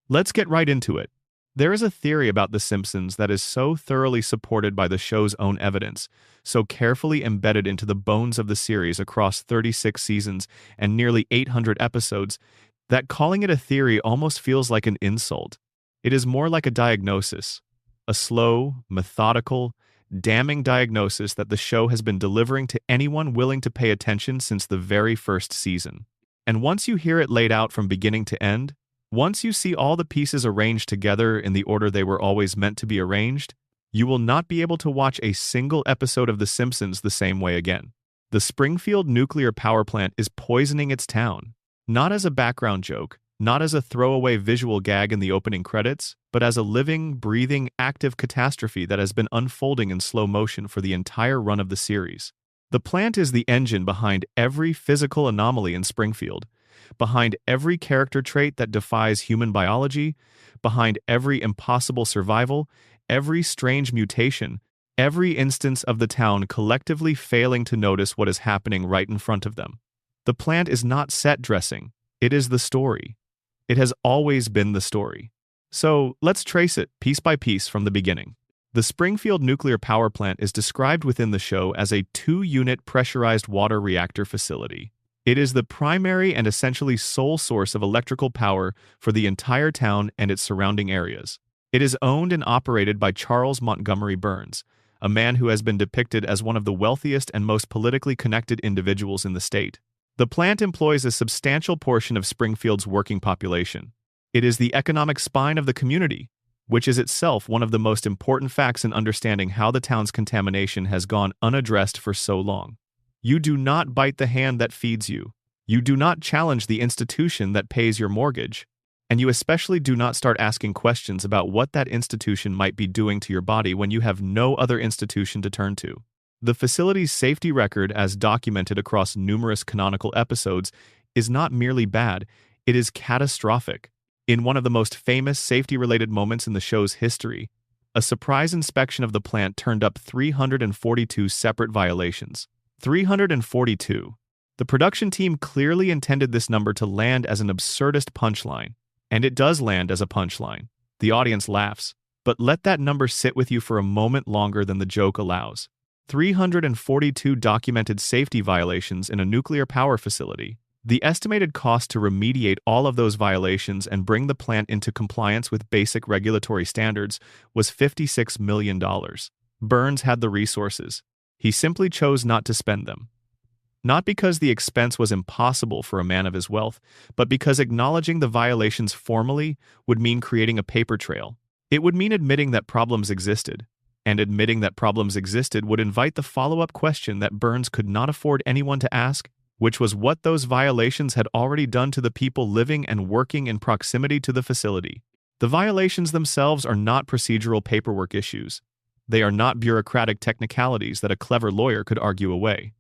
Let's get right into it. There is a theory about The Simpsons that is so thoroughly supported by the show's own evidence, so carefully embedded into the bones of the series across 36 seasons and nearly 800 episodes, that calling it a theory almost feels like an insult. It is more like a diagnosis, a slow, methodical, damning diagnosis that the show has been delivering to anyone willing to pay attention since the very first season. And once you hear it laid out from beginning to end, once you see all the pieces arranged together in the order they were always meant to be arranged, you will not be able to watch a single episode of The Simpsons the same way again. The Springfield nuclear power plant is poisoning its town, not as a background joke, not as a throwaway visual gag in the opening credits, but as a living, breathing, active catastrophe that has been unfolding in slow motion for the entire run of the series. The plant is the engine behind every physical anomaly in Springfield, behind every character trait that defies human biology, behind every impossible survival, every strange mutation, every instance of the town collectively failing to notice what is happening right in front of them. The plant is not set dressing, it is the story. It has always been the story. So let's trace it piece by piece from the beginning. The Springfield nuclear power plant is described within the show as a 2-unit pressurized water reactor facility. It is the primary and essentially sole source of electrical power for the entire town and its surrounding areas. It is owned and operated by Charles Montgomery Burns, a man who has been depicted as one of the wealthiest and most politically connected individuals in the state. The plant employs a substantial portion of Springfield's working population. It is the economic spine of the community, which is itself one of the most important facts in understanding how the town's contamination has gone unaddressed for so long. You do not bite the hand that feeds you. You do not challenge the institution that pays your mortgage. And you especially do not start asking questions about what that institution might be doing to your body when you have no other institution to turn to. The facility's safety record, as documented across numerous canonical episodes, is not merely bad, it is catastrophic. In one of the most famous safety-related moments in the show's history, a surprise inspection of the plant turned up 342 separate violations. 342. The production team clearly intended this number to land as an absurdist punchline, and it does land as a punchline. The audience laughs, but let that number sit with you for a moment longer than the joke allows. 342 documented safety violations in a nuclear power facility. The estimated cost to remediate all of those violations and bring the plant into compliance with basic regulatory standards was $56 million. Burns had the resources. He simply chose not to spend them. Not because the expense was impossible for a man of his wealth, but because acknowledging the violations formally would mean creating a paper trail. It would mean admitting that problems existed, and admitting that problems existed would invite the follow-up question that Burns could not afford anyone to ask, which was what those violations had already done to the people living and working in proximity to the facility. The violations themselves are not procedural paperwork issues. They are not bureaucratic technicalities that a clever lawyer could argue away.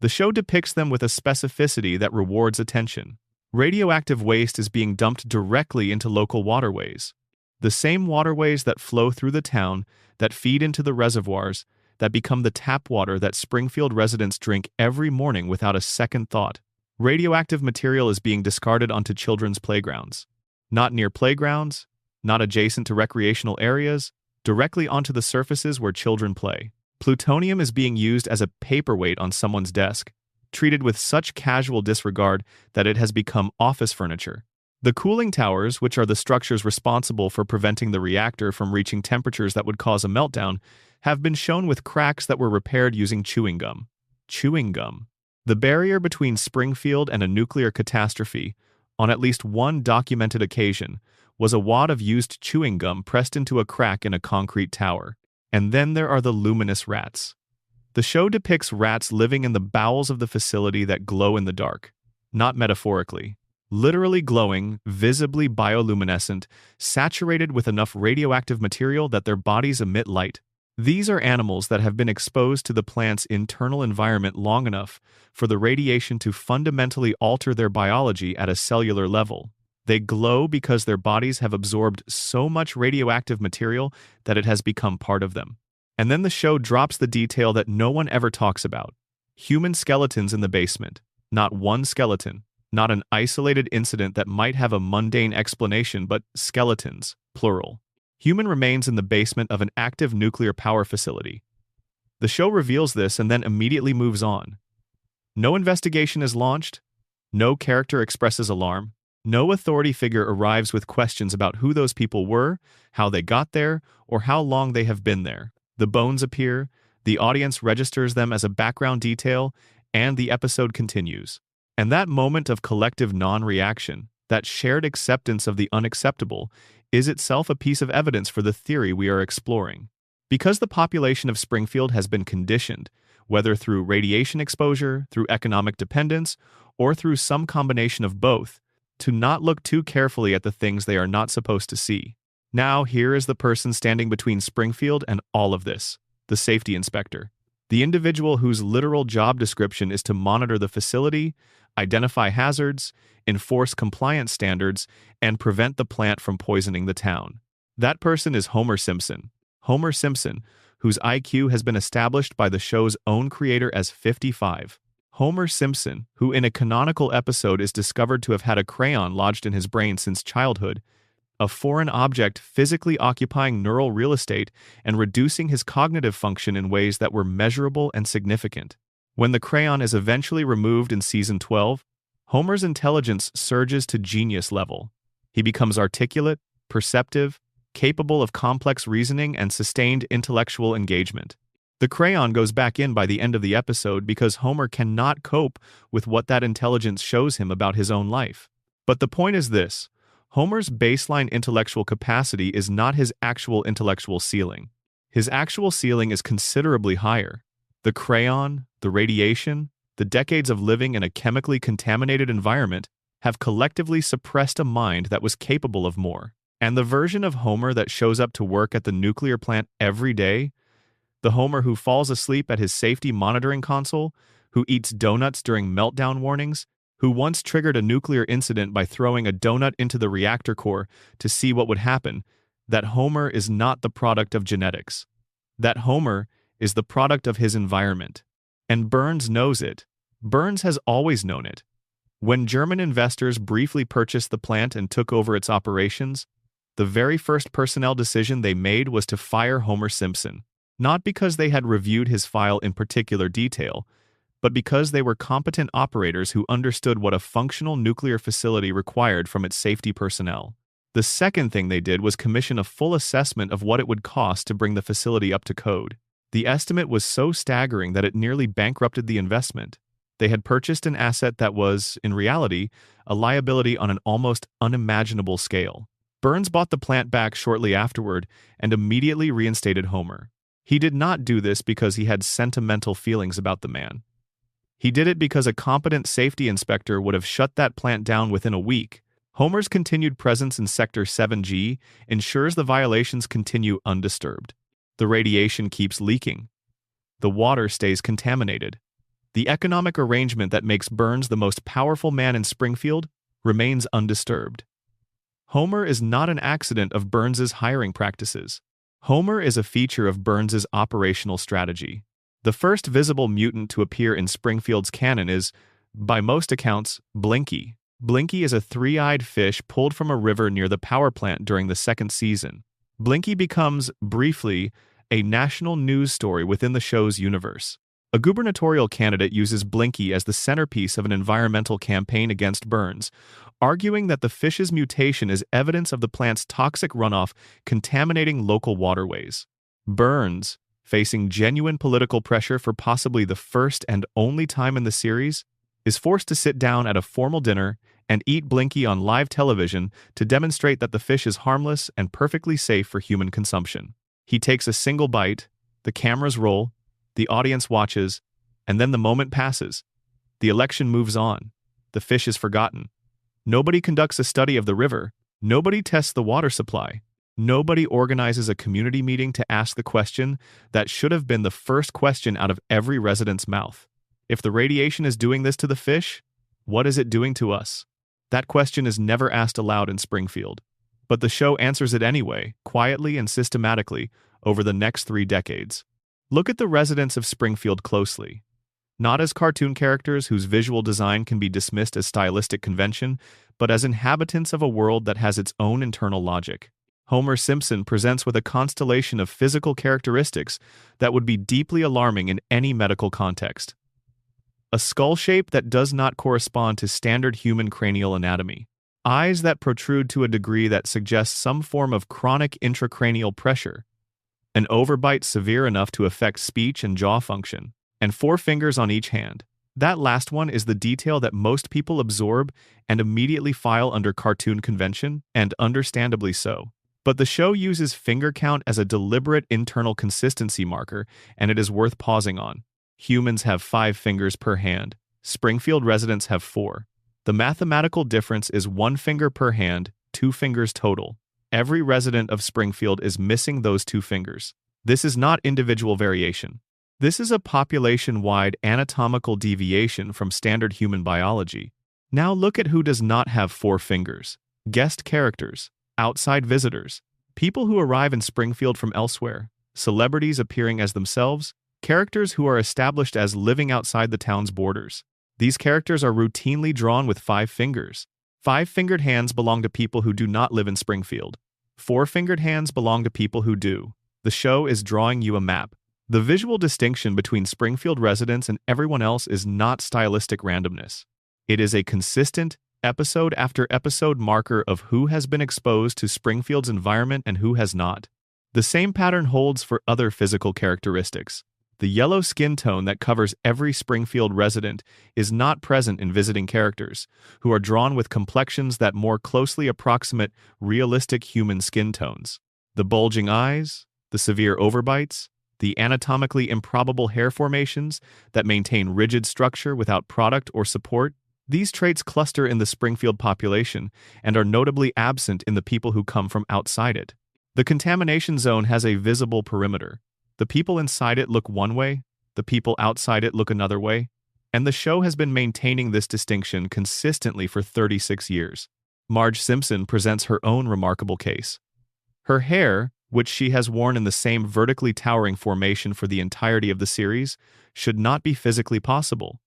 The show depicts them with a specificity that rewards attention. Radioactive waste is being dumped directly into local waterways. The same waterways that flow through the town, that feed into the reservoirs, that become the tap water that Springfield residents drink every morning without a second thought. Radioactive material is being discarded onto children's playgrounds. Not near playgrounds, not adjacent to recreational areas, directly onto the surfaces where children play. Plutonium is being used as a paperweight on someone's desk, treated with such casual disregard that it has become office furniture. The cooling towers, which are the structures responsible for preventing the reactor from reaching temperatures that would cause a meltdown, have been shown with cracks that were repaired using chewing gum. Chewing gum. The barrier between Springfield and a nuclear catastrophe, on at least one documented occasion, was a wad of used chewing gum pressed into a crack in a concrete tower. And then there are the luminous rats. The show depicts rats living in the bowels of the facility that glow in the dark. Not metaphorically. Literally glowing, visibly bioluminescent, saturated with enough radioactive material that their bodies emit light. These are animals that have been exposed to the plant's internal environment long enough for the radiation to fundamentally alter their biology at a cellular level. They glow because their bodies have absorbed so much radioactive material that it has become part of them. And then the show drops the detail that no one ever talks about. Human skeletons in the basement. Not one skeleton. not an isolated incident that might have a mundane explanation, but skeletons, plural. Human remains in the basement of an active nuclear power facility. The show reveals this and then immediately moves on. No investigation is launched, no character expresses alarm, no authority figure arrives with questions about who those people were, how they got there, or how long they have been there. The bones appear, the audience registers them as a background detail, and the episode continues. And that moment of collective non-reaction, that shared acceptance of the unacceptable, is itself a piece of evidence for the theory we are exploring. Because the population of Springfield has been conditioned, whether through radiation exposure, through economic dependence, or through some combination of both, to not look too carefully at the things they are not supposed to see. Now, here is the person standing between Springfield and all of this, the safety inspector. The individual whose literal job description is to monitor the facility, identify hazards, enforce compliance standards, and prevent the plant from poisoning the town. That person is Homer Simpson. Homer Simpson, whose IQ has been established by the show's own creator as 55. Homer Simpson, who in a canonical episode is discovered to have had a crayon lodged in his brain since childhood, a foreign object physically occupying neural real estate and reducing his cognitive function in ways that were measurable and significant. When the crayon is eventually removed in season 12, Homer's intelligence surges to genius level. He becomes articulate, perceptive, capable of complex reasoning and sustained intellectual engagement. The crayon goes back in by the end of the episode because Homer cannot cope with what that intelligence shows him about his own life. But the point is this: Homer's baseline intellectual capacity is not his actual intellectual ceiling. His actual ceiling is considerably higher. The crayon, the radiation, the decades of living in a chemically contaminated environment have collectively suppressed a mind that was capable of more. And the version of Homer that shows up to work at the nuclear plant every day, the Homer who falls asleep at his safety monitoring console, who eats donuts during meltdown warnings, who once triggered a nuclear incident by throwing a donut into the reactor core to see what would happen, that Homer is not the product of genetics. That Homer is the product of his environment. And Burns knows it. Burns has always known it. When German investors briefly purchased the plant and took over its operations, the very first personnel decision they made was to fire Homer Simpson, not because they had reviewed his file in particular detail, but because they were competent operators who understood what a functional nuclear facility required from its safety personnel. The second thing they did was commission a full assessment of what it would cost to bring the facility up to code. The estimate was so staggering that it nearly bankrupted the investment. They had purchased an asset that was, in reality, a liability on an almost unimaginable scale. Burns bought the plant back shortly afterward and immediately reinstated Homer. He did not do this because he had sentimental feelings about the man. He did it because a competent safety inspector would have shut that plant down within a week. Homer's continued presence in Sector 7G ensures the violations continue undisturbed. The radiation keeps leaking. The water stays contaminated. The economic arrangement that makes Burns the most powerful man in Springfield remains undisturbed. Homer is not an accident of Burns's hiring practices. Homer is a feature of Burns's operational strategy. The first visible mutant to appear in Springfield's canon is, by most accounts, Blinky. Blinky is a three-eyed fish pulled from a river near the power plant during the second season. Blinky becomes, briefly, a national news story within the show's universe. A gubernatorial candidate uses Blinky as the centerpiece of an environmental campaign against Burns, arguing that the fish's mutation is evidence of the plant's toxic runoff contaminating local waterways. Burns, facing genuine political pressure for possibly the first and only time in the series, is forced to sit down at a formal dinner and eat Blinky on live television to demonstrate that the fish is harmless and perfectly safe for human consumption. He takes a single bite, the cameras roll, the audience watches, and then the moment passes. The election moves on. The fish is forgotten. Nobody conducts a study of the river. Nobody tests the water supply. Nobody organizes a community meeting to ask the question that should have been the first question out of every resident's mouth. If the radiation is doing this to the fish, what is it doing to us? That question is never asked aloud in Springfield. But the show answers it anyway, quietly and systematically, over the next 3 decades. Look at the residents of Springfield closely. not as cartoon characters whose visual design can be dismissed as stylistic convention, but as inhabitants of a world that has its own internal logic. Homer Simpson presents with a constellation of physical characteristics that would be deeply alarming in any medical context. A skull shape that does not correspond to standard human cranial anatomy. Eyes that protrude to a degree that suggests some form of chronic intracranial pressure. An overbite severe enough to affect speech and jaw function. And 4 fingers on each hand. That last one is the detail that most people absorb and immediately file under cartoon convention, and understandably so. But the show uses finger count as a deliberate internal consistency marker, and it is worth pausing on. Humans have 5 fingers per hand. Springfield residents have 4. The mathematical difference is 1 finger per hand, 2 fingers total. Every resident of Springfield is missing those 2 fingers. This is not individual variation. This is a population-wide anatomical deviation from standard human biology. Now look at who does not have 4 fingers. Guest characters, outside visitors, people who arrive in Springfield from elsewhere, celebrities appearing as themselves, characters who are established as living outside the town's borders. These characters are routinely drawn with 5 fingers. 5-fingered hands belong to people who do not live in Springfield. 4-fingered hands belong to people who do. The show is drawing you a map. The visual distinction between Springfield residents and everyone else is not stylistic randomness. It is a consistent, episode after episode marker of who has been exposed to Springfield's environment and who has not. The same pattern holds for other physical characteristics. The yellow skin tone that covers every Springfield resident is not present in visiting characters, who are drawn with complexions that more closely approximate realistic human skin tones. The bulging eyes, the severe overbites, the anatomically improbable hair formations that maintain rigid structure without product or support, these traits cluster in the Springfield population and are notably absent in the people who come from outside it. The contamination zone has a visible perimeter. The people inside it look one way, the people outside it look another way, and the show has been maintaining this distinction consistently for 36 years. Marge Simpson presents her own remarkable case. Her hair, which she has worn in the same vertically towering formation for the entirety of the series, should not be physically possible.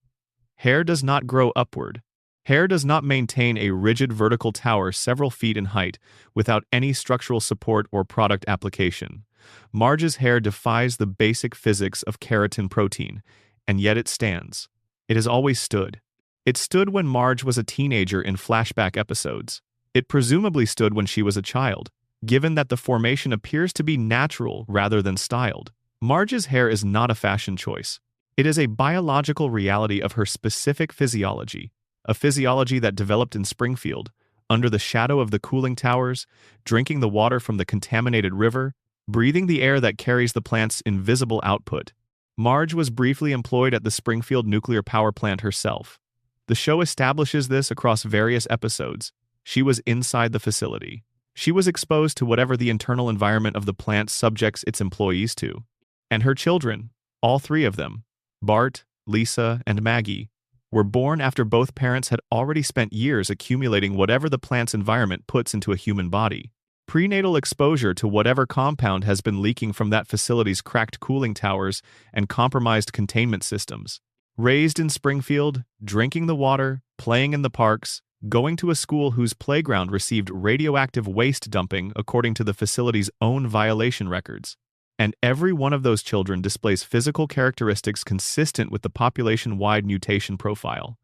Hair does not grow upward. Hair does not maintain a rigid vertical tower several feet in height without any structural support or product application. Marge's hair defies the basic physics of keratin protein, and yet it stands. It has always stood. It stood when Marge was a teenager in flashback episodes. It presumably stood when she was a child, given that the formation appears to be natural rather than styled. Marge's hair is not a fashion choice. It is a biological reality of her specific physiology, a physiology that developed in Springfield, under the shadow of the cooling towers, drinking the water from the contaminated river, breathing the air that carries the plant's invisible output. Marge was briefly employed at the Springfield nuclear power plant herself. The show establishes this across various episodes. She was inside the facility. She was exposed to whatever the internal environment of the plant subjects its employees to. And her children, all 3 of them, Bart, Lisa, and Maggie, were born after both parents had already spent years accumulating whatever the plant's environment puts into a human body. Prenatal exposure to whatever compound has been leaking from that facility's cracked cooling towers and compromised containment systems. Raised in Springfield, drinking the water, playing in the parks, going to a school whose playground received radioactive waste dumping according to the facility's own violation records. And every one of those children displays physical characteristics consistent with the population-wide mutation profile.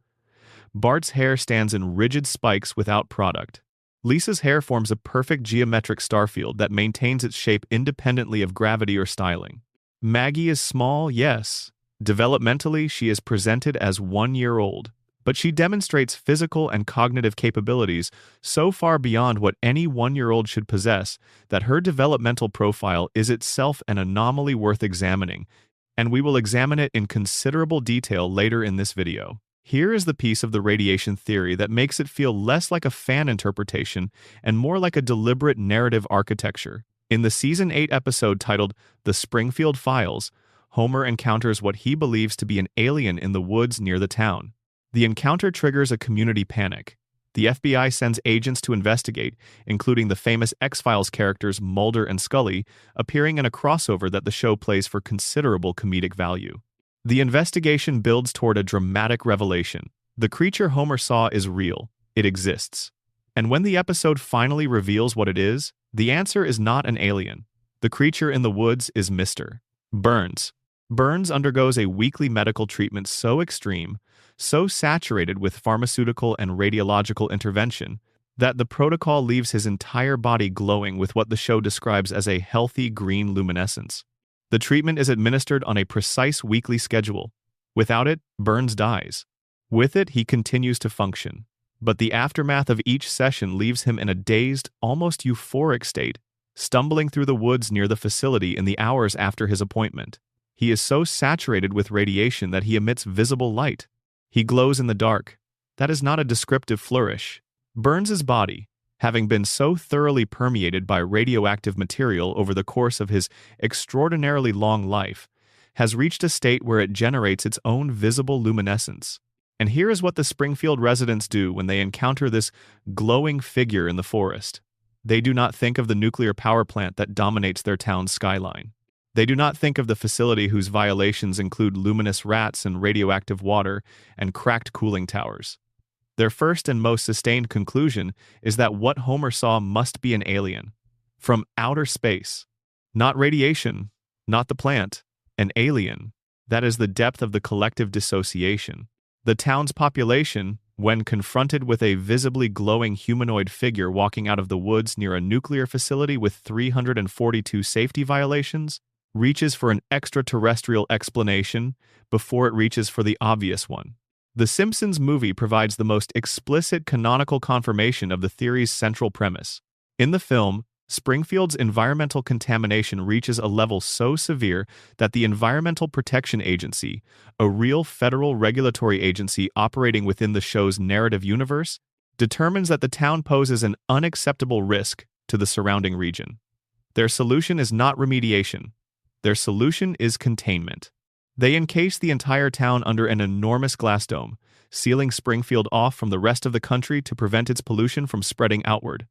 Bart's hair stands in rigid spikes without product. Lisa's hair forms a perfect geometric star field that maintains its shape independently of gravity or styling. Maggie is small, yes. Developmentally, she is presented as 1 year old, but she demonstrates physical and cognitive capabilities so far beyond what any 1-year-old should possess that her developmental profile is itself an anomaly worth examining, and we will examine it in considerable detail later in this video. Here is the piece of the radiation theory that makes it feel less like a fan interpretation and more like a deliberate narrative architecture. In the Season 8 episode titled The Springfield Files, Homer encounters what he believes to be an alien in the woods near the town. The encounter triggers a community panic. The FBI sends agents to investigate, including the famous X-Files characters Mulder and Scully, appearing in a crossover that the show plays for considerable comedic value. The investigation builds toward a dramatic revelation. The creature Homer saw is real. It exists. And when the episode finally reveals what it is, the answer is not an alien. The creature in the woods is Mr. Burns. Burns undergoes a weekly medical treatment so extreme, so saturated with pharmaceutical and radiological intervention, that the protocol leaves his entire body glowing with what the show describes as a healthy green luminescence. The treatment is administered on a precise weekly schedule. Without it, Burns dies. With it, he continues to function. But the aftermath of each session leaves him in a dazed, almost euphoric state, stumbling through the woods near the facility in the hours after his appointment. He is so saturated with radiation that he emits visible light. He glows in the dark. That is not a descriptive flourish. Burns's body, having been so thoroughly permeated by radioactive material over the course of his extraordinarily long life, has reached a state where it generates its own visible luminescence. And here is what the Springfield residents do when they encounter this glowing figure in the forest. They do not think of the nuclear power plant that dominates their town's skyline. They do not think of the facility whose violations include luminous rats and radioactive water and cracked cooling towers. Their first and most sustained conclusion is that what Homer saw must be an alien. From outer space. Not radiation, not the plant, an alien. That is the depth of the collective dissociation. The town's population, when confronted with a visibly glowing humanoid figure walking out of the woods near a nuclear facility with 342 safety violations, reaches for an extraterrestrial explanation before it reaches for the obvious one. The Simpsons movie provides the most explicit canonical confirmation of the theory's central premise. In the film, Springfield's environmental contamination reaches a level so severe that the Environmental Protection Agency, a real federal regulatory agency operating within the show's narrative universe, determines that the town poses an unacceptable risk to the surrounding region. Their solution is not remediation. Their solution is containment. They encase the entire town under an enormous glass dome, sealing Springfield off from the rest of the country to prevent its pollution from spreading outward.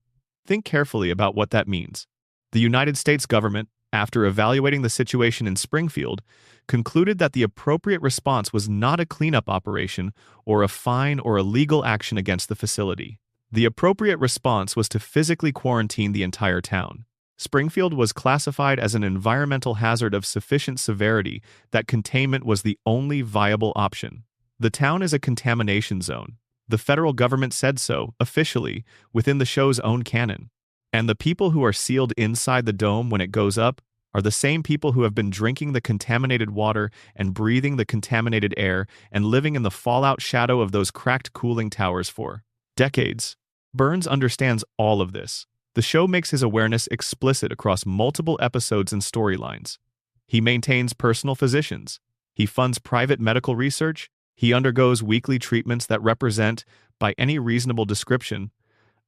Think carefully about what that means. The United States government, after evaluating the situation in Springfield, concluded that the appropriate response was not a cleanup operation or a fine or a legal action against the facility. The appropriate response was to physically quarantine the entire town. Springfield was classified as an environmental hazard of sufficient severity that containment was the only viable option. The town is a contamination zone. The federal government said so, officially, within the show's own canon. And the people who are sealed inside the dome when it goes up are the same people who have been drinking the contaminated water and breathing the contaminated air and living in the fallout shadow of those cracked cooling towers for decades. Burns understands all of this. The show makes his awareness explicit across multiple episodes and storylines. He maintains personal physicians. He funds private medical research. He undergoes weekly treatments that represent, by any reasonable description,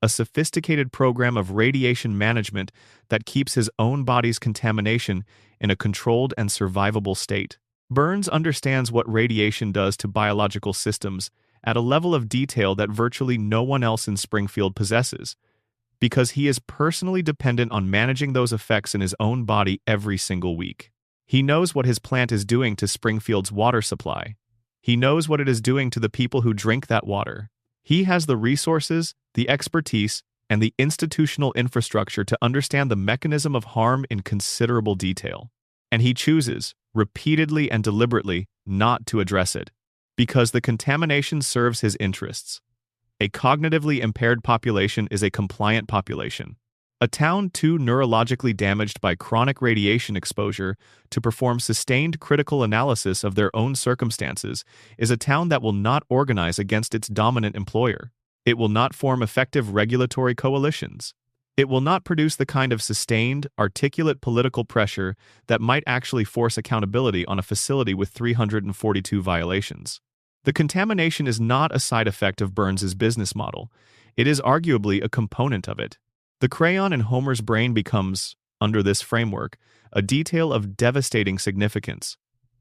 a sophisticated program of radiation management that keeps his own body's contamination in a controlled and survivable state. Burns understands what radiation does to biological systems at a level of detail that virtually no one else in Springfield possesses, because he is personally dependent on managing those effects in his own body every single week. He knows what his plant is doing to Springfield's water supply. He knows what it is doing to the people who drink that water. He has the resources, the expertise, and the institutional infrastructure to understand the mechanism of harm in considerable detail. And he chooses, repeatedly and deliberately, not to address it, because the contamination serves his interests. A cognitively impaired population is a compliant population. A town too neurologically damaged by chronic radiation exposure to perform sustained critical analysis of their own circumstances is a town that will not organize against its dominant employer. It will not form effective regulatory coalitions. It will not produce the kind of sustained, articulate political pressure that might actually force accountability on a facility with 342 violations. The contamination is not a side effect of Burns's business model. It is arguably a component of it. The crayon in Homer's brain becomes, under this framework, a detail of devastating significance.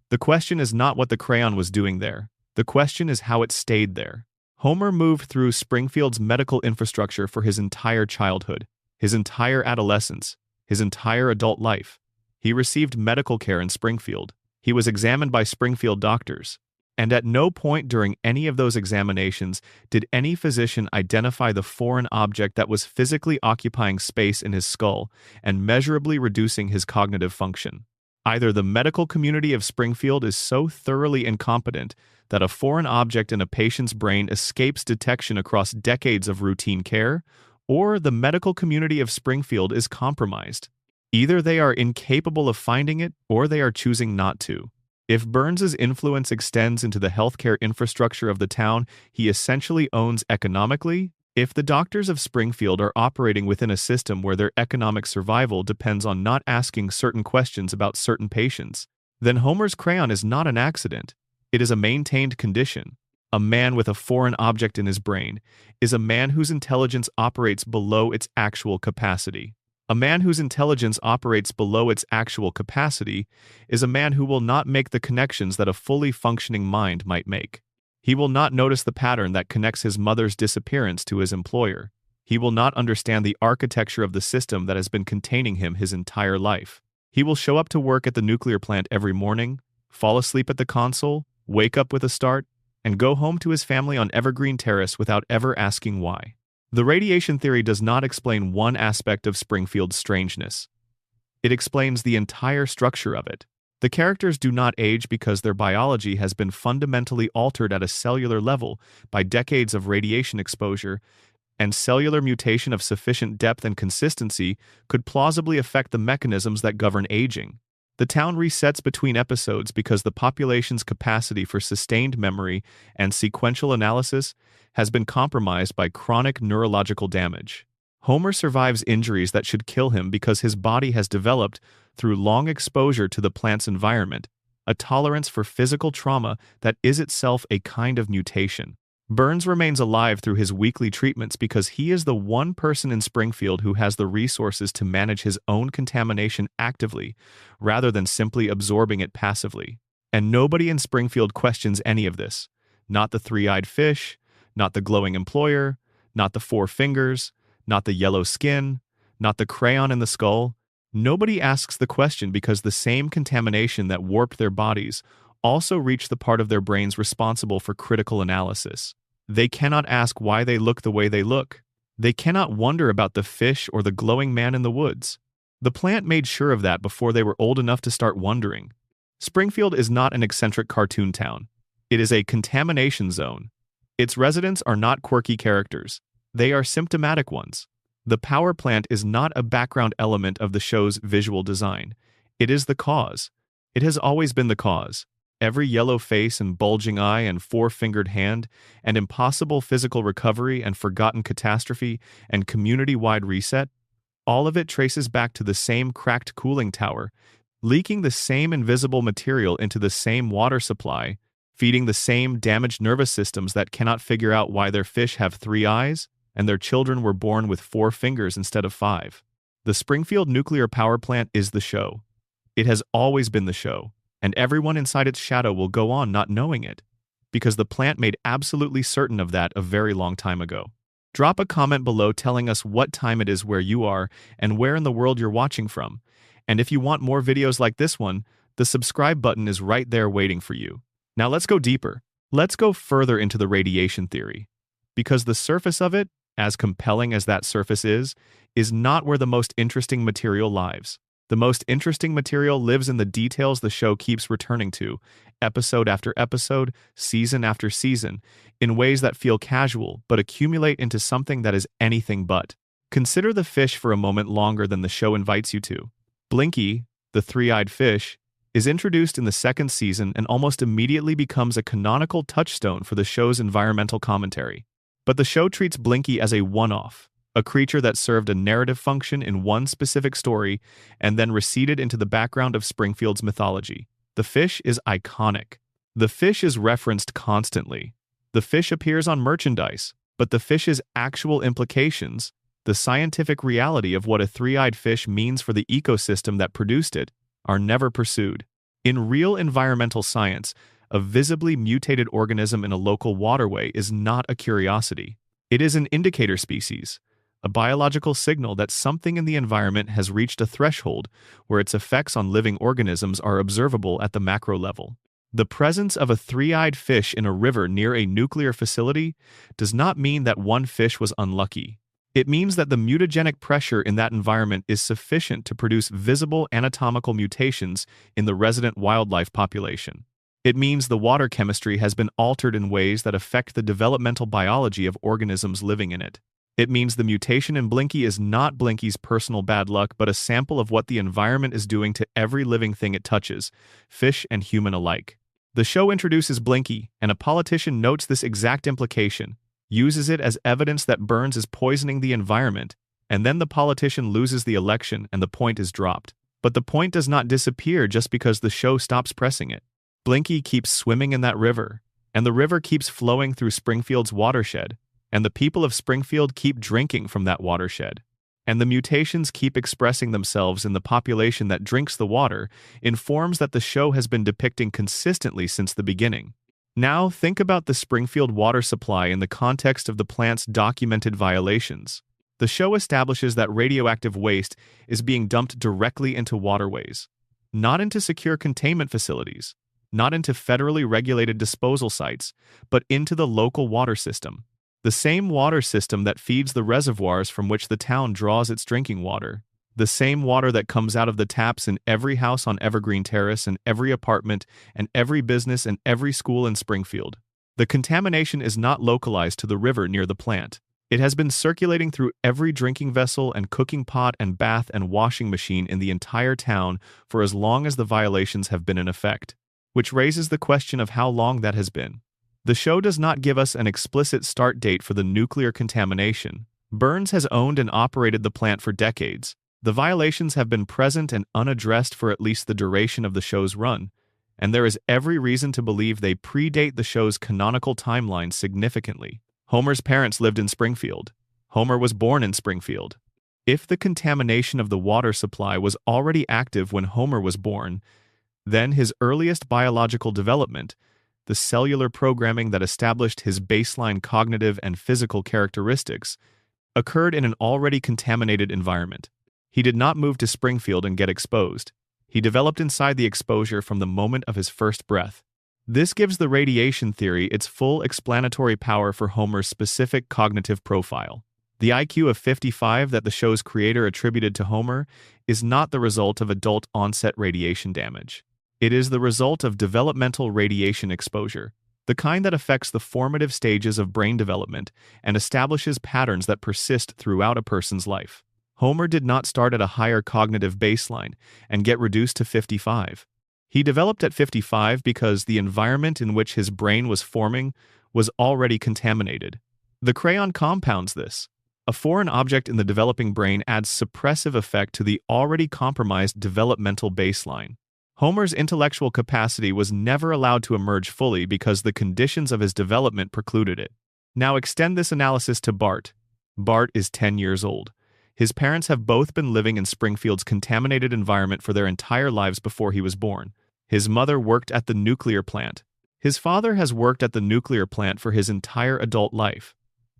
The question is not what the crayon was doing there. The question is how it stayed there. Homer moved through Springfield's medical infrastructure for his entire childhood, his entire adolescence, his entire adult life. He received medical care in Springfield. He was examined by Springfield doctors, and at no point during any of those examinations did any physician identify the foreign object that was physically occupying space in his skull and measurably reducing his cognitive function. Either the medical community of Springfield is so thoroughly incompetent that a foreign object in a patient's brain escapes detection across decades of routine care, or the medical community of Springfield is compromised. Either they are incapable of finding it, or they are choosing not to. If Burns's influence extends into the healthcare infrastructure of the town he essentially owns economically, if the doctors of Springfield are operating within a system where their economic survival depends on not asking certain questions about certain patients, then Homer's crayon is not an accident. It is a maintained condition. A man with a foreign object in his brain is a man whose intelligence operates below its actual capacity. A man whose intelligence operates below its actual capacity is a man who will not make the connections that a fully functioning mind might make. He will not notice the pattern that connects his mother's disappearance to his employer. He will not understand the architecture of the system that has been containing him his entire life. He will show up to work at the nuclear plant every morning, fall asleep at the console, wake up with a start, and go home to his family on Evergreen Terrace without ever asking why. The radiation theory does not explain one aspect of Springfield's strangeness. It explains the entire structure of it. The characters do not age because their biology has been fundamentally altered at a cellular level by decades of radiation exposure, and cellular mutation of sufficient depth and consistency could plausibly affect the mechanisms that govern aging. The town resets between episodes because the population's capacity for sustained memory and sequential analysis has been compromised by chronic neurological damage. Homer survives injuries that should kill him because his body has developed, through long exposure to the plant's environment, a tolerance for physical trauma that is itself a kind of mutation. Burns remains alive through his weekly treatments because he is the one person in Springfield who has the resources to manage his own contamination actively, rather than simply absorbing it passively. And nobody in Springfield questions any of this. Not the three-eyed fish, not the glowing employer, not the four fingers, not the yellow skin, not the crayon in the skull. Nobody asks the question because the same contamination that warped their bodies also reached the part of their brains responsible for critical analysis. They cannot ask why they look the way they look. They cannot wonder about the fish or the glowing man in the woods. The plant made sure of that before they were old enough to start wondering. Springfield is not an eccentric cartoon town. It is a contamination zone. Its residents are not quirky characters. They are symptomatic ones. The power plant is not a background element of the show's visual design. It is the cause. It has always been the cause. Every yellow face and bulging eye and four-fingered hand and impossible physical recovery and forgotten catastrophe and community-wide reset, all of it traces back to the same cracked cooling tower, leaking the same invisible material into the same water supply, feeding the same damaged nervous systems that cannot figure out why their fish have 3 eyes and their children were born with 4 fingers instead of 5. The Springfield nuclear power plant is the show. It has always been the show. And everyone inside its shadow will go on not knowing it, because the plant made absolutely certain of that a very long time ago. Drop a comment below telling us what time it is where you are and where in the world you're watching from. And if you want more videos like this one, the subscribe button is right there waiting for you. Now let's go deeper. Let's go further into the radiation theory. Because the surface of it, as compelling as that surface is not where the most interesting material lies. The most interesting material lives in the details the show keeps returning to, episode after episode, season after season, in ways that feel casual but accumulate into something that is anything but. Consider the fish for a moment longer than the show invites you to. Blinky, the three-eyed fish, is introduced in the 2nd season and almost immediately becomes a canonical touchstone for the show's environmental commentary. But the show treats Blinky as a one-off. A creature that served a narrative function in one specific story and then receded into the background of Springfield's mythology. The fish is iconic. The fish is referenced constantly. The fish appears on merchandise, but the fish's actual implications, the scientific reality of what a three-eyed fish means for the ecosystem that produced it, are never pursued. In real environmental science, a visibly mutated organism in a local waterway is not a curiosity. It is an indicator species. a biological signal that something in the environment has reached a threshold where its effects on living organisms are observable at the macro level. The presence of a three-eyed fish in a river near a nuclear facility does not mean that one fish was unlucky. It means that the mutagenic pressure in that environment is sufficient to produce visible anatomical mutations in the resident wildlife population. It means the water chemistry has been altered in ways that affect the developmental biology of organisms living in it. It means the mutation in Blinky is not Blinky's personal bad luck, but a sample of what the environment is doing to every living thing it touches, fish and human alike. The show introduces Blinky, and a politician notes this exact implication, uses it as evidence that Burns is poisoning the environment, and then the politician loses the election and the point is dropped. But the point does not disappear just because the show stops pressing it. Blinky keeps swimming in that river, and the river keeps flowing through Springfield's watershed, and the people of Springfield keep drinking from that watershed. And the mutations keep expressing themselves in the population that drinks the water in forms that the show has been depicting consistently since the beginning. Now think about the Springfield water supply in the context of the plant's documented violations. The show establishes that radioactive waste is being dumped directly into waterways, not into secure containment facilities, not into federally regulated disposal sites, but into the local water system. The same water system that feeds the reservoirs from which the town draws its drinking water. The same water that comes out of the taps in every house on Evergreen Terrace and every apartment and every business and every school in Springfield. The contamination is not localized to the river near the plant. It has been circulating through every drinking vessel and cooking pot and bath and washing machine in the entire town for as long as the violations have been in effect. Which raises the question of how long that has been. The show does not give us an explicit start date for the nuclear contamination. Burns has owned and operated the plant for decades. The violations have been present and unaddressed for at least the duration of the show's run, and there is every reason to believe they predate the show's canonical timeline significantly. Homer's parents lived in Springfield. Homer was born in Springfield. If the contamination of the water supply was already active when Homer was born, then his earliest biological development, the cellular programming that established his baseline cognitive and physical characteristics, occurred in an already contaminated environment. He did not move to Springfield and get exposed. He developed inside the exposure from the moment of his first breath. This gives the radiation theory its full explanatory power for Homer's specific cognitive profile. The IQ of 55 that the show's creator attributed to Homer is not the result of adult-onset radiation damage. It is the result of developmental radiation exposure, the kind that affects the formative stages of brain development and establishes patterns that persist throughout a person's life. Homer did not start at a higher cognitive baseline and get reduced to 55. He developed at 55 because the environment in which his brain was forming was already contaminated. The crayon compounds this. A foreign object in the developing brain adds suppressive effect to the already compromised developmental baseline. Homer's intellectual capacity was never allowed to emerge fully because the conditions of his development precluded it. Now extend this analysis to Bart. Bart is 10 years old. His parents have both been living in Springfield's contaminated environment for their entire lives before he was born. His mother worked at the nuclear plant. His father has worked at the nuclear plant for his entire adult life.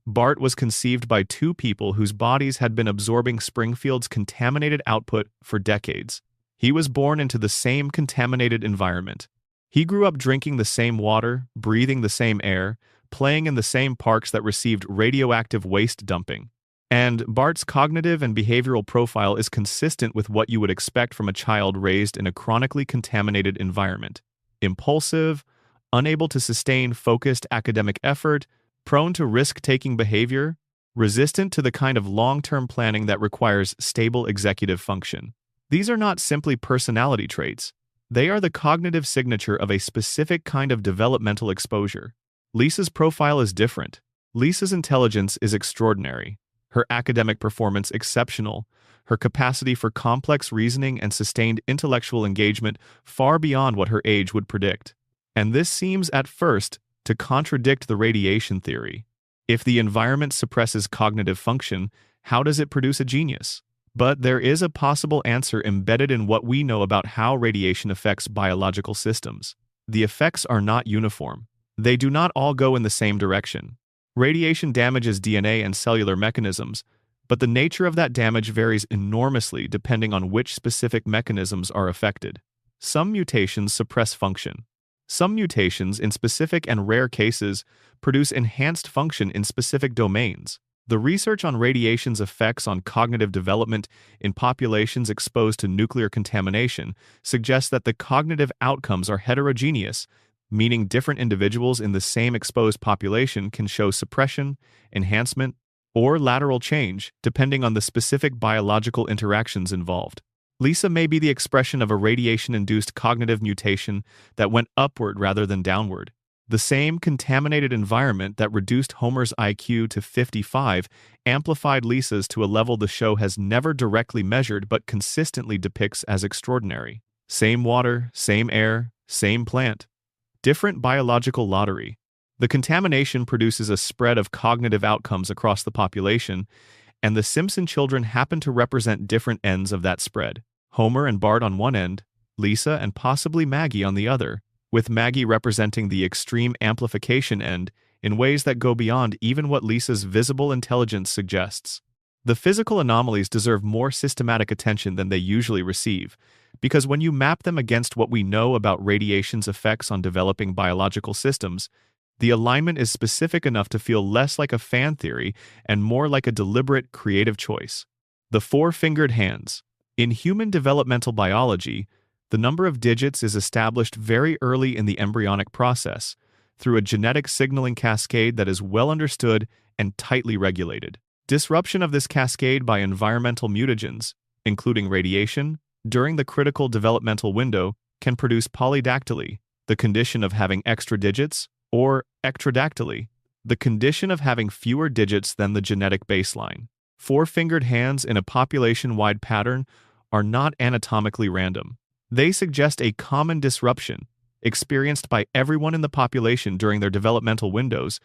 Bart was conceived by two people whose bodies had been absorbing Springfield's contaminated output for decades. He was born into the same contaminated environment. He grew up drinking the same water, breathing the same air, playing in the same parks that received radioactive waste dumping. And Bart's cognitive and behavioral profile is consistent with what you would expect from a child raised in a chronically contaminated environment. Impulsive, unable to sustain focused academic effort, prone to risk-taking behavior, resistant to the kind of long-term planning that requires stable executive function. These are not simply personality traits. They are the cognitive signature of a specific kind of developmental exposure. Lisa's profile is different. Lisa's intelligence is extraordinary. Her academic performance exceptional, her capacity for complex reasoning and sustained intellectual engagement far beyond what her age would predict. And this seems, at first, to contradict the radiation theory. If the environment suppresses cognitive function, how does it produce a genius? But there is a possible answer embedded in what we know about how radiation affects biological systems. The effects are not uniform. They do not all go in the same direction. Radiation damages DNA and cellular mechanisms, but the nature of that damage varies enormously depending on which specific mechanisms are affected. Some mutations suppress function. Some mutations, in specific and rare cases, produce enhanced function in specific domains. The research on radiation's effects on cognitive development in populations exposed to nuclear contamination suggests that the cognitive outcomes are heterogeneous, meaning different individuals in the same exposed population can show suppression, enhancement, or lateral change depending on the specific biological interactions involved. Lisa may be the expression of a radiation-induced cognitive mutation that went upward rather than downward. The same contaminated environment that reduced Homer's IQ to 55 amplified Lisa's to a level the show has never directly measured but consistently depicts as extraordinary. Same water, same air, same plant. Different biological lottery. The contamination produces a spread of cognitive outcomes across the population, and the Simpson children happen to represent different ends of that spread. Homer and Bart on one end, Lisa and possibly Maggie on the other, with Maggie representing the extreme amplification end in ways that go beyond even what Lisa's visible intelligence suggests. The physical anomalies deserve more systematic attention than they usually receive, because when you map them against what we know about radiation's effects on developing biological systems, the alignment is specific enough to feel less like a fan theory and more like a deliberate, creative choice. The four-fingered hands. In human developmental biology, the number of digits is established very early in the embryonic process, through a genetic signaling cascade that is well understood and tightly regulated. Disruption of this cascade by environmental mutagens, including radiation, during the critical developmental window, can produce polydactyly, the condition of having extra digits, or ectrodactyly, the condition of having fewer digits than the genetic baseline. Four-fingered hands in a population-wide pattern are not anatomically random. They suggest a common disruption, experienced by everyone in the population during their developmental windows,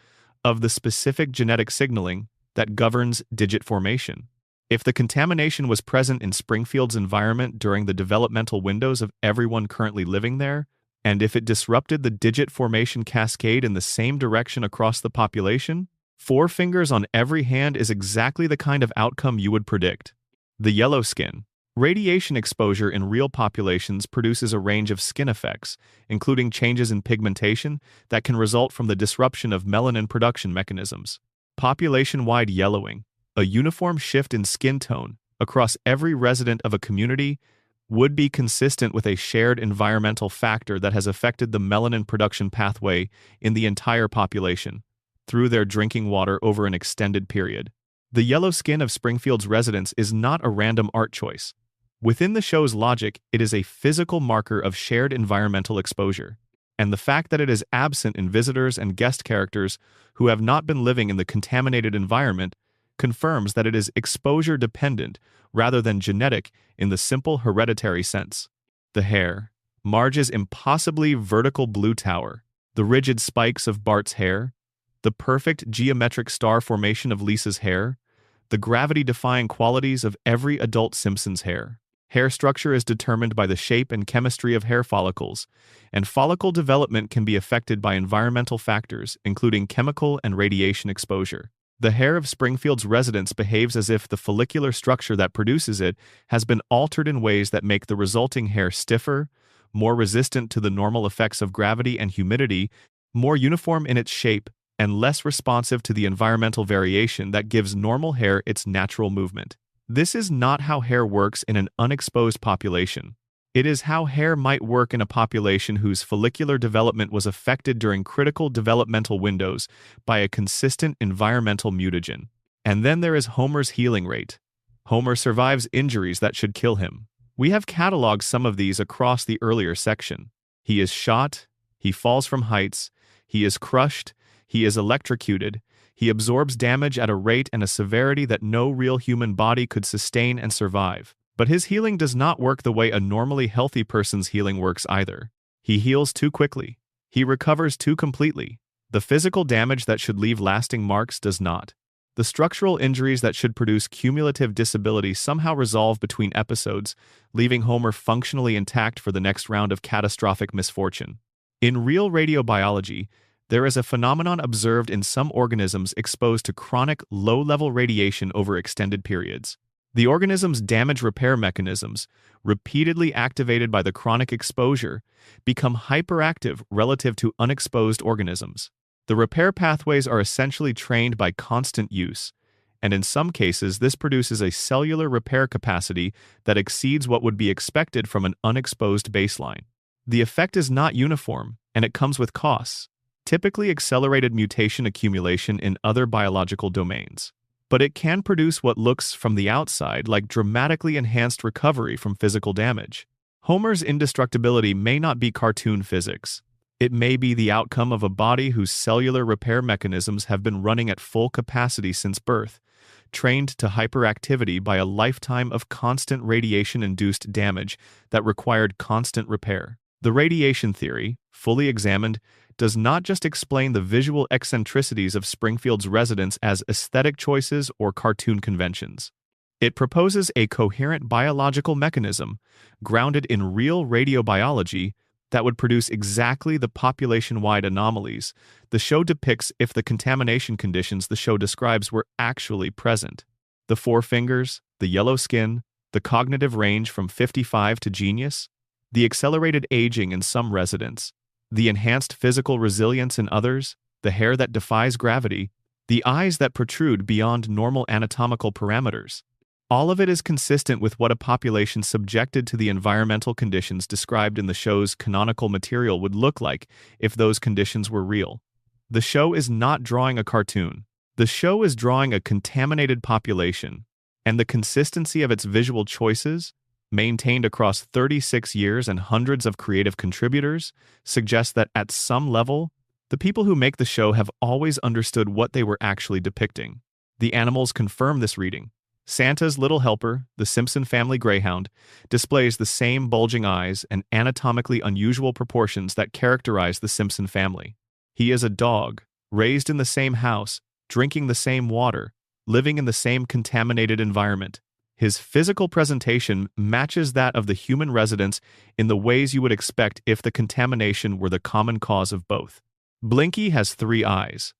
of the specific genetic signaling that governs digit formation. If the contamination was present in Springfield's environment during the developmental windows of everyone currently living there, and if it disrupted the digit formation cascade in the same direction across the population, four fingers on every hand is exactly the kind of outcome you would predict. The yellow skin. Radiation exposure in real populations produces a range of skin effects, including changes in pigmentation that can result from the disruption of melanin production mechanisms. Population-wide yellowing, a uniform shift in skin tone across every resident of a community, would be consistent with a shared environmental factor that has affected the melanin production pathway in the entire population, through their drinking water over an extended period. The yellow skin of Springfield's residents is not a random art choice. Within the show's logic, it is a physical marker of shared environmental exposure, and the fact that it is absent in visitors and guest characters who have not been living in the contaminated environment confirms that it is exposure-dependent rather than genetic in the simple hereditary sense. The hair. Marge's impossibly vertical blue tower, the rigid spikes of Bart's hair, the perfect geometric star formation of Lisa's hair, the gravity-defying qualities of every adult Simpsons hair. Hair structure is determined by the shape and chemistry of hair follicles, and follicle development can be affected by environmental factors, including chemical and radiation exposure. The hair of Springfield's residents behaves as if the follicular structure that produces it has been altered in ways that make the resulting hair stiffer, more resistant to the normal effects of gravity and humidity, more uniform in its shape, and less responsive to the environmental variation that gives normal hair its natural movement. This is not how hair works in an unexposed population. It is how hair might work in a population whose follicular development was affected during critical developmental windows by a consistent environmental mutagen. And then there is Homer's healing rate. Homer survives injuries that should kill him. We have cataloged some of these across the earlier section. He is shot, he falls from heights, he is crushed, he is electrocuted, he absorbs damage at a rate and a severity that no real human body could sustain and survive. But his healing does not work the way a normally healthy person's healing works either. He heals too quickly. He recovers too completely. The physical damage that should leave lasting marks does not. The structural injuries that should produce cumulative disability somehow resolve between episodes, leaving Homer functionally intact for the next round of catastrophic misfortune. In real radiobiology, There is a phenomenon observed in some organisms exposed to chronic, low-level radiation over extended periods. The organism's damage repair mechanisms, repeatedly activated by the chronic exposure, become hyperactive relative to unexposed organisms. The repair pathways are essentially trained by constant use, and in some cases this produces a cellular repair capacity that exceeds what would be expected from an unexposed baseline. The effect is not uniform, and it comes with costs, typically accelerated mutation accumulation in other biological domains. But it can produce what looks from the outside like dramatically enhanced recovery from physical damage. Homer's indestructibility may not be cartoon physics. It may be the outcome of a body whose cellular repair mechanisms have been running at full capacity since birth, trained to hyperactivity by a lifetime of constant radiation-induced damage that required constant repair. The radiation theory, fully examined, does not just explain the visual eccentricities of Springfield's residents as aesthetic choices or cartoon conventions. It proposes a coherent biological mechanism, grounded in real radiobiology, that would produce exactly the population-wide anomalies the show depicts if the contamination conditions the show describes were actually present. The four fingers, the yellow skin, the cognitive range from 55 to genius, the accelerated aging in some residents, the enhanced physical resilience in others, the hair that defies gravity, the eyes that protrude beyond normal anatomical parameters. All of it is consistent with what a population subjected to the environmental conditions described in the show's canonical material would look like if those conditions were real. The show is not drawing a cartoon. The show is drawing a contaminated population, and the consistency of its visual choices, maintained across 36 years and hundreds of creative contributors, suggests that at some level, the people who make the show have always understood what they were actually depicting. The animals confirm this reading. Santa's little helper, the Simpson family greyhound, displays the same bulging eyes and anatomically unusual proportions that characterize the Simpson family. He is a dog, raised in the same house, drinking the same water, living in the same contaminated environment. His physical presentation matches that of the human residents in the ways you would expect if the contamination were the common cause of both. Blinky has 3 eyes.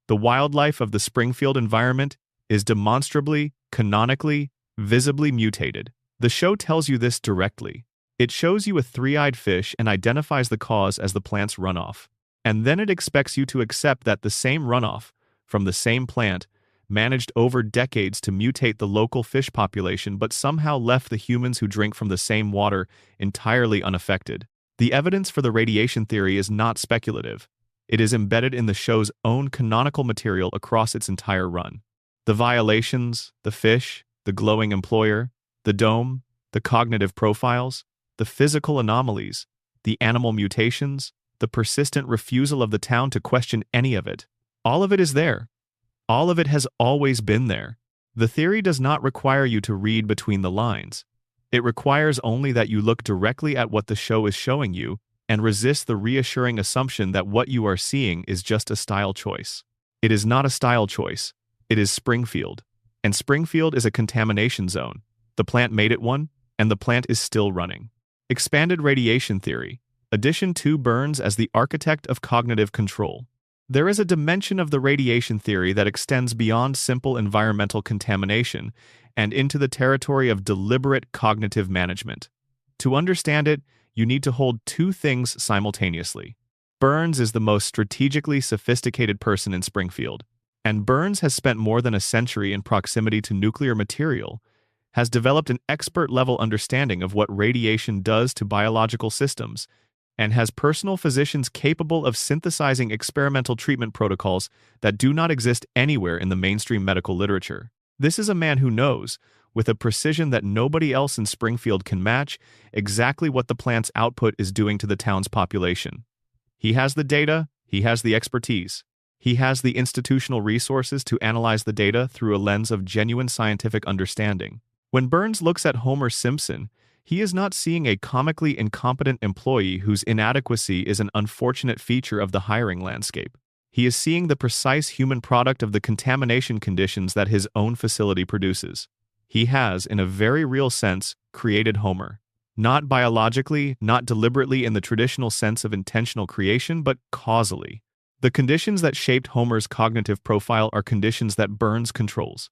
The wildlife of the Springfield environment is demonstrably, canonically, visibly mutated. The show tells you this directly. It shows you a 3-eyed fish and identifies the cause as the plant's runoff. And then it expects you to accept that the same runoff, from the same plant, managed over decades to mutate the local fish population but somehow left the humans who drink from the same water entirely unaffected. The evidence for the radiation theory is not speculative. It is embedded in the show's own canonical material across its entire run. The violations, the fish, the glowing employer, the dome, the cognitive profiles, the physical anomalies, the animal mutations, the persistent refusal of the town to question any of it. All of it is there. All of it has always been there. The theory does not require you to read between the lines. It requires only that you look directly at what the show is showing you and resist the reassuring assumption that what you are seeing is just a style choice. It is not a style choice. It is Springfield. And Springfield is a contamination zone. The plant made it one, and the plant is still running. Expanded radiation theory. Addition 2 Burns as the architect of cognitive control. There is a dimension of the radiation theory that extends beyond simple environmental contamination and into the territory of deliberate cognitive management. To understand it, you need to hold 2 things simultaneously. Burns is the most strategically sophisticated person in Springfield, and Burns has spent more than a century in proximity to nuclear material, has developed an expert-level understanding of what radiation does to biological systems, and has personal physicians capable of synthesizing experimental treatment protocols that do not exist anywhere in the mainstream medical literature. This is a man who knows, with a precision that nobody else in Springfield can match, exactly what the plant's output is doing to the town's population. He has the data, he has the expertise. He has the institutional resources to analyze the data through a lens of genuine scientific understanding. When Burns looks at Homer Simpson, he is not seeing a comically incompetent employee whose inadequacy is an unfortunate feature of the hiring landscape. He is seeing the precise human product of the contamination conditions that his own facility produces. He has, in a very real sense, created Homer. Not biologically, not deliberately in the traditional sense of intentional creation, but causally. The conditions that shaped Homer's cognitive profile are conditions that Burns controls.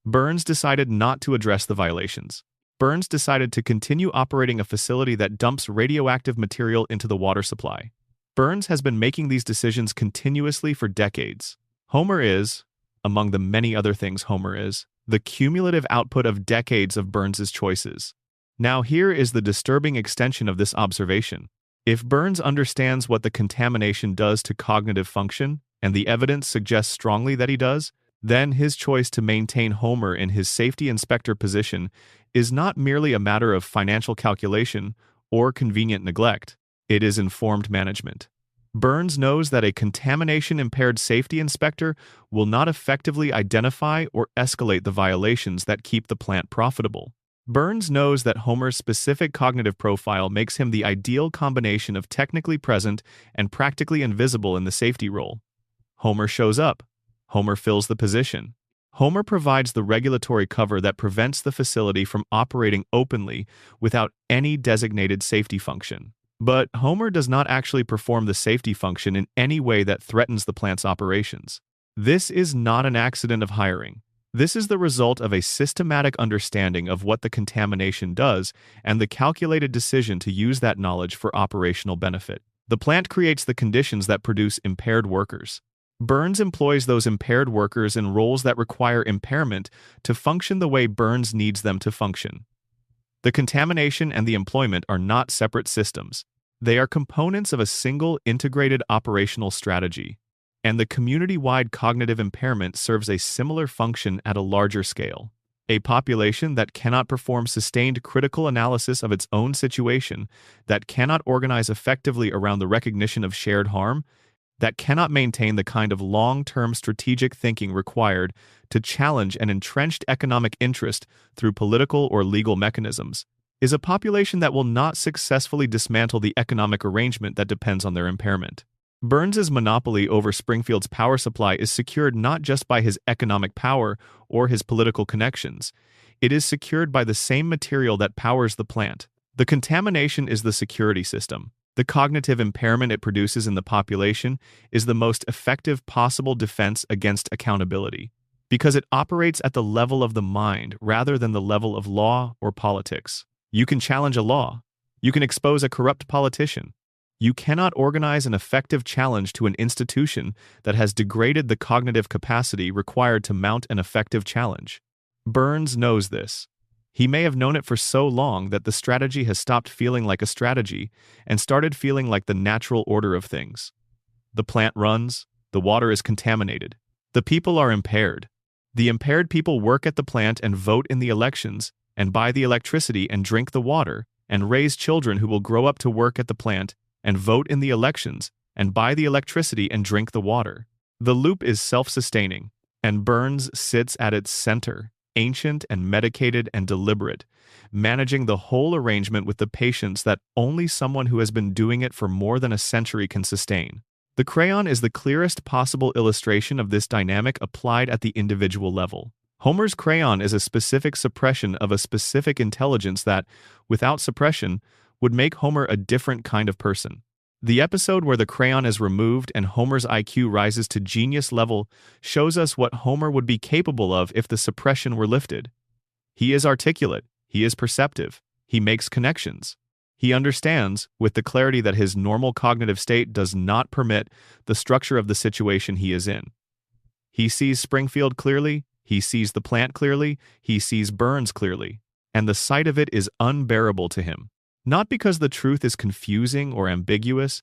Burns decided not to address the violations. Burns decided to continue operating a facility that dumps radioactive material into the water supply. Burns has been making these decisions continuously for decades. Homer is, among the many other things Homer is, the cumulative output of decades of Burns's choices. Now here is the disturbing extension of this observation. If Burns understands what the contamination does to cognitive function, and the evidence suggests strongly that he does, then his choice to maintain Homer in his safety inspector position is not merely a matter of financial calculation or convenient neglect. It is informed management. Burns knows that a contamination-impaired safety inspector will not effectively identify or escalate the violations that keep the plant profitable. Burns knows that Homer's specific cognitive profile makes him the ideal combination of technically present and practically invisible in the safety role. Homer shows up. Homer fills the position. Homer provides the regulatory cover that prevents the facility from operating openly without any designated safety function. But Homer does not actually perform the safety function in any way that threatens the plant's operations. This is not an accident of hiring. This is the result of a systematic understanding of what the contamination does and the calculated decision to use that knowledge for operational benefit. The plant creates the conditions that produce impaired workers. Burns employs those impaired workers in roles that require impairment to function the way Burns needs them to function. The contamination and the employment are not separate systems. They are components of a single integrated operational strategy, and the community-wide cognitive impairment serves a similar function at a larger scale. A population that cannot perform sustained critical analysis of its own situation, that cannot organize effectively around the recognition of shared harm, that cannot maintain the kind of long-term strategic thinking required to challenge an entrenched economic interest through political or legal mechanisms, is a population that will not successfully dismantle the economic arrangement that depends on their impairment. Burns's monopoly over Springfield's power supply is secured not just by his economic power or his political connections. It is secured by the same material that powers the plant. The contamination is the security system. The cognitive impairment it produces in the population is the most effective possible defense against accountability, because it operates at the level of the mind rather than the level of law or politics. You can challenge a law. You can expose a corrupt politician. You cannot organize an effective challenge to an institution that has degraded the cognitive capacity required to mount an effective challenge. Burns knows this. He may have known it for so long that the strategy has stopped feeling like a strategy and started feeling like the natural order of things. The plant runs, the water is contaminated, the people are impaired. The impaired people work at the plant and vote in the elections, and buy the electricity and drink the water, and raise children who will grow up to work at the plant and vote in the elections, and buy the electricity and drink the water. The loop is self-sustaining, and Burns sits at its center, ancient and medicated and deliberate, managing the whole arrangement with the patience that only someone who has been doing it for more than a century can sustain. The crayon is the clearest possible illustration of this dynamic applied at the individual level. Homer's crayon is a specific suppression of a specific intelligence that, without suppression, would make Homer a different kind of person. The episode where the crayon is removed and Homer's IQ rises to genius level shows us what Homer would be capable of if the suppression were lifted. He is articulate, he is perceptive, he makes connections. He understands, with the clarity that his normal cognitive state does not permit, the structure of the situation he is in. He sees Springfield clearly, he sees the plant clearly, he sees Burns clearly, and the sight of it is unbearable to him. Not because the truth is confusing or ambiguous,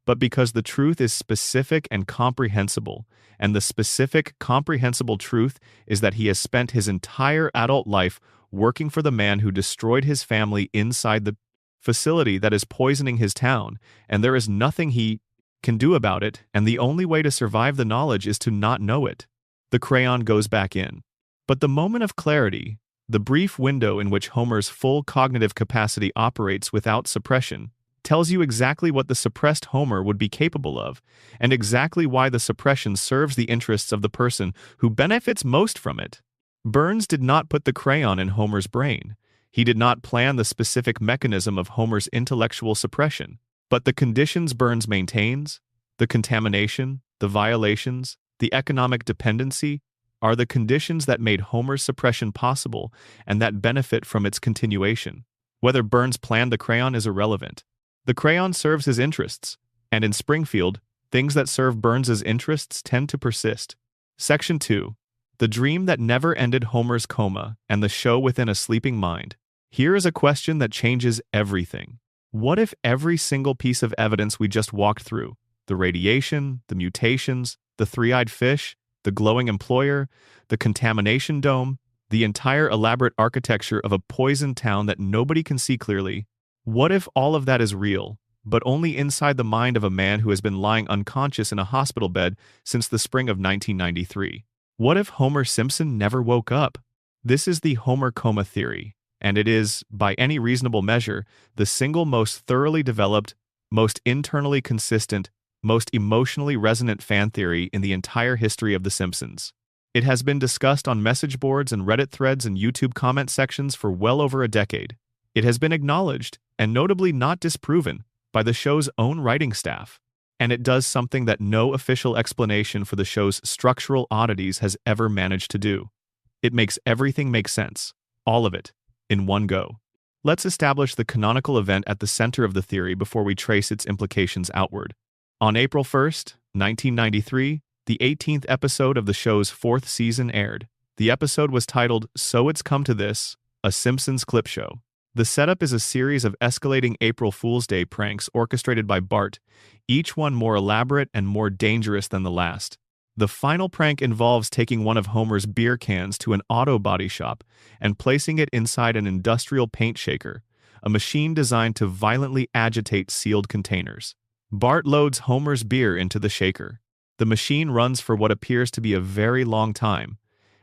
but because the truth is specific and comprehensible, and the specific, comprehensible truth is that he has spent his entire adult life working for the man who destroyed his family inside the facility that is poisoning his town, and there is nothing he can do about it, and the only way to survive the knowledge is to not know it. The crayon goes back in. But the moment of clarity, the brief window in which Homer's full cognitive capacity operates without suppression, tells you exactly what the suppressed Homer would be capable of, and exactly why the suppression serves the interests of the person who benefits most from it. Burns did not put the crayon in Homer's brain. He did not plan the specific mechanism of Homer's intellectual suppression, but the conditions Burns maintains, the contamination, the violations, the economic dependency, are the conditions that made Homer's suppression possible and that benefit from its continuation. Whether Burns planned the crayon is irrelevant. The crayon serves his interests, and in Springfield, things that serve Burns's interests tend to persist. Section 2. The dream that never ended. Homer's coma and the show within a sleeping mind. Here is a question that changes everything. What if every single piece of evidence we just walked through, the radiation, the mutations, the three-eyed fish, the glowing employer, the contamination dome, the entire elaborate architecture of a poisoned town that nobody can see clearly, what if all of that is real, but only inside the mind of a man who has been lying unconscious in a hospital bed since the spring of 1993? What if Homer Simpson never woke up? This is the Homer coma theory, and it is, by any reasonable measure, the single most thoroughly developed, most internally consistent, most emotionally resonant fan theory in the entire history of The Simpsons. It has been discussed on message boards and Reddit threads and YouTube comment sections for well over a decade. It has been acknowledged, and notably not disproven, by the show's own writing staff. And it does something that no official explanation for the show's structural oddities has ever managed to do. It makes everything make sense, all of it, in one go. Let's establish the canonical event at the center of the theory before we trace its implications outward. On April 1st, 1993, the 18th episode of the show's 4th season aired. The episode was titled So It's Come to This, a Simpsons clip show. The setup is a series of escalating April Fool's Day pranks orchestrated by Bart, each one more elaborate and more dangerous than the last. The final prank involves taking one of Homer's beer cans to an auto body shop and placing it inside an industrial paint shaker, a machine designed to violently agitate sealed containers. Bart loads Homer's beer into the shaker. The machine runs for what appears to be a very long time,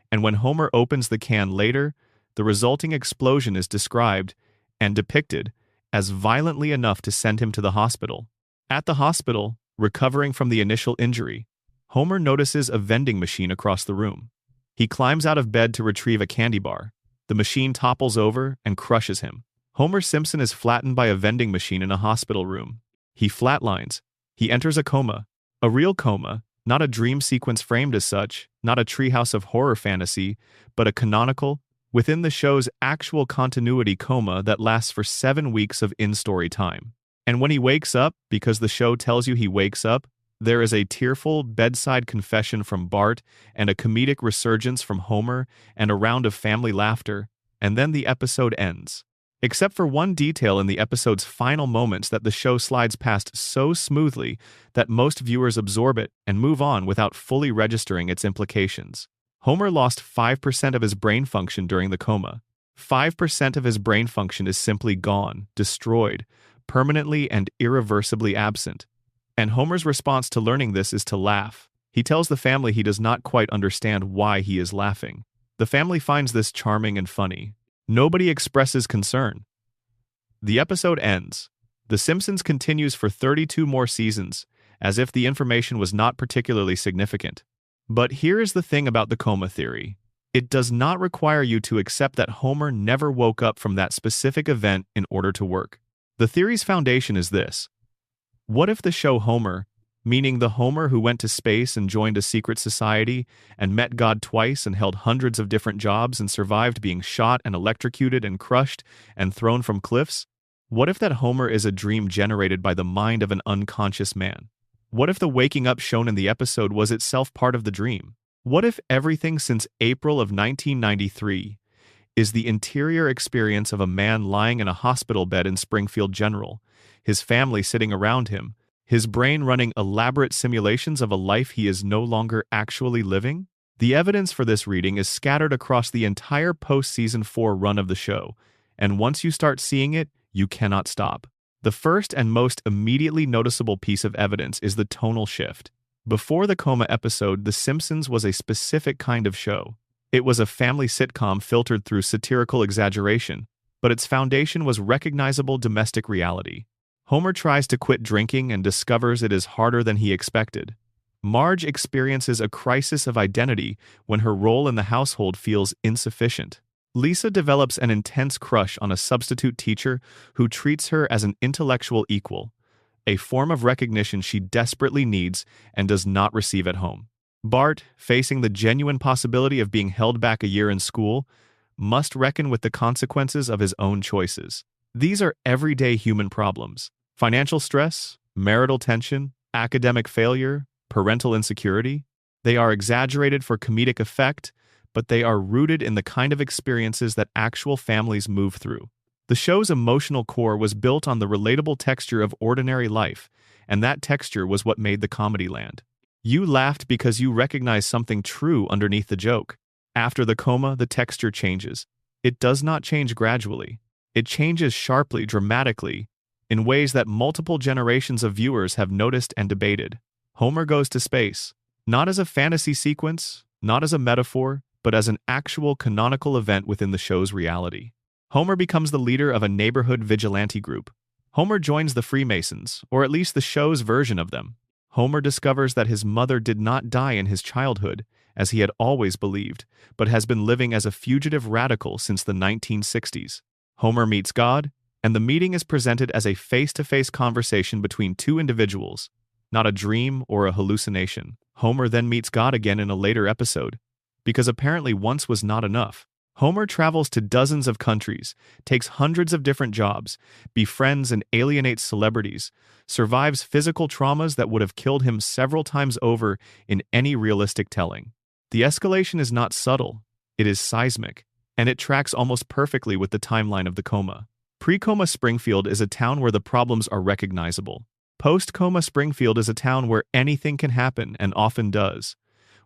and when Homer opens the can later, the resulting explosion is described and depicted as violently enough to send him to the hospital. At the hospital, recovering from the initial injury, Homer notices a vending machine across the room. He climbs out of bed to retrieve a candy bar. The machine topples over and crushes him. Homer Simpson is flattened by a vending machine in a hospital room. He flatlines. He enters a coma. A real coma, not a dream sequence framed as such, not a treehouse of horror fantasy, but a canonical, within the show's actual continuity coma that lasts for 7 weeks of in-story time. And when he wakes up, because the show tells you he wakes up, there is a tearful bedside confession from Bart and a comedic resurgence from Homer and a round of family laughter, and then the episode ends. Except for one detail in the episode's final moments that the show slides past so smoothly that most viewers absorb it and move on without fully registering its implications. Homer lost 5% of his brain function during the coma. 5% of his brain function is simply gone, destroyed, permanently and irreversibly absent. And Homer's response to learning this is to laugh. He tells the family he does not quite understand why he is laughing. The family finds this charming and funny. Nobody expresses concern. The episode ends. The Simpsons continues for 32 more seasons, as if the information was not particularly significant. But here is the thing about the coma theory. It does not require you to accept that Homer never woke up from that specific event in order to work. The theory's foundation is this. What if the show Homer, meaning the Homer who went to space and joined a secret society and met God twice and held hundreds of different jobs and survived being shot and electrocuted and crushed and thrown from cliffs? What if that Homer is a dream generated by the mind of an unconscious man? What if the waking up shown in the episode was itself part of the dream? What if everything since April of 1993 is the interior experience of a man lying in a hospital bed in Springfield General, his family sitting around him, his brain running elaborate simulations of a life he is no longer actually living? The evidence for this reading is scattered across the entire post-season 4 run of the show, and once you start seeing it, you cannot stop. The first and most immediately noticeable piece of evidence is the tonal shift. Before the coma episode, The Simpsons was a specific kind of show. It was a family sitcom filtered through satirical exaggeration, but its foundation was recognizable domestic reality. Homer tries to quit drinking and discovers it is harder than he expected. Marge experiences a crisis of identity when her role in the household feels insufficient. Lisa develops an intense crush on a substitute teacher who treats her as an intellectual equal. a form of recognition she desperately needs and does not receive at home. Bart, facing the genuine possibility of being held back a year in school, must reckon with the consequences of his own choices. These are everyday human problems: financial stress, marital tension, academic failure, parental insecurity. They are exaggerated for comedic effect, but they are rooted in the kind of experiences that actual families move through. The show's emotional core was built on the relatable texture of ordinary life, and that texture was what made the comedy land. You laughed because you recognized something true underneath the joke. After the coma, the texture changes. It does not change gradually. It changes sharply, dramatically, in ways that multiple generations of viewers have noticed and debated. Homer goes to space, not as a fantasy sequence, not as a metaphor, but as an actual canonical event within the show's reality. Homer becomes the leader of a neighborhood vigilante group. Homer joins the Freemasons, or at least the show's version of them. Homer discovers that his mother did not die in his childhood, as he had always believed, but has been living as a fugitive radical since the 1960s. Homer meets God, and the meeting is presented as a face-to-face conversation between two individuals, not a dream or a hallucination. Homer then meets God again in a later episode, because apparently once was not enough. Homer travels to dozens of countries, takes hundreds of different jobs, befriends and alienates celebrities, survives physical traumas that would have killed him several times over in any realistic telling. The escalation is not subtle, it is seismic, and it tracks almost perfectly with the timeline of the coma. Pre-coma Springfield is a town where the problems are recognizable. Post-coma Springfield is a town where anything can happen and often does,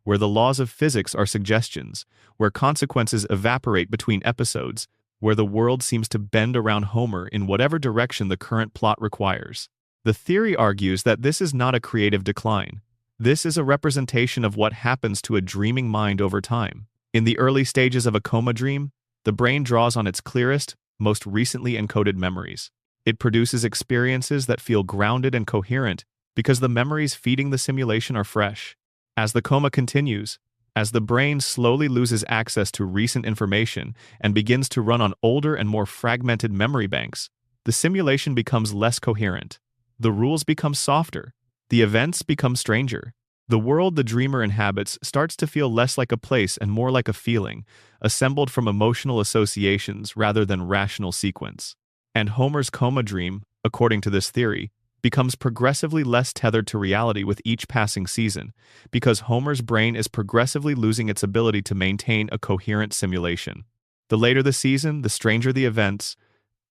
where the laws of physics are suggestions, where consequences evaporate between episodes, where the world seems to bend around Homer in whatever direction the current plot requires. The theory argues that this is not a creative decline. This is a representation of what happens to a dreaming mind over time. In the early stages of a coma dream, the brain draws on its clearest, most recently encoded memories. It produces experiences that feel grounded and coherent because the memories feeding the simulation are fresh. As the coma continues, as the brain slowly loses access to recent information and begins to run on older and more fragmented memory banks, the simulation becomes less coherent. The rules become softer. The events become stranger. The world the dreamer inhabits starts to feel less like a place and more like a feeling, assembled from emotional associations rather than rational sequence. And Homer's coma dream, according to this theory, becomes progressively less tethered to reality with each passing season, because Homer's brain is progressively losing its ability to maintain a coherent simulation. The later the season, the stranger the events,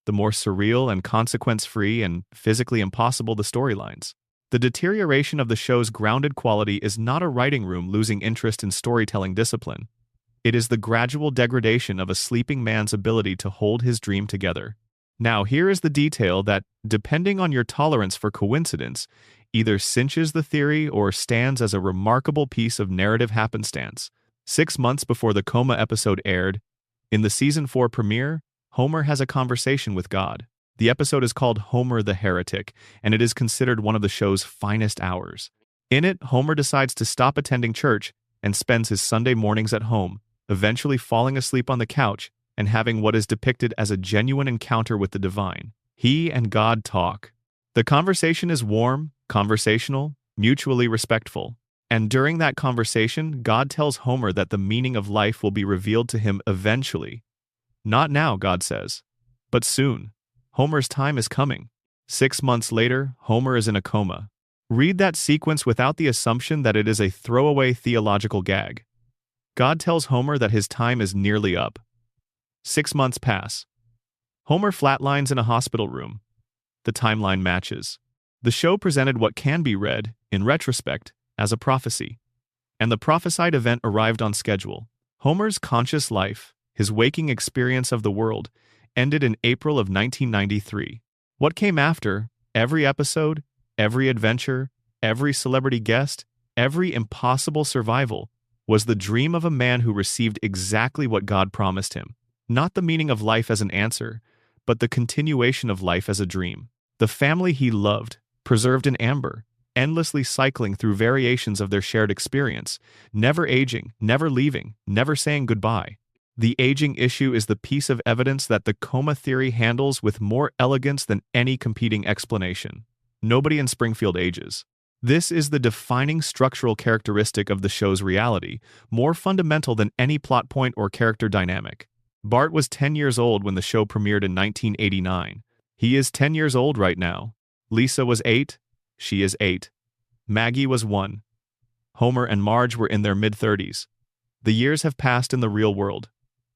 the more surreal and consequence-free and physically impossible the storylines. The deterioration of the show's grounded quality is not a writing room losing interest in storytelling discipline. It is the gradual degradation of a sleeping man's ability to hold his dream together. Now, here is the detail that, depending on your tolerance for coincidence, either cinches the theory or stands as a remarkable piece of narrative happenstance. 6 months before the coma episode aired, in the Season 4 premiere, Homer has a conversation with God. The episode is called Homer the Heretic, and it is considered one of the show's finest hours. In it, Homer decides to stop attending church and spends his Sunday mornings at home, eventually falling asleep on the couch and having what is depicted as a genuine encounter with the divine. He and God talk. The conversation is warm, conversational, mutually respectful. And during that conversation, God tells Homer that the meaning of life will be revealed to him eventually. Not now, God says, but soon. Homer's time is coming. 6 months later, Homer is in a coma. Read that sequence without the assumption that it is a throwaway theological gag. God tells Homer that his time is nearly up. 6 months pass. Homer flatlines in a hospital room. The timeline matches. The show presented what can be read, in retrospect, as a prophecy. And the prophesied event arrived on schedule. Homer's conscious life, his waking experience of the world, ended in April of 1993. What came after, every episode, every adventure, every celebrity guest, every impossible survival, was the dream of a man who received exactly what God promised him. Not the meaning of life as an answer, but the continuation of life as a dream. The family he loved, preserved in amber, endlessly cycling through variations of their shared experience, never aging, never leaving, never saying goodbye. The aging issue is the piece of evidence that the coma theory handles with more elegance than any competing explanation. Nobody in Springfield ages. This is the defining structural characteristic of the show's reality, more fundamental than any plot point or character dynamic. Bart was 10 years old when the show premiered in 1989. He is 10 years old right now. Lisa was 8. She is 8. Maggie was 1. Homer and Marge were in their mid-30s. The years have passed in the real world,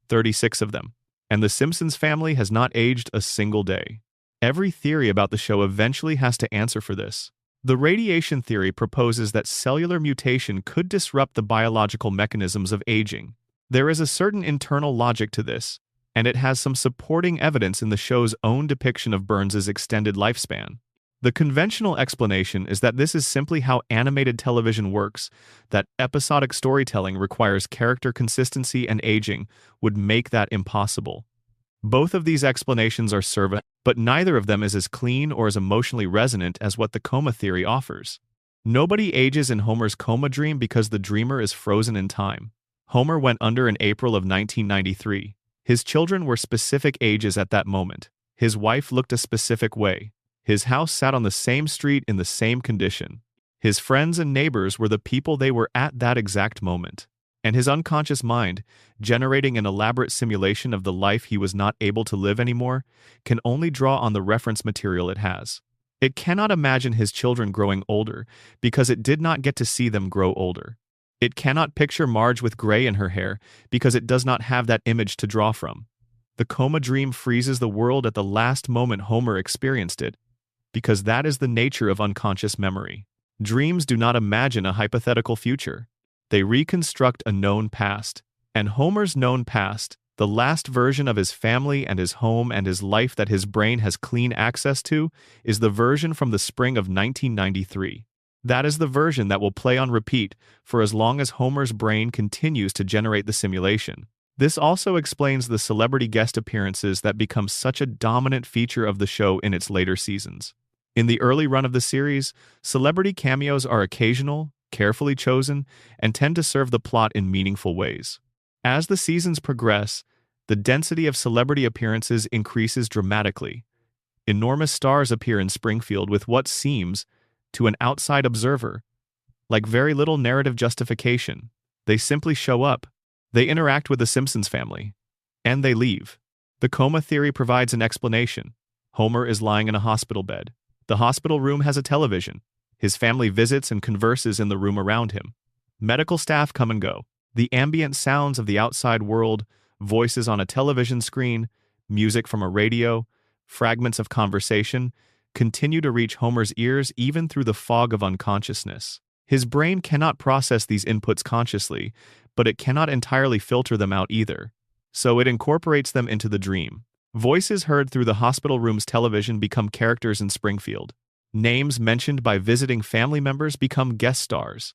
36 of them, and the Simpsons family has not aged a single day. Every theory about the show eventually has to answer for this. The radiation theory proposes that cellular mutation could disrupt the biological mechanisms of aging. There is a certain internal logic to this, and it has some supporting evidence in the show's own depiction of Burns's extended lifespan. The conventional explanation is that this is simply how animated television works, that episodic storytelling requires character consistency and aging would make that impossible. Both of these explanations are servant, but neither of them is as clean or as emotionally resonant as what the coma theory offers. Nobody ages in Homer's coma dream because the dreamer is frozen in time. Homer went under in April of 1993. His children were specific ages at that moment. His wife looked a specific way. His house sat on the same street in the same condition. His friends and neighbors were the people they were at that exact moment. And his unconscious mind, generating an elaborate simulation of the life he was not able to live anymore, can only draw on the reference material it has. It cannot imagine his children growing older because it did not get to see them grow older. It cannot picture Marge with gray in her hair because it does not have that image to draw from. The coma dream freezes the world at the last moment Homer experienced it, because that is the nature of unconscious memory. Dreams do not imagine a hypothetical future. They reconstruct a known past. And Homer's known past, the last version of his family and his home and his life that his brain has clean access to, is the version from the spring of 1993. That is the version that will play on repeat for as long as Homer's brain continues to generate the simulation. This also explains the celebrity guest appearances that become such a dominant feature of the show in its later seasons. In the early run of the series, celebrity cameos are occasional, carefully chosen, and tend to serve the plot in meaningful ways. As the seasons progress, the density of celebrity appearances increases dramatically. Enormous stars appear in Springfield with what seems, to an outside observer, like very little narrative justification. They simply show up, they interact with the Simpsons family, and they leave. The coma theory provides an explanation. Homer is lying in a hospital bed. The hospital room has a television. His family visits and converses in the room around him. Medical staff come and go. The ambient sounds of the outside world, voices on a television screen, music from a radio, fragments of conversation, continue to reach Homer's ears even through the fog of unconsciousness. His brain cannot process these inputs consciously, but it cannot entirely filter them out either. So it incorporates them into the dream. Voices heard through the hospital room's television become characters in Springfield. Names mentioned by visiting family members become guest stars.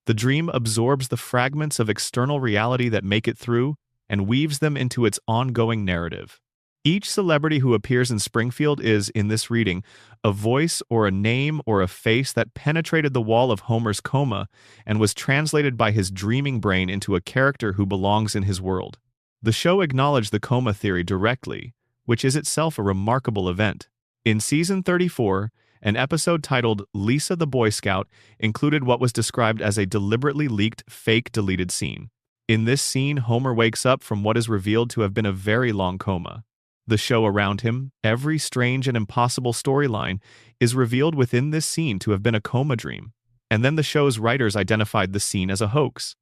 The dream absorbs the fragments of external reality that make it through and weaves them into its ongoing narrative. Each celebrity who appears in Springfield is, in this reading, a voice or a name or a face that penetrated the wall of Homer's coma and was translated by his dreaming brain into a character who belongs in his world. The show acknowledged the coma theory directly, which is itself a remarkable event. In season 34, an episode titled Lisa the Boy Scout included what was described as a deliberately leaked, fake deleted scene. In this scene, Homer wakes up from what is revealed to have been a very long coma. The show around him, every strange and impossible storyline, is revealed within this scene to have been a coma dream. And then the show's writers identified the scene as a hoax.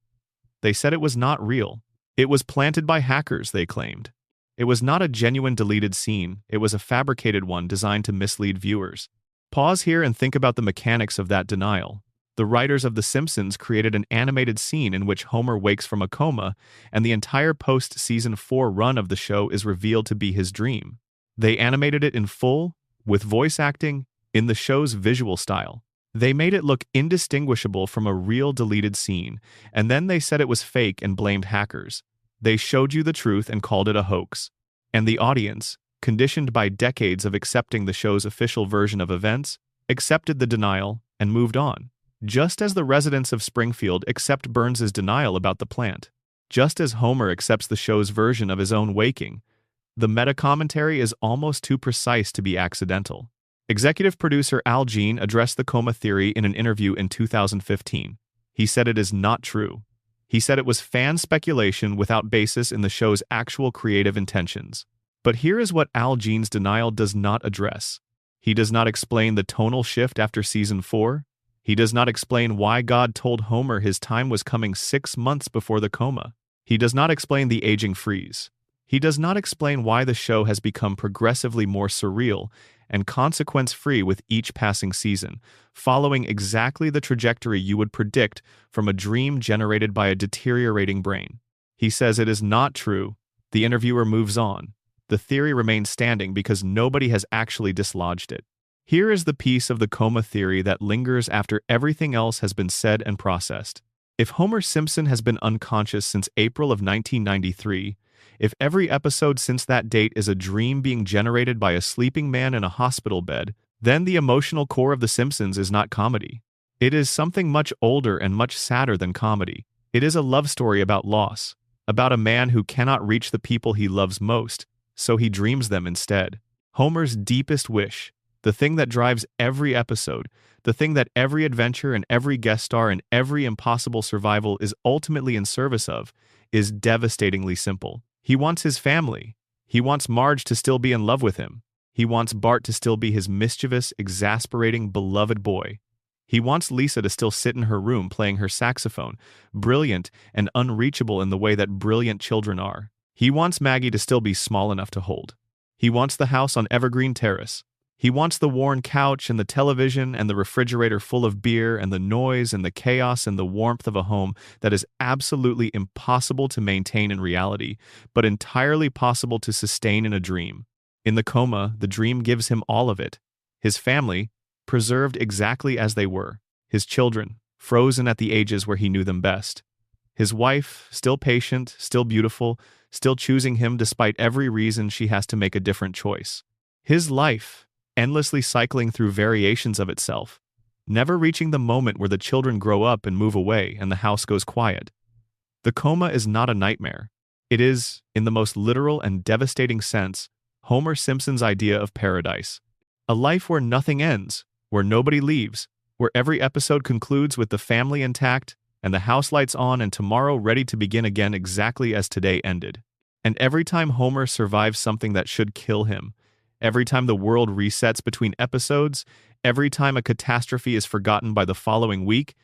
They said it was not real. It was planted by hackers, they claimed. It was not a genuine deleted scene, it was a fabricated one designed to mislead viewers. Pause here and think about the mechanics of that denial. The writers of The Simpsons created an animated scene in which Homer wakes from a coma, and the entire post-season 4 run of the show is revealed to be his dream. They animated it in full, with voice acting, in the show's visual style. They made it look indistinguishable from a real deleted scene, and then they said it was fake and blamed hackers. They showed you the truth and called it a hoax. And the audience, conditioned by decades of accepting the show's official version of events, accepted the denial and moved on. Just as the residents of Springfield accept Burns's denial about the plant. Just as Homer accepts the show's version of his own waking. The meta-commentary is almost too precise to be accidental. Executive producer Al Jean addressed the coma theory in an interview in 2015. He said it is not true. He said it was fan speculation without basis in the show's actual creative intentions. But here is what Al Jean's denial does not address. He does not explain the tonal shift after season 4. He does not explain why God told Homer his time was coming 6 months before the coma. He does not explain the aging freeze. He does not explain why the show has become progressively more surreal and consequence-free with each passing season, following exactly the trajectory you would predict from a dream generated by a deteriorating brain. He says it is not true. The interviewer moves on. The theory remains standing because nobody has actually dislodged it. Here is the piece of the coma theory that lingers after everything else has been said and processed. If Homer Simpson has been unconscious since April of 1993, if every episode since that date is a dream being generated by a sleeping man in a hospital bed, then the emotional core of The Simpsons is not comedy. It is something much older and much sadder than comedy. It is a love story about loss, about a man who cannot reach the people he loves most, so he dreams them instead. Homer's deepest wish, the thing that drives every episode, the thing that every adventure and every guest star and every impossible survival is ultimately in service of, is devastatingly simple. He wants his family. He wants Marge to still be in love with him. He wants Bart to still be his mischievous, exasperating, beloved boy. He wants Lisa to still sit in her room playing her saxophone, brilliant and unreachable in the way that brilliant children are. He wants Maggie to still be small enough to hold. He wants the house on Evergreen Terrace. He wants the worn couch and the television and the refrigerator full of beer and the noise and the chaos and the warmth of a home that is absolutely impossible to maintain in reality, but entirely possible to sustain in a dream. In the coma, the dream gives him all of it. His family, preserved exactly as they were. His children, frozen at the ages where he knew them best. His wife, still patient, still beautiful, still choosing him despite every reason she has to make a different choice. His life, endlessly cycling through variations of itself, never reaching the moment where the children grow up and move away and the house goes quiet. The coma is not a nightmare. It is, in the most literal and devastating sense, Homer Simpson's idea of paradise. A life where nothing ends, where nobody leaves, where every episode concludes with the family intact and the house lights on and tomorrow ready to begin again exactly as today ended. And every time Homer survives something that should kill him, every time the world resets between episodes, every time a catastrophe is forgotten by the following week,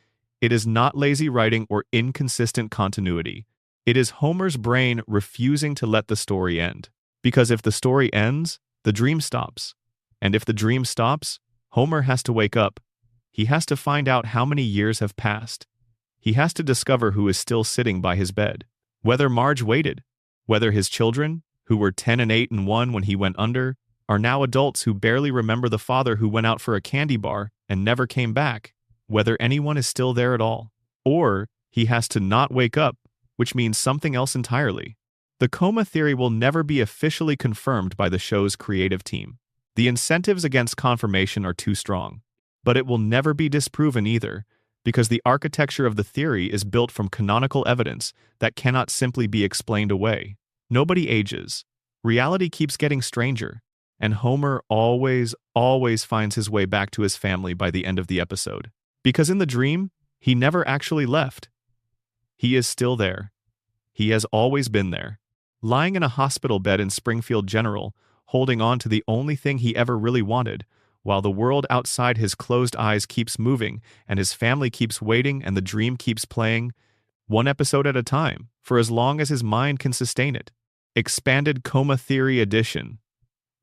it is not lazy writing or inconsistent continuity. It is Homer's brain refusing to let the story end. Because if the story ends, the dream stops. And if the dream stops, Homer has to wake up. He has to find out how many years have passed. He has to discover who is still sitting by his bed. Whether Marge waited, whether his children, who were 10 and 8 and 1 when he went under, are now adults who barely remember the father who went out for a candy bar and never came back, whether anyone is still there at all. Or he has to not wake up, which means something else entirely. The coma theory will never be officially confirmed by the show's creative team. The incentives against confirmation are too strong. But it will never be disproven either, because the architecture of the theory is built from canonical evidence that cannot simply be explained away. Nobody ages. Reality keeps getting stranger. And Homer always finds his way back to his family by the end of the episode. Because in the dream, he never actually left. He is still there. He has always been there. Lying in a hospital bed in Springfield General, holding on to the only thing he ever really wanted, while the world outside his closed eyes keeps moving and his family keeps waiting and the dream keeps playing, one episode at a time, for as long as his mind can sustain it. Expanded Coma Theory Edition.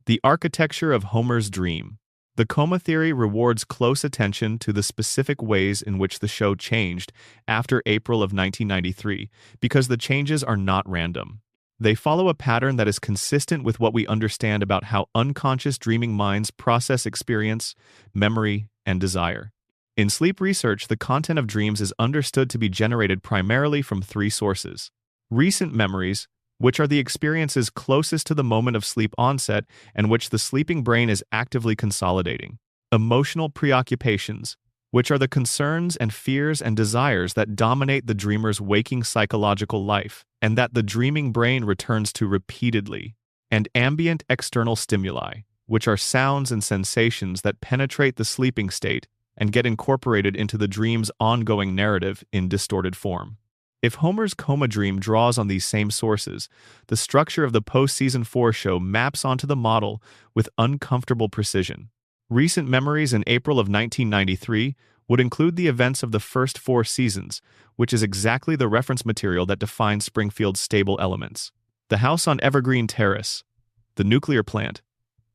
The architecture of Homer's dream. The coma theory rewards close attention to the specific ways in which the show changed after April of 1993, because the changes are not random. They follow a pattern that is consistent with what we understand about how unconscious dreaming minds process experience, memory, and desire. In sleep research, the content of dreams is understood to be generated primarily from 3 sources. Recent memories, which are the experiences closest to the moment of sleep onset and which the sleeping brain is actively consolidating. Emotional preoccupations, which are the concerns and fears and desires that dominate the dreamer's waking psychological life, and that the dreaming brain returns to repeatedly. And ambient external stimuli, which are sounds and sensations that penetrate the sleeping state and get incorporated into the dream's ongoing narrative in distorted form. If Homer's coma dream draws on these same sources, the structure of the post-season 4 show maps onto the model with uncomfortable precision. Recent memories in April of 1993 would include the events of the first 4 seasons, which is exactly the reference material that defines Springfield's stable elements. The house on Evergreen Terrace, the nuclear plant,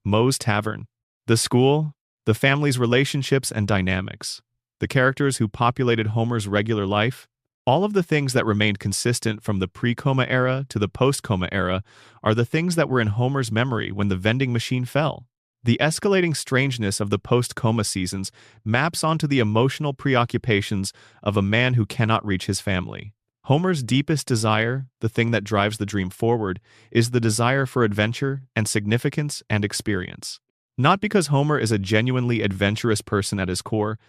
Moe's Tavern, the school, the family's relationships and dynamics, the characters who populated Homer's regular life. All of the things that remained consistent from the pre-coma era to the post-coma era are the things that were in Homer's memory when the vending machine fell. The escalating strangeness of the post-coma seasons maps onto the emotional preoccupations of a man who cannot reach his family. Homer's deepest desire, the thing that drives the dream forward, is the desire for adventure and significance and experience. Not because Homer is a genuinely adventurous person at his core,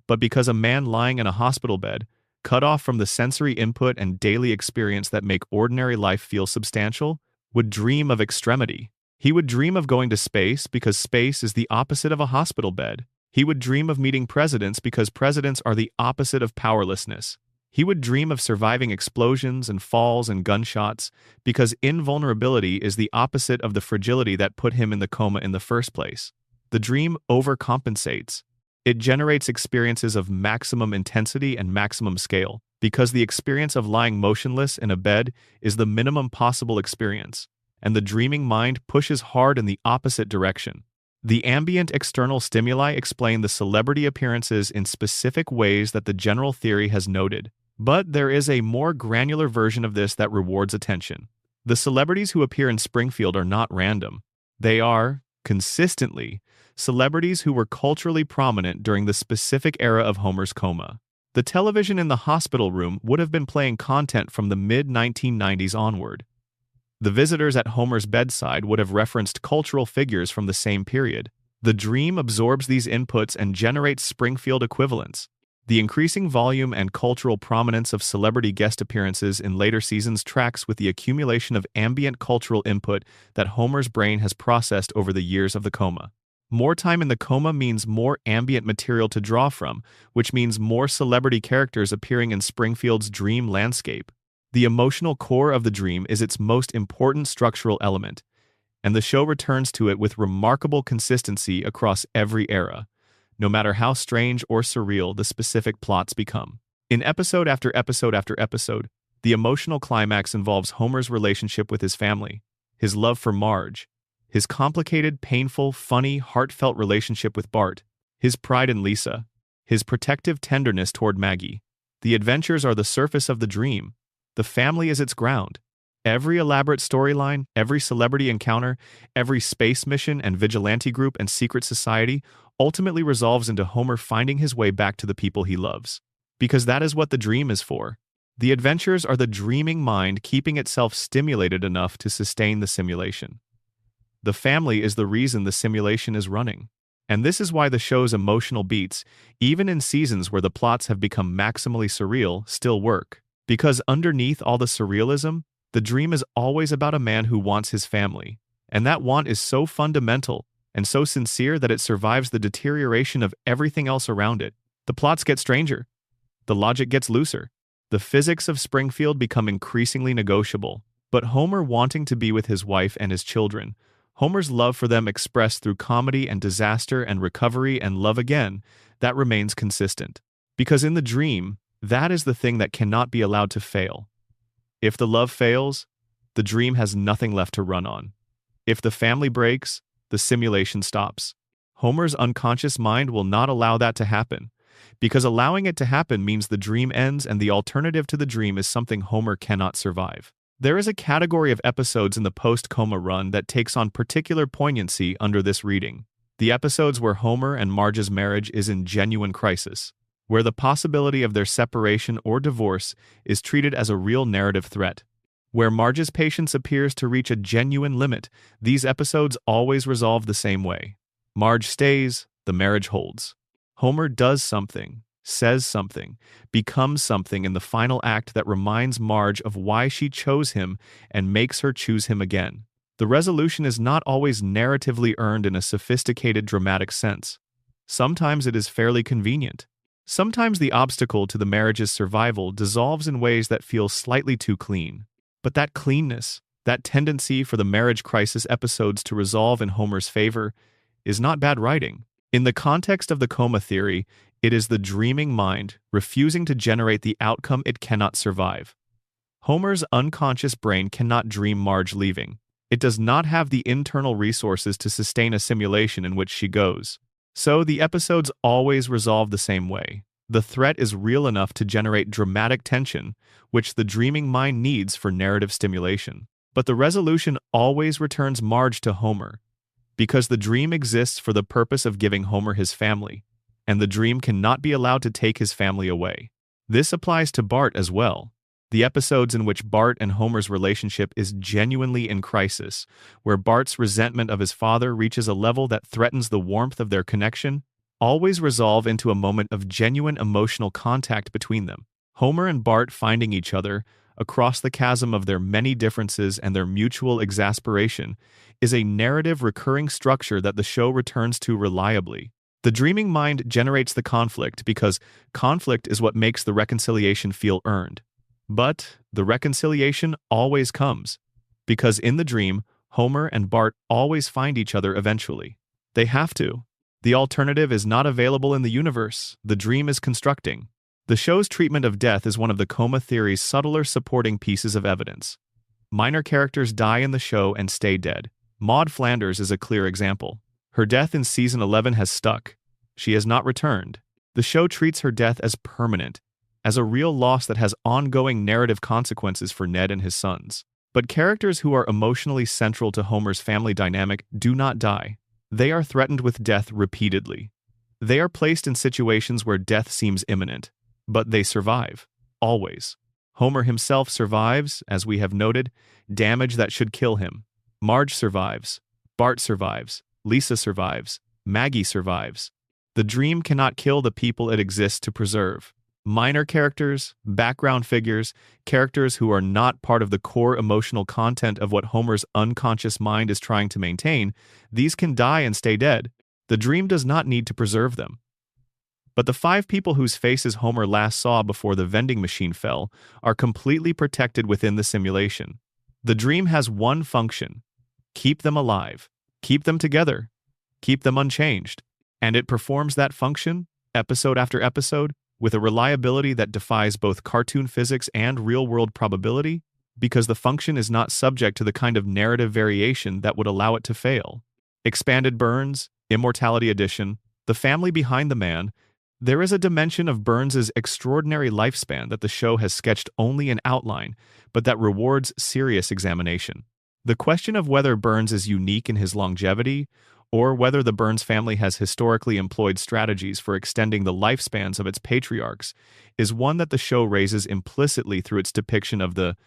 but because a man lying in a hospital bed, cut off from the sensory input and daily experience that make ordinary life feel substantial, would dream of extremity. He would dream of going to space because space is the opposite of a hospital bed. He would dream of meeting presidents because presidents are the opposite of powerlessness. He would dream of surviving explosions and falls and gunshots because invulnerability is the opposite of the fragility that put him in the coma in the first place. The dream overcompensates. It generates experiences of maximum intensity and maximum scale, because the experience of lying motionless in a bed is the minimum possible experience, and the dreaming mind pushes hard in the opposite direction. The ambient external stimuli explain the celebrity appearances in specific ways that the general theory has noted, but there is a more granular version of this that rewards attention. The celebrities who appear in Springfield are not random. They are, consistently, celebrities who were culturally prominent during the specific era of Homer's coma. The television in the hospital room would have been playing content from the mid-1990s onward. The visitors at Homer's bedside would have referenced cultural figures from the same period. The dream absorbs these inputs and generates Springfield equivalents. The increasing volume and cultural prominence of celebrity guest appearances in later seasons tracks with the accumulation of ambient cultural input that Homer's brain has processed over the years of the coma. More time in the coma means more ambient material to draw from, which means more celebrity characters appearing in Springfield's dream landscape. The emotional core of the dream is its most important structural element, and the show returns to it with remarkable consistency across every era, no matter how strange or surreal the specific plots become. In episode after episode after episode, the emotional climax involves Homer's relationship with his family, his love for Marge, his complicated, painful, funny, heartfelt relationship with Bart, his pride in Lisa, his protective tenderness toward Maggie. The adventures are the surface of the dream. The family is its ground. Every elaborate storyline, every celebrity encounter, every space mission and vigilante group and secret society ultimately resolves into Homer finding his way back to the people he loves. Because that is what the dream is for. The adventures are the dreaming mind keeping itself stimulated enough to sustain the simulation. The family is the reason the simulation is running. And this is why the show's emotional beats, even in seasons where the plots have become maximally surreal, still work. Because underneath all the surrealism, the dream is always about a man who wants his family. And that want is so fundamental and so sincere that it survives the deterioration of everything else around it. The plots get stranger. The logic gets looser. The physics of Springfield become increasingly negotiable. But Homer wanting to be with his wife and his children, Homer's love for them expressed through comedy and disaster and recovery and love again, that remains consistent. Because in the dream, that is the thing that cannot be allowed to fail. If the love fails, the dream has nothing left to run on. If the family breaks, the simulation stops. Homer's unconscious mind will not allow that to happen, because allowing it to happen means the dream ends and the alternative to the dream is something Homer cannot survive. There is a category of episodes in the post-coma run that takes on particular poignancy under this reading. The episodes where Homer and Marge's marriage is in genuine crisis, where the possibility of their separation or divorce is treated as a real narrative threat. Where Marge's patience appears to reach a genuine limit, these episodes always resolve the same way. Marge stays, the marriage holds. Homer does something, says something, becomes something in the final act that reminds Marge of why she chose him and makes her choose him again. The resolution is not always narratively earned in a sophisticated dramatic sense. Sometimes it is fairly convenient. Sometimes the obstacle to the marriage's survival dissolves in ways that feel slightly too clean. But that cleanness, that tendency for the marriage crisis episodes to resolve in Homer's favor, is not bad writing. In the context of the coma theory, it is the dreaming mind refusing to generate the outcome it cannot survive. Homer's unconscious brain cannot dream Marge leaving. It does not have the internal resources to sustain a simulation in which she goes. So the episodes always resolve the same way. The threat is real enough to generate dramatic tension, which the dreaming mind needs for narrative stimulation. But the resolution always returns Marge to Homer, because the dream exists for the purpose of giving Homer his family, and the dream cannot be allowed to take his family away. This applies to Bart as well. The episodes in which Bart and Homer's relationship is genuinely in crisis, where Bart's resentment of his father reaches a level that threatens the warmth of their connection, always resolve into a moment of genuine emotional contact between them. Homer and Bart finding each other, across the chasm of their many differences and their mutual exasperation, is a narrative recurring structure that the show returns to reliably. The dreaming mind generates the conflict because conflict is what makes the reconciliation feel earned. But the reconciliation always comes, because in the dream, Homer and Bart always find each other eventually. They have to. The alternative is not available in the universe the dream is constructing. The show's treatment of death is one of the coma theory's subtler supporting pieces of evidence. Minor characters die in the show and stay dead. Maud Flanders is a clear example. Her death in season 11 has stuck. She has not returned. The show treats her death as permanent, as a real loss that has ongoing narrative consequences for Ned and his sons. But characters who are emotionally central to Homer's family dynamic do not die. They are threatened with death repeatedly. They are placed in situations where death seems imminent, but they survive, always. Homer himself survives, as we have noted, damage that should kill him. Marge survives. Bart survives. Lisa survives. Maggie survives. The dream cannot kill the people it exists to preserve. Minor characters, background figures, characters who are not part of the core emotional content of what Homer's unconscious mind is trying to maintain, these can die and stay dead. The dream does not need to preserve them. But the 5 people whose faces Homer last saw before the vending machine fell are completely protected within the simulation. The dream has one function: keep them alive, keep them together, keep them unchanged. And it performs that function, episode after episode, with a reliability that defies both cartoon physics and real-world probability, because the function is not subject to the kind of narrative variation that would allow it to fail. Expanded Burns, Immortality Edition, The Family Behind the Man. There is a dimension of Burns's extraordinary lifespan that the show has sketched only in outline, but that rewards serious examination. The question of whether Burns is unique in his longevity, or whether the Burns family has historically employed strategies for extending the lifespans of its patriarchs, is one that the show raises implicitly through its depiction of the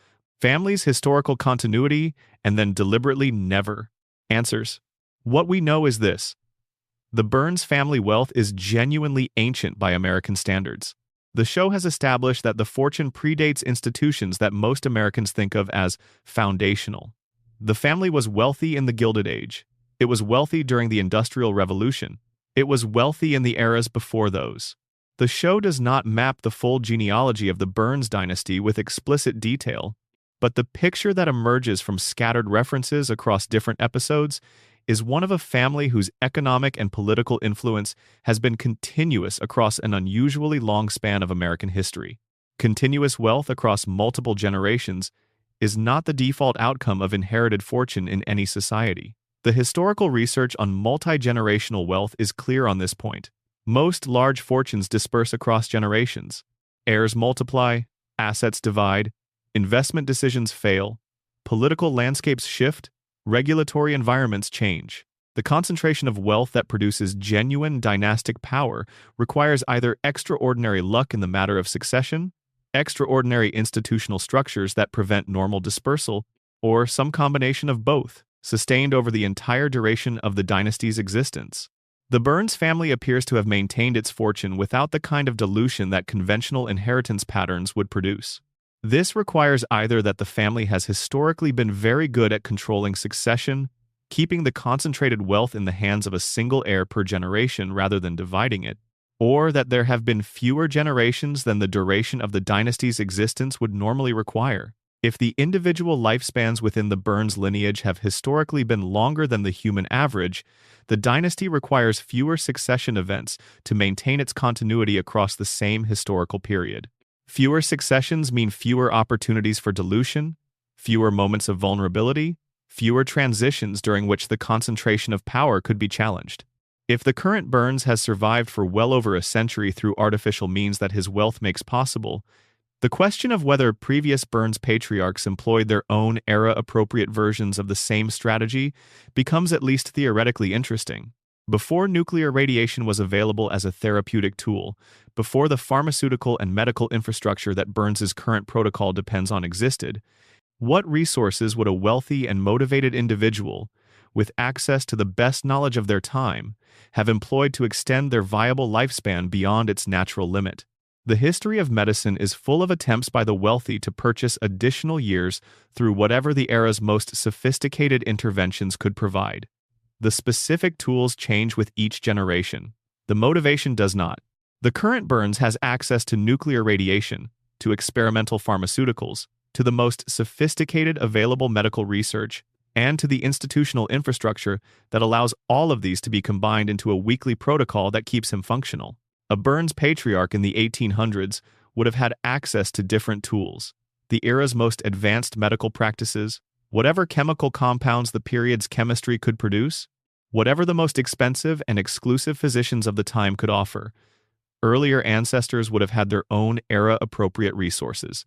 family's historical continuity and then deliberately never answers. What we know is this: the Burns family wealth is genuinely ancient by American standards. The show has established that the fortune predates institutions that most Americans think of as foundational. The family was wealthy in the Gilded Age. It was wealthy during the Industrial Revolution. It was wealthy in the eras before those. The show does not map the full genealogy of the Burns dynasty with explicit detail, but the picture that emerges from scattered references across different episodes is one of a family whose economic and political influence has been continuous across an unusually long span of American history. Continuous wealth across multiple generations is not the default outcome of inherited fortune in any society. The historical research on multi-generational wealth is clear on this point. Most large fortunes disperse across generations. Heirs multiply, assets divide, investment decisions fail, political landscapes shift, regulatory environments change. The concentration of wealth that produces genuine dynastic power requires either extraordinary luck in the matter of succession, extraordinary institutional structures that prevent normal dispersal, or some combination of both, sustained over the entire duration of the dynasty's existence. The Burns family appears to have maintained its fortune without the kind of dilution that conventional inheritance patterns would produce. This requires either that the family has historically been very good at controlling succession, keeping the concentrated wealth in the hands of a single heir per generation rather than dividing it, or that there have been fewer generations than the duration of the dynasty's existence would normally require. If the individual lifespans within the Burns lineage have historically been longer than the human average, the dynasty requires fewer succession events to maintain its continuity across the same historical period. Fewer successions mean fewer opportunities for dilution, fewer moments of vulnerability, fewer transitions during which the concentration of power could be challenged. If the current Burns has survived for well over a century through artificial means that his wealth makes possible, the question of whether previous Burns patriarchs employed their own era-appropriate versions of the same strategy becomes at least theoretically interesting. Before nuclear radiation was available as a therapeutic tool, before the pharmaceutical and medical infrastructure that Burns's current protocol depends on existed, what resources would a wealthy and motivated individual, with access to the best knowledge of their time, have employed to extend their viable lifespan beyond its natural limit? The history of medicine is full of attempts by the wealthy to purchase additional years through whatever the era's most sophisticated interventions could provide. The specific tools change with each generation. The motivation does not. The current Burns has access to nuclear radiation, to experimental pharmaceuticals, to the most sophisticated available medical research, and to the institutional infrastructure that allows all of these to be combined into a weekly protocol that keeps him functional. A Burns patriarch in the 1800s would have had access to different tools, the era's most advanced medical practices, whatever chemical compounds the period's chemistry could produce, whatever the most expensive and exclusive physicians of the time could offer. Earlier ancestors would have had their own era-appropriate resources.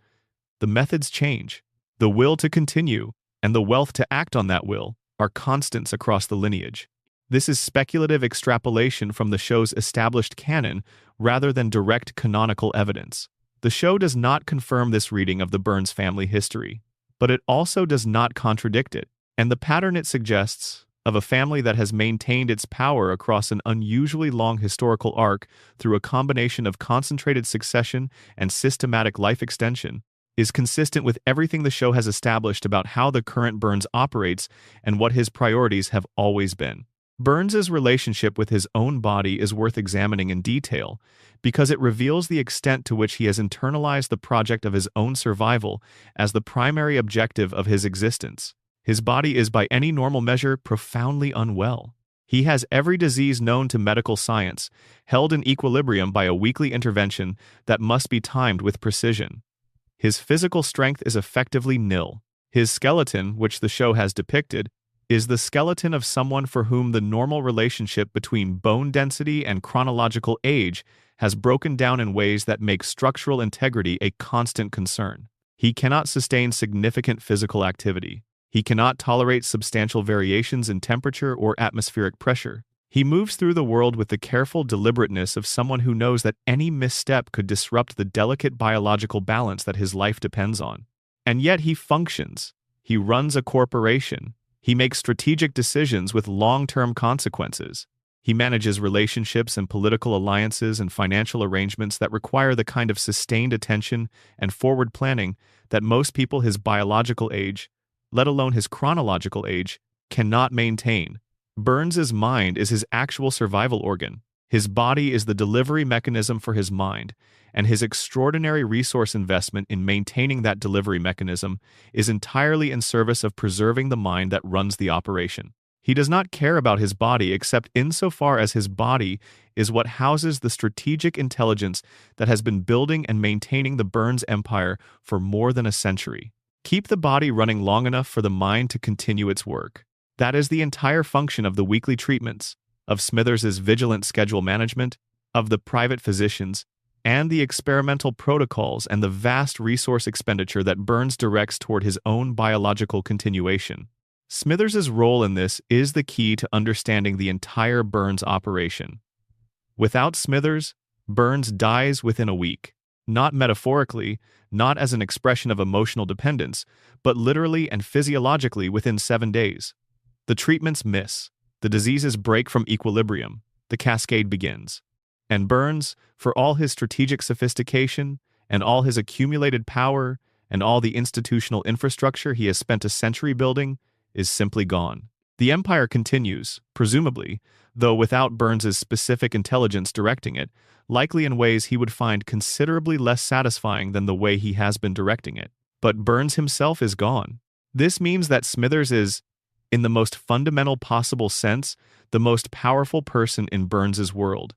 The methods change. The will to continue, and the wealth to act on that will, are constants across the lineage. This is speculative extrapolation from the show's established canon rather than direct canonical evidence. The show does not confirm this reading of the Burns family history, but it also does not contradict it, and the pattern it suggests, of a family that has maintained its power across an unusually long historical arc through a combination of concentrated succession and systematic life extension, is consistent with everything the show has established about how the current Burns operates and what his priorities have always been. Burns's relationship with his own body is worth examining in detail because it reveals the extent to which he has internalized the project of his own survival as the primary objective of his existence. His body is by any normal measure profoundly unwell. He has every disease known to medical science, held in equilibrium by a weekly intervention that must be timed with precision. His physical strength is effectively nil. His skeleton, which the show has depicted, is the skeleton of someone for whom the normal relationship between bone density and chronological age has broken down in ways that make structural integrity a constant concern. He cannot sustain significant physical activity. He cannot tolerate substantial variations in temperature or atmospheric pressure. He moves through the world with the careful deliberateness of someone who knows that any misstep could disrupt the delicate biological balance that his life depends on. And yet he functions. He runs a corporation. He makes strategic decisions with long-term consequences. He manages relationships and political alliances and financial arrangements that require the kind of sustained attention and forward planning that most people his biological age, let alone his chronological age, cannot maintain. Burns's mind is his actual survival organ. His body is the delivery mechanism for his mind, and his extraordinary resource investment in maintaining that delivery mechanism is entirely in service of preserving the mind that runs the operation. He does not care about his body except insofar as his body is what houses the strategic intelligence that has been building and maintaining the Burns empire for more than a century. Keep the body running long enough for the mind to continue its work. That is the entire function of the weekly treatments, of Smithers's vigilant schedule management, of the private physicians, and the experimental protocols and the vast resource expenditure that Burns directs toward his own biological continuation. Smithers's role in this is the key to understanding the entire Burns operation. Without Smithers, Burns dies within a week. Not metaphorically, not as an expression of emotional dependence, but literally and physiologically within 7 days. The treatments miss. The diseases break from equilibrium. The cascade begins. And Burns, for all his strategic sophistication and all his accumulated power and all the institutional infrastructure he has spent a century building is simply gone. The empire continues, presumably, though without Burns's specific intelligence directing it, likely in ways he would find considerably less satisfying than the way he has been directing it. But Burns himself is gone. This means that Smithers is, in the most fundamental possible sense, the most powerful person in Burns's world.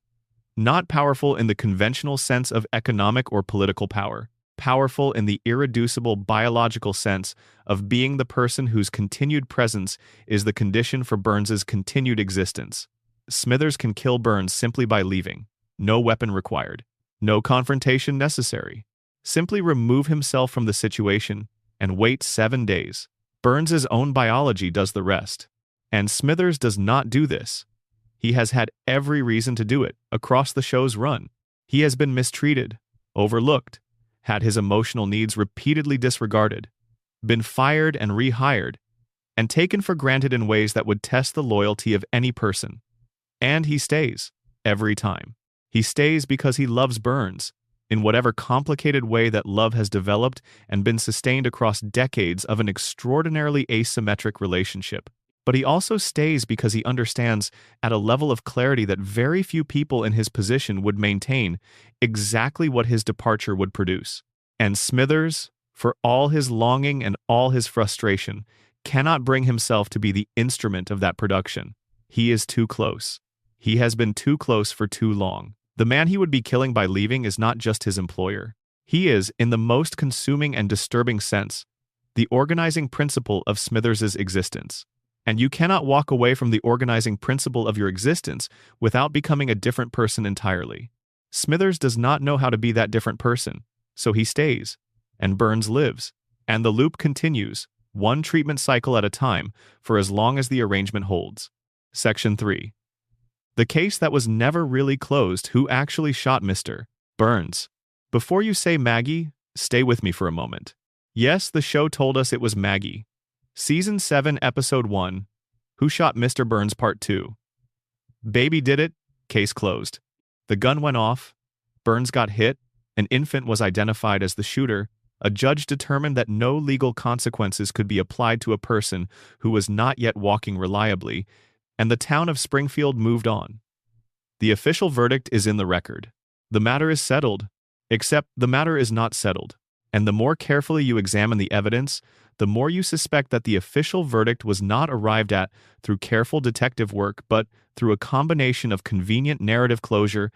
Not powerful in the conventional sense of economic or political power. Powerful in the irreducible biological sense of being the person whose continued presence is the condition for Burns's continued existence. Smithers can kill Burns simply by leaving. No weapon required. No confrontation necessary. Simply remove himself from the situation and wait 7 days. Burns's own biology does the rest. And Smithers does not do this. He has had every reason to do it across the show's run. He has been mistreated, overlooked, had his emotional needs repeatedly disregarded, been fired and rehired, and taken for granted in ways that would test the loyalty of any person. And he stays, every time. He stays because he loves Burns, in whatever complicated way that love has developed and been sustained across decades of an extraordinarily asymmetric relationship. But he also stays because he understands, at a level of clarity that very few people in his position would maintain, exactly what his departure would produce. And Smithers, for all his longing and all his frustration, cannot bring himself to be the instrument of that production. He is too close. He has been too close for too long. The man he would be killing by leaving is not just his employer. He is, in the most consuming and disturbing sense, the organizing principle of Smithers's existence. And you cannot walk away from the organizing principle of your existence without becoming a different person entirely. Smithers does not know how to be that different person, so he stays, and Burns lives, and the loop continues, one treatment cycle at a time, for as long as the arrangement holds. Section 3. The case that was never really closed. Who actually shot Mr. Burns? Before you say Maggie, stay with me for a moment. Yes, the show told us it was Maggie. Season 7, Episode 1, Who Shot Mr. Burns Part 2. Baby did it, case closed. The gun went off, Burns got hit, an infant was identified as the shooter, a judge determined that no legal consequences could be applied to a person who was not yet walking reliably, and the town of Springfield moved on. The official verdict is in the record. The matter is settled, except the matter is not settled, and the more carefully you examine the evidence, the more you suspect that the official verdict was not arrived at through careful detective work, but through a combination of convenient narrative closure,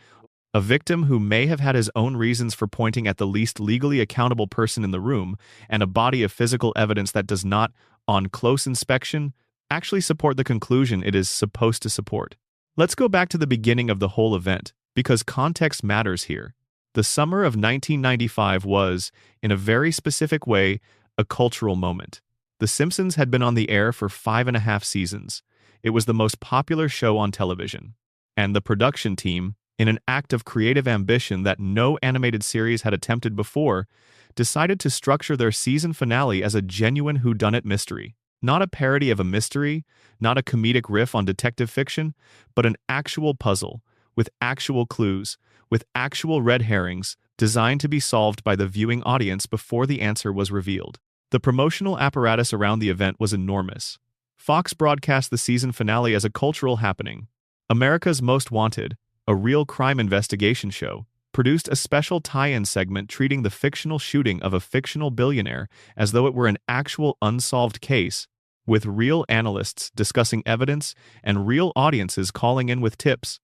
a victim who may have had his own reasons for pointing at the least legally accountable person in the room, and a body of physical evidence that does not, on close inspection, actually support the conclusion it is supposed to support. Let's go back to the beginning of the whole event, because context matters here. The summer of 1995 was, in a very specific way, a cultural moment. The Simpsons had been on the air for 5.5 seasons. It was the most popular show on television. And the production team, in an act of creative ambition that no animated series had attempted before, decided to structure their season finale as a genuine whodunit mystery. Not a parody of a mystery, not a comedic riff on detective fiction, but an actual puzzle, with actual clues, with actual red herrings, designed to be solved by the viewing audience before the answer was revealed. The promotional apparatus around the event was enormous. Fox broadcast the season finale as a cultural happening. America's Most Wanted, a real crime investigation show, produced a special tie-in segment treating the fictional shooting of a fictional billionaire as though it were an actual unsolved case, with real analysts discussing evidence and real audiences calling in with tips.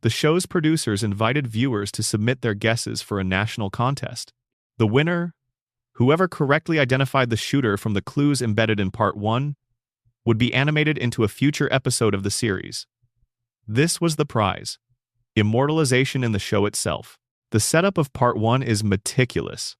The show's producers invited viewers to submit their guesses for a national contest. The winner, whoever correctly identified the shooter from the clues embedded in Part 1, would be animated into a future episode of the series. This was the prize: immortalization in the show itself. The setup of Part 1 is meticulous.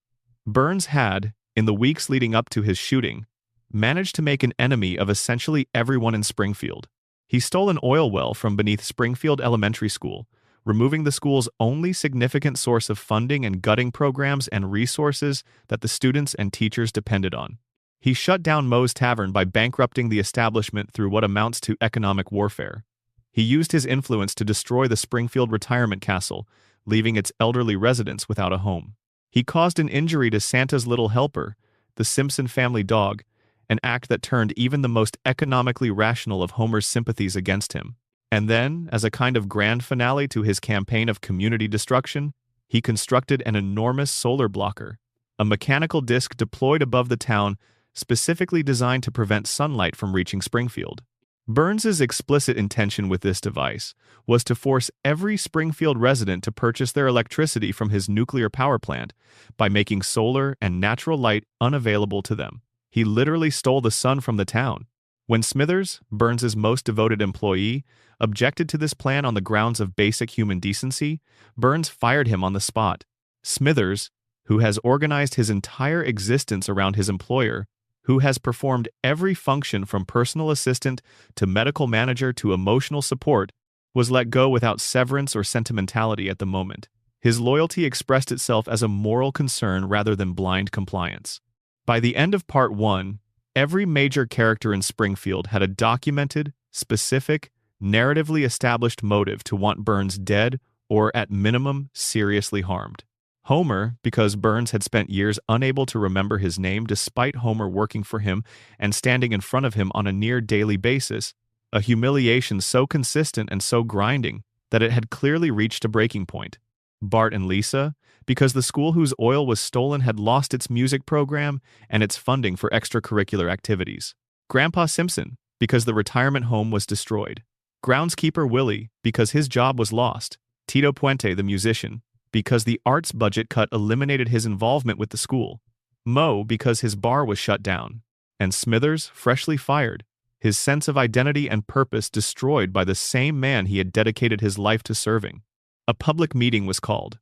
Burns had, in the weeks leading up to his shooting, managed to make an enemy of essentially everyone in Springfield. He stole an oil well from beneath Springfield Elementary School, removing the school's only significant source of funding and gutting programs and resources that the students and teachers depended on. He shut down Moe's Tavern by bankrupting the establishment through what amounts to economic warfare. He used his influence to destroy the Springfield retirement castle, leaving its elderly residents without a home. He caused an injury to Santa's little helper, the Simpson family dog, an act that turned even the most economically rational of Homer's sympathies against him. And then, as a kind of grand finale to his campaign of community destruction, he constructed an enormous solar blocker, a mechanical disc deployed above the town specifically designed to prevent sunlight from reaching Springfield. Burns's explicit intention with this device was to force every Springfield resident to purchase their electricity from his nuclear power plant by making solar and natural light unavailable to them. He literally stole the sun from the town. When Smithers, Burns's most devoted employee, objected to this plan on the grounds of basic human decency, Burns fired him on the spot. Smithers, who has organized his entire existence around his employer, who has performed every function from personal assistant to medical manager to emotional support, was let go without severance or sentimentality at the moment. His loyalty expressed itself as a moral concern rather than blind compliance. By the end of Part 1, every major character in Springfield had a documented, specific, narratively established motive to want Burns dead or, at minimum, seriously harmed. Homer, because Burns had spent years unable to remember his name despite Homer working for him and standing in front of him on a near-daily basis, a humiliation so consistent and so grinding that it had clearly reached a breaking point. Bart and Lisa, because the school whose oil was stolen had lost its music program and its funding for extracurricular activities. Grandpa Simpson, because the retirement home was destroyed. Groundskeeper Willie, because his job was lost. Tito Puente, the musician, because the arts budget cut eliminated his involvement with the school. Moe, because his bar was shut down. And Smithers, freshly fired, his sense of identity and purpose destroyed by the same man he had dedicated his life to serving. A public meeting was called.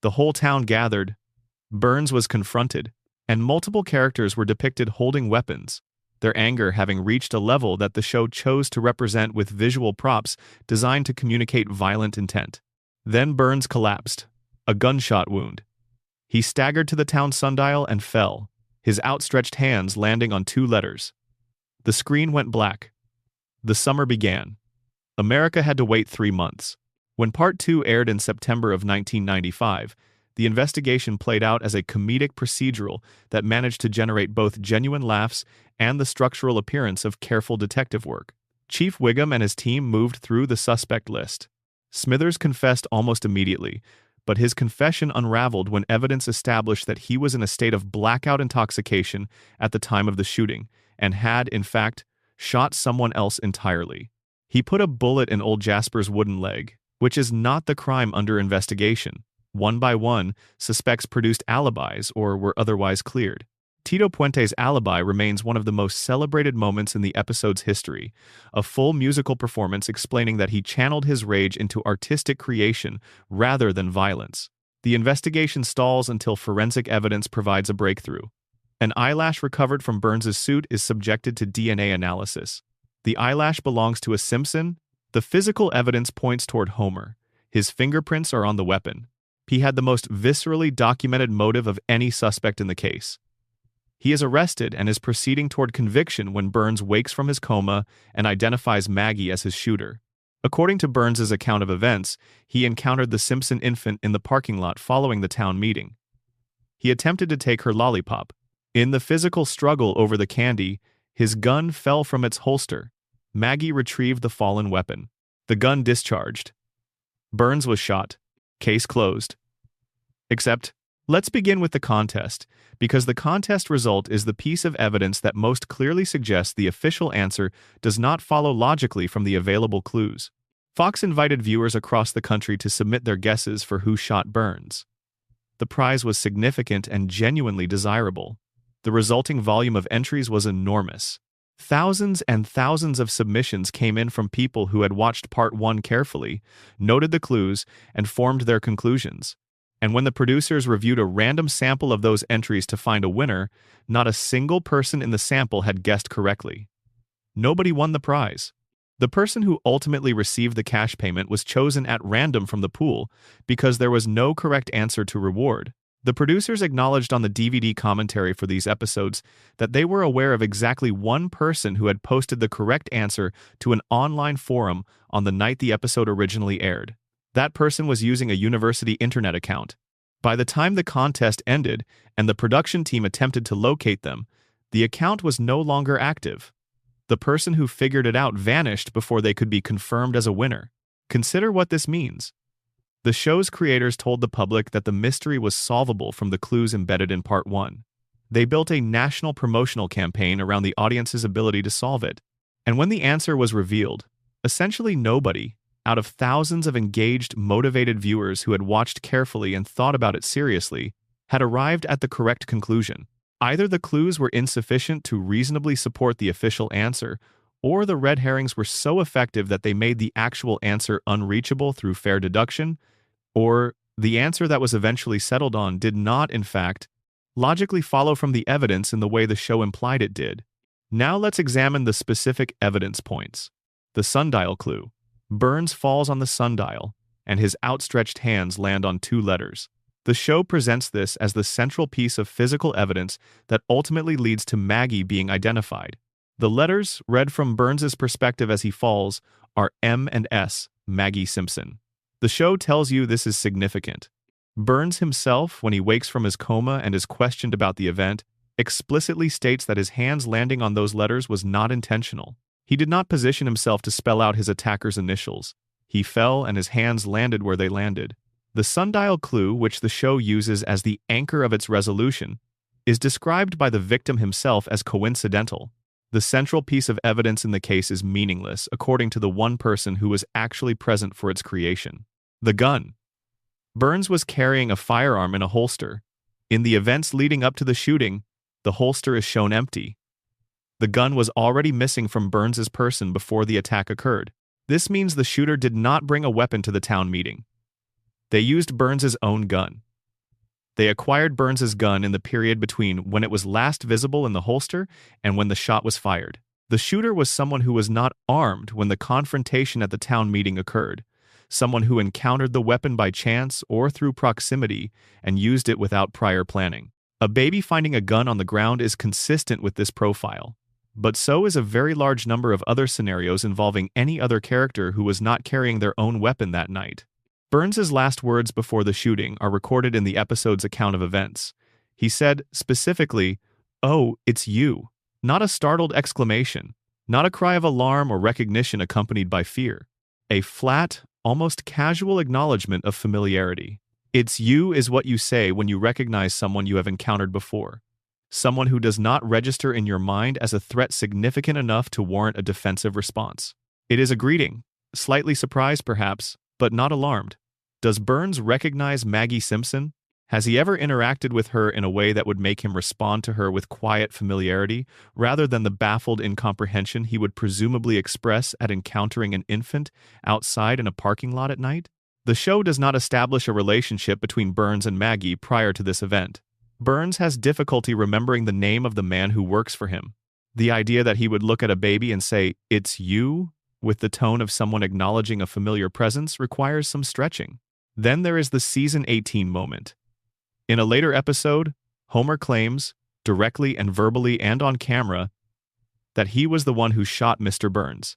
The whole town gathered. Burns was confronted, and multiple characters were depicted holding weapons, their anger having reached a level that the show chose to represent with visual props designed to communicate violent intent. Then Burns collapsed, a gunshot wound. He staggered to the town sundial and fell, his outstretched hands landing on 2 letters. The screen went black. The summer began. America had to wait 3 months. When Part 2 aired in September of 1995, the investigation played out as a comedic procedural that managed to generate both genuine laughs and the structural appearance of careful detective work. Chief Wiggum and his team moved through the suspect list. Smithers confessed almost immediately, but his confession unraveled when evidence established that he was in a state of blackout intoxication at the time of the shooting and had, in fact, shot someone else entirely. He put a bullet in old Jasper's wooden leg, which is not the crime under investigation. One by one, suspects produced alibis or were otherwise cleared. Tito Puente's alibi remains one of the most celebrated moments in the episode's history, a full musical performance explaining that he channeled his rage into artistic creation rather than violence. The investigation stalls until forensic evidence provides a breakthrough. An eyelash recovered from Burns's suit is subjected to DNA analysis. The eyelash belongs to a Simpson. The physical evidence points toward Homer. His fingerprints are on the weapon. He had the most viscerally documented motive of any suspect in the case. He is arrested and is proceeding toward conviction when Burns wakes from his coma and identifies Maggie as his shooter. According to Burns's account of events, he encountered the Simpson infant in the parking lot following the town meeting. He attempted to take her lollipop. In the physical struggle over the candy, his gun fell from its holster. Maggie retrieved the fallen weapon. The gun discharged. Burns was shot. Case closed. Except, let's begin with the contest, because the contest result is the piece of evidence that most clearly suggests the official answer does not follow logically from the available clues. Fox invited viewers across the country to submit their guesses for who shot Burns. The prize was significant and genuinely desirable. The resulting volume of entries was enormous. Thousands and thousands of submissions came in from people who had watched Part 1 carefully, noted the clues, and formed their conclusions. And when the producers reviewed a random sample of those entries to find a winner, not a single person in the sample had guessed correctly. Nobody won the prize. The person who ultimately received the cash payment was chosen at random from the pool because there was no correct answer to reward. The producers acknowledged on the DVD commentary for these episodes that they were aware of exactly one person who had posted the correct answer to an online forum on the night the episode originally aired. That person was using a university internet account. By the time the contest ended and the production team attempted to locate them, the account was no longer active. The person who figured it out vanished before they could be confirmed as a winner. Consider what this means. The show's creators told the public that the mystery was solvable from the clues embedded in Part 1. They built a national promotional campaign around the audience's ability to solve it. And when the answer was revealed, essentially nobody, out of thousands of engaged, motivated viewers who had watched carefully and thought about it seriously, had arrived at the correct conclusion. Either the clues were insufficient to reasonably support the official answer, or the red herrings were so effective that they made the actual answer unreachable through fair deduction, or the answer that was eventually settled on did not, in fact, logically follow from the evidence in the way the show implied it did. Now let's examine the specific evidence points. The sundial clue. Burns falls on the sundial, and his outstretched hands land on 2 letters. The show presents this as the central piece of physical evidence that ultimately leads to Maggie being identified. The letters, read from Burns's perspective as he falls, are M and S, Maggie Simpson. The show tells you this is significant. Burns himself, when he wakes from his coma and is questioned about the event, explicitly states that his hands landing on those letters was not intentional. He did not position himself to spell out his attacker's initials. He fell and his hands landed where they landed. The sundial clue, which the show uses as the anchor of its resolution, is described by the victim himself as coincidental. The central piece of evidence in the case is meaningless, according to the one person who was actually present for its creation. The gun. Burns was carrying a firearm in a holster. In the events leading up to the shooting, the holster is shown empty. The gun was already missing from Burns's person before the attack occurred. This means the shooter did not bring a weapon to the town meeting. They used Burns's own gun. They acquired Burns's gun in the period between when it was last visible in the holster and when the shot was fired. The shooter was someone who was not armed when the confrontation at the town meeting occurred, someone who encountered the weapon by chance or through proximity and used it without prior planning. A baby finding a gun on the ground is consistent with this profile, but so is a very large number of other scenarios involving any other character who was not carrying their own weapon that night. Burns's last words before the shooting are recorded in the episode's account of events. He said, specifically, "Oh, it's you." Not a startled exclamation, not a cry of alarm or recognition accompanied by fear. A flat, almost casual acknowledgement of familiarity. "It's you" is what you say when you recognize someone you have encountered before. Someone who does not register in your mind as a threat significant enough to warrant a defensive response. It is a greeting, slightly surprised perhaps, but not alarmed. Does Burns recognize Maggie Simpson? Has he ever interacted with her in a way that would make him respond to her with quiet familiarity, rather than the baffled incomprehension he would presumably express at encountering an infant outside in a parking lot at night? The show does not establish a relationship between Burns and Maggie prior to this event. Burns has difficulty remembering the name of the man who works for him. The idea that he would look at a baby and say, "It's you," with the tone of someone acknowledging a familiar presence requires some stretching. Then there is the Season 18 moment. In a later episode, Homer claims, directly and verbally and on camera, that he was the one who shot Mr. Burns.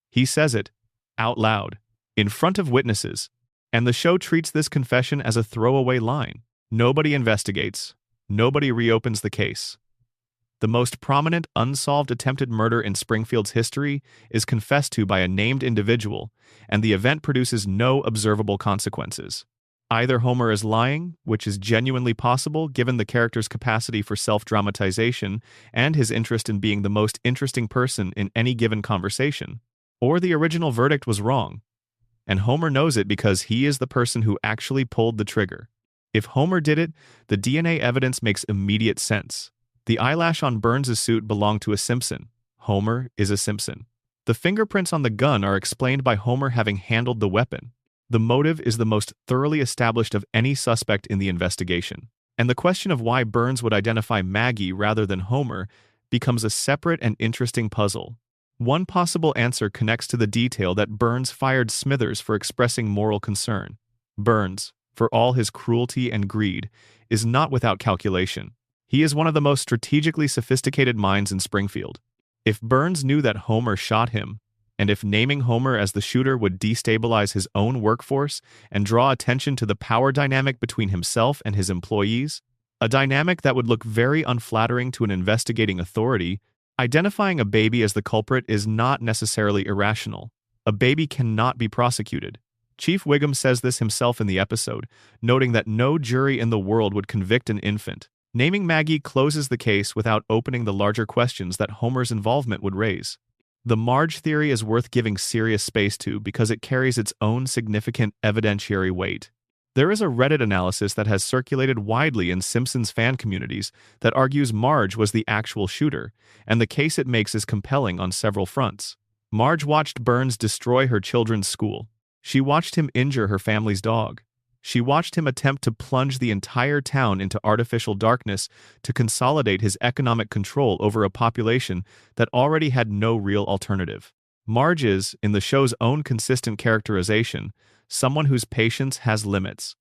He says it, out loud, in front of witnesses, and the show treats this confession as a throwaway line. Nobody investigates. Nobody reopens the case. The most prominent unsolved attempted murder in Springfield's history is confessed to by a named individual, and the event produces no observable consequences. Either Homer is lying, which is genuinely possible given the character's capacity for self-dramatization and his interest in being the most interesting person in any given conversation, or the original verdict was wrong, and Homer knows it because he is the person who actually pulled the trigger. If Homer did it, the DNA evidence makes immediate sense. The eyelash on Burns' suit belonged to a Simpson. Homer is a Simpson. The fingerprints on the gun are explained by Homer having handled the weapon. The motive is the most thoroughly established of any suspect in the investigation. And the question of why Burns would identify Maggie rather than Homer becomes a separate and interesting puzzle. One possible answer connects to the detail that Burns fired Smithers for expressing moral concern. Burns, for all his cruelty and greed, is not without calculation. He is one of the most strategically sophisticated minds in Springfield. If Burns knew that Homer shot him, And if naming Homer as the shooter would destabilize his own workforce and draw attention to the power dynamic between himself and his employees, a dynamic that would look very unflattering to an investigating authority, identifying a baby as the culprit is not necessarily irrational. A baby cannot be prosecuted. Chief Wiggum says this himself in the episode, noting that no jury in the world would convict an infant. Naming Maggie closes the case without opening the larger questions that Homer's involvement would raise. The Marge theory is worth giving serious space to because it carries its own significant evidentiary weight. There is a Reddit analysis that has circulated widely in Simpsons fan communities that argues Marge was the actual shooter, and the case it makes is compelling on several fronts. Marge watched Burns destroy her children's school. She watched him injure her family's dog. She watched him attempt to plunge the entire town into artificial darkness to consolidate his economic control over a population that already had no real alternative. Marge is, in the show's own consistent characterization, someone whose patience has limits.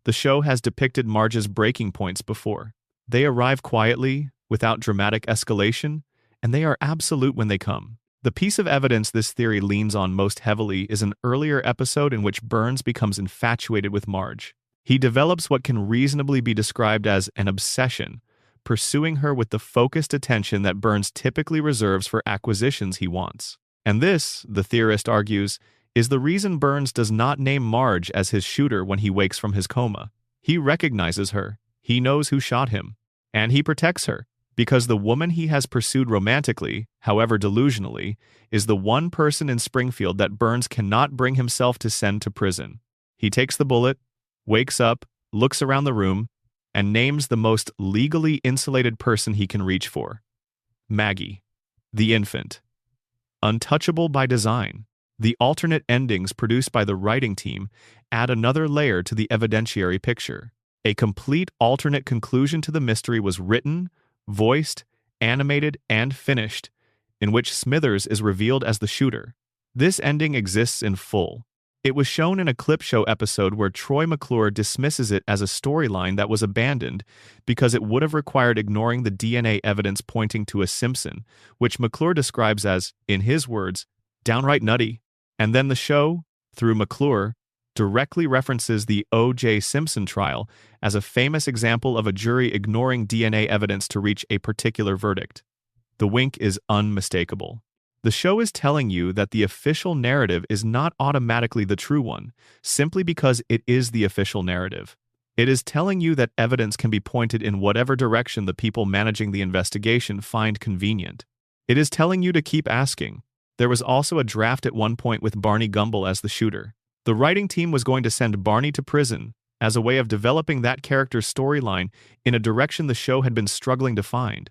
The show has depicted Marge's breaking points before. They arrive quietly, without dramatic escalation, and they are absolute when they come. The piece of evidence this theory leans on most heavily is an earlier episode in which Burns becomes infatuated with Marge. He develops what can reasonably be described as an obsession, pursuing her with the focused attention that Burns typically reserves for acquisitions he wants. And this, the theorist argues, is the reason Burns does not name Marge as his shooter when he wakes from his coma. He recognizes her, he knows who shot him, and he protects her. Because the woman he has pursued romantically, however delusionally, is the one person in Springfield that Burns cannot bring himself to send to prison. He takes the bullet, wakes up, looks around the room, and names the most legally insulated person he can reach for. Maggie, the infant. Untouchable by design, the alternate endings produced by the writing team add another layer to the evidentiary picture. A complete alternate conclusion to the mystery was written, voiced, animated, and finished, in which Smithers is revealed as the shooter. This ending exists in full. It was shown in a clip show episode where Troy McClure dismisses it as a storyline that was abandoned because it would have required ignoring the DNA evidence pointing to a Simpson, which McClure describes as, in his words, downright nutty. And then the show, through McClure, directly references the O.J. Simpson trial as a famous example of a jury ignoring DNA evidence to reach a particular verdict. The wink is unmistakable. The show is telling you that the official narrative is not automatically the true one, simply because it is the official narrative. It is telling you that evidence can be pointed in whatever direction the people managing the investigation find convenient. It is telling you to keep asking. There was also a draft at one point with Barney Gumble as the shooter. The writing team was going to send Barney to prison as a way of developing that character's storyline in a direction the show had been struggling to find.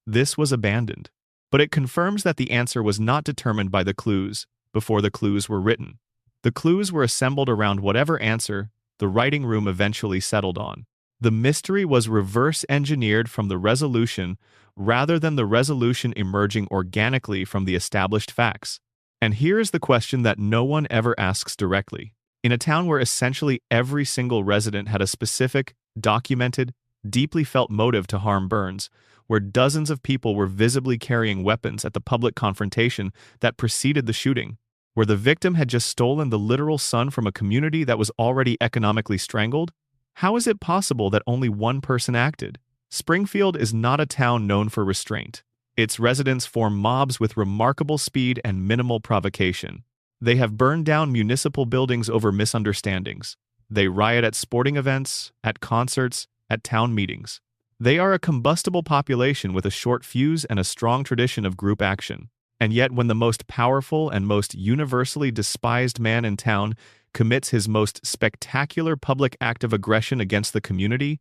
This was abandoned, but it confirms that the answer was not determined by the clues before the clues were written. The clues were assembled around whatever answer the writing room eventually settled on. The mystery was reverse engineered from the resolution rather than the resolution emerging organically from the established facts. And here is the question that no one ever asks directly. In a town where essentially every single resident had a specific, documented, deeply felt motive to harm Burns, where dozens of people were visibly carrying weapons at the public confrontation that preceded the shooting, where the victim had just stolen the literal son from a community that was already economically strangled, how is it possible that only one person acted? Springfield is not a town known for restraint. Its residents form mobs with remarkable speed and minimal provocation. They have burned down municipal buildings over misunderstandings. They riot at sporting events, at concerts, at town meetings. They are a combustible population with a short fuse and a strong tradition of group action. And yet when the most powerful and most universally despised man in town commits his most spectacular public act of aggression against the community,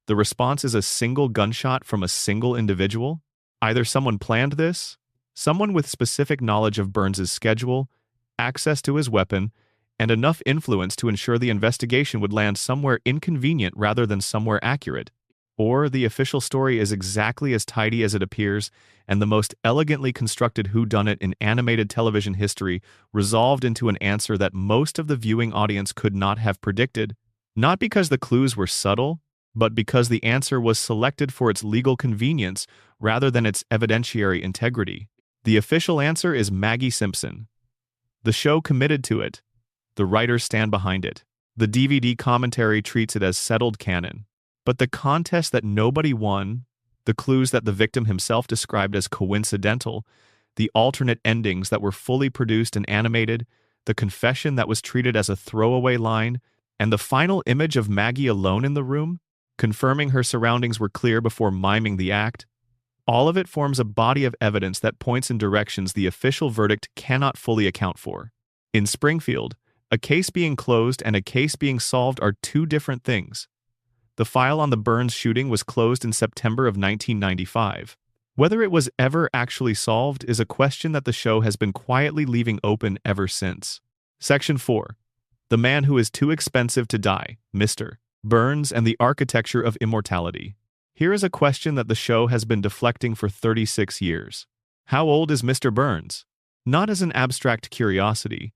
the response is a single gunshot from a single individual. Either someone planned this, someone with specific knowledge of Burns's schedule, access to his weapon, and enough influence to ensure the investigation would land somewhere inconvenient rather than somewhere accurate. Or the official story is exactly as tidy as it appears, and the most elegantly constructed whodunit in animated television history resolved into an answer that most of the viewing audience could not have predicted, not because the clues were subtle, but because the answer was selected for its legal convenience rather than its evidentiary integrity. The official answer is Maggie Simpson, The show committed to it. The writers stand behind it. The DVD commentary treats it as settled canon. But the contest that nobody won, the clues that the victim himself described as coincidental, the alternate endings that were fully produced and animated, the confession that was treated as a throwaway line, and the final image of Maggie alone in the room, confirming her surroundings were clear before miming the act, all of it forms a body of evidence that points in directions the official verdict cannot fully account for. In Springfield, a case being closed and a case being solved are two different things. The file on the Burns shooting was closed in September of 1995. Whether it was ever actually solved is a question that the show has been quietly leaving open ever since. Section 4. The Man Who Is Too Expensive to Die, Mr. Burns and the Architecture of Immortality. Here is a question that the show has been deflecting for 36 years. How old is Mr. Burns? Not as an abstract curiosity,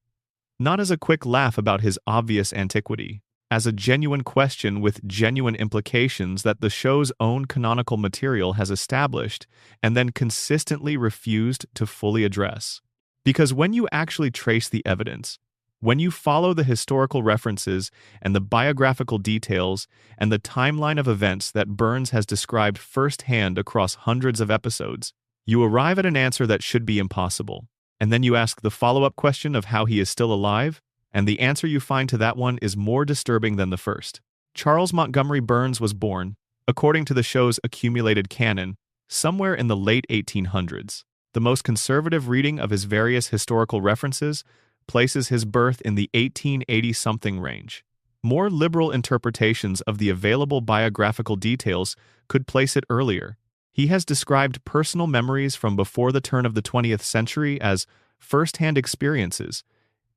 not as a quick laugh about his obvious antiquity, as a genuine question with genuine implications that the show's own canonical material has established and then consistently refused to fully address. Because when you actually trace the evidence, when you follow the historical references and the biographical details and the timeline of events that Burns has described firsthand across hundreds of episodes, you arrive at an answer that should be impossible. And then you ask the follow-up question of how he is still alive, and the answer you find to that one is more disturbing than the first. Charles Montgomery Burns was born, according to the show's accumulated canon, somewhere in the late 1800s. The most conservative reading of his various historical references places his birth in the 1880-something range. More liberal interpretations of the available biographical details could place it earlier. He has described personal memories from before the turn of the 20th century as first-hand experiences,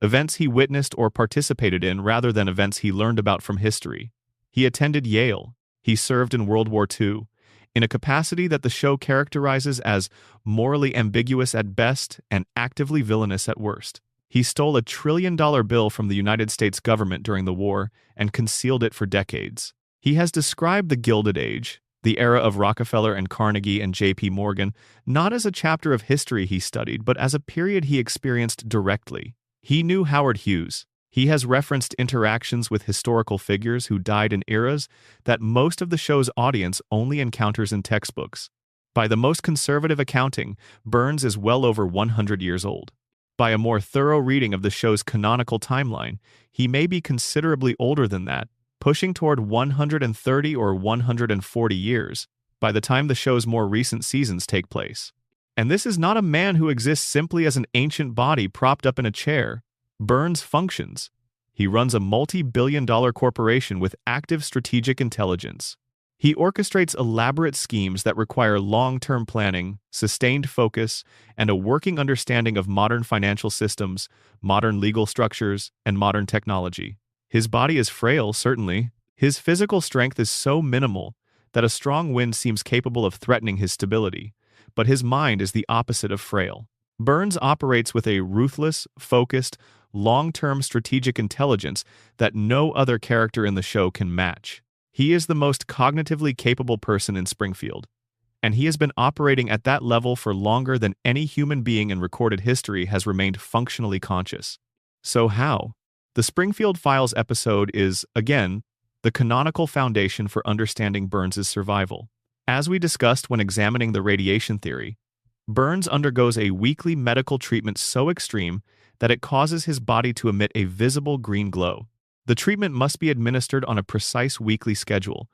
events he witnessed or participated in rather than events he learned about from history. He attended Yale. He served in World War II, in a capacity that the show characterizes as morally ambiguous at best and actively villainous at worst. He stole a $1 trillion bill from the United States government during the war and concealed it for decades. He has described the Gilded Age, the era of Rockefeller and Carnegie and J.P. Morgan, not as a chapter of history he studied, but as a period he experienced directly. He knew Howard Hughes. He has referenced interactions with historical figures who died in eras that most of the show's audience only encounters in textbooks. By the most conservative accounting, Burns is well over 100 years old. By a more thorough reading of the show's canonical timeline, he may be considerably older than that, pushing toward 130 or 140 years by the time the show's more recent seasons take place. And this is not a man who exists simply as an ancient body propped up in a chair. Burns functions. He runs a multi-billion-dollar corporation with active strategic intelligence. He orchestrates elaborate schemes that require long-term planning, sustained focus, and a working understanding of modern financial systems, modern legal structures, and modern technology. His body is frail, certainly. His physical strength is so minimal that a strong wind seems capable of threatening his stability, but his mind is the opposite of frail. Burns operates with a ruthless, focused, long-term strategic intelligence that no other character in the show can match. He is the most cognitively capable person in Springfield, and he has been operating at that level for longer than any human being in recorded history has remained functionally conscious. So how? The Springfield Files episode is, again, the canonical foundation for understanding Burns's survival. As we discussed when examining the radiation theory, Burns undergoes a weekly medical treatment so extreme that it causes his body to emit a visible green glow. The treatment must be administered on a precise weekly schedule.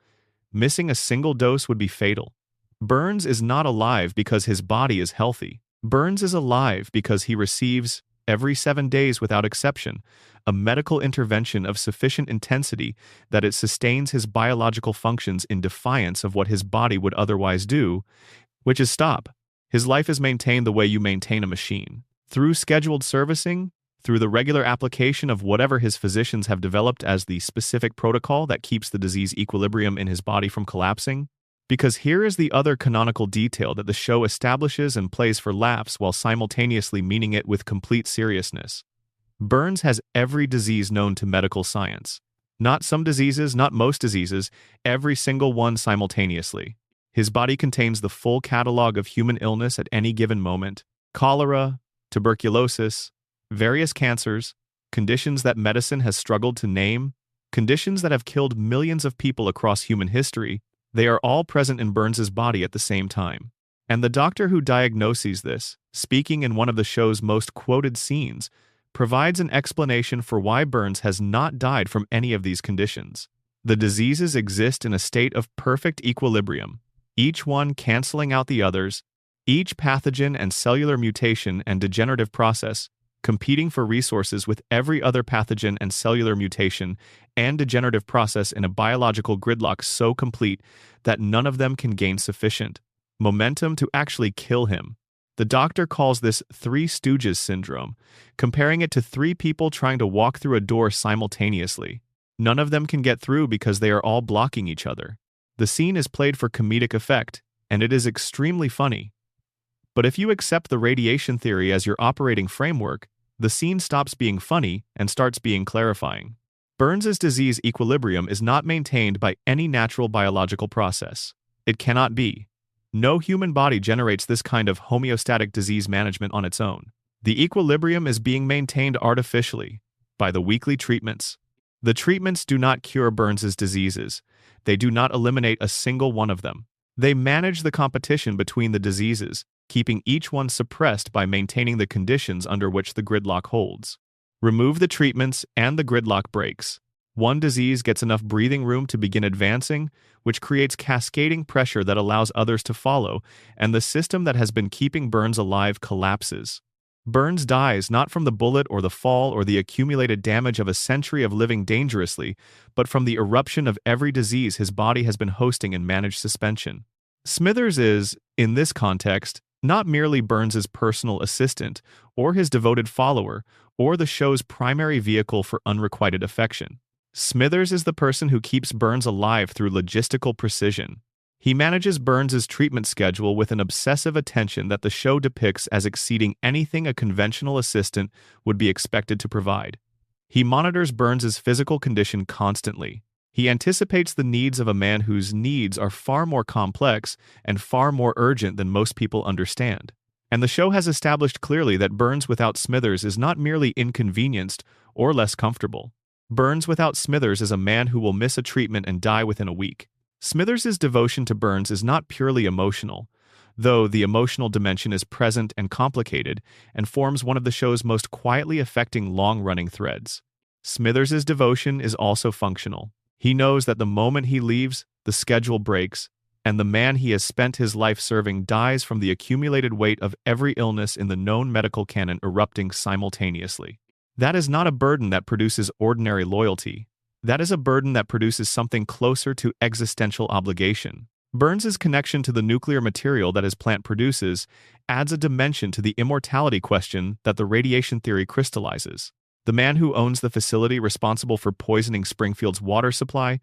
Missing a single dose would be fatal. Burns is not alive because his body is healthy. Burns is alive because he receives, every 7 days without exception, a medical intervention of sufficient intensity that it sustains his biological functions in defiance of what his body would otherwise do, which is stop. His life is maintained the way you maintain a machine. Through scheduled servicing, through the regular application of whatever his physicians have developed as the specific protocol that keeps the disease equilibrium in his body from collapsing. Because here is the other canonical detail that the show establishes and plays for laughs while simultaneously meaning it with complete seriousness. Burns has every disease known to medical science. Not some diseases, not most diseases, every single one simultaneously. His body contains the full catalog of human illness at any given moment. Cholera, tuberculosis, various cancers, conditions that medicine has struggled to name, conditions that have killed millions of people across human history, they are all present in Burns's body at the same time. And the doctor who diagnoses this, speaking in one of the show's most quoted scenes, provides an explanation for why Burns has not died from any of these conditions. The diseases exist in a state of perfect equilibrium, each one canceling out the others, each pathogen and cellular mutation and degenerative process competing for resources with every other pathogen and cellular mutation and degenerative process in a biological gridlock so complete that none of them can gain sufficient momentum to actually kill him. The doctor calls this Three Stooges syndrome, comparing it to three people trying to walk through a door simultaneously. None of them can get through because they are all blocking each other. The scene is played for comedic effect, and it is extremely funny. But if you accept the radiation theory as your operating framework, the scene stops being funny and starts being clarifying. Burns's disease equilibrium is not maintained by any natural biological process. It cannot be. No human body generates this kind of homeostatic disease management on its own. The equilibrium is being maintained artificially by the weekly treatments. The treatments do not cure Burns's diseases. They do not eliminate a single one of them. They manage the competition between the diseases, keeping each one suppressed by maintaining the conditions under which the gridlock holds. Remove the treatments and the gridlock breaks. One disease gets enough breathing room to begin advancing, which creates cascading pressure that allows others to follow, and the system that has been keeping Burns alive collapses. Burns dies not from the bullet or the fall or the accumulated damage of a century of living dangerously, but from the eruption of every disease his body has been hosting in managed suspension. Smithers is, in this context, not merely Burns's personal assistant, or his devoted follower, or the show's primary vehicle for unrequited affection. Smithers is the person who keeps Burns alive through logistical precision. He manages Burns's treatment schedule with an obsessive attention that the show depicts as exceeding anything a conventional assistant would be expected to provide. He monitors Burns's physical condition constantly. He anticipates the needs of a man whose needs are far more complex and far more urgent than most people understand. And the show has established clearly that Burns without Smithers is not merely inconvenienced or less comfortable. Burns without Smithers is a man who will miss a treatment and die within a week. Smithers' devotion to Burns is not purely emotional, though the emotional dimension is present and complicated and forms one of the show's most quietly affecting long-running threads. Smithers' devotion is also functional. He knows that the moment he leaves, the schedule breaks, and the man he has spent his life serving dies from the accumulated weight of every illness in the known medical canon erupting simultaneously. That is not a burden that produces ordinary loyalty. That is a burden that produces something closer to existential obligation. Burns's connection to the nuclear material that his plant produces adds a dimension to the immortality question that the radiation theory crystallizes. The man who owns the facility responsible for poisoning Springfield's water supply,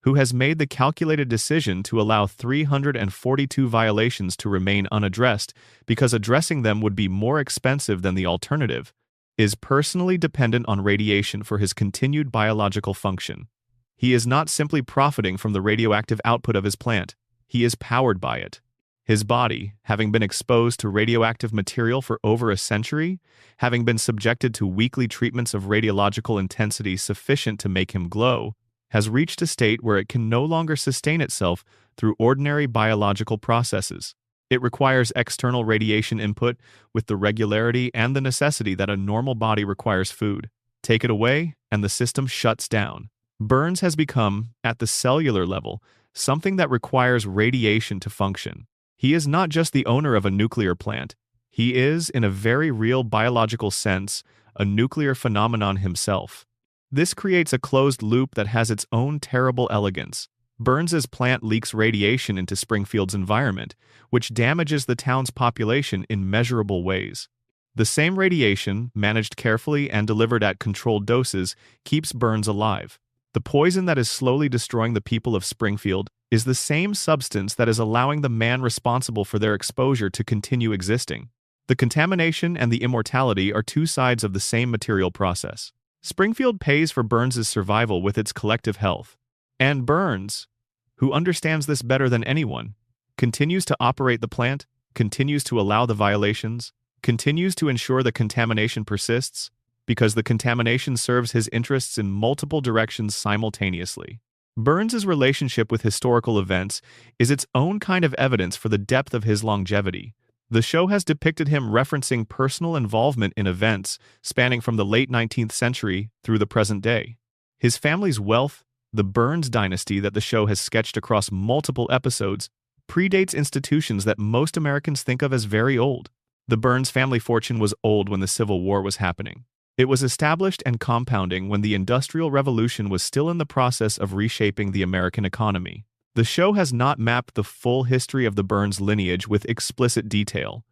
who has made the calculated decision to allow 342 violations to remain unaddressed because addressing them would be more expensive than the alternative, is personally dependent on radiation for his continued biological function. He is not simply profiting from the radioactive output of his plant, he is powered by it. His body, having been exposed to radioactive material for over a century, having been subjected to weekly treatments of radiological intensity sufficient to make him glow, has reached a state where it can no longer sustain itself through ordinary biological processes. It requires external radiation input with the regularity and the necessity that a normal body requires food. Take it away, and the system shuts down. Burns has become, at the cellular level, something that requires radiation to function. He is not just the owner of a nuclear plant. He is, in a very real biological sense, a nuclear phenomenon himself. This creates a closed loop that has its own terrible elegance. Burns's plant leaks radiation into Springfield's environment, which damages the town's population in measurable ways. The same radiation, managed carefully and delivered at controlled doses, keeps Burns alive. The poison that is slowly destroying the people of Springfield is the same substance that is allowing the man responsible for their exposure to continue existing. The contamination and the immortality are two sides of the same material process. Springfield pays for Burns's survival with its collective health. And Burns, who understands this better than anyone, continues to operate the plant, continues to allow the violations, continues to ensure the contamination persists because the contamination serves his interests in multiple directions simultaneously. Burns's relationship with historical events is its own kind of evidence for the depth of his longevity. The show has depicted him referencing personal involvement in events spanning from the late 19th century through the present day. His family's wealth, the Burns dynasty that the show has sketched across multiple episodes, predates institutions that most Americans think of as very old. The Burns family fortune was old when the Civil War was happening. It was established and compounding when the Industrial Revolution was still in the process of reshaping the American economy. The show has not mapped the full history of the Burns lineage with explicit detail,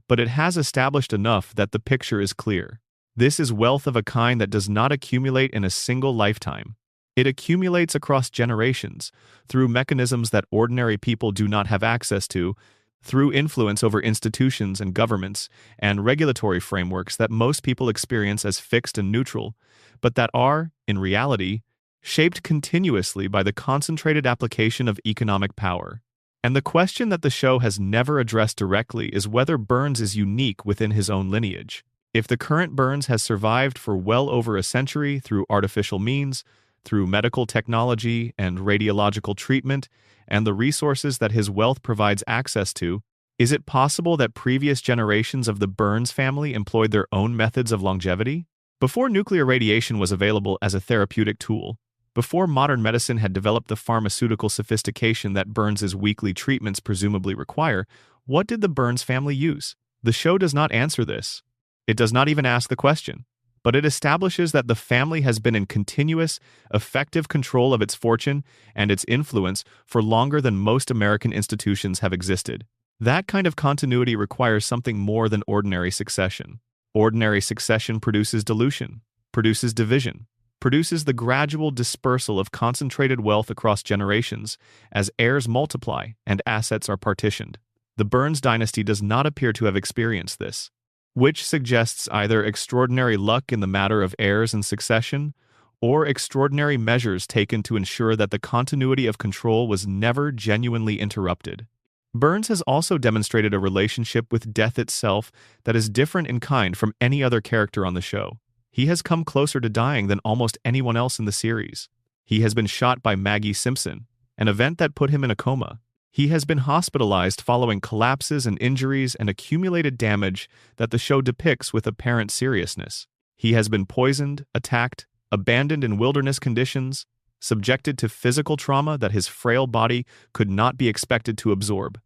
but it has established enough that the picture is clear. This is wealth of a kind that does not accumulate in a single lifetime. It accumulates across generations, through mechanisms that ordinary people do not have access to, through influence over institutions and governments, and regulatory frameworks that most people experience as fixed and neutral, but that are, in reality, shaped continuously by the concentrated application of economic power. And the question that the show has never addressed directly is whether Burns is unique within his own lineage. If the current Burns has survived for well over a century through artificial means, through medical technology and radiological treatment, and the resources that his wealth provides access to, is it possible that previous generations of the Burns family employed their own methods of longevity? Before nuclear radiation was available as a therapeutic tool, before modern medicine had developed the pharmaceutical sophistication that Burns's weekly treatments presumably require, what did the Burns family use? The show does not answer this. It does not even ask the question, but it establishes that the family has been in continuous, effective control of its fortune and its influence for longer than most American institutions have existed. That kind of continuity requires something more than ordinary succession. Ordinary succession produces dilution, produces division, produces the gradual dispersal of concentrated wealth across generations as heirs multiply and assets are partitioned. The Burns dynasty does not appear to have experienced this, which suggests either extraordinary luck in the matter of heirs and succession, or extraordinary measures taken to ensure that the continuity of control was never genuinely interrupted. Burns has also demonstrated a relationship with death itself that is different in kind from any other character on the show. He has come closer to dying than almost anyone else in the series. He has been shot by Maggie Simpson, an event that put him in a coma. He has been hospitalized following collapses and injuries and accumulated damage that the show depicts with apparent seriousness. He has been poisoned, attacked, abandoned in wilderness conditions, subjected to physical trauma that his frail body could not be expected to absorb.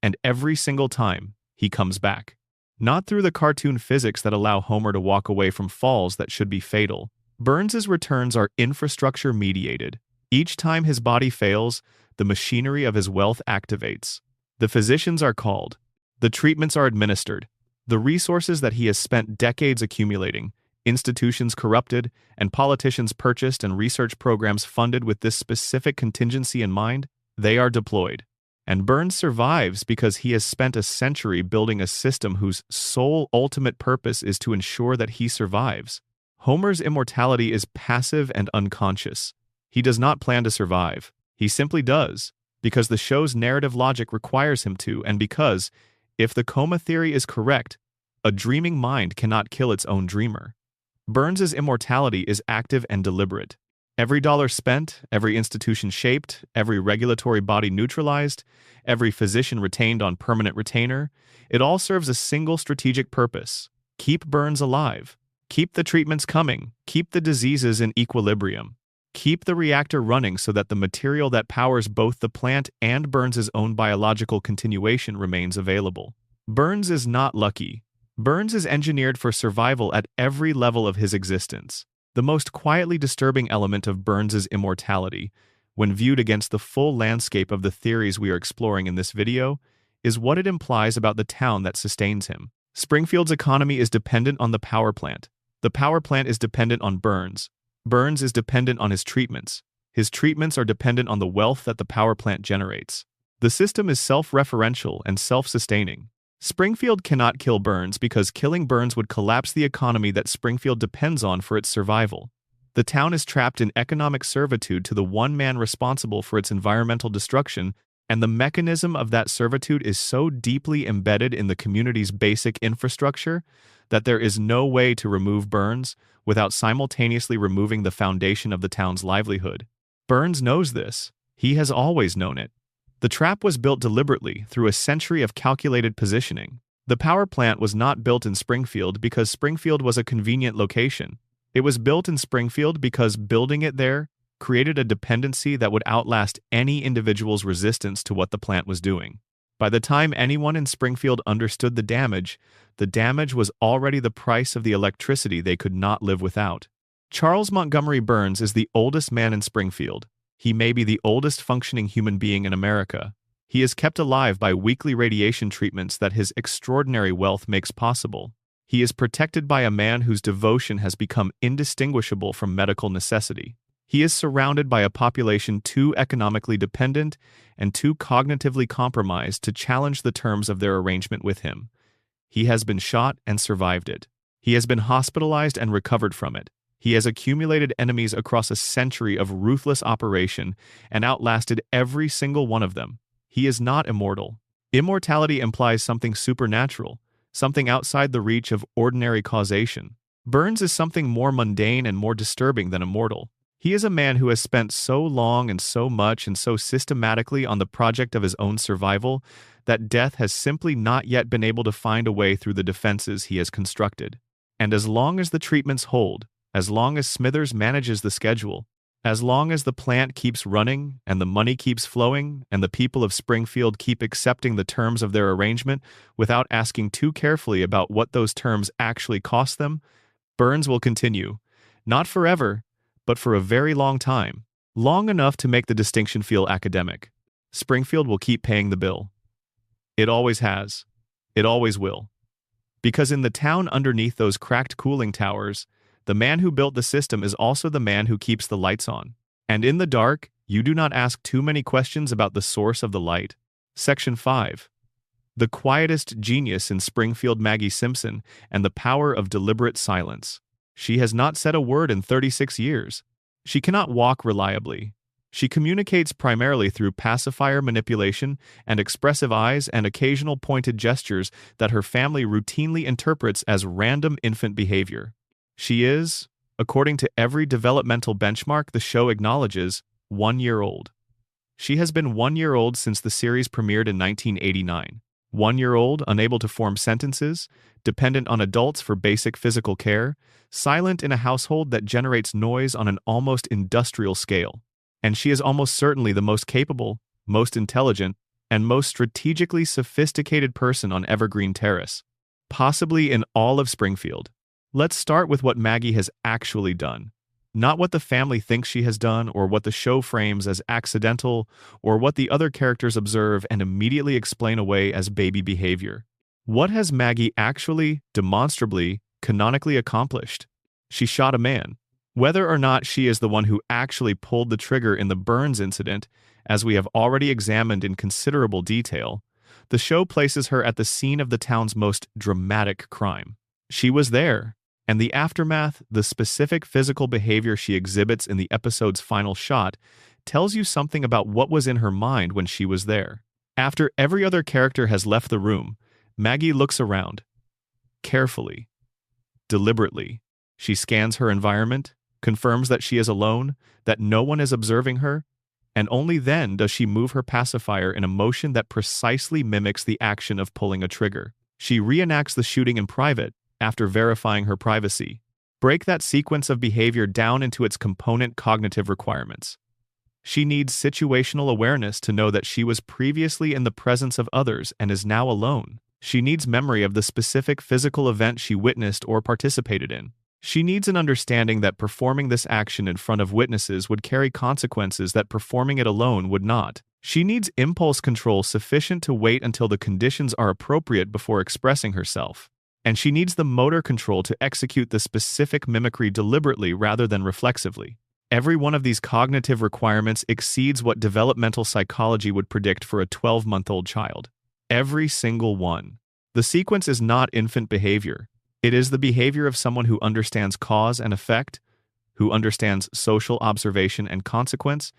And every single time, he comes back. Not through the cartoon physics that allow Homer to walk away from falls that should be fatal. Burns's returns are infrastructure-mediated. Each time his body fails, the machinery of his wealth activates. The physicians are called. The treatments are administered. The resources that he has spent decades accumulating, institutions corrupted, and politicians purchased and research programs funded with this specific contingency in mind, they are deployed. And Burns survives because he has spent a century building a system whose sole ultimate purpose is to ensure that he survives. Homer's immortality is passive and unconscious. He does not plan to survive. He simply does, because the show's narrative logic requires him to, and because, if the coma theory is correct, a dreaming mind cannot kill its own dreamer. Burns's immortality is active and deliberate. Every dollar spent, every institution shaped, every regulatory body neutralized, every physician retained on permanent retainer, it all serves a single strategic purpose: keep Burns alive, keep the treatments coming, keep the diseases in equilibrium. Keep the reactor running so that the material that powers both the plant and Burns's own biological continuation remains available. Burns is not lucky. Burns is engineered for survival at every level of his existence. The most quietly disturbing element of Burns's immortality, when viewed against the full landscape of the theories we are exploring in this video, is what it implies about the town that sustains him. Springfield's economy is dependent on the power plant. The power plant is dependent on Burns. Burns is dependent on his treatments. His treatments are dependent on the wealth that the power plant generates. The system is self-referential and self-sustaining. Springfield cannot kill Burns because killing Burns would collapse the economy that Springfield depends on for its survival. The town is trapped in economic servitude to the one man responsible for its environmental destruction And the mechanism of that servitude is so deeply embedded in the community's basic infrastructure that there is no way to remove Burns without simultaneously removing the foundation of the town's livelihood. Burns knows this. He has always known it. The trap was built deliberately through a century of calculated positioning. The power plant was not built in Springfield because Springfield was a convenient location. It was built in Springfield because building it there created a dependency that would outlast any individual's resistance to what the plant was doing. By the time anyone in Springfield understood the damage was already the price of the electricity they could not live without. Charles Montgomery Burns is the oldest man in Springfield. He may be the oldest functioning human being in America. He is kept alive by weekly radiation treatments that his extraordinary wealth makes possible. He is protected by a man whose devotion has become indistinguishable from medical necessity. He is surrounded by a population too economically dependent and too cognitively compromised to challenge the terms of their arrangement with him. He has been shot and survived it. He has been hospitalized and recovered from it. He has accumulated enemies across a century of ruthless operation and outlasted every single one of them. He is not immortal. Immortality implies something supernatural, something outside the reach of ordinary causation. Burns is something more mundane and more disturbing than immortal. He is a man who has spent so long and so much and so systematically on the project of his own survival that death has simply not yet been able to find a way through the defenses he has constructed. And as long as the treatments hold, as long as Smithers manages the schedule, as long as the plant keeps running and the money keeps flowing and the people of Springfield keep accepting the terms of their arrangement without asking too carefully about what those terms actually cost them, Burns will continue, not forever, but for a very long time, long enough to make the distinction feel academic. Springfield will keep paying the bill. It always has. It always will. Because in the town underneath those cracked cooling towers, the man who built the system is also the man who keeps the lights on. And in the dark, you do not ask too many questions about the source of the light. Section 5. The quietest genius in Springfield, Maggie Simpson, and the power of deliberate silence. She has not said a word in 36 years. She cannot walk reliably. She communicates primarily through pacifier manipulation and expressive eyes and occasional pointed gestures that her family routinely interprets as random infant behavior. She is, according to every developmental benchmark the show acknowledges, 1 year old. She has been 1 year old since the series premiered in 1989. 1 year old, unable to form sentences, dependent on adults for basic physical care, silent in a household that generates noise on an almost industrial scale. And she is almost certainly the most capable, most intelligent, and most strategically sophisticated person on Evergreen Terrace, possibly in all of Springfield. Let's start with what Maggie has actually done. Not what the family thinks she has done or what the show frames as accidental or what the other characters observe and immediately explain away as baby behavior. What has Maggie actually, demonstrably, canonically accomplished? She shot a man. Whether or not she is the one who actually pulled the trigger in the Burns incident, as we have already examined in considerable detail, the show places her at the scene of the town's most dramatic crime. She was there. And the aftermath, the specific physical behavior she exhibits in the episode's final shot, tells you something about what was in her mind when she was there. After every other character has left the room, Maggie looks around. Carefully. Deliberately. She scans her environment, confirms that she is alone, that no one is observing her, and only then does she move her pacifier in a motion that precisely mimics the action of pulling a trigger. She reenacts the shooting in private, after verifying her privacy. Break that sequence of behavior down into its component cognitive requirements. She needs situational awareness to know that she was previously in the presence of others and is now alone. She needs memory of the specific physical event she witnessed or participated in. She needs an understanding that performing this action in front of witnesses would carry consequences that performing it alone would not. She needs impulse control sufficient to wait until the conditions are appropriate before expressing herself. And she needs the motor control to execute the specific mimicry deliberately rather than reflexively. Every one of these cognitive requirements exceeds what developmental psychology would predict for a 12-month-old child. Every single one. The sequence is not infant behavior. It is the behavior of someone who understands cause and effect, who understands social observation and consequence,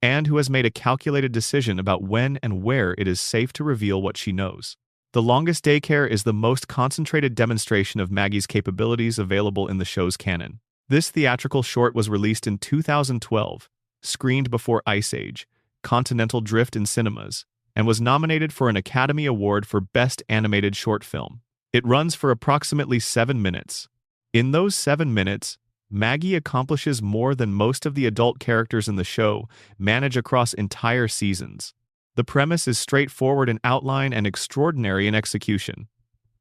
and who has made a calculated decision about when and where it is safe to reveal what she knows. The Longest Daycare is the most concentrated demonstration of Maggie's capabilities available in the show's canon. This theatrical short was released in 2012, screened before Ice Age, Continental Drift in cinemas, and was nominated for an Academy Award for Best Animated Short Film. It runs for approximately 7 minutes. In those 7 minutes, Maggie accomplishes more than most of the adult characters in the show manage across entire seasons. The premise is straightforward in outline and extraordinary in execution.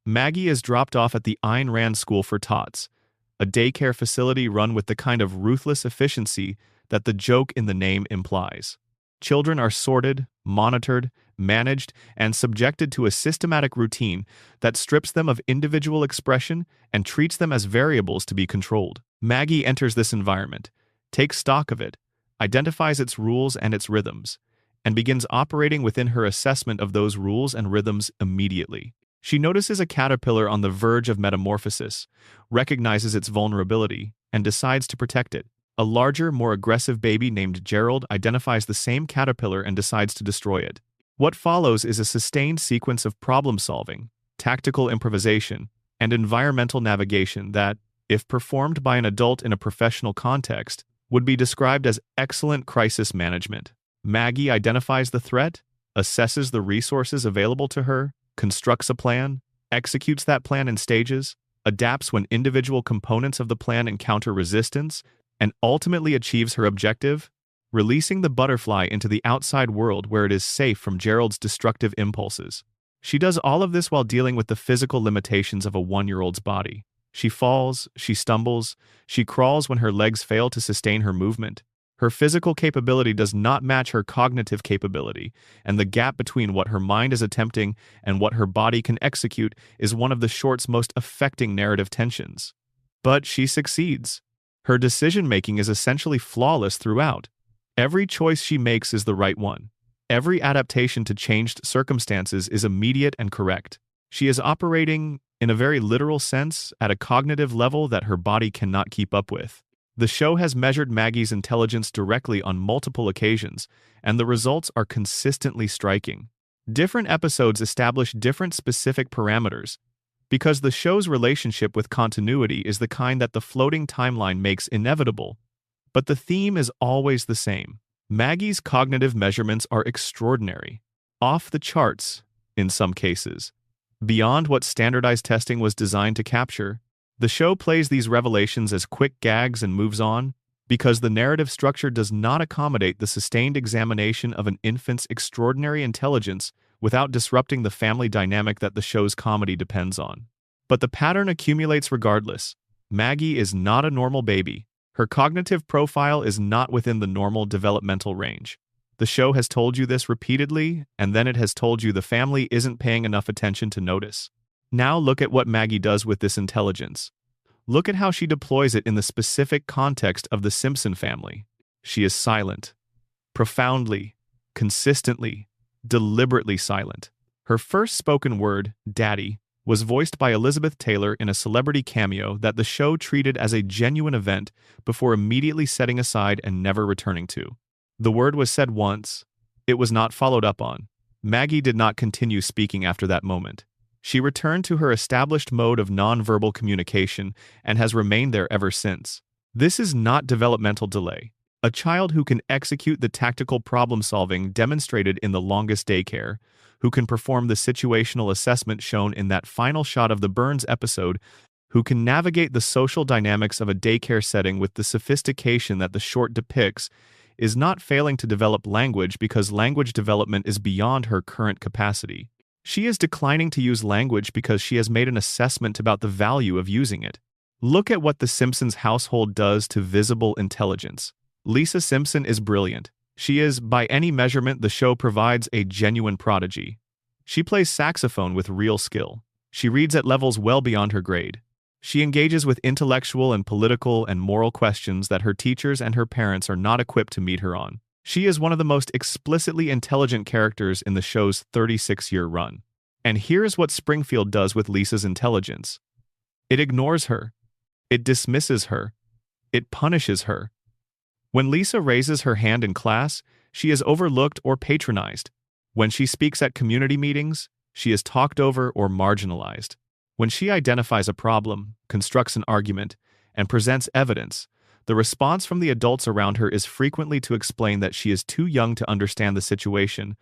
Maggie is dropped off at the Ayn Rand School for Tots, a daycare facility run with the kind of ruthless efficiency that the joke in the name implies. Children are sorted, monitored, managed, and subjected to a systematic routine that strips them of individual expression and treats them as variables to be controlled. Maggie enters this environment, takes stock of it, identifies its rules and its rhythms, and begins operating within her assessment of those rules and rhythms immediately. She notices a caterpillar on the verge of metamorphosis, recognizes its vulnerability, and decides to protect it. A larger, more aggressive baby named Gerald identifies the same caterpillar and decides to destroy it. What follows is a sustained sequence of problem-solving, tactical improvisation, and environmental navigation that, if performed by an adult in a professional context, would be described as excellent crisis management. Maggie identifies the threat, assesses the resources available to her, constructs a plan, executes that plan in stages, adapts when individual components of the plan encounter resistance, and ultimately achieves her objective, releasing the butterfly into the outside world where it is safe from Gerald's destructive impulses. She does all of this while dealing with the physical limitations of a 1-year-old's body. She falls, she stumbles, she crawls when her legs fail to sustain her movement. Her physical capability does not match her cognitive capability, and the gap between what her mind is attempting and what her body can execute is one of the short's most affecting narrative tensions. But she succeeds. Her decision-making is essentially flawless throughout. Every choice she makes is the right one. Every adaptation to changed circumstances is immediate and correct. She is operating, in a very literal sense, at a cognitive level that her body cannot keep up with. The show has measured Maggie's intelligence directly on multiple occasions, and the results are consistently striking. Different episodes establish different specific parameters, because the show's relationship with continuity is the kind that the floating timeline makes inevitable. But the theme is always the same. Maggie's cognitive measurements are extraordinary, off the charts, in some cases. Beyond what standardized testing was designed to capture, the show plays these revelations as quick gags and moves on, because the narrative structure does not accommodate the sustained examination of an infant's extraordinary intelligence without disrupting the family dynamic that the show's comedy depends on. But the pattern accumulates regardless. Maggie is not a normal baby. Her cognitive profile is not within the normal developmental range. The show has told you this repeatedly, and then it has told you the family isn't paying enough attention to notice. Now look at what Maggie does with this intelligence. Look at how she deploys it in the specific context of the Simpson family. She is silent. Profoundly, consistently, deliberately silent. Her first spoken word, Daddy, was voiced by Elizabeth Taylor in a celebrity cameo that the show treated as a genuine event before immediately setting aside and never returning to. The word was said once. It was not followed up on. Maggie did not continue speaking after that moment. She returned to her established mode of nonverbal communication and has remained there ever since. This is not developmental delay. A child who can execute the tactical problem-solving demonstrated in The Longest Daycare, who can perform the situational assessment shown in that final shot of the Burns episode, who can navigate the social dynamics of a daycare setting with the sophistication that the short depicts, is not failing to develop language because language development is beyond her current capacity. She is declining to use language because she has made an assessment about the value of using it. Look at what the Simpsons household does to visible intelligence. Lisa Simpson is brilliant. She is, by any measurement the show provides, a genuine prodigy. She plays saxophone with real skill. She reads at levels well beyond her grade. She engages with intellectual and political and moral questions that her teachers and her parents are not equipped to meet her on. She is one of the most explicitly intelligent characters in the show's 36-year run. And here's what Springfield does with Lisa's intelligence. It ignores her. It dismisses her. It punishes her. When Lisa raises her hand in class, she is overlooked or patronized. When she speaks at community meetings, she is talked over or marginalized. When she identifies a problem, constructs an argument, and presents evidence, the response from the adults around her is frequently to explain that she is too young to understand the situation,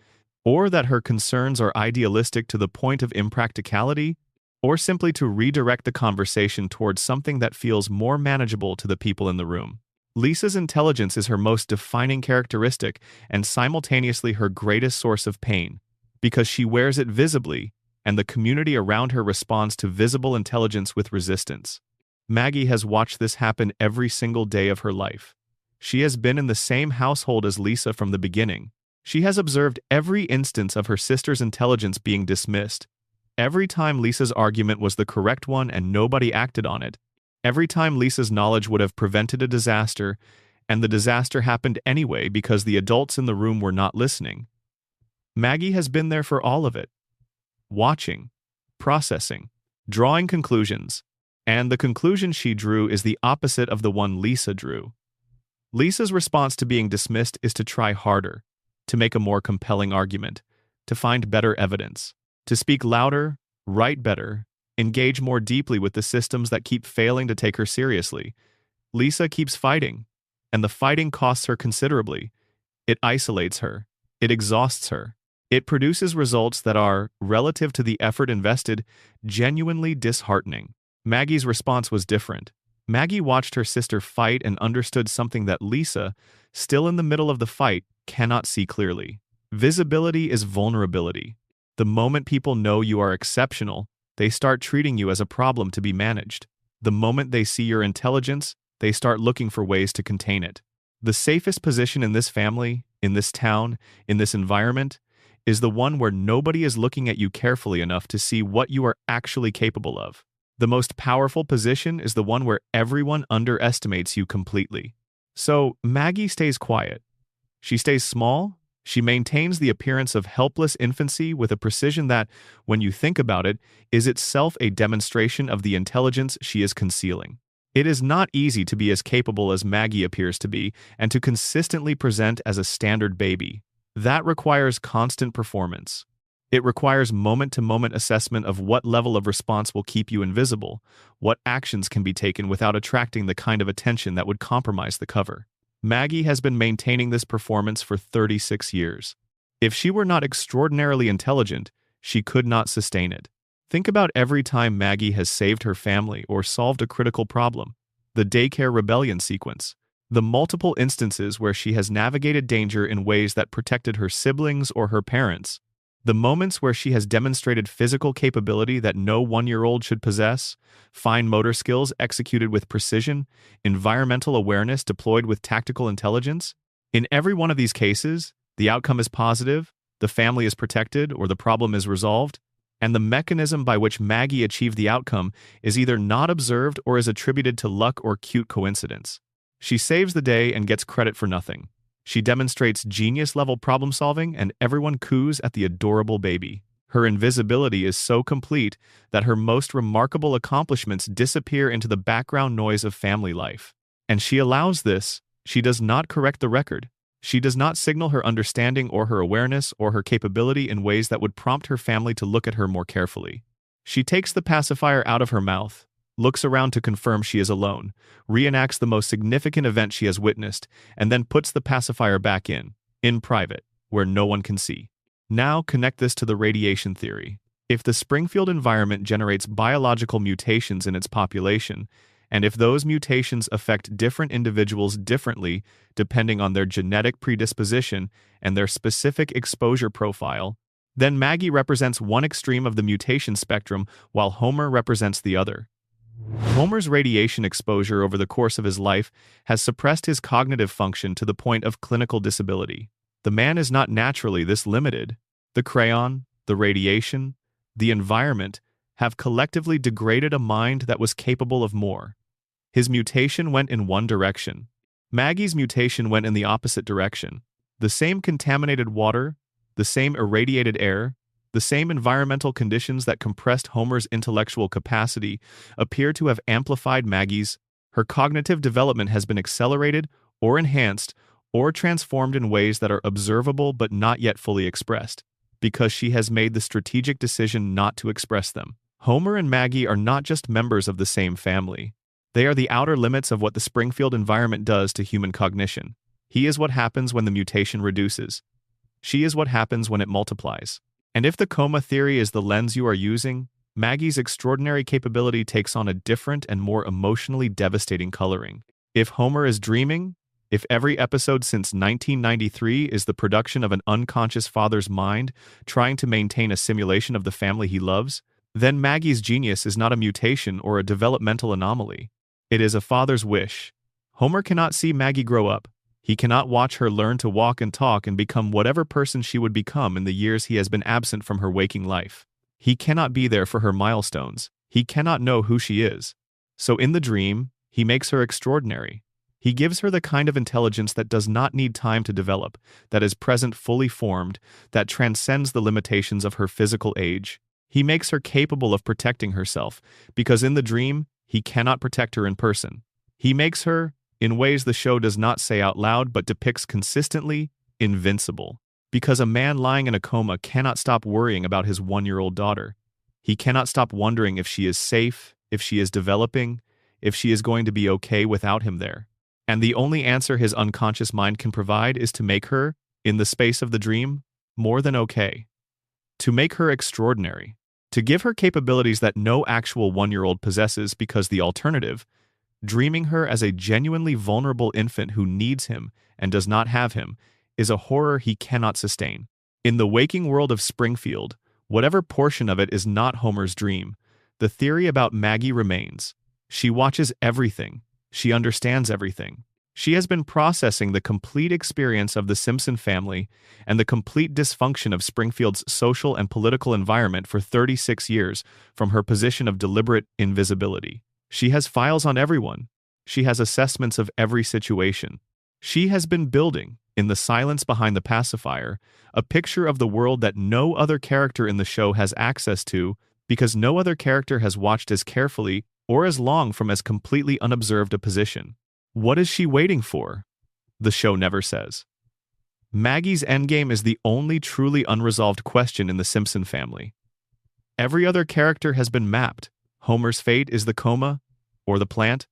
or that her concerns are idealistic to the point of impracticality, or simply to redirect the conversation towards something that feels more manageable to the people in the room. Lisa's intelligence is her most defining characteristic and simultaneously her greatest source of pain, because she wears it visibly, and the community around her responds to visible intelligence with resistance. Maggie has watched this happen every single day of her life. She has been in the same household as Lisa from the beginning. She has observed every instance of her sister's intelligence being dismissed. Every time Lisa's argument was the correct one and nobody acted on it. Every time Lisa's knowledge would have prevented a disaster, and the disaster happened anyway because the adults in the room were not listening. Maggie has been there for all of it. Watching, processing, drawing conclusions, and the conclusion she drew is the opposite of the one Lisa drew. Lisa's response to being dismissed is to try harder, to make a more compelling argument, to find better evidence, to speak louder, write better, engage more deeply with the systems that keep failing to take her seriously. Lisa keeps fighting, and the fighting costs her considerably. It isolates her. It exhausts her. It produces results that are, relative to the effort invested, genuinely disheartening. Maggie's response was different. Maggie watched her sister fight and understood something that Lisa, still in the middle of the fight, cannot see clearly. Visibility is vulnerability. The moment people know you are exceptional, they start treating you as a problem to be managed. The moment they see your intelligence, they start looking for ways to contain it. The safest position in this family, in this town, in this environment, is the one where nobody is looking at you carefully enough to see what you are actually capable of. The most powerful position is the one where everyone underestimates you completely. So, Maggie stays quiet. She stays small. She maintains the appearance of helpless infancy with a precision that, when you think about it, is itself a demonstration of the intelligence she is concealing. It is not easy to be as capable as Maggie appears to be and to consistently present as a standard baby. That requires constant performance. It requires moment-to-moment assessment of what level of response will keep you invisible, what actions can be taken without attracting the kind of attention that would compromise the cover. Maggie has been maintaining this performance for 36 years. If she were not extraordinarily intelligent, she could not sustain it. Think about every time Maggie has saved her family or solved a critical problem. The daycare rebellion sequence. The multiple instances where she has navigated danger in ways that protected her siblings or her parents. The moments where she has demonstrated physical capability that no one-year-old should possess, fine motor skills executed with precision, environmental awareness deployed with tactical intelligence. In every one of these cases, the outcome is positive, the family is protected, or the problem is resolved, and the mechanism by which Maggie achieved the outcome is either not observed or is attributed to luck or cute coincidence. She saves the day and gets credit for nothing. She demonstrates genius-level problem-solving and everyone coos at the adorable baby. Her invisibility is so complete that her most remarkable accomplishments disappear into the background noise of family life. And she allows this. She does not correct the record. She does not signal her understanding or her awareness or her capability in ways that would prompt her family to look at her more carefully. She takes the pacifier out of her mouth, looks around to confirm she is alone, reenacts the most significant event she has witnessed, and then puts the pacifier back in private, where no one can see. Now connect this to the radiation theory. If the Springfield environment generates biological mutations in its population, and if those mutations affect different individuals differently depending on their genetic predisposition and their specific exposure profile, then Maggie represents one extreme of the mutation spectrum while Homer represents the other. Homer's radiation exposure over the course of his life has suppressed his cognitive function to the point of clinical disability. The man is not naturally this limited. The crayon, the radiation, the environment have collectively degraded a mind that was capable of more. His mutation went in one direction. Maggie's mutation went in the opposite direction. The same contaminated water, the same irradiated air, the same environmental conditions that compressed Homer's intellectual capacity appear to have amplified Maggie's. Her cognitive development has been accelerated or enhanced or transformed in ways that are observable but not yet fully expressed, because she has made the strategic decision not to express them. Homer and Maggie are not just members of the same family. They are the outer limits of what the Springfield environment does to human cognition. He is what happens when the mutation reduces. She is what happens when it multiplies. And if the coma theory is the lens you are using, Maggie's extraordinary capability takes on a different and more emotionally devastating coloring. If Homer is dreaming, if every episode since 1993 is the production of an unconscious father's mind trying to maintain a simulation of the family he loves, then Maggie's genius is not a mutation or a developmental anomaly. It is a father's wish. Homer cannot see Maggie grow up. He cannot watch her learn to walk and talk and become whatever person she would become in the years he has been absent from her waking life. He cannot be there for her milestones. He cannot know who she is. So in the dream, he makes her extraordinary. He gives her the kind of intelligence that does not need time to develop, that is present fully formed, that transcends the limitations of her physical age. He makes her capable of protecting herself, because in the dream, he cannot protect her in person. He makes her, in ways the show does not say out loud but depicts consistently, invincible. Because a man lying in a coma cannot stop worrying about his 1-year-old daughter. He cannot stop wondering if she is safe, if she is developing, if she is going to be okay without him there. And the only answer his unconscious mind can provide is to make her, in the space of the dream, more than okay. To make her extraordinary. To give her capabilities that no actual 1-year-old possesses, because the alternative, dreaming her as a genuinely vulnerable infant who needs him and does not have him, is a horror he cannot sustain. In the waking world of Springfield, whatever portion of it is not Homer's dream, the theory about Maggie remains. She watches everything. She understands everything. She has been processing the complete experience of the Simpson family and the complete dysfunction of Springfield's social and political environment for 36 years from her position of deliberate invisibility. She has files on everyone. She has assessments of every situation. She has been building, in the silence behind the pacifier, a picture of the world that no other character in the show has access to, because no other character has watched as carefully or as long from as completely unobserved a position. What is she waiting for? The show never says. Maggie's endgame is the only truly unresolved question in the Simpson family. Every other character has been mapped. Homer's fate is the coma, or the plant,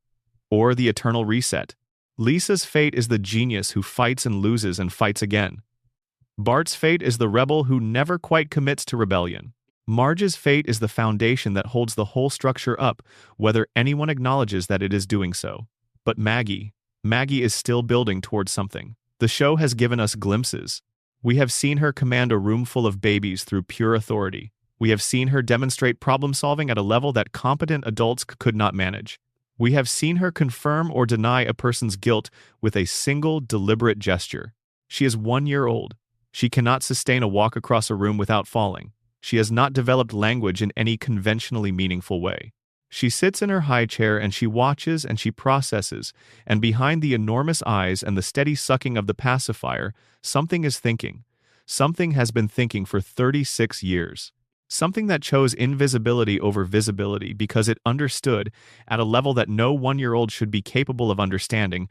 or the eternal reset. Lisa's fate is the genius who fights and loses and fights again. Bart's fate is the rebel who never quite commits to rebellion. Marge's fate is the foundation that holds the whole structure up, whether anyone acknowledges that it is doing so. But Maggie is still building towards something. The show has given us glimpses. We have seen her command a room full of babies through pure authority. We have seen her demonstrate problem-solving at a level that competent adults could not manage. We have seen her confirm or deny a person's guilt with a single deliberate gesture. She is 1 year old. She cannot sustain a walk across a room without falling. She has not developed language in any conventionally meaningful way. She sits in her high chair and she watches and she processes, and behind the enormous eyes and the steady sucking of the pacifier, something is thinking. Something has been thinking for 36 years. Something that chose invisibility over visibility because it understood, at a level that no 1-year-old should be capable of understanding,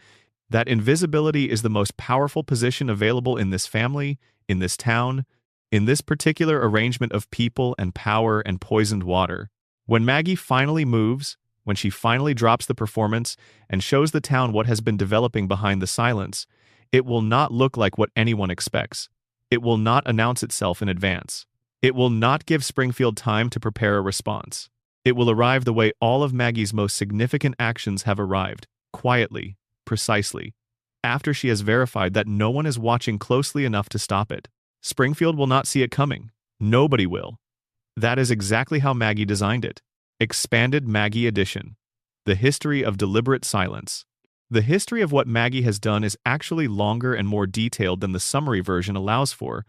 that invisibility is the most powerful position available in this family, in this town, in this particular arrangement of people and power and poisoned water. When Maggie finally moves, when she finally drops the performance and shows the town what has been developing behind the silence, it will not look like what anyone expects. It will not announce itself in advance. It will not give Springfield time to prepare a response. It will arrive the way all of Maggie's most significant actions have arrived, quietly, precisely, after she has verified that no one is watching closely enough to stop it. Springfield will not see it coming. Nobody will. That is exactly how Maggie designed it. Expanded Maggie Edition. The history of deliberate silence. The history of what Maggie has done is actually longer and more detailed than the summary version allows for,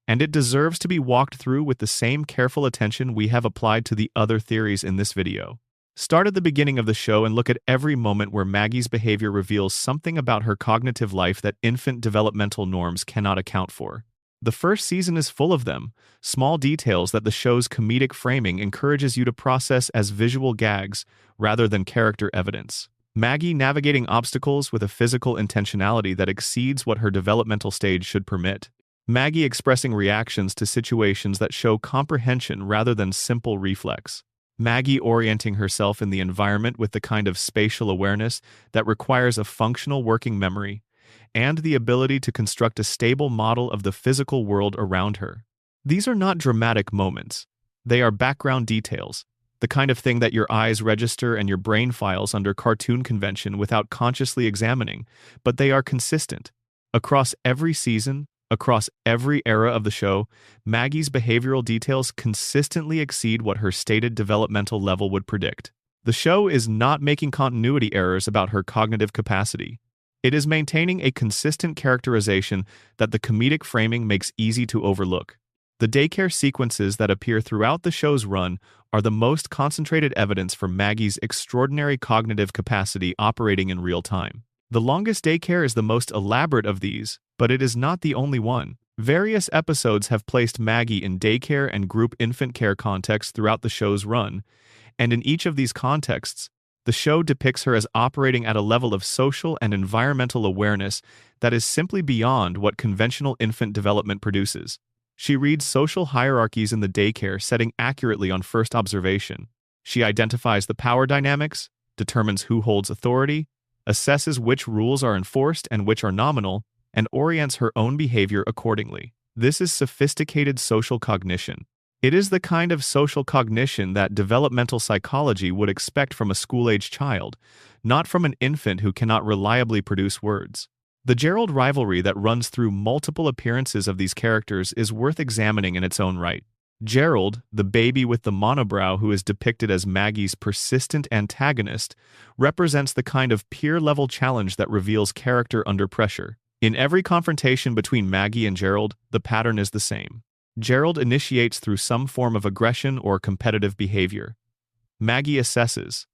and it deserves to be walked through with the same careful attention we have applied to the other theories in this video. Start at the beginning of the show and look at every moment where Maggie's behavior reveals something about her cognitive life that infant developmental norms cannot account for. The first season is full of them, small details that the show's comedic framing encourages you to process as visual gags rather than character evidence. Maggie navigating obstacles with a physical intentionality that exceeds what her developmental stage should permit. Maggie expressing reactions to situations that show comprehension rather than simple reflex. Maggie orienting herself in the environment with the kind of spatial awareness that requires a functional working memory and the ability to construct a stable model of the physical world around her. These are not dramatic moments. They are background details, the kind of thing that your eyes register and your brain files under cartoon convention without consciously examining, but they are consistent. Across every season, across every era of the show, Maggie's behavioral details consistently exceed what her stated developmental level would predict. The show is not making continuity errors about her cognitive capacity. It is maintaining a consistent characterization that the comedic framing makes easy to overlook. The daycare sequences that appear throughout the show's run are the most concentrated evidence for Maggie's extraordinary cognitive capacity operating in real time. The longest daycare is the most elaborate of these, but it is not the only one. Various episodes have placed Maggie in daycare and group infant care contexts throughout the show's run, and in each of these contexts, the show depicts her as operating at a level of social and environmental awareness that is simply beyond what conventional infant development produces. She reads social hierarchies in the daycare setting accurately on first observation. She identifies the power dynamics, determines who holds authority, assesses which rules are enforced and which are nominal, and orients her own behavior accordingly. This is sophisticated social cognition. It is the kind of social cognition that developmental psychology would expect from a school-age child, not from an infant who cannot reliably produce words. The Gerald rivalry that runs through multiple appearances of these characters is worth examining in its own right. Gerald, the baby with the monobrow who is depicted as Maggie's persistent antagonist, represents the kind of peer-level challenge that reveals character under pressure. In every confrontation between Maggie and Gerald, the pattern is the same. Gerald initiates through some form of aggression or competitive behavior. Maggie assesses.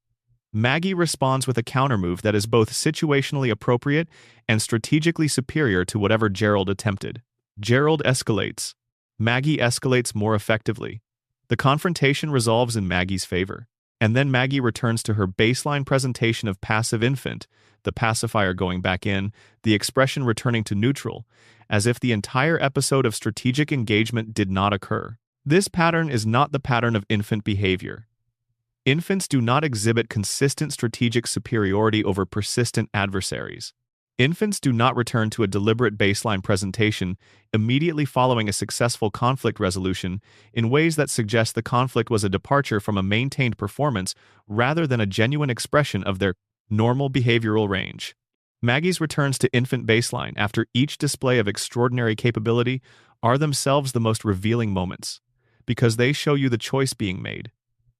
Maggie responds with a countermove that is both situationally appropriate and strategically superior to whatever Gerald attempted. Gerald escalates. Maggie escalates more effectively. The confrontation resolves in Maggie's favor. And then Maggie returns to her baseline presentation of passive infant, the pacifier going back in, the expression returning to neutral, as if the entire episode of strategic engagement did not occur. This pattern is not the pattern of infant behavior. Infants do not exhibit consistent strategic superiority over persistent adversaries. Infants do not return to a deliberate baseline presentation immediately following a successful conflict resolution in ways that suggest the conflict was a departure from a maintained performance rather than a genuine expression of their normal behavioral range. Maggie's returns to infant baseline after each display of extraordinary capability are themselves the most revealing moments, because they show you the choice being made.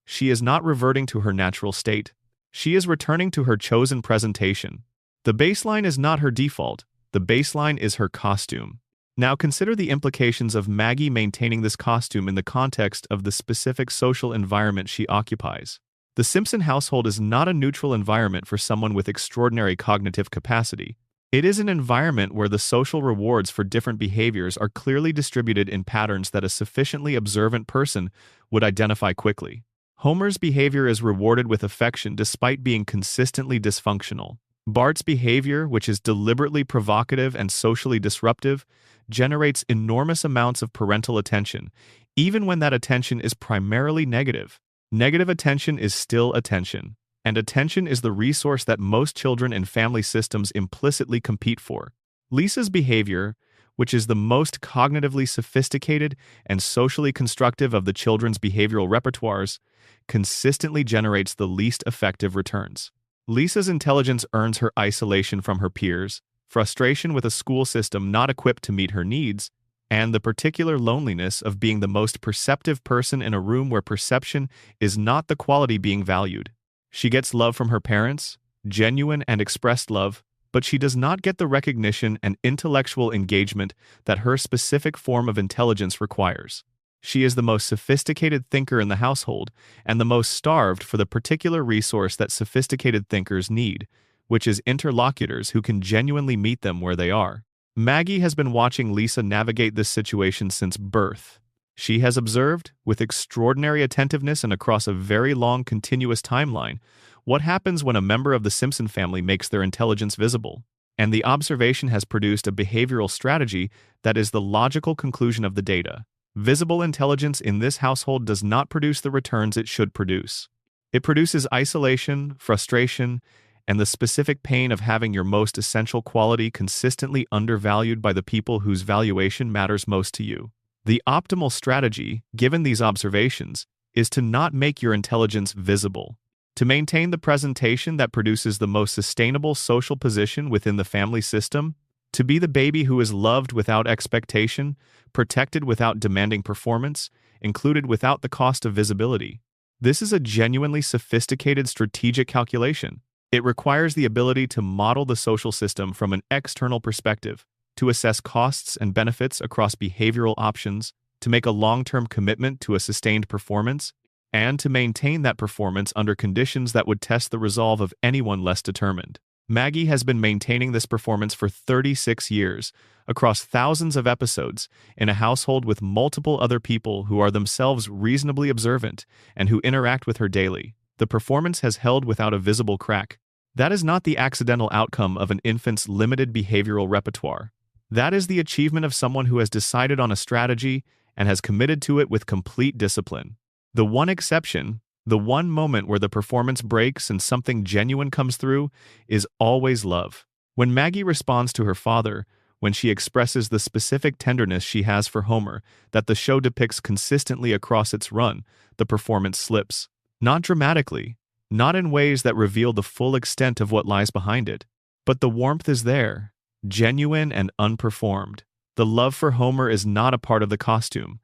She is not reverting to her natural state. She is returning to her chosen presentation. The baseline is not her default. The baseline is her costume. Now consider the implications of Maggie maintaining this costume in the context of the specific social environment she occupies. The Simpson household is not a neutral environment for someone with extraordinary cognitive capacity. It is an environment where the social rewards for different behaviors are clearly distributed in patterns that a sufficiently observant person would identify quickly. Homer's behavior is rewarded with affection despite being consistently dysfunctional. Bart's behavior, which is deliberately provocative and socially disruptive, generates enormous amounts of parental attention, even when that attention is primarily negative. Negative attention is still attention, and attention is the resource that most children and family systems implicitly compete for. Lisa's behavior, which is the most cognitively sophisticated and socially constructive of the children's behavioral repertoires, consistently generates the least effective returns. Lisa's intelligence earns her isolation from her peers, frustration with a school system not equipped to meet her needs, and the particular loneliness of being the most perceptive person in a room where perception is not the quality being valued. She gets love from her parents, genuine and expressed love, but she does not get the recognition and intellectual engagement that her specific form of intelligence requires. She is the most sophisticated thinker in the household and the most starved for the particular resource that sophisticated thinkers need, which is interlocutors who can genuinely meet them where they are. Maggie has been watching Lisa navigate this situation since birth. She has observed, with extraordinary attentiveness and across a very long continuous timeline, what happens when a member of the Simpson family makes their intelligence visible. And the observation has produced a behavioral strategy that is the logical conclusion of the data. Visible intelligence in this household does not produce the returns it should produce. It produces isolation, frustration, and the specific pain of having your most essential quality consistently undervalued by the people whose valuation matters most to you. The optimal strategy, given these observations, is to not make your intelligence visible. To maintain the presentation that produces the most sustainable social position within the family system, to be the baby who is loved without expectation, protected without demanding performance, included without the cost of visibility. This is a genuinely sophisticated strategic calculation. It requires the ability to model the social system from an external perspective, to assess costs and benefits across behavioral options, to make a long-term commitment to a sustained performance, and to maintain that performance under conditions that would test the resolve of anyone less determined. Maggie has been maintaining this performance for 36 years, across thousands of episodes, in a household with multiple other people who are themselves reasonably observant and who interact with her daily. The performance has held without a visible crack. That is not the accidental outcome of an infant's limited behavioral repertoire. That is the achievement of someone who has decided on a strategy and has committed to it with complete discipline. The one exception, the one moment where the performance breaks and something genuine comes through, is always love. When Maggie responds to her father, when she expresses the specific tenderness she has for Homer that the show depicts consistently across its run, the performance slips. Not dramatically, not in ways that reveal the full extent of what lies behind it, but the warmth is there, genuine and unperformed. The love for Homer is not a part of the costume.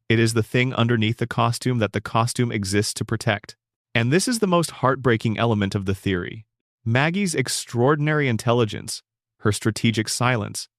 It is the thing underneath the costume that the costume exists to protect. And this is the most heartbreaking element of the theory. Maggie's extraordinary intelligence, her strategic silence,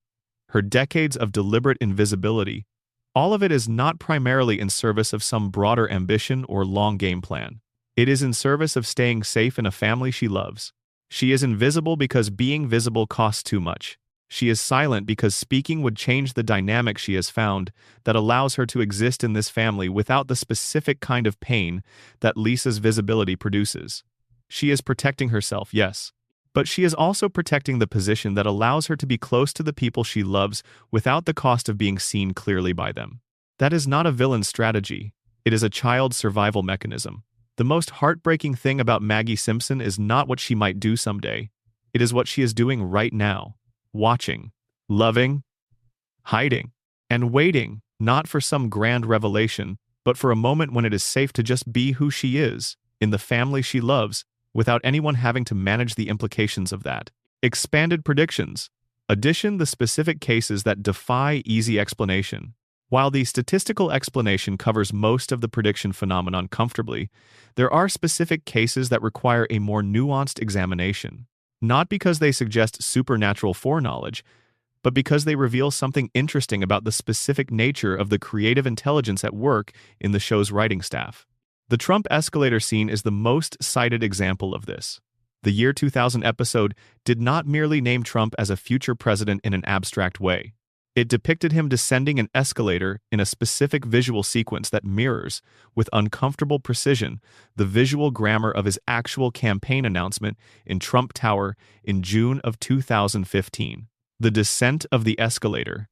her decades of deliberate invisibility, all of it is not primarily in service of some broader ambition or long game plan. It is in service of staying safe in a family she loves. She is invisible because being visible costs too much. She is silent because speaking would change the dynamic she has found that allows her to exist in this family without the specific kind of pain that Lisa's visibility produces. She is protecting herself, yes, but she is also protecting the position that allows her to be close to the people she loves without the cost of being seen clearly by them. That is not a villain's strategy. It is a child's survival mechanism. The most heartbreaking thing about Maggie Simpson is not what she might do someday. It is what she is doing right now. Watching, loving, hiding, and waiting, not for some grand revelation, but for a moment when it is safe to just be who she is, in the family she loves, without anyone having to manage the implications of that. Expanded predictions. Addition the specific cases that defy easy explanation. While the statistical explanation covers most of the prediction phenomenon comfortably, there are specific cases that require a more nuanced examination. Not because they suggest supernatural foreknowledge, but because they reveal something interesting about the specific nature of the creative intelligence at work in the show's writing staff. The Trump escalator scene is the most cited example of this. The year 2000 episode did not merely name Trump as a future president in an abstract way. It depicted him descending an escalator in a specific visual sequence that mirrors, with uncomfortable precision, the visual grammar of his actual campaign announcement in Trump Tower in June of 2015. The descent of the escalator.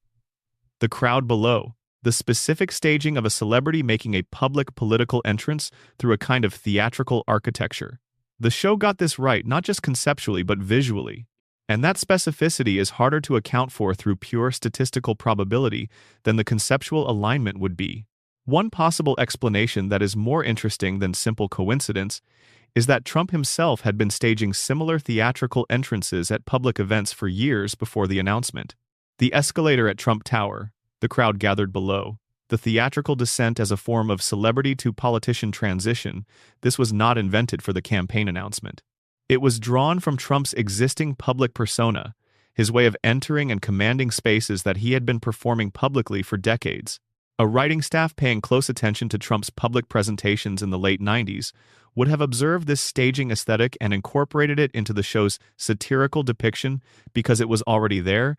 The crowd below. The specific staging of a celebrity making a public political entrance through a kind of theatrical architecture. The show got this right not just conceptually but visually. And that specificity is harder to account for through pure statistical probability than the conceptual alignment would be. One possible explanation that is more interesting than simple coincidence is that Trump himself had been staging similar theatrical entrances at public events for years before the announcement. The escalator at Trump Tower, the crowd gathered below, the theatrical descent as a form of celebrity to politician transition, this was not invented for the campaign announcement. It was drawn from Trump's existing public persona, his way of entering and commanding spaces that he had been performing publicly for decades. A writing staff paying close attention to Trump's public presentations in the late 90s would have observed this staging aesthetic and incorporated it into the show's satirical depiction because it was already there,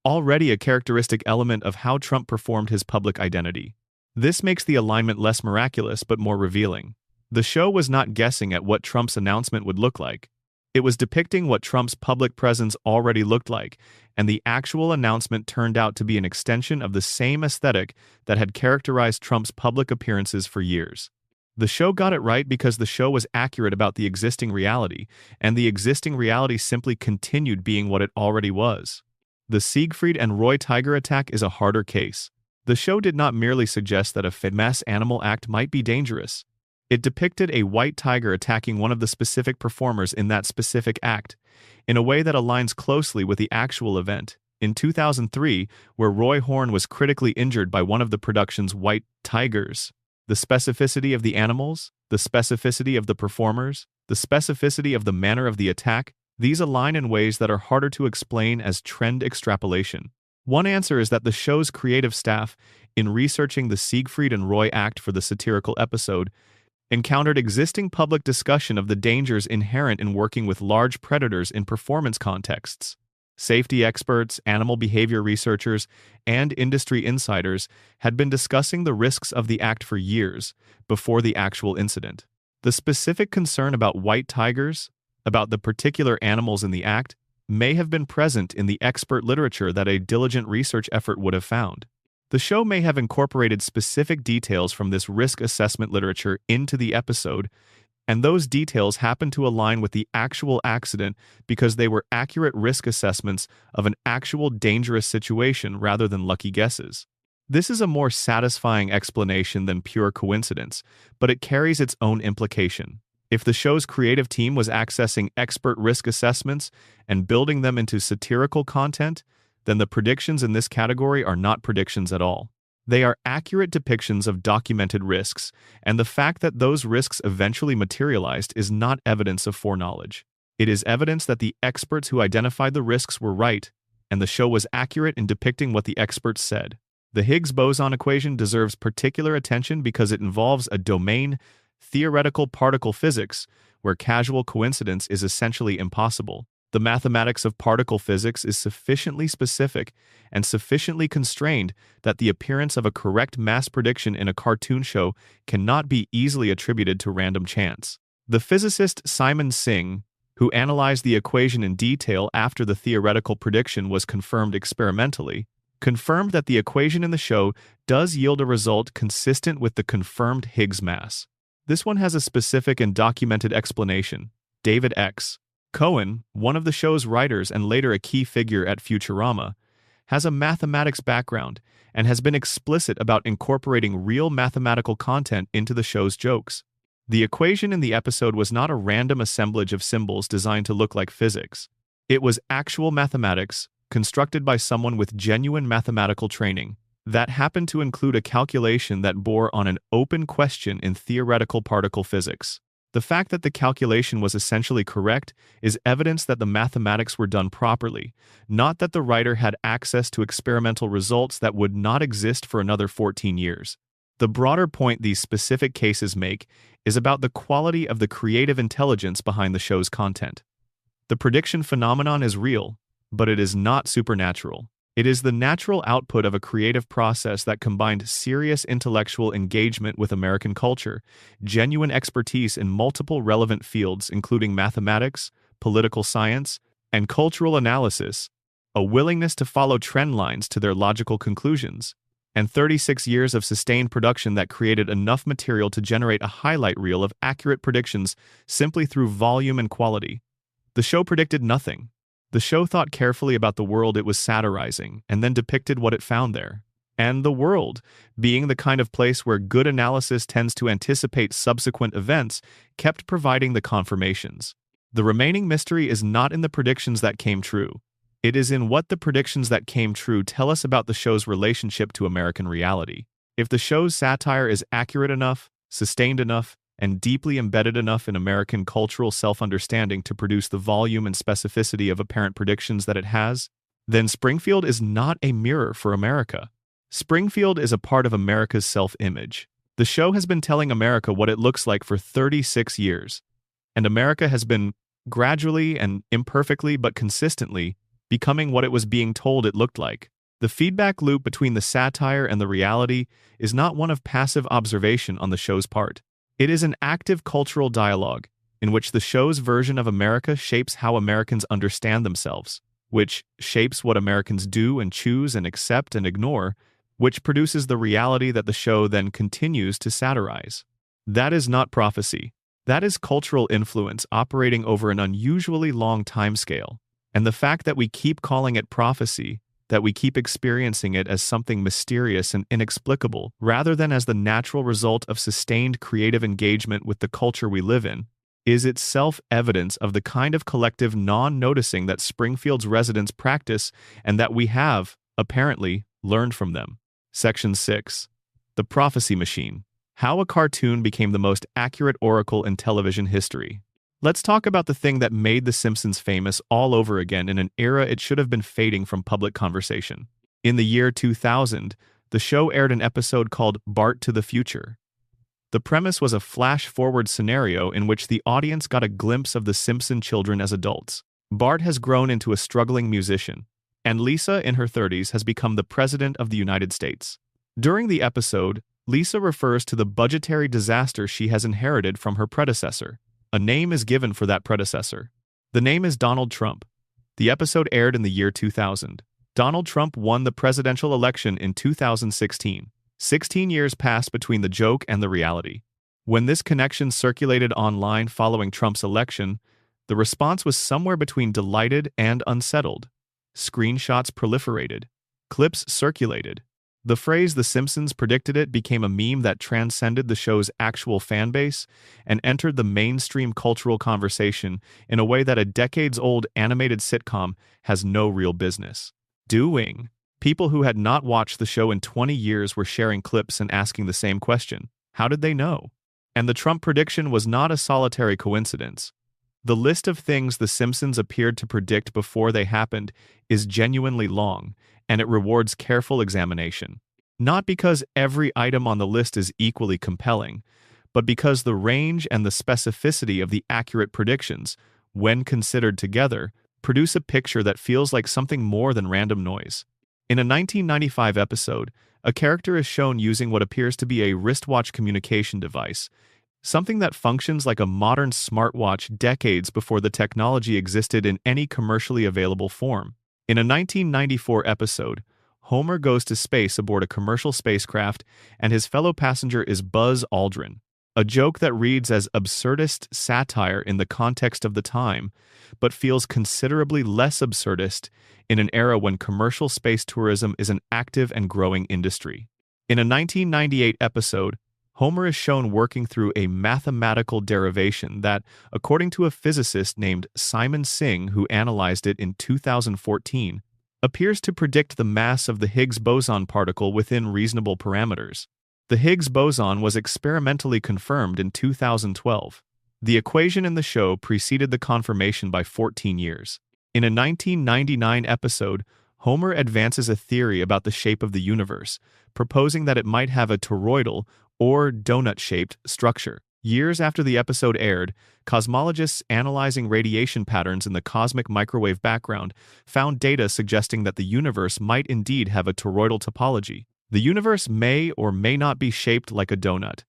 already a characteristic element of how Trump performed his public identity. This makes the alignment less miraculous but more revealing. The show was not guessing at what Trump's announcement would look like. It was depicting what Trump's public presence already looked like, and the actual announcement turned out to be an extension of the same aesthetic that had characterized Trump's public appearances for years. The show got it right because the show was accurate about the existing reality, and the existing reality simply continued being what it already was. The Siegfried and Roy tiger attack is a harder case. The show did not merely suggest that a mass animal act might be dangerous. It depicted a white tiger attacking one of the specific performers in that specific act, in a way that aligns closely with the actual event. In 2003, where Roy Horn was critically injured by one of the production's white tigers. The specificity of the animals, the specificity of the performers, the specificity of the manner of the attack, these align in ways that are harder to explain as trend extrapolation. One answer is that the show's creative staff, in researching the Siegfried and Roy act for the satirical episode, encountered existing public discussion of the dangers inherent in working with large predators in performance contexts. Safety experts, animal behavior researchers, and industry insiders had been discussing the risks of the act for years before the actual incident. The specific concern about white tigers, about the particular animals in the act, may have been present in the expert literature that a diligent research effort would have found. The show may have incorporated specific details from this risk assessment literature into the episode, and those details happen to align with the actual accident because they were accurate risk assessments of an actual dangerous situation rather than lucky guesses. This is a more satisfying explanation than pure coincidence, but it carries its own implication. If the show's creative team was accessing expert risk assessments and building them into satirical content, then the predictions in this category are not predictions at all. They are accurate depictions of documented risks, and the fact that those risks eventually materialized is not evidence of foreknowledge. It is evidence that the experts who identified the risks were right, and the show was accurate in depicting what the experts said. The Higgs boson equation deserves particular attention because it involves a domain, theoretical particle physics, where casual coincidence is essentially impossible. The mathematics of particle physics is sufficiently specific and sufficiently constrained that the appearance of a correct mass prediction in a cartoon show cannot be easily attributed to random chance. The physicist Simon Singh, who analyzed the equation in detail after the theoretical prediction was confirmed experimentally, confirmed that the equation in the show does yield a result consistent with the confirmed Higgs mass. This one has a specific and documented explanation. David X. Cohen, one of the show's writers and later a key figure at Futurama, has a mathematics background and has been explicit about incorporating real mathematical content into the show's jokes. The equation in the episode was not a random assemblage of symbols designed to look like physics. It was actual mathematics, constructed by someone with genuine mathematical training, that happened to include a calculation that bore on an open question in theoretical particle physics. The fact that the calculation was essentially correct is evidence that the mathematics were done properly, not that the writer had access to experimental results that would not exist for another 14 years. The broader point these specific cases make is about the quality of the creative intelligence behind the show's content. The prediction phenomenon is real, but it is not supernatural. It is the natural output of a creative process that combined serious intellectual engagement with American culture, genuine expertise in multiple relevant fields including mathematics, political science, and cultural analysis, a willingness to follow trend lines to their logical conclusions, and 36 years of sustained production that created enough material to generate a highlight reel of accurate predictions simply through volume and quality. The show predicted nothing. The show thought carefully about the world it was satirizing and then depicted what it found there. And the world, being the kind of place where good analysis tends to anticipate subsequent events, kept providing the confirmations. The remaining mystery is not in the predictions that came true. It is in what the predictions that came true tell us about the show's relationship to American reality. If the show's satire is accurate enough, sustained enough, and deeply embedded enough in American cultural self-understanding to produce the volume and specificity of apparent predictions that it has, then Springfield is not a mirror for America. Springfield is a part of America's self-image. The show has been telling America what it looks like for 36 years, and America has been, gradually and imperfectly but consistently, becoming what it was being told it looked like. The feedback loop between the satire and the reality is not one of passive observation on the show's part. It is an active cultural dialogue in which the show's version of America shapes how Americans understand themselves, which shapes what Americans do and choose and accept and ignore, which produces the reality that the show then continues to satirize. That is not prophecy. That is cultural influence operating over an unusually long timescale. And the fact that we keep calling it prophecy, that we keep experiencing it as something mysterious and inexplicable, rather than as the natural result of sustained creative engagement with the culture we live in, is itself evidence of the kind of collective non-noticing that Springfield's residents practice and that we have, apparently, learned from them. Section 6. The Prophecy Machine. How a cartoon became the most accurate oracle in television history. Let's talk about the thing that made The Simpsons famous all over again in an era it should have been fading from public conversation. In the year 2000, the show aired an episode called Bart to the Future. The premise was a flash-forward scenario in which the audience got a glimpse of the Simpson children as adults. Bart has grown into a struggling musician, and Lisa, in her 30s, has become the President of the United States. During the episode, Lisa refers to the budgetary disaster she has inherited from her predecessor. A name is given for that predecessor. The name is Donald Trump. The episode aired in the year 2000. Donald Trump won the presidential election in 2016. 16 years passed between the joke and the reality. When this connection circulated online following Trump's election, the response was somewhere between delighted and unsettled. Screenshots proliferated. Clips circulated. The phrase "The Simpsons predicted it" became a meme that transcended the show's actual fanbase and entered the mainstream cultural conversation in a way that a decades-old animated sitcom has no real business doing. People who had not watched the show in 20 years were sharing clips and asking the same question: how did they know? And the Trump prediction was not a solitary coincidence. The list of things The Simpsons appeared to predict before they happened is genuinely long, and it rewards careful examination. Not because every item on the list is equally compelling, but because the range and the specificity of the accurate predictions, when considered together, produce a picture that feels like something more than random noise. In a 1995 episode, a character is shown using what appears to be a wristwatch communication device, something that functions like a modern smartwatch decades before the technology existed in any commercially available form. In a 1994 episode, Homer goes to space aboard a commercial spacecraft, and his fellow passenger is Buzz Aldrin, a joke that reads as absurdist satire in the context of the time, but feels considerably less absurdist in an era when commercial space tourism is an active and growing industry. In a 1998 episode, Homer is shown working through a mathematical derivation that, according to a physicist named Simon Singh who analyzed it in 2014, appears to predict the mass of the Higgs boson particle within reasonable parameters. The Higgs boson was experimentally confirmed in 2012. The equation in the show preceded the confirmation by 14 years. In a 1999 episode, Homer advances a theory about the shape of the universe, proposing that it might have a toroidal, or donut-shaped, structure. Years after the episode aired, cosmologists analyzing radiation patterns in the cosmic microwave background found data suggesting that the universe might indeed have a toroidal topology. The universe may or may not be shaped like a donut,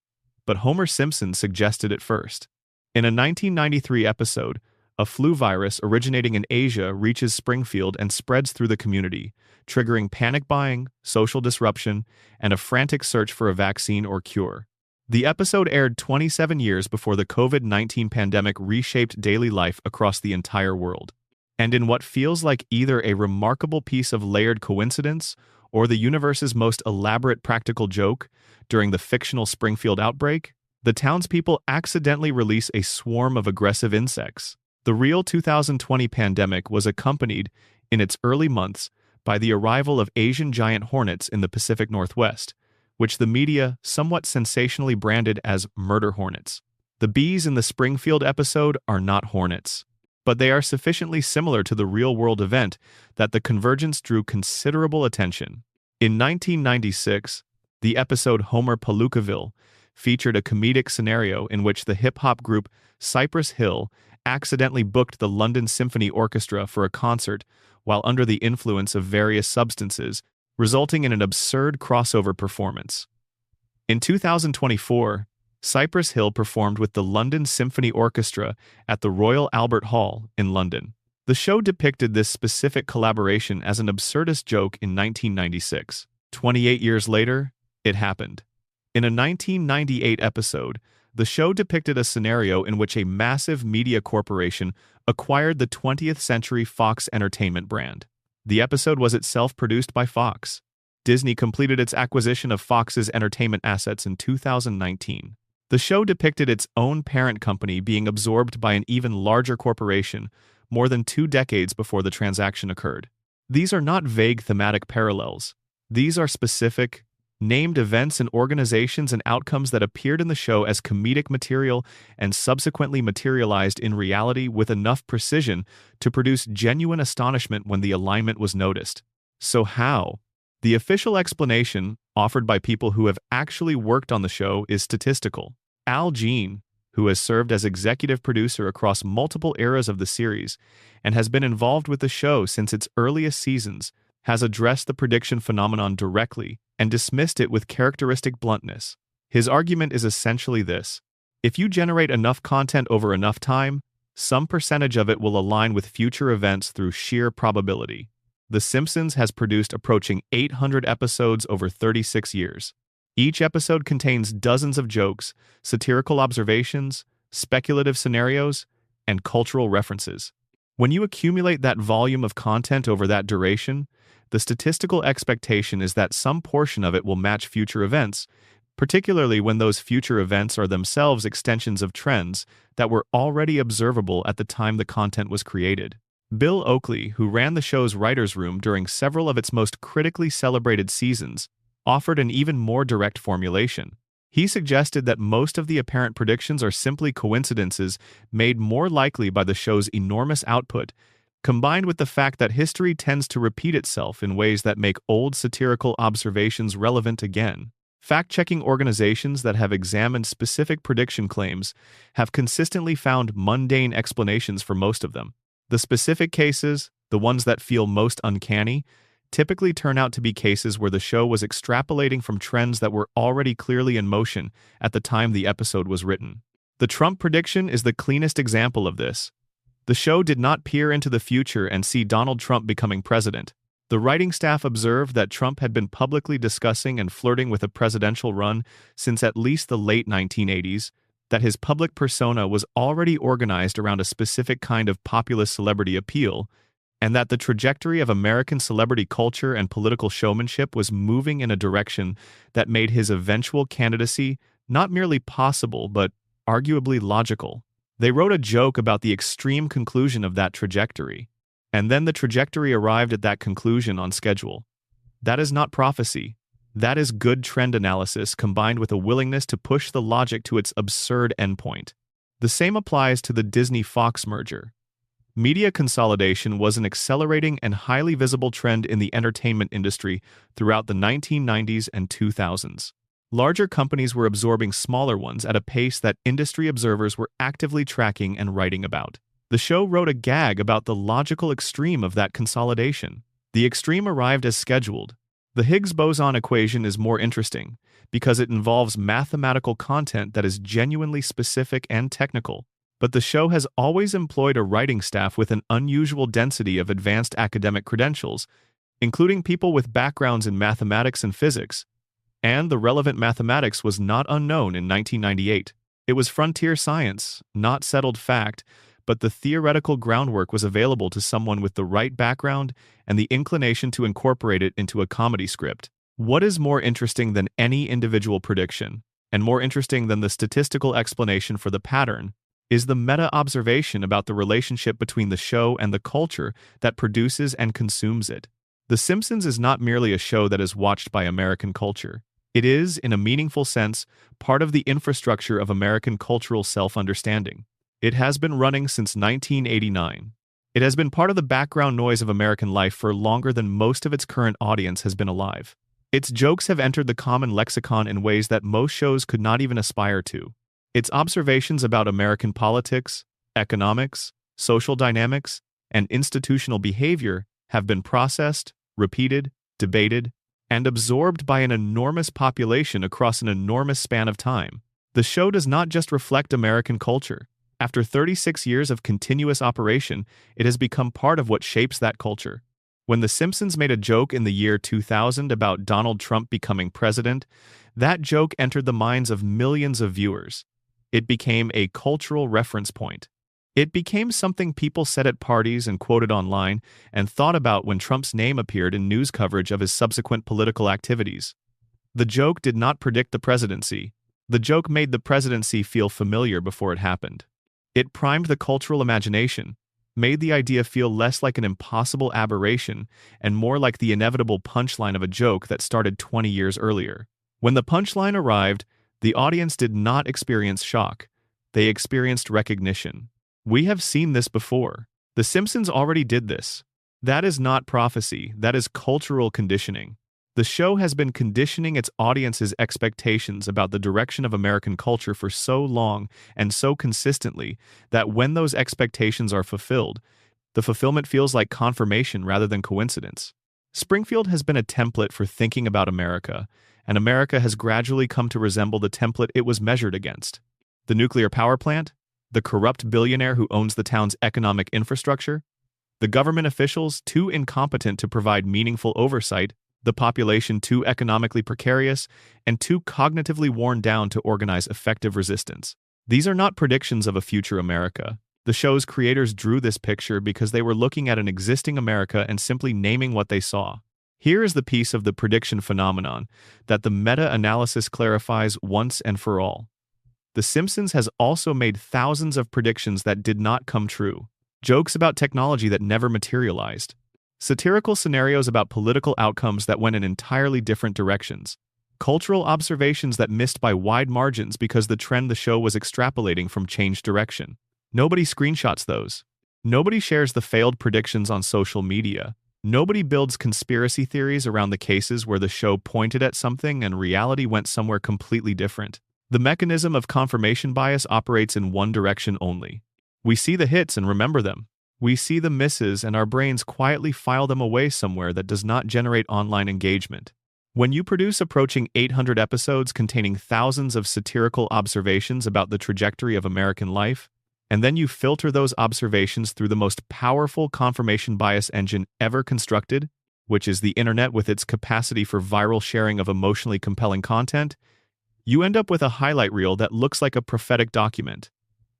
but Homer Simpson suggested it first. In a 1993 episode, a flu virus originating in Asia reaches Springfield and spreads through the community, triggering panic buying, social disruption, and a frantic search for a vaccine or cure. The episode aired 27 years before the COVID-19 pandemic reshaped daily life across the entire world. And in what feels like either a remarkable piece of layered coincidence or the universe's most elaborate practical joke, during the fictional Springfield outbreak, the townspeople accidentally release a swarm of aggressive insects. The real 2020 pandemic was accompanied, in its early months, by the arrival of Asian giant hornets in the Pacific Northwest, which the media somewhat sensationally branded as murder hornets. The bees in the Springfield episode are not hornets, but they are sufficiently similar to the real-world event that the convergence drew considerable attention. In 1996, the episode Homer Palookaville featured a comedic scenario in which the hip-hop group Cypress Hill accidentally booked the London Symphony Orchestra for a concert while under the influence of various substances, resulting in an absurd crossover performance. In 2024, Cypress Hill performed with the London Symphony Orchestra at the Royal Albert Hall in London. The show depicted this specific collaboration as an absurdist joke in 1996. 28 years later, it happened. In a 1998 episode, the show depicted a scenario in which a massive media corporation acquired the 20th Century Fox Entertainment brand. The episode was itself produced by Fox. Disney completed its acquisition of Fox's entertainment assets in 2019. The show depicted its own parent company being absorbed by an even larger corporation more than 2 decades before the transaction occurred. These are not vague thematic parallels. These are specific, named events and organizations and outcomes that appeared in the show as comedic material and subsequently materialized in reality with enough precision to produce genuine astonishment when the alignment was noticed. So how? The official explanation, offered by people who have actually worked on the show, is statistical. Al Jean, who has served as executive producer across multiple eras of the series and has been involved with the show since its earliest seasons, has addressed the prediction phenomenon directly and dismissed it with characteristic bluntness. His argument is essentially this: if you generate enough content over enough time, some percentage of it will align with future events through sheer probability. The Simpsons has produced approaching 800 episodes over 36 years. Each episode contains dozens of jokes, satirical observations, speculative scenarios, and cultural references. When you accumulate that volume of content over that duration, the statistical expectation is that some portion of it will match future events, particularly when those future events are themselves extensions of trends that were already observable at the time the content was created. Bill Oakley, who ran the show's writer's room during several of its most critically celebrated seasons, offered an even more direct formulation. He suggested that most of the apparent predictions are simply coincidences made more likely by the show's enormous output, combined with the fact that history tends to repeat itself in ways that make old satirical observations relevant again. Fact-checking organizations that have examined specific prediction claims have consistently found mundane explanations for most of them. The specific cases, the ones that feel most uncanny, typically turn out to be cases where the show was extrapolating from trends that were already clearly in motion at the time the episode was written. The Trump prediction is the cleanest example of this. The show did not peer into the future and see Donald Trump becoming president. The writing staff observed that Trump had been publicly discussing and flirting with a presidential run since at least the late 1980s, that his public persona was already organized around a specific kind of populist celebrity appeal, and that the trajectory of American celebrity culture and political showmanship was moving in a direction that made his eventual candidacy not merely possible but arguably logical. They wrote a joke about the extreme conclusion of that trajectory, and then the trajectory arrived at that conclusion on schedule. That is not prophecy. That is good trend analysis combined with a willingness to push the logic to its absurd endpoint. The same applies to the Disney-Fox merger. Media consolidation was an accelerating and highly visible trend in the entertainment industry throughout the 1990s and 2000s. Larger companies were absorbing smaller ones at a pace that industry observers were actively tracking and writing about. The show wrote a gag about the logical extreme of that consolidation. The extreme arrived as scheduled. The Higgs boson equation is more interesting because it involves mathematical content that is genuinely specific and technical. But the show has always employed a writing staff with an unusual density of advanced academic credentials, including people with backgrounds in mathematics and physics, and the relevant mathematics was not unknown in 1998. It was frontier science, not settled fact, but the theoretical groundwork was available to someone with the right background and the inclination to incorporate it into a comedy script. What is more interesting than any individual prediction, and more interesting than the statistical explanation for the pattern, is the meta-observation about the relationship between the show and the culture that produces and consumes it. The Simpsons is not merely a show that is watched by American culture. It is, in a meaningful sense, part of the infrastructure of American cultural self-understanding. It has been running since 1989. It has been part of the background noise of American life for longer than most of its current audience has been alive. Its jokes have entered the common lexicon in ways that most shows could not even aspire to. Its observations about American politics, economics, social dynamics, and institutional behavior have been processed, repeated, debated, and absorbed by an enormous population across an enormous span of time. The show does not just reflect American culture. After 36 years of continuous operation, it has become part of what shapes that culture. When The Simpsons made a joke in the year 2000 about Donald Trump becoming president, that joke entered the minds of millions of viewers. It became a cultural reference point. It became something people said at parties and quoted online and thought about when Trump's name appeared in news coverage of his subsequent political activities. The joke did not predict the presidency. The joke made the presidency feel familiar before it happened. It primed the cultural imagination, made the idea feel less like an impossible aberration and more like the inevitable punchline of a joke that started 20 years earlier. When the punchline arrived, the audience did not experience shock. They experienced recognition. We have seen this before. The Simpsons already did this. That is not prophecy, that is cultural conditioning. The show has been conditioning its audience's expectations about the direction of American culture for so long and so consistently that when those expectations are fulfilled, the fulfillment feels like confirmation rather than coincidence. Springfield has been a template for thinking about America, and America has gradually come to resemble the template it was measured against. The nuclear power plant, the corrupt billionaire who owns the town's economic infrastructure, the government officials too incompetent to provide meaningful oversight, the population too economically precarious, and too cognitively worn down to organize effective resistance. These are not predictions of a future America. The show's creators drew this picture because they were looking at an existing America and simply naming what they saw. Here is the piece of the prediction phenomenon that the meta-analysis clarifies once and for all. The Simpsons has also made thousands of predictions that did not come true. Jokes about technology that never materialized. Satirical scenarios about political outcomes that went in entirely different directions. Cultural observations that missed by wide margins because the trend the show was extrapolating from changed direction. Nobody screenshots those. Nobody shares the failed predictions on social media. Nobody builds conspiracy theories around the cases where the show pointed at something and reality went somewhere completely different. The mechanism of confirmation bias operates in one direction only. We see the hits and remember them. We see the misses and our brains quietly file them away somewhere that does not generate online engagement. When you produce approaching 800 episodes containing thousands of satirical observations about the trajectory of American life, and then you filter those observations through the most powerful confirmation bias engine ever constructed, which is the internet with its capacity for viral sharing of emotionally compelling content, you end up with a highlight reel that looks like a prophetic document.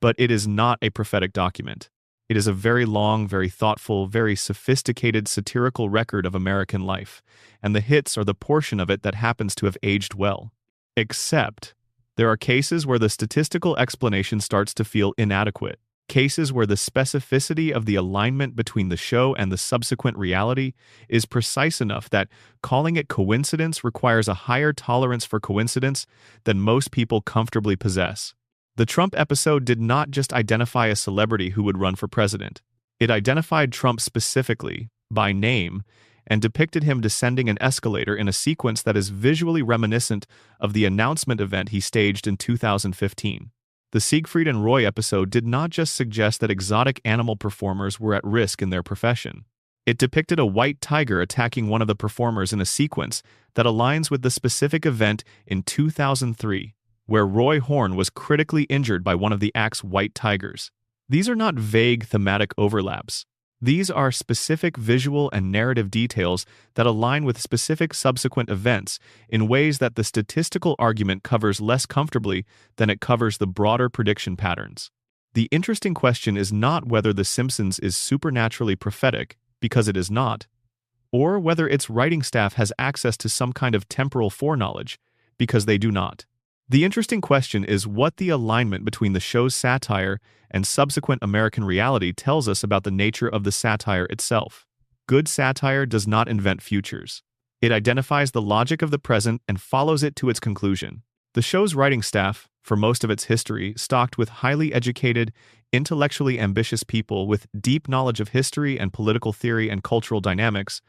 But it is not a prophetic document. It is a very long, very thoughtful, very sophisticated satirical record of American life, and the hits are the portion of it that happens to have aged well. Except, there are cases where the statistical explanation starts to feel inadequate, cases where the specificity of the alignment between the show and the subsequent reality is precise enough that calling it coincidence requires a higher tolerance for coincidence than most people comfortably possess. The Trump episode did not just identify a celebrity who would run for president. It identified Trump specifically, by name, and depicted him descending an escalator in a sequence that is visually reminiscent of the announcement event he staged in 2015. The Siegfried and Roy episode did not just suggest that exotic animal performers were at risk in their profession. It depicted a white tiger attacking one of the performers in a sequence that aligns with the specific event in 2003. Where Roy Horn was critically injured by one of the act's white tigers. These are not vague thematic overlaps. These are specific visual and narrative details that align with specific subsequent events in ways that the statistical argument covers less comfortably than it covers the broader prediction patterns. The interesting question is not whether The Simpsons is supernaturally prophetic, because it is not, or whether its writing staff has access to some kind of temporal foreknowledge, because they do not. The interesting question is what the alignment between the show's satire and subsequent American reality tells us about the nature of the satire itself. Good satire does not invent futures. It identifies the logic of the present and follows it to its conclusion. The show's writing staff, for most of its history, stocked with highly educated, intellectually ambitious people with deep knowledge of history and political theory and cultural dynamics,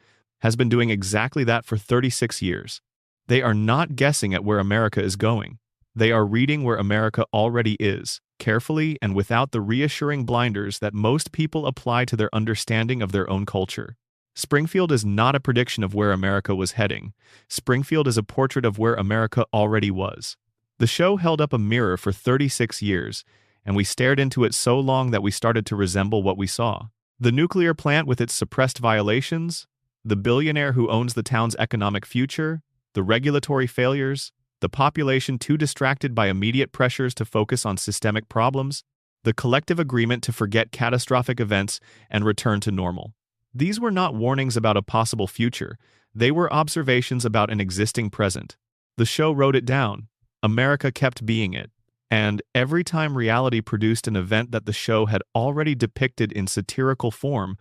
has been doing exactly that for 36 years. They are not guessing at where America is going. They are reading where America already is, carefully and without the reassuring blinders that most people apply to their understanding of their own culture. Springfield is not a prediction of where America was heading. Springfield is a portrait of where America already was. The show held up a mirror for 36 years, and we stared into it so long that we started to resemble what we saw. The nuclear plant with its suppressed violations, the billionaire who owns the town's economic future, the regulatory failures, the population too distracted by immediate pressures to focus on systemic problems, the collective agreement to forget catastrophic events and return to normal. These were not warnings about a possible future, they were observations about an existing present. The show wrote it down. America kept being it. And every time reality produced an event that the show had already depicted in satirical form,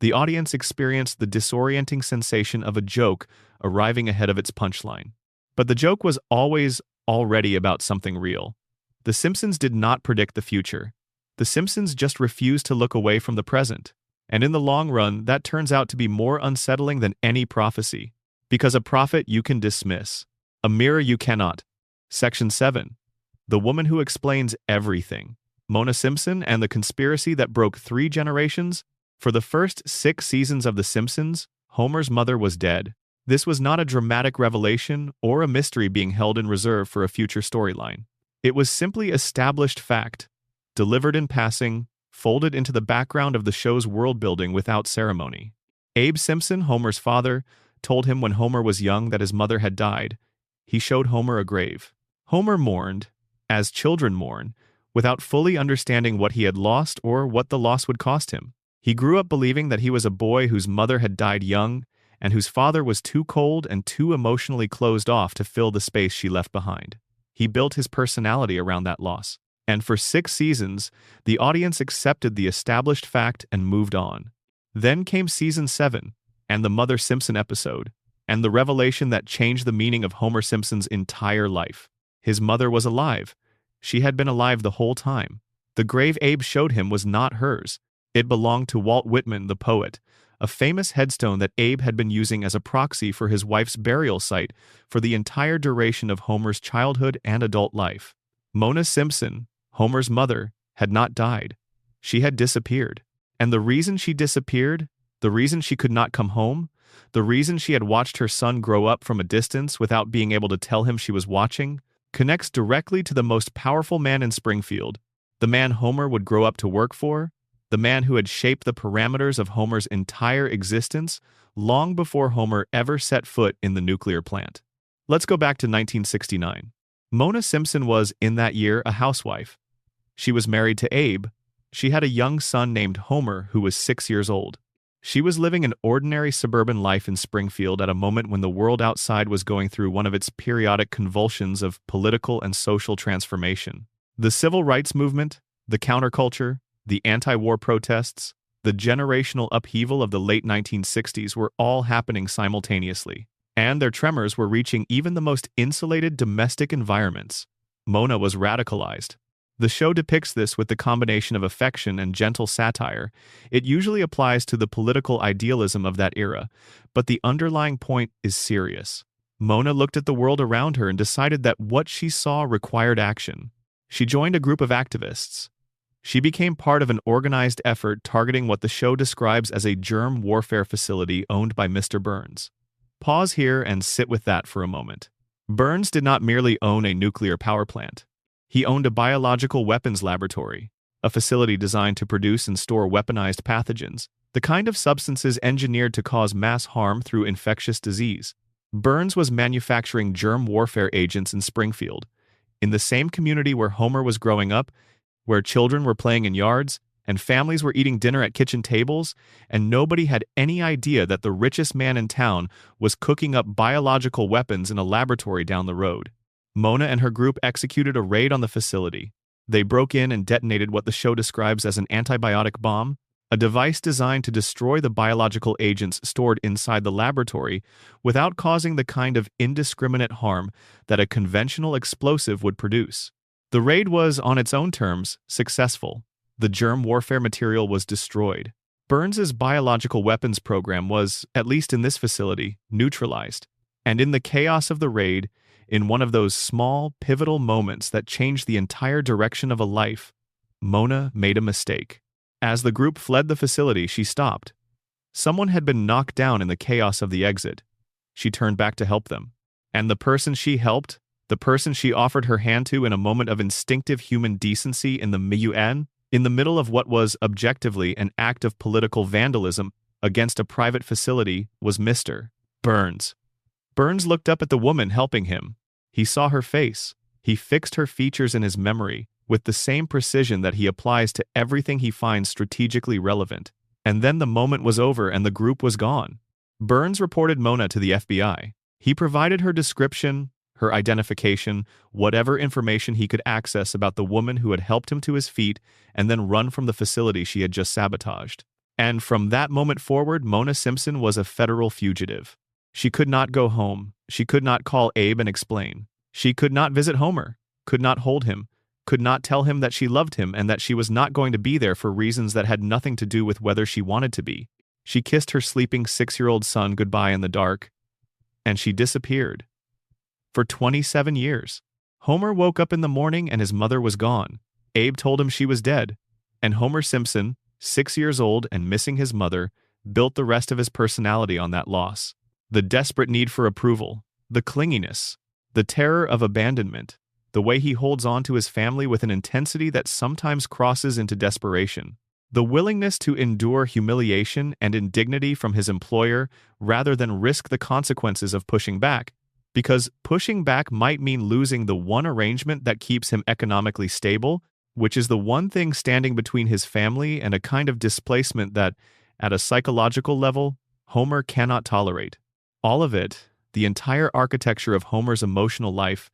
the audience experienced the disorienting sensation of a joke arriving ahead of its punchline. But the joke was always already about something real. The Simpsons did not predict the future. The Simpsons just refused to look away from the present. And in the long run, that turns out to be more unsettling than any prophecy. Because a prophet you can dismiss. A mirror you cannot. Section 7. The woman who explains everything. Mona Simpson and the conspiracy that broke 3 generations. For the first 6 seasons of The Simpsons, Homer's mother was dead. This was not a dramatic revelation or a mystery being held in reserve for a future storyline. It was simply established fact, delivered in passing, folded into the background of the show's world-building without ceremony. Abe Simpson, Homer's father, told him when Homer was young that his mother had died. He showed Homer a grave. Homer mourned, as children mourn, without fully understanding what he had lost or what the loss would cost him. He grew up believing that he was a boy whose mother had died young and whose father was too cold and too emotionally closed off to fill the space she left behind. He built his personality around that loss. And for 6 seasons, the audience accepted the established fact and moved on. Then came season 7, and the Mother Simpson episode, and the revelation that changed the meaning of Homer Simpson's entire life. His mother was alive. She had been alive the whole time. The grave Abe showed him was not hers. It belonged to Walt Whitman, the poet, a famous headstone that Abe had been using as a proxy for his wife's burial site for the entire duration of Homer's childhood and adult life. Mona Simpson, Homer's mother, had not died. She had disappeared. And the reason she disappeared, the reason she could not come home, the reason she had watched her son grow up from a distance without being able to tell him she was watching, connects directly to the most powerful man in Springfield, the man Homer would grow up to work for, the man who had shaped the parameters of Homer's entire existence long before Homer ever set foot in the nuclear plant. Let's go back to 1969. Mona Simpson was, in that year, a housewife. She was married to Abe. She had a young son named Homer who was 6 years old. She was living an ordinary suburban life in Springfield at a moment when the world outside was going through one of its periodic convulsions of political and social transformation. The civil rights movement, the counterculture, the anti-war protests, the generational upheaval of the late 1960s were all happening simultaneously, and their tremors were reaching even the most insulated domestic environments. Mona was radicalized. The show depicts this with the combination of affection and gentle satire. It usually applies to the political idealism of that era, but the underlying point is serious. Mona looked at the world around her and decided that what she saw required action. She joined a group of activists. She became part of an organized effort targeting what the show describes as a germ warfare facility owned by Mr. Burns. Pause here and sit with that for a moment. Burns did not merely own a nuclear power plant. He owned a biological weapons laboratory, a facility designed to produce and store weaponized pathogens, the kind of substances engineered to cause mass harm through infectious disease. Burns was manufacturing germ warfare agents in Springfield, in the same community where Homer was growing up, where children were playing in yards, and families were eating dinner at kitchen tables, and nobody had any idea that the richest man in town was cooking up biological weapons in a laboratory down the road. Mona and her group executed a raid on the facility. They broke in and detonated what the show describes as an antibiotic bomb, a device designed to destroy the biological agents stored inside the laboratory without causing the kind of indiscriminate harm that a conventional explosive would produce. The raid was, on its own terms, successful. The germ warfare material was destroyed. Burns's biological weapons program was, at least in this facility, neutralized. And in the chaos of the raid, in one of those small, pivotal moments that changed the entire direction of a life, Mona made a mistake. As the group fled the facility, she stopped. Someone had been knocked down in the chaos of the exit. She turned back to help them. And the person she helped, the person she offered her hand to in a moment of instinctive human decency in the middle of what was, objectively, an act of political vandalism against a private facility, was Mr. Burns. Burns looked up at the woman helping him. He saw her face. He fixed her features in his memory with the same precision that he applies to everything he finds strategically relevant. And then the moment was over and the group was gone. Burns reported Mona to the FBI. He provided her description, her identification, whatever information he could access about the woman who had helped him to his feet and then run from the facility she had just sabotaged. And from that moment forward, Mona Simpson was a federal fugitive. She could not go home. She could not call Abe and explain. She could not visit Homer, could not hold him, could not tell him that she loved him and that she was not going to be there for reasons that had nothing to do with whether she wanted to be. She kissed her sleeping 6-year-old son goodbye in the dark, and she disappeared. For 27 years. Homer woke up in the morning and his mother was gone. Abe told him she was dead. And Homer Simpson, 6 years old and missing his mother, built the rest of his personality on that loss. The desperate need for approval, the clinginess, the terror of abandonment, the way he holds on to his family with an intensity that sometimes crosses into desperation, the willingness to endure humiliation and indignity from his employer rather than risk the consequences of pushing back, because pushing back might mean losing the one arrangement that keeps him economically stable, which is the one thing standing between his family and a kind of displacement that, at a psychological level, Homer cannot tolerate. All of it, the entire architecture of Homer's emotional life,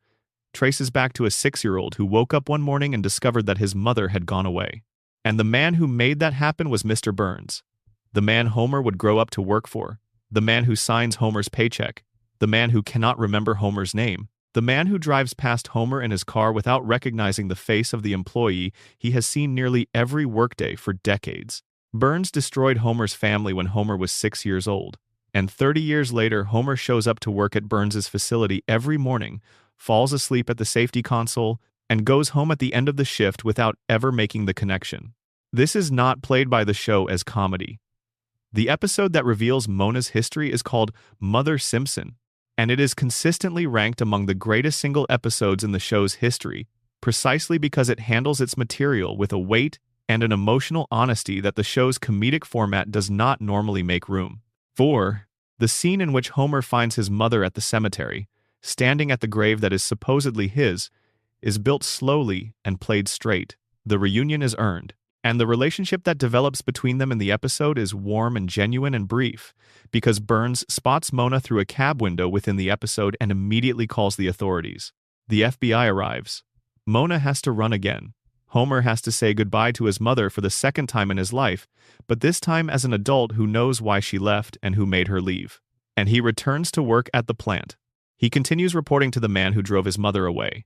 traces back to a 6-year-old who woke up one morning and discovered that his mother had gone away. And the man who made that happen was Mr. Burns, the man Homer would grow up to work for, the man who signs Homer's paycheck, the man who cannot remember Homer's name, the man who drives past Homer in his car without recognizing the face of the employee he has seen nearly every workday for decades. Burns destroyed Homer's family when Homer was 6 years old, and 30 years later Homer shows up to work at Burns's facility every morning, falls asleep at the safety console, and goes home at the end of the shift without ever making the connection. This is not played by the show as comedy. The episode that reveals Mona's history is called Mother Simpson, and it is consistently ranked among the greatest single episodes in the show's history, precisely because it handles its material with a weight and an emotional honesty that the show's comedic format does not normally make room for. The scene in which Homer finds his mother at the cemetery, standing at the grave that is supposedly his, is built slowly and played straight. The reunion is earned, and the relationship that develops between them in the episode is warm and genuine and brief, because Burns spots Mona through a cab window within the episode and immediately calls the authorities. The FBI arrives. Mona has to run again. Homer has to say goodbye to his mother for the second time in his life, but this time as an adult who knows why she left and who made her leave. And he returns to work at the plant. He continues reporting to the man who drove his mother away.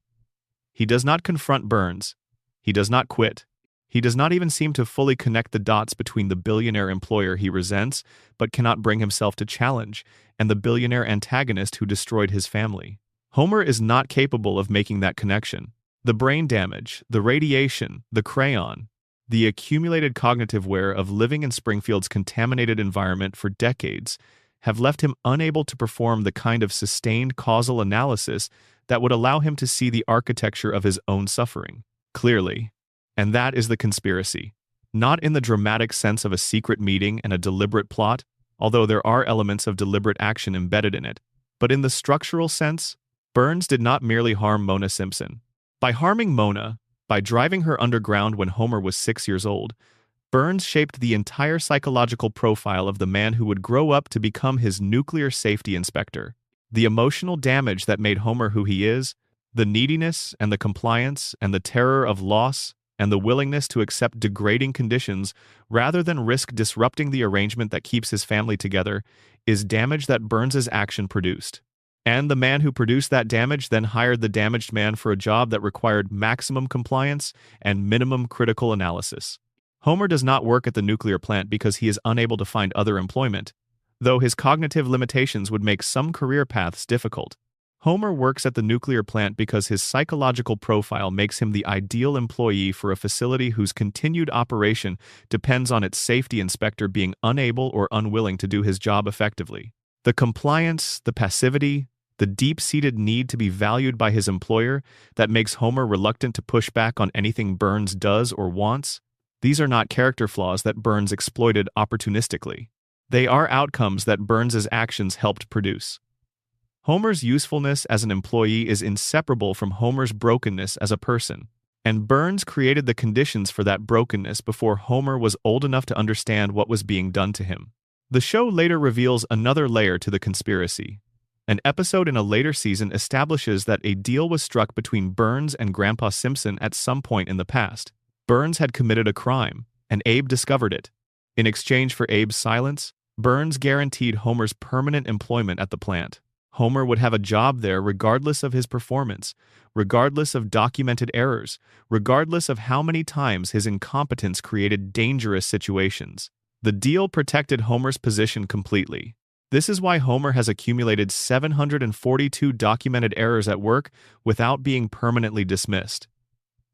He does not confront Burns. He does not quit. He does not even seem to fully connect the dots between the billionaire employer he resents but cannot bring himself to challenge and the billionaire antagonist who destroyed his family. Homer is not capable of making that connection. The brain damage, the radiation, the crayon, the accumulated cognitive wear of living in Springfield's contaminated environment for decades have left him unable to perform the kind of sustained causal analysis that would allow him to see the architecture of his own suffering clearly. And that is the conspiracy. Not in the dramatic sense of a secret meeting and a deliberate plot, although there are elements of deliberate action embedded in it, but in the structural sense, Burns did not merely harm Mona Simpson. By harming Mona, by driving her underground when Homer was 6 years old, Burns shaped the entire psychological profile of the man who would grow up to become his nuclear safety inspector. The emotional damage that made Homer who he is, the neediness and the compliance and the terror of loss and the willingness to accept degrading conditions rather than risk disrupting the arrangement that keeps his family together, is damage that Burns's action produced. And the man who produced that damage then hired the damaged man for a job that required maximum compliance and minimum critical analysis. Homer does not work at the nuclear plant because he is unable to find other employment, though his cognitive limitations would make some career paths difficult. Homer works at the nuclear plant because his psychological profile makes him the ideal employee for a facility whose continued operation depends on its safety inspector being unable or unwilling to do his job effectively. The compliance, the passivity, the deep-seated need to be valued by his employer that makes Homer reluctant to push back on anything Burns does or wants, these are not character flaws that Burns exploited opportunistically. They are outcomes that Burns's actions helped produce. Homer's usefulness as an employee is inseparable from Homer's brokenness as a person, and Burns created the conditions for that brokenness before Homer was old enough to understand what was being done to him. The show later reveals another layer to the conspiracy. An episode in a later season establishes that a deal was struck between Burns and Grandpa Simpson at some point in the past. Burns had committed a crime, and Abe discovered it. In exchange for Abe's silence, Burns guaranteed Homer's permanent employment at the plant. Homer would have a job there regardless of his performance, regardless of documented errors, regardless of how many times his incompetence created dangerous situations. The deal protected Homer's position completely. This is why Homer has accumulated 742 documented errors at work without being permanently dismissed.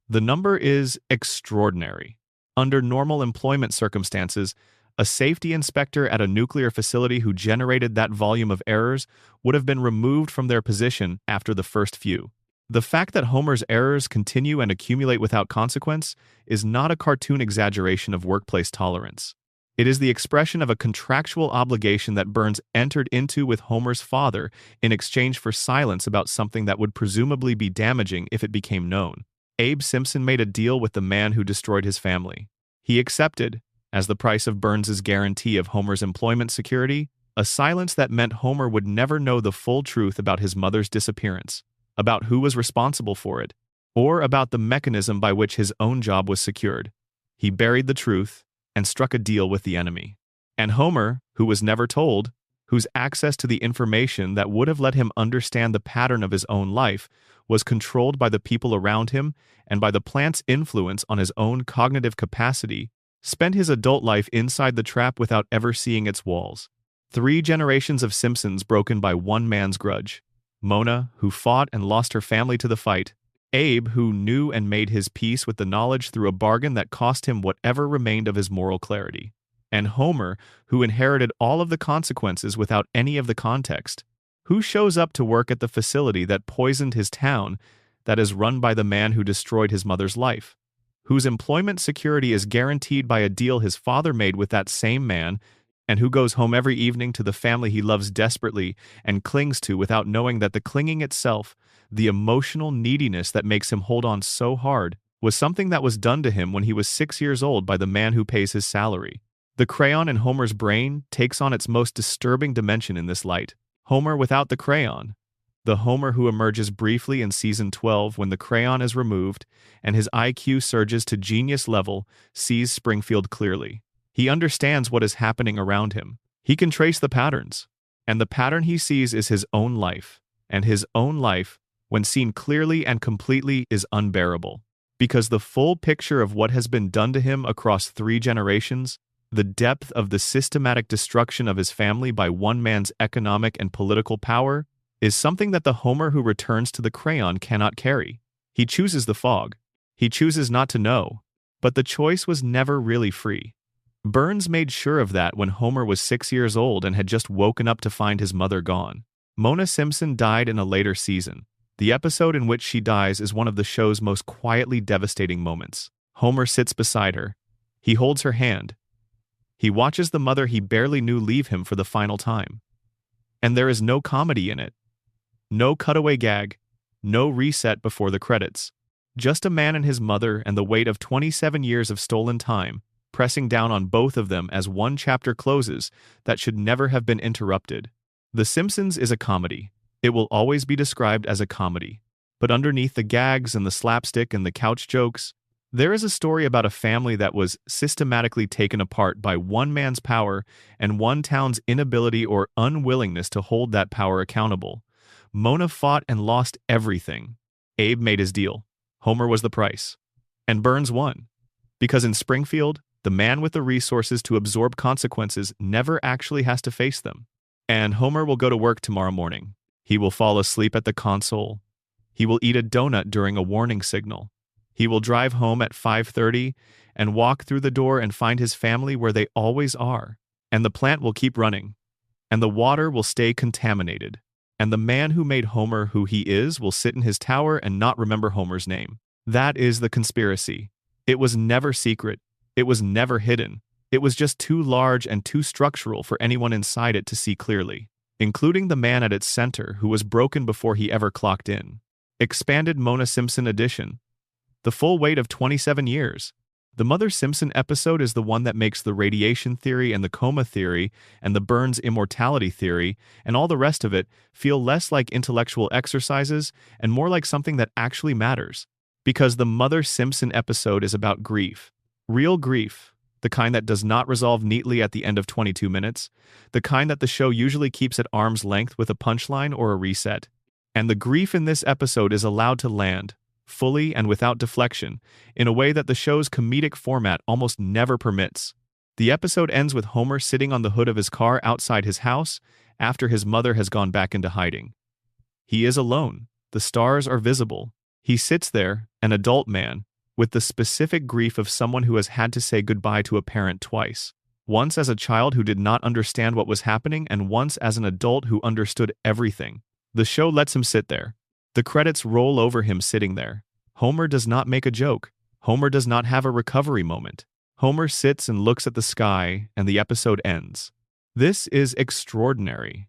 The number is extraordinary. Under normal employment circumstances, a safety inspector at a nuclear facility who generated that volume of errors would have been removed from their position after the first few. The fact that Homer's errors continue and accumulate without consequence is not a cartoon exaggeration of workplace tolerance. It is the expression of a contractual obligation that Burns entered into with Homer's father in exchange for silence about something that would presumably be damaging if it became known. Abe Simpson made a deal with the man who destroyed his family. He accepted, as the price of Burns's guarantee of Homer's employment security, a silence that meant Homer would never know the full truth about his mother's disappearance, about who was responsible for it, or about the mechanism by which his own job was secured. He buried the truth and struck a deal with the enemy. And Homer, who was never told, whose access to the information that would have let him understand the pattern of his own life was controlled by the people around him and by the plant's influence on his own cognitive capacity, spent his adult life inside the trap without ever seeing its walls. 3 generations of Simpsons broken by one man's grudge. Mona, who fought and lost her family to the fight. Abe, who knew and made his peace with the knowledge through a bargain that cost him whatever remained of his moral clarity. And Homer, who inherited all of the consequences without any of the context. Who shows up to work at the facility that poisoned his town, that is run by the man who destroyed his mother's life? Whose employment security is guaranteed by a deal his father made with that same man, and who goes home every evening to the family he loves desperately and clings to without knowing that the clinging itself, the emotional neediness that makes him hold on so hard, was something that was done to him when he was 6 years old by the man who pays his salary. The crayon in Homer's brain takes on its most disturbing dimension in this light. Homer without the crayon. The Homer who emerges briefly in season 12 when the crayon is removed and his IQ surges to genius level, sees Springfield clearly. He understands what is happening around him. He can trace the patterns. And the pattern he sees is his own life. And his own life, when seen clearly and completely, is unbearable. Because the full picture of what has been done to him across 3 generations, the depth of the systematic destruction of his family by one man's economic and political power, is something that the Homer who returns to the crayon cannot carry. He chooses the fog. He chooses not to know. But the choice was never really free. Burns made sure of that when Homer was 6 years old and had just woken up to find his mother gone. Mona Simpson died in a later season. The episode in which she dies is one of the show's most quietly devastating moments. Homer sits beside her. He holds her hand. He watches the mother he barely knew leave him for the final time. And there is no comedy in it. No cutaway gag. No reset before the credits. Just a man and his mother and the weight of 27 years of stolen time, pressing down on both of them as one chapter closes that should never have been interrupted. The Simpsons is a comedy. It will always be described as a comedy. But underneath the gags and the slapstick and the couch jokes, there is a story about a family that was systematically taken apart by one man's power and one town's inability or unwillingness to hold that power accountable. Mona fought and lost everything. Abe made his deal. Homer was the price. And Burns won. Because in Springfield, the man with the resources to absorb consequences never actually has to face them. And Homer will go to work tomorrow morning. He He will fall asleep at the console. He will eat a donut during a warning signal. He will drive home at 5:30 and walk through the door and find his family where they always are. And the plant will keep running. And the water will stay contaminated. And the man who made Homer who he is will sit in his tower and not remember Homer's name. That is the conspiracy. It was never secret. It was never hidden. It was just too large and too structural for anyone inside it to see clearly, including the man at its center who was broken before he ever clocked in. Expanded Mona Simpson edition. The full weight of 27 years. The Mother Simpson episode is the one that makes the radiation theory and the coma theory and the Burns immortality theory and all the rest of it feel less like intellectual exercises and more like something that actually matters. Because the Mother Simpson episode is about grief. Real grief. The kind that does not resolve neatly at the end of 22 minutes. The kind that the show usually keeps at arm's length with a punchline or a reset. And the grief in this episode is allowed to land, fully and without deflection, in a way that the show's comedic format almost never permits. The episode ends with Homer sitting on the hood of his car outside his house after his mother has gone back into hiding. He is alone. The stars are visible. He sits there, an adult man, with the specific grief of someone who has had to say goodbye to a parent twice. Once as a child who did not understand what was happening, and once as an adult who understood everything. The show lets him sit there. The credits roll over him sitting there. Homer does not make a joke. Homer does not have a recovery moment. Homer sits and looks at the sky, and the episode ends. This is extraordinary.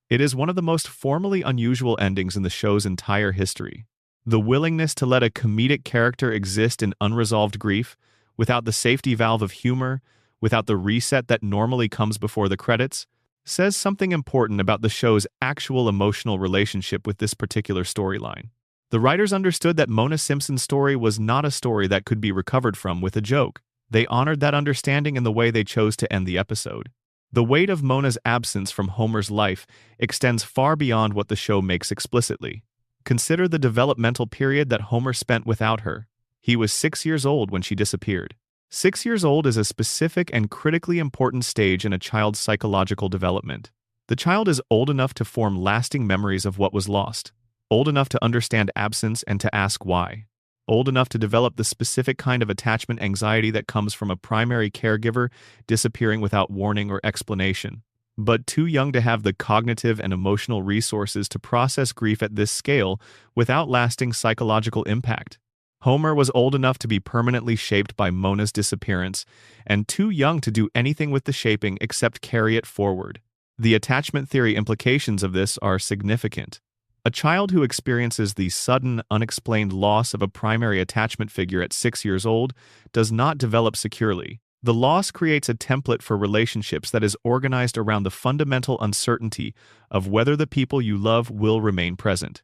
It is one of the most formally unusual endings in the show's entire history. The willingness to let a comedic character exist in unresolved grief, without the safety valve of humor, without the reset that normally comes before the credits, says something important about the show's actual emotional relationship with this particular storyline. The writers understood that Mona Simpson's story was not a story that could be recovered from with a joke. They honored that understanding in the way they chose to end the episode. The weight of Mona's absence from Homer's life extends far beyond what the show makes explicitly. Consider the developmental period that Homer spent without her. He was 6 years old when she disappeared. 6 years old is a specific and critically important stage in a child's psychological development. The child is old enough to form lasting memories of what was lost, old enough to understand absence and to ask why, old enough to develop the specific kind of attachment anxiety that comes from a primary caregiver disappearing without warning or explanation, but too young to have the cognitive and emotional resources to process grief at this scale without lasting psychological impact. Homer was old enough to be permanently shaped by Mona's disappearance, and too young to do anything with the shaping except carry it forward. The attachment theory implications of this are significant. A child who experiences the sudden, unexplained loss of a primary attachment figure at 6 years old does not develop securely. The loss creates a template for relationships that is organized around the fundamental uncertainty of whether the people you love will remain present.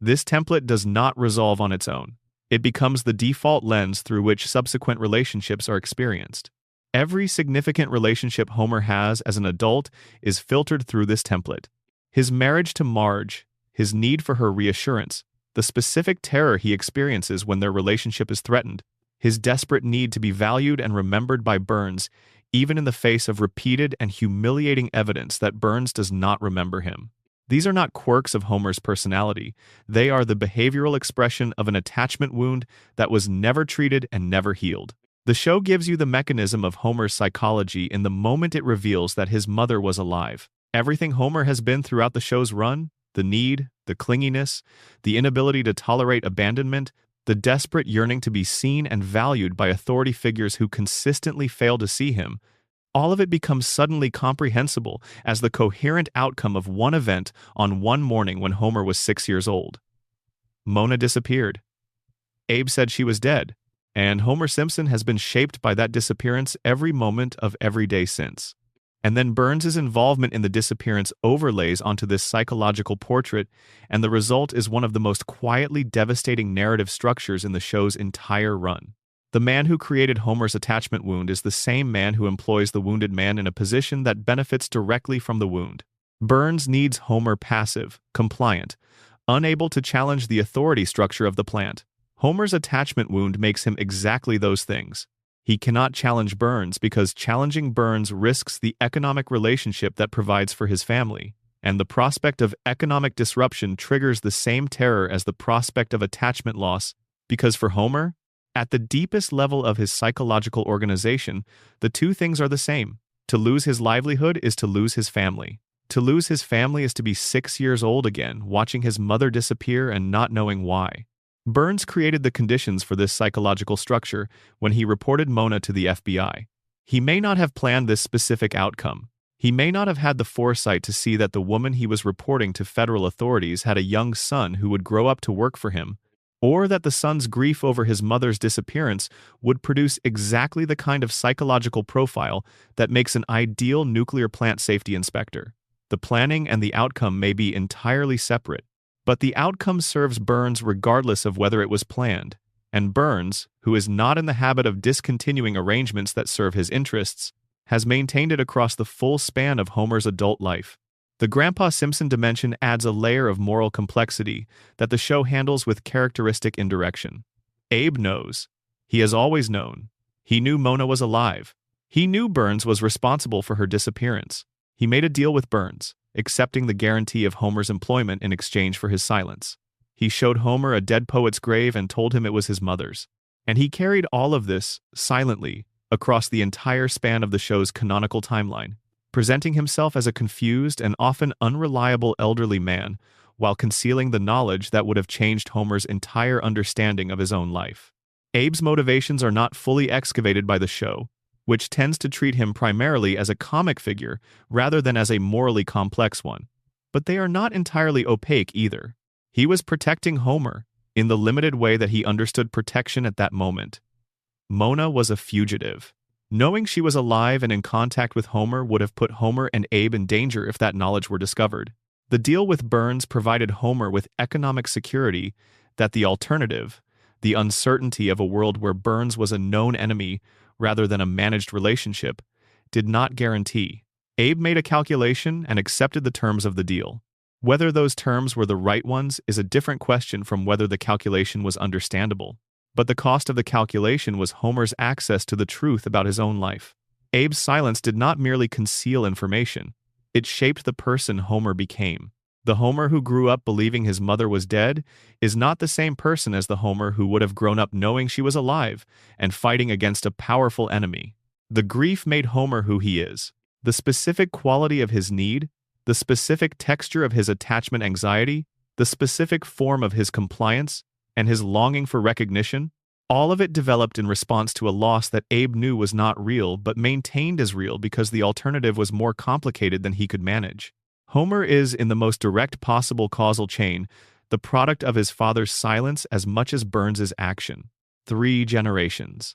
This template does not resolve on its own. It becomes the default lens through which subsequent relationships are experienced. Every significant relationship Homer has as an adult is filtered through this template. His marriage to Marge, his need for her reassurance, the specific terror he experiences when their relationship is threatened, his desperate need to be valued and remembered by Burns, even in the face of repeated and humiliating evidence that Burns does not remember him. These are not quirks of Homer's personality. They are the behavioral expression of an attachment wound that was never treated and never healed. The show gives you the mechanism of Homer's psychology in the moment it reveals that his mother was alive. Everything Homer has been throughout the show's run, the need, the clinginess, the inability to tolerate abandonment, the desperate yearning to be seen and valued by authority figures who consistently fail to see him, all of it becomes suddenly comprehensible as the coherent outcome of one event on one morning when Homer was 6 years old. Mona disappeared. Abe said she was dead, and Homer Simpson has been shaped by that disappearance every moment of every day since. And then Burns' involvement in the disappearance overlays onto this psychological portrait, and the result is one of the most quietly devastating narrative structures in the show's entire run. The man who created Homer's attachment wound is the same man who employs the wounded man in a position that benefits directly from the wound. Burns needs Homer passive, compliant, unable to challenge the authority structure of the plant. Homer's attachment wound makes him exactly those things. He cannot challenge Burns because challenging Burns risks the economic relationship that provides for his family. And the prospect of economic disruption triggers the same terror as the prospect of attachment loss, because for Homer, at the deepest level of his psychological organization, the two things are the same. To lose his livelihood is to lose his family. To lose his family is to be 6 years old again, watching his mother disappear and not knowing why. Burns created the conditions for this psychological structure when he reported Mona to the FBI. He may not have planned this specific outcome. He may not have had the foresight to see that the woman he was reporting to federal authorities had a young son who would grow up to work for him, or that the son's grief over his mother's disappearance would produce exactly the kind of psychological profile that makes an ideal nuclear plant safety inspector. The planning and the outcome may be entirely separate, but the outcome serves Burns regardless of whether it was planned, and Burns, who is not in the habit of discontinuing arrangements that serve his interests, has maintained it across the full span of Homer's adult life. The Grandpa Simpson dimension adds a layer of moral complexity that the show handles with characteristic indirection. Abe knows. He has always known. He knew Mona was alive. He knew Burns was responsible for her disappearance. He made a deal with Burns, accepting the guarantee of Homer's employment in exchange for his silence. He showed Homer a dead poet's grave and told him it was his mother's. And he carried all of this, silently, across the entire span of the show's canonical timeline, presenting himself as a confused and often unreliable elderly man while concealing the knowledge that would have changed Homer's entire understanding of his own life. Abe's motivations are not fully excavated by the show, which tends to treat him primarily as a comic figure rather than as a morally complex one. But they are not entirely opaque either. He was protecting Homer in the limited way that he understood protection at that moment. Mona was a fugitive. Knowing she was alive and in contact with Homer would have put Homer and Abe in danger if that knowledge were discovered. The deal with Burns provided Homer with economic security that the alternative, the uncertainty of a world where Burns was a known enemy rather than a managed relationship, did not guarantee. Abe made a calculation and accepted the terms of the deal. Whether those terms were the right ones is a different question from whether the calculation was understandable. But the cost of the calculation was Homer's access to the truth about his own life. Abe's silence did not merely conceal information. It shaped the person Homer became. The Homer who grew up believing his mother was dead is not the same person as the Homer who would have grown up knowing she was alive and fighting against a powerful enemy. The grief made Homer who he is. The specific quality of his need, the specific texture of his attachment anxiety, the specific form of his compliance, and his longing for recognition, all of it developed in response to a loss that Abe knew was not real but maintained as real because the alternative was more complicated than he could manage. Homer is, in the most direct possible causal chain, the product of his father's silence as much as Burns's action. 3 generations.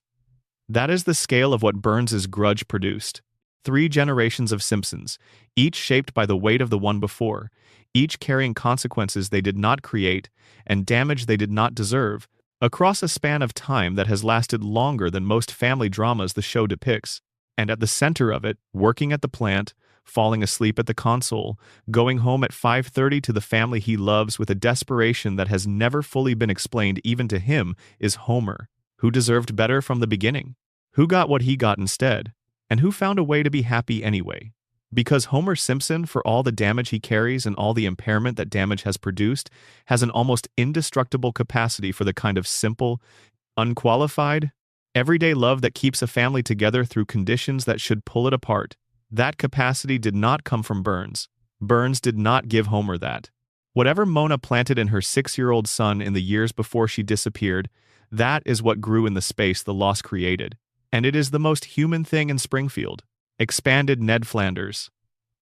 That is the scale of what Burns's grudge produced. 3 generations of Simpsons, each shaped by the weight of the one before, each carrying consequences they did not create and damage they did not deserve, across a span of time that has lasted longer than most family dramas the show depicts. And at the center of it, working at the plant, falling asleep at the console, going home at 5:30 to the family he loves with a desperation that has never fully been explained even to him, is Homer, who deserved better from the beginning, who got what he got instead, and who found a way to be happy anyway. Because Homer Simpson, for all the damage he carries and all the impairment that damage has produced, has an almost indestructible capacity for the kind of simple, unqualified, everyday love that keeps a family together through conditions that should pull it apart. That capacity did not come from Burns. Burns did not give Homer that. Whatever Mona planted in her 6-year-old son in the years before she disappeared, that is what grew in the space the loss created. And it is the most human thing in Springfield. Expanded Ned Flanders.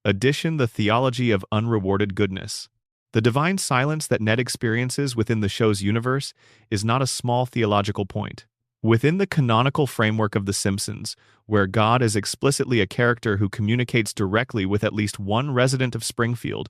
Addition the theology of unrewarded goodness. The divine silence that Ned experiences within the show's universe is not a small theological point. Within the canonical framework of The Simpsons, where God is explicitly a character who communicates directly with at least one resident of Springfield,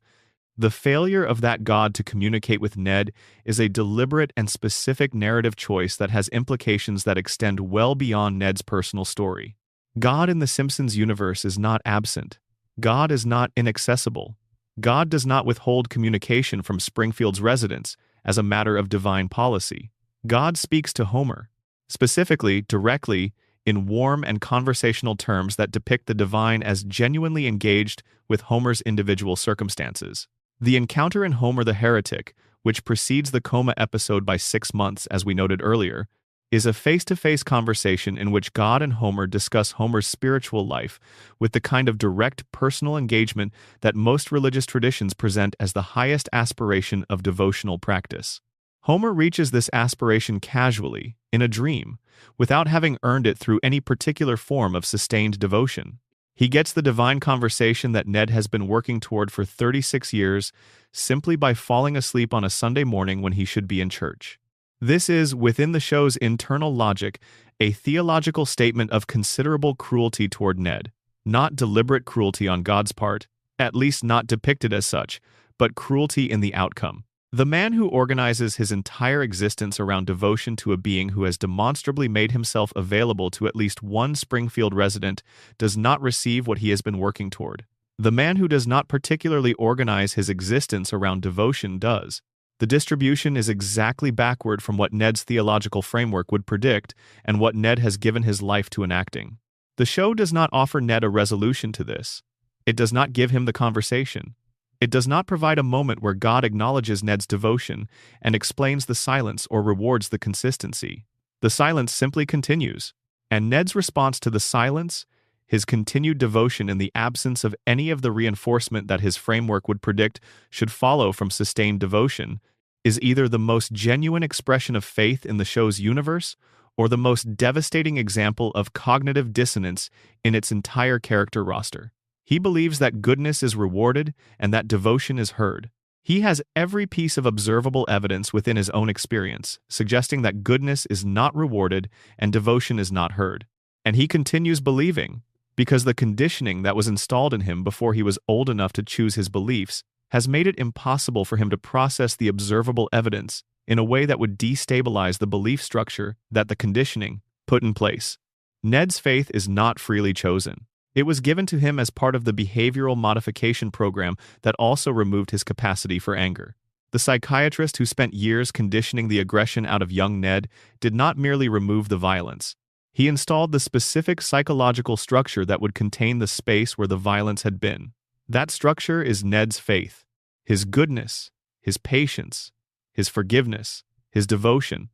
the failure of that God to communicate with Ned is a deliberate and specific narrative choice that has implications that extend well beyond Ned's personal story. God in The Simpsons universe is not absent. God is not inaccessible. God does not withhold communication from Springfield's residents as a matter of divine policy. God speaks to Homer, specifically, directly, in warm and conversational terms that depict the divine as genuinely engaged with Homer's individual circumstances. The encounter in Homer the Heretic, which precedes the coma episode by 6 months, as we noted earlier, is a face-to-face conversation in which God and Homer discuss Homer's spiritual life with the kind of direct personal engagement that most religious traditions present as the highest aspiration of devotional practice. Homer reaches this aspiration casually, in a dream, without having earned it through any particular form of sustained devotion. He gets the divine conversation that Ned has been working toward for 36 years simply by falling asleep on a Sunday morning when he should be in church. This is, within the show's internal logic, a theological statement of considerable cruelty toward Ned. Not deliberate cruelty on God's part, at least not depicted as such, but cruelty in the outcome. The man who organizes his entire existence around devotion to a being who has demonstrably made himself available to at least one Springfield resident does not receive what he has been working toward. The man who does not particularly organize his existence around devotion does. The distribution is exactly backward from what Ned's theological framework would predict and what Ned has given his life to enacting. The show does not offer Ned a resolution to this. It does not give him the conversation. It does not provide a moment where God acknowledges Ned's devotion and explains the silence or rewards the consistency. The silence simply continues, and Ned's response to the silence, his continued devotion in the absence of any of the reinforcement that his framework would predict should follow from sustained devotion, is either the most genuine expression of faith in the show's universe or the most devastating example of cognitive dissonance in its entire character roster. He believes that goodness is rewarded and that devotion is heard. He has every piece of observable evidence within his own experience, suggesting that goodness is not rewarded and devotion is not heard. And he continues believing, because the conditioning that was installed in him before he was old enough to choose his beliefs has made it impossible for him to process the observable evidence in a way that would destabilize the belief structure that the conditioning put in place. Ned's faith is not freely chosen. It was given to him as part of the behavioral modification program that also removed his capacity for anger. The psychiatrist who spent years conditioning the aggression out of young Ned did not merely remove the violence. He installed the specific psychological structure that would contain the space where the violence had been. That structure is Ned's faith, his goodness, his patience, his forgiveness, his devotion.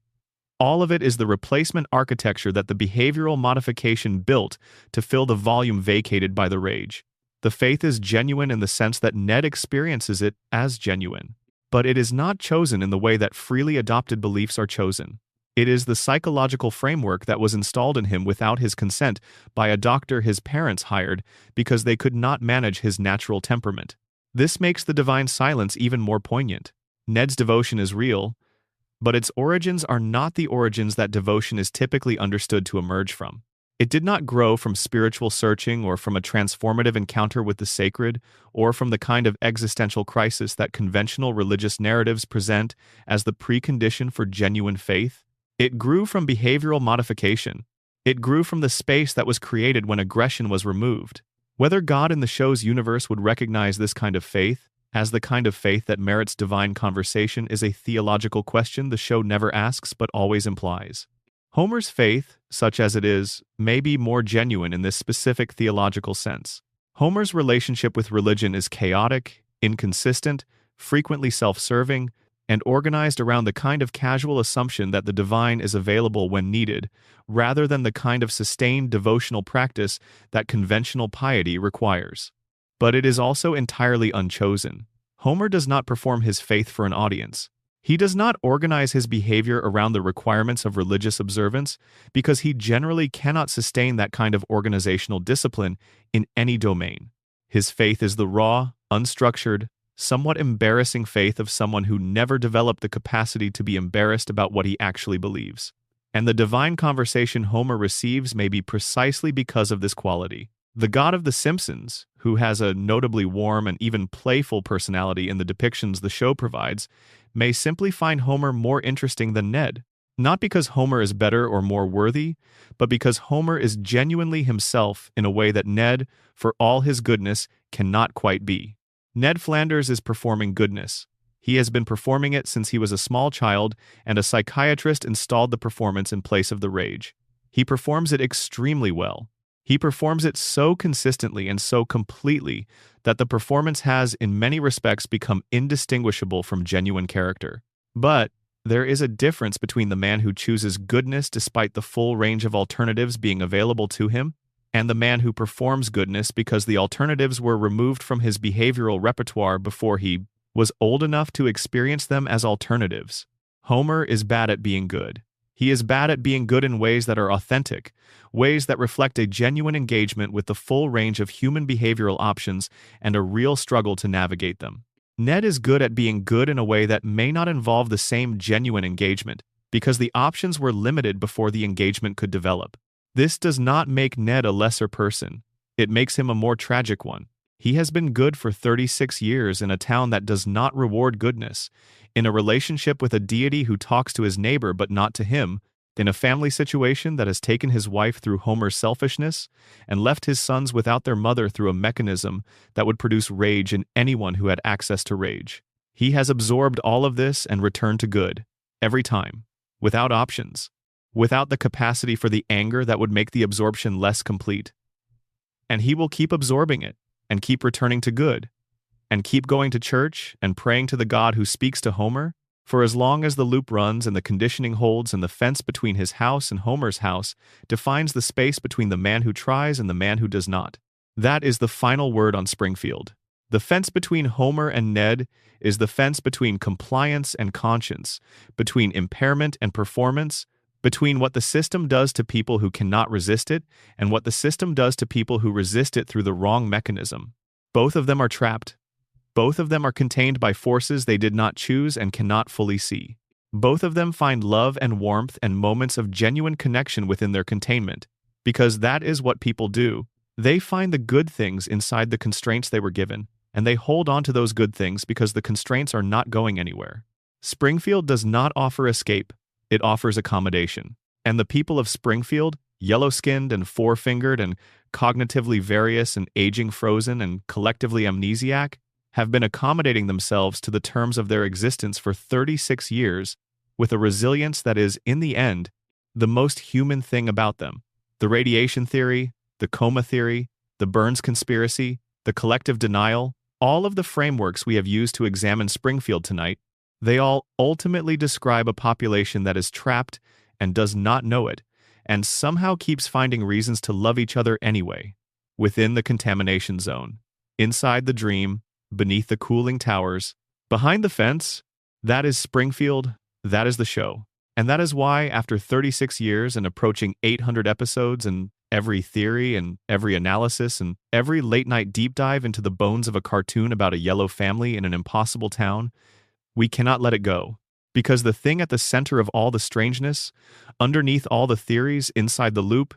All of it is the replacement architecture that the behavioral modification built to fill the volume vacated by the rage. The faith is genuine in the sense that Ned experiences it as genuine. But it is not chosen in the way that freely adopted beliefs are chosen. It is the psychological framework that was installed in him without his consent by a doctor his parents hired because they could not manage his natural temperament. This makes the divine silence even more poignant. Ned's devotion is real, but its origins are not the origins that devotion is typically understood to emerge from. It did not grow from spiritual searching or from a transformative encounter with the sacred or from the kind of existential crisis that conventional religious narratives present as the precondition for genuine faith. It grew from behavioral modification. It grew from the space that was created when aggression was removed. Whether God in the show's universe would recognize this kind of faith as the kind of faith that merits divine conversation is a theological question the show never asks but always implies. Homer's faith, such as it is, may be more genuine in this specific theological sense. Homer's relationship with religion is chaotic, inconsistent, frequently self-serving, and organized around the kind of casual assumption that the divine is available when needed, rather than the kind of sustained devotional practice that conventional piety requires. But it is also entirely unchosen. Homer does not perform his faith for an audience. He does not organize his behavior around the requirements of religious observance because he generally cannot sustain that kind of organizational discipline in any domain. His faith is the raw, unstructured, somewhat embarrassing faith of someone who never developed the capacity to be embarrassed about what he actually believes. And the divine conversation Homer receives may be precisely because of this quality. The God of The Simpsons, who has a notably warm and even playful personality in the depictions the show provides, may simply find Homer more interesting than Ned. Not because Homer is better or more worthy, but because Homer is genuinely himself in a way that Ned, for all his goodness, cannot quite be. Ned Flanders is performing goodness. He has been performing it since he was a small child, and a psychiatrist installed the performance in place of the rage. He performs it extremely well. He performs it so consistently and so completely that the performance has, in many respects, become indistinguishable from genuine character. But there is a difference between the man who chooses goodness despite the full range of alternatives being available to him, and the man who performs goodness because the alternatives were removed from his behavioral repertoire before he was old enough to experience them as alternatives. Homer is bad at being good. He is bad at being good in ways that are authentic, ways that reflect a genuine engagement with the full range of human behavioral options and a real struggle to navigate them. Ned is good at being good in a way that may not involve the same genuine engagement, because the options were limited before the engagement could develop. This does not make Ned a lesser person. It makes him a more tragic one. He has been good for 36 years in a town that does not reward goodness, in a relationship with a deity who talks to his neighbor but not to him, in a family situation that has taken his wife through Homer's selfishness and left his sons without their mother through a mechanism that would produce rage in anyone who had access to rage. He has absorbed all of this and returned to good, every time, without options, without the capacity for the anger that would make the absorption less complete. And he will keep absorbing it, and keep returning to good, and keep going to church and praying to the God who speaks to Homer, for as long as the loop runs and the conditioning holds and the fence between his house and Homer's house defines the space between the man who tries and the man who does not. That is the final word on Springfield. The fence between Homer and Ned is the fence between compliance and conscience, between impairment and performance, between what the system does to people who cannot resist it and what the system does to people who resist it through the wrong mechanism. Both of them are trapped. Both of them are contained by forces they did not choose and cannot fully see. Both of them find love and warmth and moments of genuine connection within their containment, because that is what people do. They find the good things inside the constraints they were given, and they hold on to those good things because the constraints are not going anywhere. Springfield does not offer escape. It offers accommodation. And the people of Springfield, yellow-skinned and four-fingered and cognitively various and aging frozen and collectively amnesiac, have been accommodating themselves to the terms of their existence for 36 years with a resilience that is, in the end, the most human thing about them. The radiation theory, the coma theory, the Burns conspiracy, the collective denial, all of the frameworks we have used to examine Springfield tonight, they all ultimately describe a population that is trapped and does not know it, and somehow keeps finding reasons to love each other anyway, within the contamination zone, inside the dream, beneath the cooling towers, behind the fence. That is Springfield, that is the show. And that is why, after 36 years and approaching 800 episodes and every theory and every analysis and every late-night deep dive into the bones of a cartoon about a yellow family in an impossible town, we cannot let it go, because the thing at the center of all the strangeness, underneath all the theories inside the loop,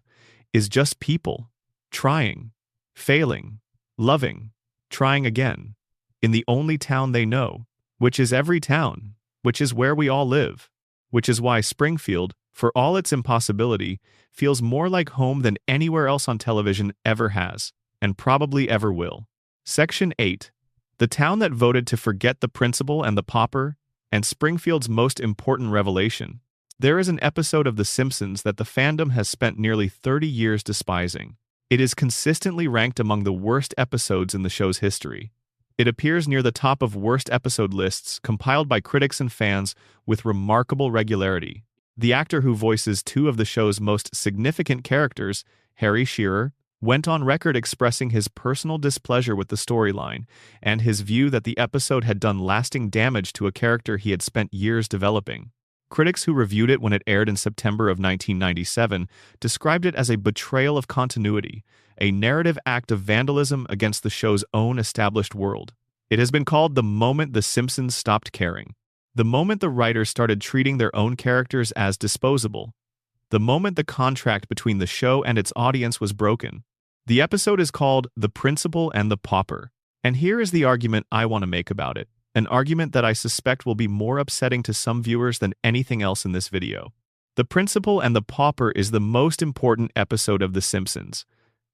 is just people, trying, failing, loving, trying again, in the only town they know, which is every town, which is where we all live, which is why Springfield, for all its impossibility, feels more like home than anywhere else on television ever has, and probably ever will. Section 8. The town that voted to forget the principal and the pauper, and Springfield's most important revelation. There is an episode of The Simpsons that the fandom has spent nearly 30 years despising. It is consistently ranked among the worst episodes in the show's history. It appears near the top of worst episode lists compiled by critics and fans with remarkable regularity. The actor who voices two of the show's most significant characters, Harry Shearer, went on record expressing his personal displeasure with the storyline and his view that the episode had done lasting damage to a character he had spent years developing. Critics who reviewed it when it aired in September of 1997 described it as a betrayal of continuity, a narrative act of vandalism against the show's own established world. It has been called the moment The Simpsons stopped caring, the moment the writers started treating their own characters as disposable, the moment the contract between the show and its audience was broken. The episode is called The Principal and the Pauper, and here is the argument I want to make about it, an argument that I suspect will be more upsetting to some viewers than anything else in this video. The Principal and the Pauper is the most important episode of The Simpsons.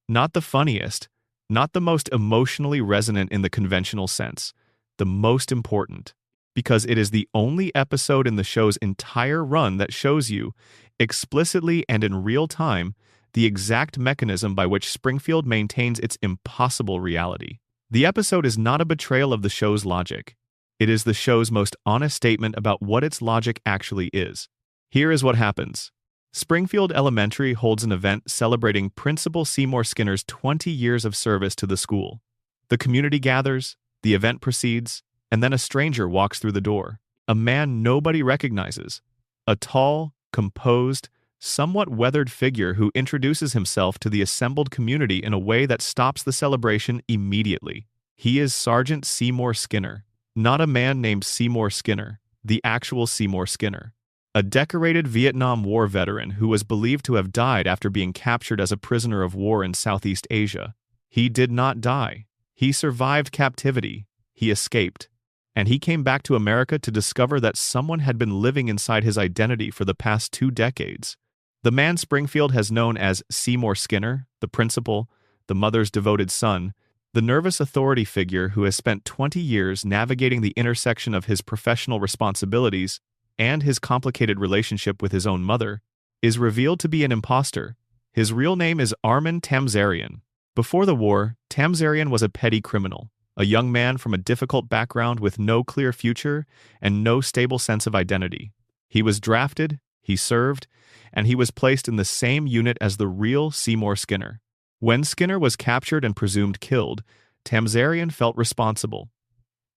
Not the funniest, not the most emotionally resonant in the conventional sense, the most important. because it is the only episode in the show's entire run that shows you, explicitly and in real time, the exact mechanism by which Springfield maintains its impossible reality. The episode is not a betrayal of the show's logic. It is the show's most honest statement about what its logic actually is. Here is what happens. Springfield Elementary holds an event celebrating Principal Seymour Skinner's 20 years of service to the school. The community gathers, the event proceeds, and then a stranger walks through the door. A man nobody recognizes. A tall, composed, somewhat weathered figure who introduces himself to the assembled community in a way that stops the celebration immediately. He is Sergeant Seymour Skinner. Not a man named Seymour Skinner, the actual Seymour Skinner. A decorated Vietnam War veteran who was believed to have died after being captured as a prisoner of war in Southeast Asia. He did not die. He survived captivity. He escaped. And he came back to America to discover that someone had been living inside his identity for the past 2 decades. The man Springfield has known as Seymour Skinner, the principal, the mother's devoted son, the nervous authority figure who has spent 20 years navigating the intersection of his professional responsibilities and his complicated relationship with his own mother, is revealed to be an imposter. His real name is Armin Tamzarian. Before the war, Tamzarian was a petty criminal, a young man from a difficult background with no clear future and no stable sense of identity. He was drafted, he served, and he was placed in the same unit as the real Seymour Skinner. When Skinner was captured and presumed killed, Tamzarian felt responsible.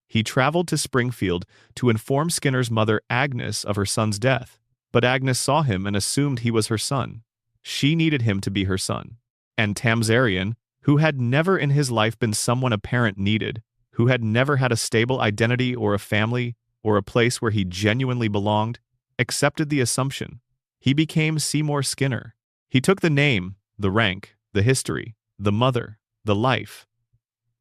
He traveled to Springfield to inform Skinner's mother Agnes of her son's death, but Agnes saw him and assumed he was her son. She needed him to be her son. And Tamzarian, who had never in his life been someone a parent needed, who had never had a stable identity or a family or a place where he genuinely belonged, accepted the assumption. He became Seymour Skinner. He took the name, the rank, the history, the mother, the life,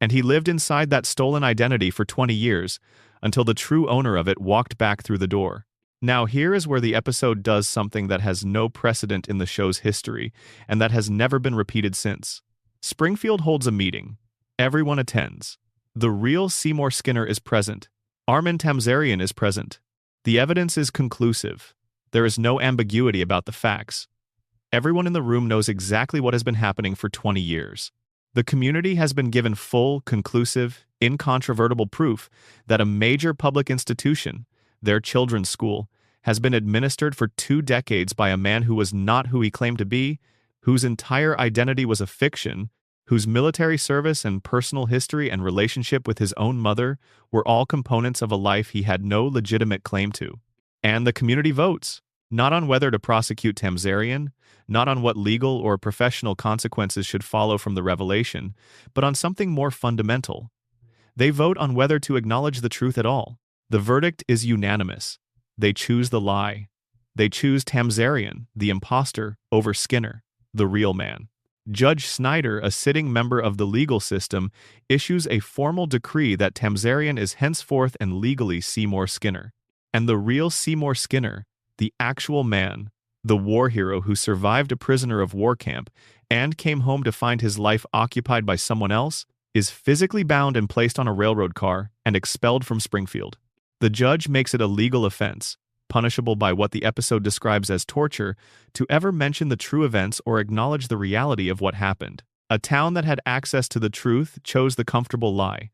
and he lived inside that stolen identity for 20 years until the true owner of it walked back through the door. Now here is where the episode does something that has no precedent in the show's history and that has never been repeated since. Springfield holds a meeting. Everyone attends. The real Seymour Skinner is present. Armin Tamzarian is present. The evidence is conclusive. There is no ambiguity about the facts. Everyone in the room knows exactly what has been happening for 20 years. The community has been given full, conclusive, incontrovertible proof that a major public institution, their children's school, has been administered for 2 decades by a man who was not who he claimed to be, whose entire identity was a fiction, whose military service and personal history and relationship with his own mother were all components of a life he had no legitimate claim to. And the community votes, not on whether to prosecute Tamzarian, not on what legal or professional consequences should follow from the revelation, but on something more fundamental. They vote on whether to acknowledge the truth at all. The verdict is unanimous. They choose the lie. They choose Tamzarian, the imposter, over Skinner, the real man. Judge Snyder, a sitting member of the legal system, issues a formal decree that Tamzarian is henceforth and legally Seymour Skinner. And the real Seymour Skinner, the actual man, the war hero who survived a prisoner of war camp and came home to find his life occupied by someone else, is physically bound and placed on a railroad car and expelled from Springfield. The judge makes it a legal offense, punishable by what the episode describes as torture, to ever mention the true events or acknowledge the reality of what happened. A town that had access to the truth chose the comfortable lie.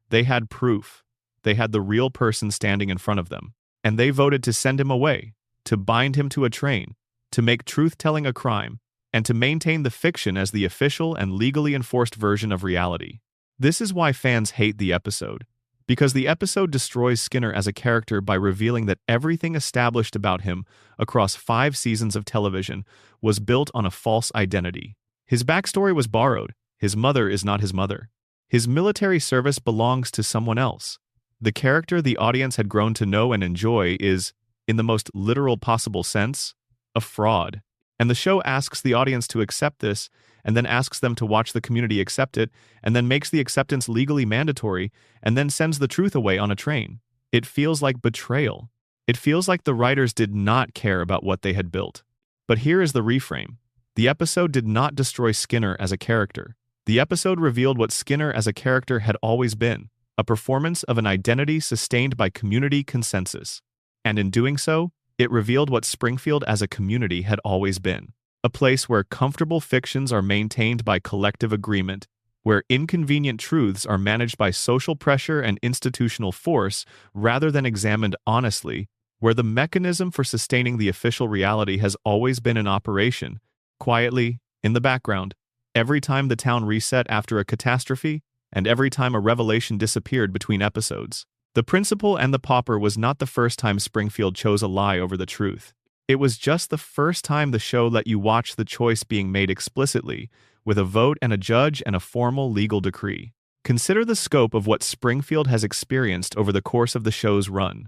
They had proof. They had the real person standing in front of them. And they voted to send him away, to bind him to a train, to make truth-telling a crime, and to maintain the fiction as the official and legally enforced version of reality. This is why fans hate the episode, because the episode destroys Skinner as a character by revealing that everything established about him across 5 seasons of television was built on a false identity. His backstory was borrowed. His mother is not his mother. His military service belongs to someone else. The character the audience had grown to know and enjoy is, in the most literal possible sense, a fraud. And the show asks the audience to accept this, and then asks them to watch the community accept it, and then makes the acceptance legally mandatory, and then sends the truth away on a train. It feels like betrayal. It feels like the writers did not care about what they had built. But here is the reframe. The episode did not destroy Skinner as a character. The episode revealed what Skinner as a character had always been, a performance of an identity sustained by community consensus. And in doing so, it revealed what Springfield as a community had always been. A place where comfortable fictions are maintained by collective agreement, where inconvenient truths are managed by social pressure and institutional force rather than examined honestly, where the mechanism for sustaining the official reality has always been in operation, quietly, in the background, every time the town reset after a catastrophe, and every time a revelation disappeared between episodes. The Principal and the Pauper was not the first time Springfield chose a lie over the truth. It was just the first time the show let you watch the choice being made explicitly, with a vote and a judge and a formal legal decree. Consider the scope of what Springfield has experienced over the course of the show's run.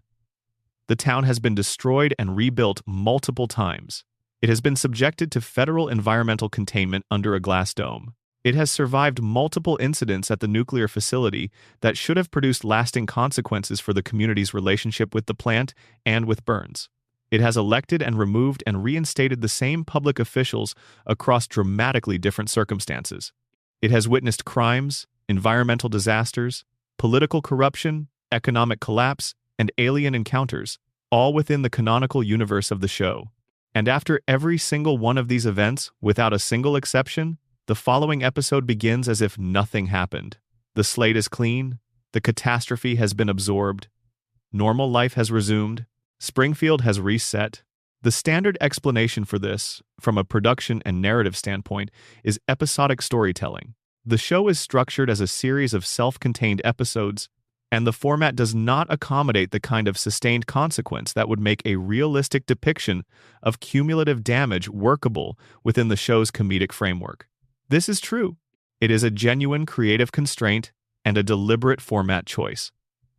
The town has been destroyed and rebuilt multiple times. It has been subjected to federal environmental containment under a glass dome. It has survived multiple incidents at the nuclear facility that should have produced lasting consequences for the community's relationship with the plant and with Burns. It has elected and removed and reinstated the same public officials across dramatically different circumstances. It has witnessed crimes, environmental disasters, political corruption, economic collapse, and alien encounters, all within the canonical universe of the show. And after every single one of these events, without a single exception, the following episode begins as if nothing happened. The slate is clean, the catastrophe has been absorbed, normal life has resumed, Springfield has reset. The standard explanation for this, from a production and narrative standpoint, is episodic storytelling. The show is structured as a series of self-contained episodes, and the format does not accommodate the kind of sustained consequence that would make a realistic depiction of cumulative damage workable within the show's comedic framework. This is true. It is a genuine creative constraint and a deliberate format choice.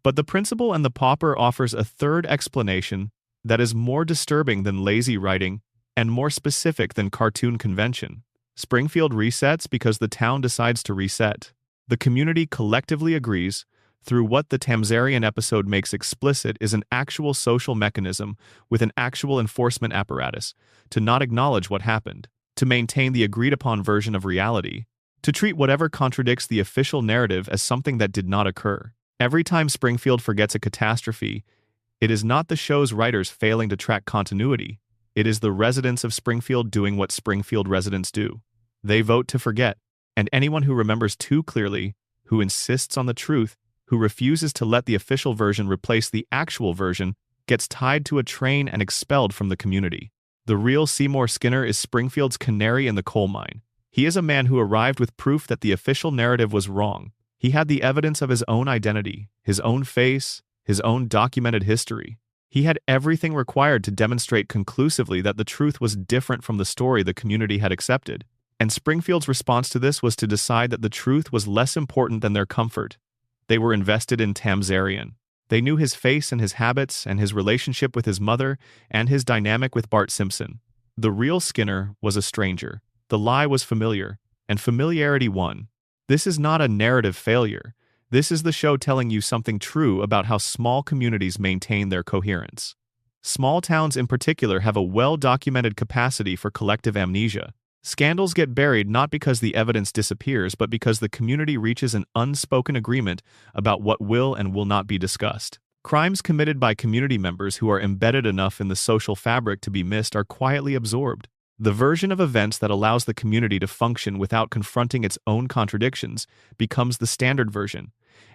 But the Principal and the Pauper offers a third explanation that is more disturbing than lazy writing and more specific than cartoon convention. Springfield resets because the town decides to reset. The community collectively agrees, through what the Tamzarian episode makes explicit is an actual social mechanism with an actual enforcement apparatus, to not acknowledge what happened, to maintain the agreed-upon version of reality, to treat whatever contradicts the official narrative as something that did not occur. Every time Springfield forgets a catastrophe, it is not the show's writers failing to track continuity. It is the residents of Springfield doing what Springfield residents do. They vote to forget, and anyone who remembers too clearly, who insists on the truth, who refuses to let the official version replace the actual version, gets tied to a train and expelled from the community. The real Seymour Skinner is Springfield's canary in the coal mine. He is a man who arrived with proof that the official narrative was wrong. He had the evidence of his own identity, his own face, his own documented history. He had everything required to demonstrate conclusively that the truth was different from the story the community had accepted. And Springfield's response to this was to decide that the truth was less important than their comfort. They were invested in Tamzarian. They knew his face and his habits and his relationship with his mother and his dynamic with Bart Simpson. The real Skinner was a stranger. The lie was familiar, and familiarity won. This is not a narrative failure. This is the show telling you something true about how small communities maintain their coherence. Small towns in particular have a well-documented capacity for collective amnesia. Scandals get buried not because the evidence disappears, but because the community reaches an unspoken agreement about what will and will not be discussed. Crimes committed by community members who are embedded enough in the social fabric to be missed are quietly absorbed. The version of events that allows the community to function without confronting its own contradictions becomes the standard version,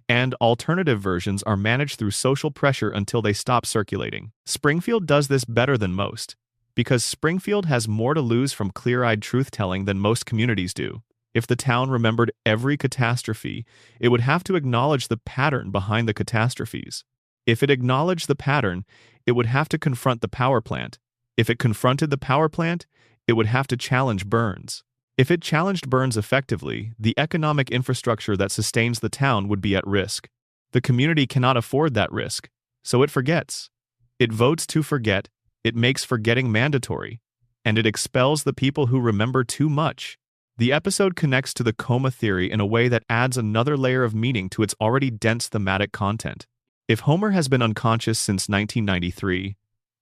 and alternative versions are managed through social pressure until they stop circulating. Springfield does this better than most, because Springfield has more to lose from clear-eyed truth-telling than most communities do. If the town remembered every catastrophe, it would have to acknowledge the pattern behind the catastrophes. If it acknowledged the pattern, it would have to confront the power plant. If it confronted the power plant, it would have to challenge Burns. If it challenged Burns effectively, the economic infrastructure that sustains the town would be at risk. The community cannot afford that risk, so it forgets. It votes to forget. It makes forgetting mandatory, and it expels the people who remember too much. The episode connects to the coma theory in a way that adds another layer of meaning to its already dense thematic content. If Homer has been unconscious since 1993,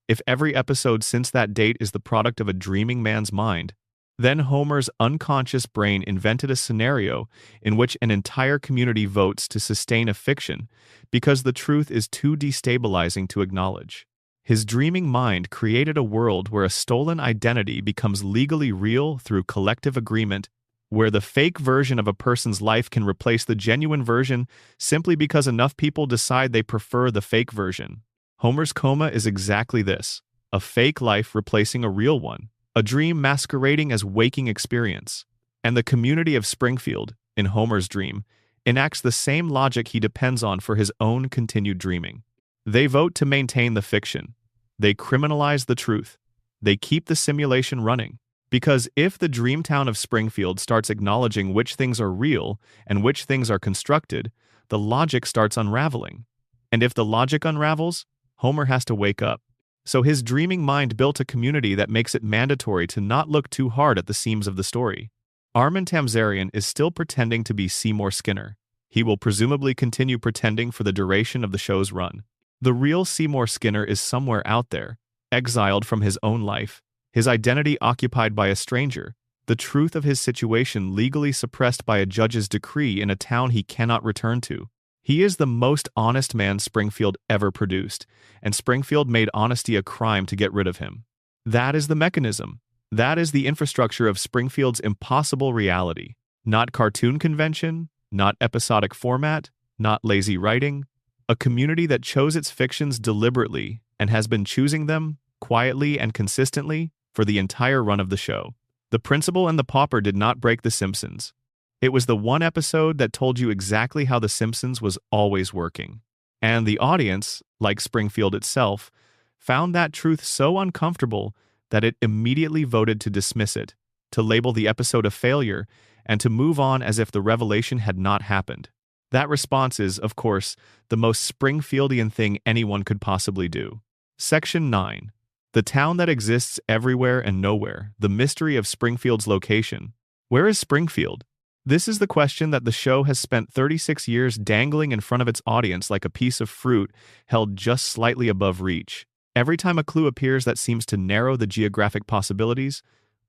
if every episode since that date is the product of a dreaming man's mind, Then Homer's unconscious brain invented a scenario in which an entire community votes to sustain a fiction because the truth is too destabilizing to acknowledge. His dreaming mind created a world where a stolen identity becomes legally real through collective agreement, where the fake version of a person's life can replace the genuine version simply because enough people decide they prefer the fake version. Homer's coma is exactly this: a fake life replacing a real one, a dream masquerading as waking experience. And the community of Springfield, in Homer's dream, enacts the same logic he depends on for his own continued dreaming. They vote to maintain the fiction. They criminalize the truth. They keep the simulation running. Because if the dream town of Springfield starts acknowledging which things are real and which things are constructed, the logic starts unraveling. And if the logic unravels, Homer has to wake up. So his dreaming mind built a community that makes it mandatory to not look too hard at the seams of the story. Armin Tamzarian is still pretending to be Seymour Skinner. He will presumably continue pretending for the duration of the show's run. The real Seymour Skinner is somewhere out there, exiled from his own life, his identity occupied by a stranger, the truth of his situation legally suppressed by a judge's decree in a town he cannot return to. He is the most honest man Springfield ever produced, and Springfield made honesty a crime to get rid of him. That is the mechanism. That is the infrastructure of Springfield's impossible reality. Not cartoon convention, not episodic format, not lazy writing. A community that chose its fictions deliberately and has been choosing them, quietly and consistently, for the entire run of the show. The Principal and the Pauper did not break The Simpsons. It was the one episode that told you exactly how The Simpsons was always working. And the audience, like Springfield itself, found that truth so uncomfortable that it immediately voted to dismiss it, to label the episode a failure, and to move on as if the revelation had not happened. That response is, of course, the most Springfieldian thing anyone could possibly do. Section 9. The town that exists everywhere and nowhere, the mystery of Springfield's location. Where is Springfield? This is the question that the show has spent 36 years dangling in front of its audience like a piece of fruit held just slightly above reach. Every time a clue appears that seems to narrow the geographic possibilities,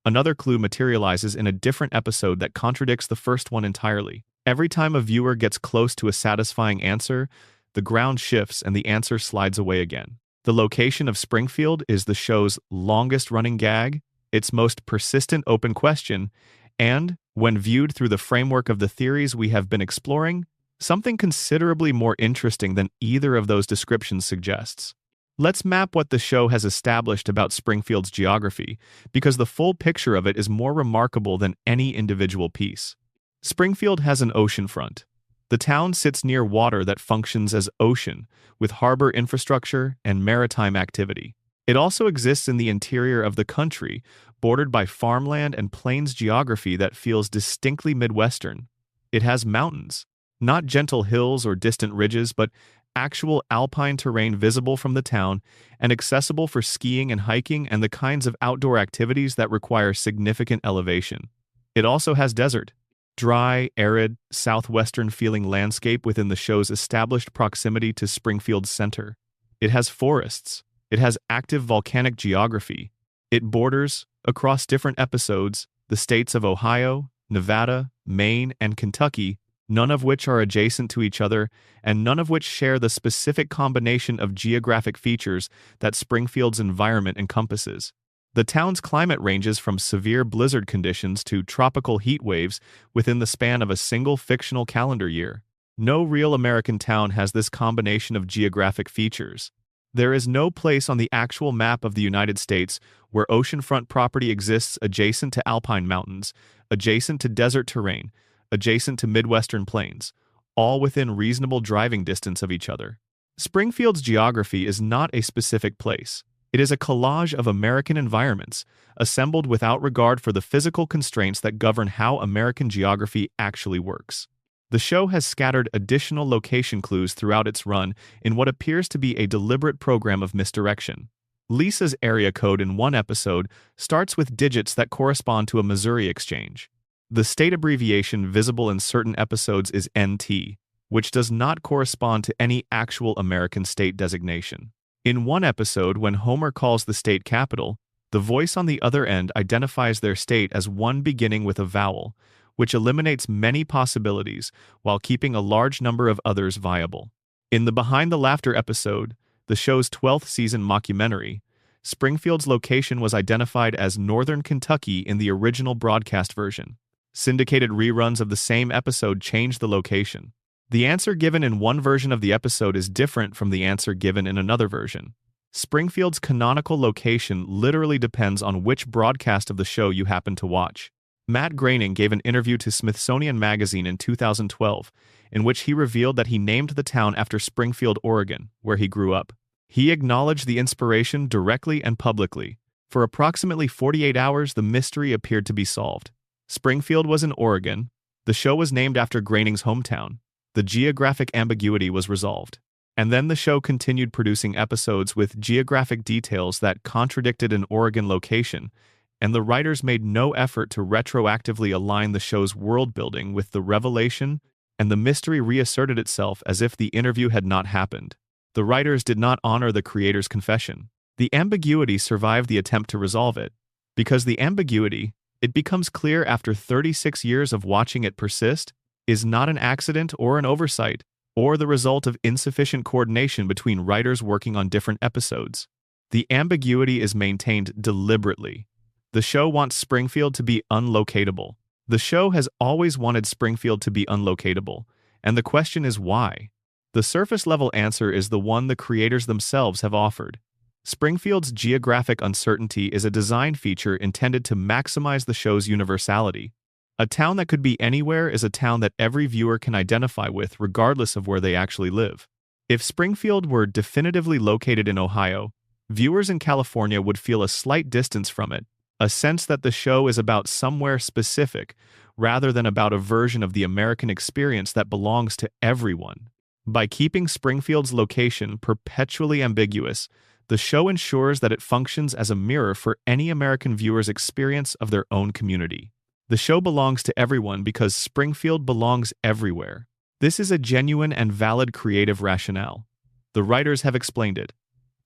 another clue materializes in a different episode that contradicts the first one entirely. Every time a viewer gets close to a satisfying answer, the ground shifts and the answer slides away again. The location of Springfield is the show's longest-running gag, its most persistent open question, and, when viewed through the framework of the theories we have been exploring, something considerably more interesting than either of those descriptions suggests. Let's map what the show has established about Springfield's geography, because the full picture of it is more remarkable than any individual piece. Springfield has an oceanfront. The town sits near water that functions as ocean, with harbor infrastructure and maritime activity. It also exists in the interior of the country, bordered by farmland and plains geography that feels distinctly Midwestern. It has mountains, not gentle hills or distant ridges, but actual alpine terrain visible from the town and accessible for skiing and hiking and the kinds of outdoor activities that require significant elevation. It also has desert. Dry, arid, southwestern-feeling landscape within the show's established proximity to Springfield's center. It has forests. It has active volcanic geography. It borders, across different episodes, the states of Ohio, Nevada, Maine, and Kentucky, none of which are adjacent to each other, and none of which share the specific combination of geographic features that Springfield's environment encompasses. The town's climate ranges from severe blizzard conditions to tropical heat waves within the span of a single fictional calendar year. No real American town has this combination of geographic features. There is no place on the actual map of the United States where oceanfront property exists adjacent to alpine mountains, adjacent to desert terrain, adjacent to Midwestern plains, all within reasonable driving distance of each other. Springfield's geography is not a specific place. It is a collage of American environments, assembled without regard for the physical constraints that govern how American geography actually works. The show has scattered additional location clues throughout its run in what appears to be a deliberate program of misdirection. Lisa's area code in one episode starts with digits that correspond to a Missouri exchange. The state abbreviation visible in certain episodes is NT, which does not correspond to any actual American state designation. In one episode, when Homer calls the state capital, The voice on the other end identifies their state as one beginning with a vowel, which eliminates many possibilities while keeping a large number of others viable. In the Behind the Laughter episode, the show's 12th season mockumentary, Springfield's location was identified as Northern Kentucky in the original broadcast version. Syndicated reruns of the same episode changed the location. The answer given in one version of the episode is different from the answer given in another version. Springfield's canonical location literally depends on which broadcast of the show you happen to watch. Matt Groening gave an interview to Smithsonian Magazine in 2012, in which he revealed that he named the town after Springfield, Oregon, where he grew up. He acknowledged the inspiration directly and publicly. For approximately 48 hours, the mystery appeared to be solved. Springfield was in Oregon. The show was named after Groening's hometown. The geographic ambiguity was resolved. And then the show continued producing episodes with geographic details that contradicted an Oregon location, and the writers made no effort to retroactively align the show's world-building with the revelation, and the mystery reasserted itself as if the interview had not happened. The writers did not honor the creator's confession. The ambiguity survived the attempt to resolve it. Because the ambiguity, it becomes clear after 36 years of watching it persist, is not an accident or an oversight, or the result of insufficient coordination between writers working on different episodes. The ambiguity is maintained deliberately. The show wants Springfield to be unlocatable. The show has always wanted Springfield to be unlocatable, and the question is why? The surface-level answer is the one the creators themselves have offered. Springfield's geographic uncertainty is a design feature intended to maximize the show's universality. A town that could be anywhere is a town that every viewer can identify with regardless of where they actually live. If Springfield were definitively located in Ohio, viewers in California would feel a slight distance from it, a sense that the show is about somewhere specific rather than about a version of the American experience that belongs to everyone. By keeping Springfield's location perpetually ambiguous, the show ensures that it functions as a mirror for any American viewer's experience of their own community. The show belongs to everyone because Springfield belongs everywhere. This is a genuine and valid creative rationale. The writers have explained it.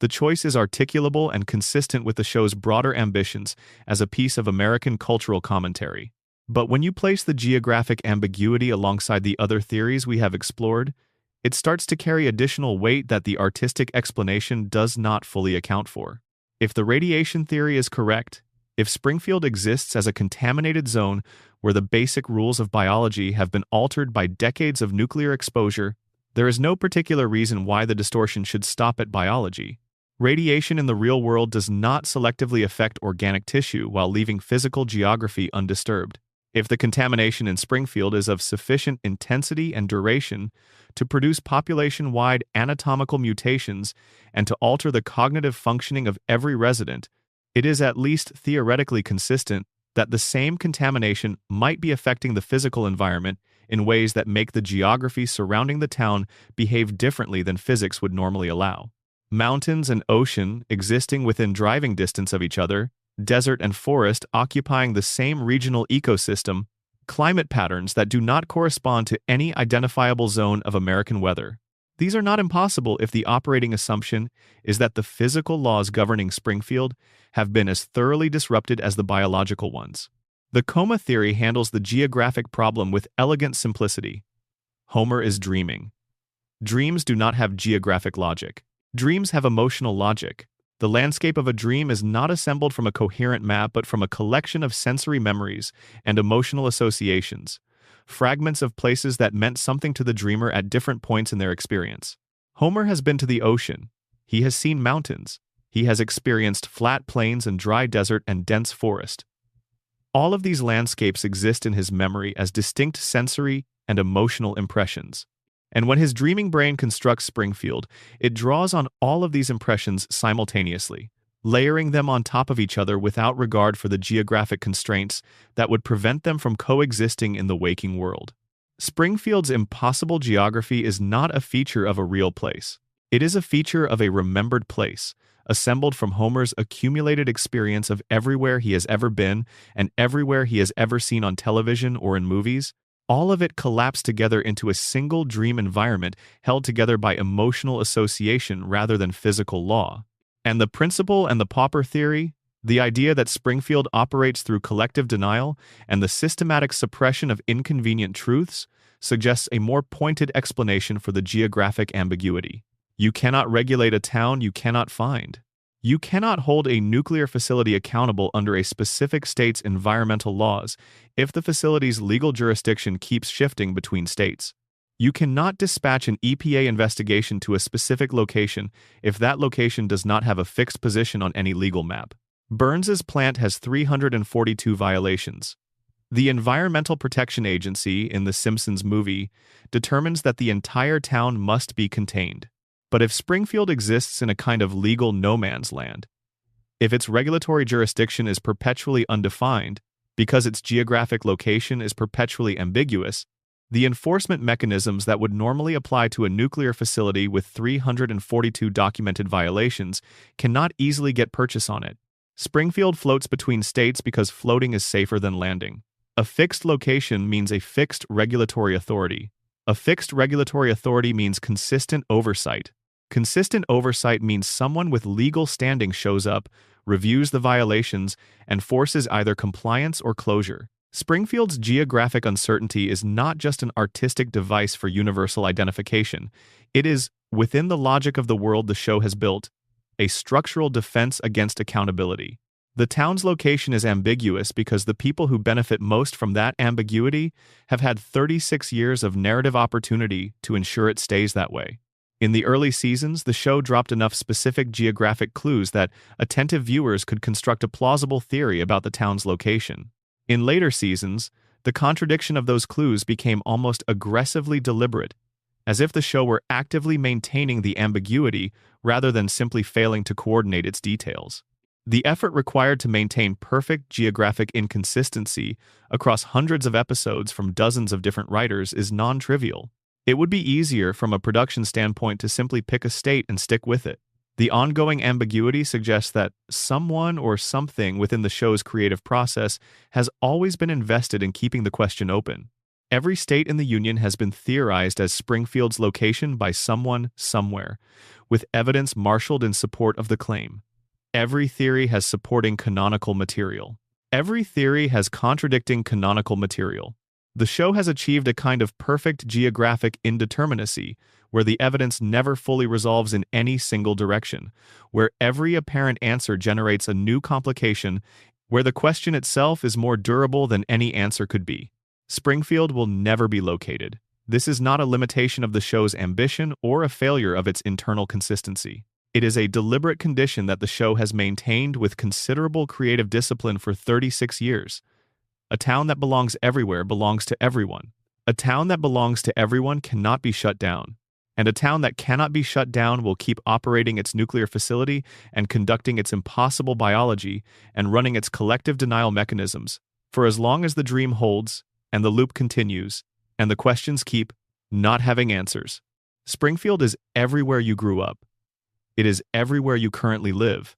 The choice is articulable and consistent with the show's broader ambitions as a piece of American cultural commentary. But when you place the geographic ambiguity alongside the other theories we have explored, it starts to carry additional weight that the artistic explanation does not fully account for. If the radiation theory is correct, if Springfield exists as a contaminated zone where the basic rules of biology have been altered by decades of nuclear exposure, there is no particular reason why the distortion should stop at biology. Radiation in the real world does not selectively affect organic tissue while leaving physical geography undisturbed. If the contamination in Springfield is of sufficient intensity and duration to produce population-wide anatomical mutations and to alter the cognitive functioning of every resident, it is at least theoretically consistent that the same contamination might be affecting the physical environment in ways that make the geography surrounding the town behave differently than physics would normally allow. Mountains and ocean existing within driving distance of each other, desert and forest occupying the same regional ecosystem, climate patterns that do not correspond to any identifiable zone of American weather. These are not impossible if the operating assumption is that the physical laws governing Springfield have been as thoroughly disrupted as the biological ones. The coma theory handles the geographic problem with elegant simplicity. Homer is dreaming. Dreams do not have geographic logic. Dreams have emotional logic. The landscape of a dream is not assembled from a coherent map but from a collection of sensory memories and emotional associations, fragments of places that meant something to the dreamer at different points in their experience. Homer has been to the ocean. He has seen mountains. He has experienced flat plains and dry desert and dense forest. All of these landscapes exist in his memory as distinct sensory and emotional impressions. And when his dreaming brain constructs Springfield, it draws on all of these impressions simultaneously, layering them on top of each other without regard for the geographic constraints that would prevent them from coexisting in the waking world. Springfield's impossible geography is not a feature of a real place. It is a feature of a remembered place, assembled from Homer's accumulated experience of everywhere he has ever been and everywhere he has ever seen on television or in movies. All of it collapsed together into a single dream environment held together by emotional association rather than physical law. And the principal and the pauper theory? The idea that Springfield operates through collective denial and the systematic suppression of inconvenient truths suggests a more pointed explanation for the geographic ambiguity. You cannot regulate a town you cannot find. You cannot hold a nuclear facility accountable under a specific state's environmental laws if the facility's legal jurisdiction keeps shifting between states. You cannot dispatch an EPA investigation to a specific location if that location does not have a fixed position on any legal map. Burns's plant has 342 violations. The Environmental Protection Agency in the Simpsons movie determines that the entire town must be contained. But if Springfield exists in a kind of legal no man's land, if its regulatory jurisdiction is perpetually undefined because its geographic location is perpetually ambiguous, the enforcement mechanisms that would normally apply to a nuclear facility with 342 documented violations cannot easily get purchase on it. Springfield floats between states because floating is safer than landing. A fixed location means a fixed regulatory authority. A fixed regulatory authority means consistent oversight. Consistent oversight means someone with legal standing shows up, reviews the violations, and forces either compliance or closure. Springfield's geographic uncertainty is not just an artistic device for universal identification. It is, within the logic of the world the show has built, a structural defense against accountability. The town's location is ambiguous because the people who benefit most from that ambiguity have had 36 years of narrative opportunity to ensure it stays that way. In the early seasons, the show dropped enough specific geographic clues that attentive viewers could construct a plausible theory about the town's location. In later seasons, the contradiction of those clues became almost aggressively deliberate, as if the show were actively maintaining the ambiguity rather than simply failing to coordinate its details. The effort required to maintain perfect geographic inconsistency across hundreds of episodes from dozens of different writers is non-trivial. It would be easier from a production standpoint to simply pick a state and stick with it. The ongoing ambiguity suggests that someone or something within the show's creative process has always been invested in keeping the question open. Every state in the Union has been theorized as Springfield's location by someone, somewhere, with evidence marshaled in support of the claim. Every theory has supporting canonical material. Every theory has contradicting canonical material. The show has achieved a kind of perfect geographic indeterminacy, where the evidence never fully resolves in any single direction, where every apparent answer generates a new complication, where the question itself is more durable than any answer could be. Springfield will never be located. This is not a limitation of the show's ambition or a failure of its internal consistency. It is a deliberate condition that the show has maintained with considerable creative discipline for 36 years. A town that belongs everywhere belongs to everyone. A town that belongs to everyone cannot be shut down. And a town that cannot be shut down will keep operating its nuclear facility and conducting its impossible biology and running its collective denial mechanisms for as long as the dream holds and the loop continues and the questions keep not having answers. Springfield is everywhere you grew up. It is everywhere you currently live.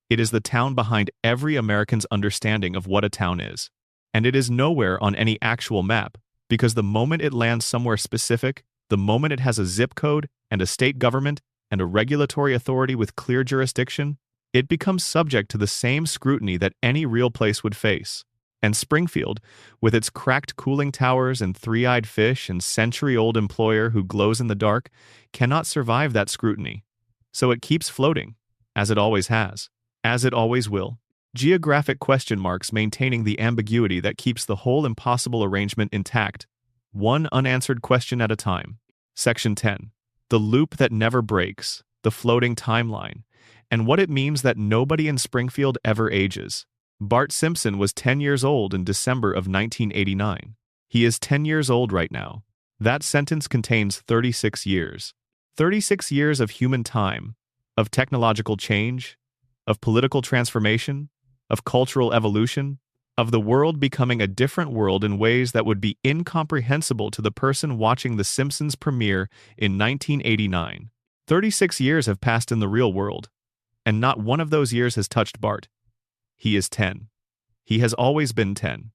It is the town behind every American's understanding of what a town is. And it is nowhere on any actual map, because the moment it lands somewhere specific, the moment it has a zip code and a state government and a regulatory authority with clear jurisdiction, it becomes subject to the same scrutiny that any real place would face. And Springfield, with its cracked cooling towers and three-eyed fish and century-old employer who glows in the dark, cannot survive that scrutiny. So it keeps floating, as it always has, as it always will. Geographic question marks maintaining the ambiguity that keeps the whole impossible arrangement intact, one unanswered question at a time. Section 10. The loop that never breaks, the floating timeline, and what it means that nobody in Springfield ever ages. Bart Simpson was 10 years old in December of 1989. He is 10 years old right now. That sentence contains 36 years. 36 years of human time, of technological change, of political transformation, of cultural evolution, of the world becoming a different world in ways that would be incomprehensible to the person watching The Simpsons premiere in 1989. 36 years have passed in the real world, and not one of those years has touched Bart. He is 10. He has always been 10.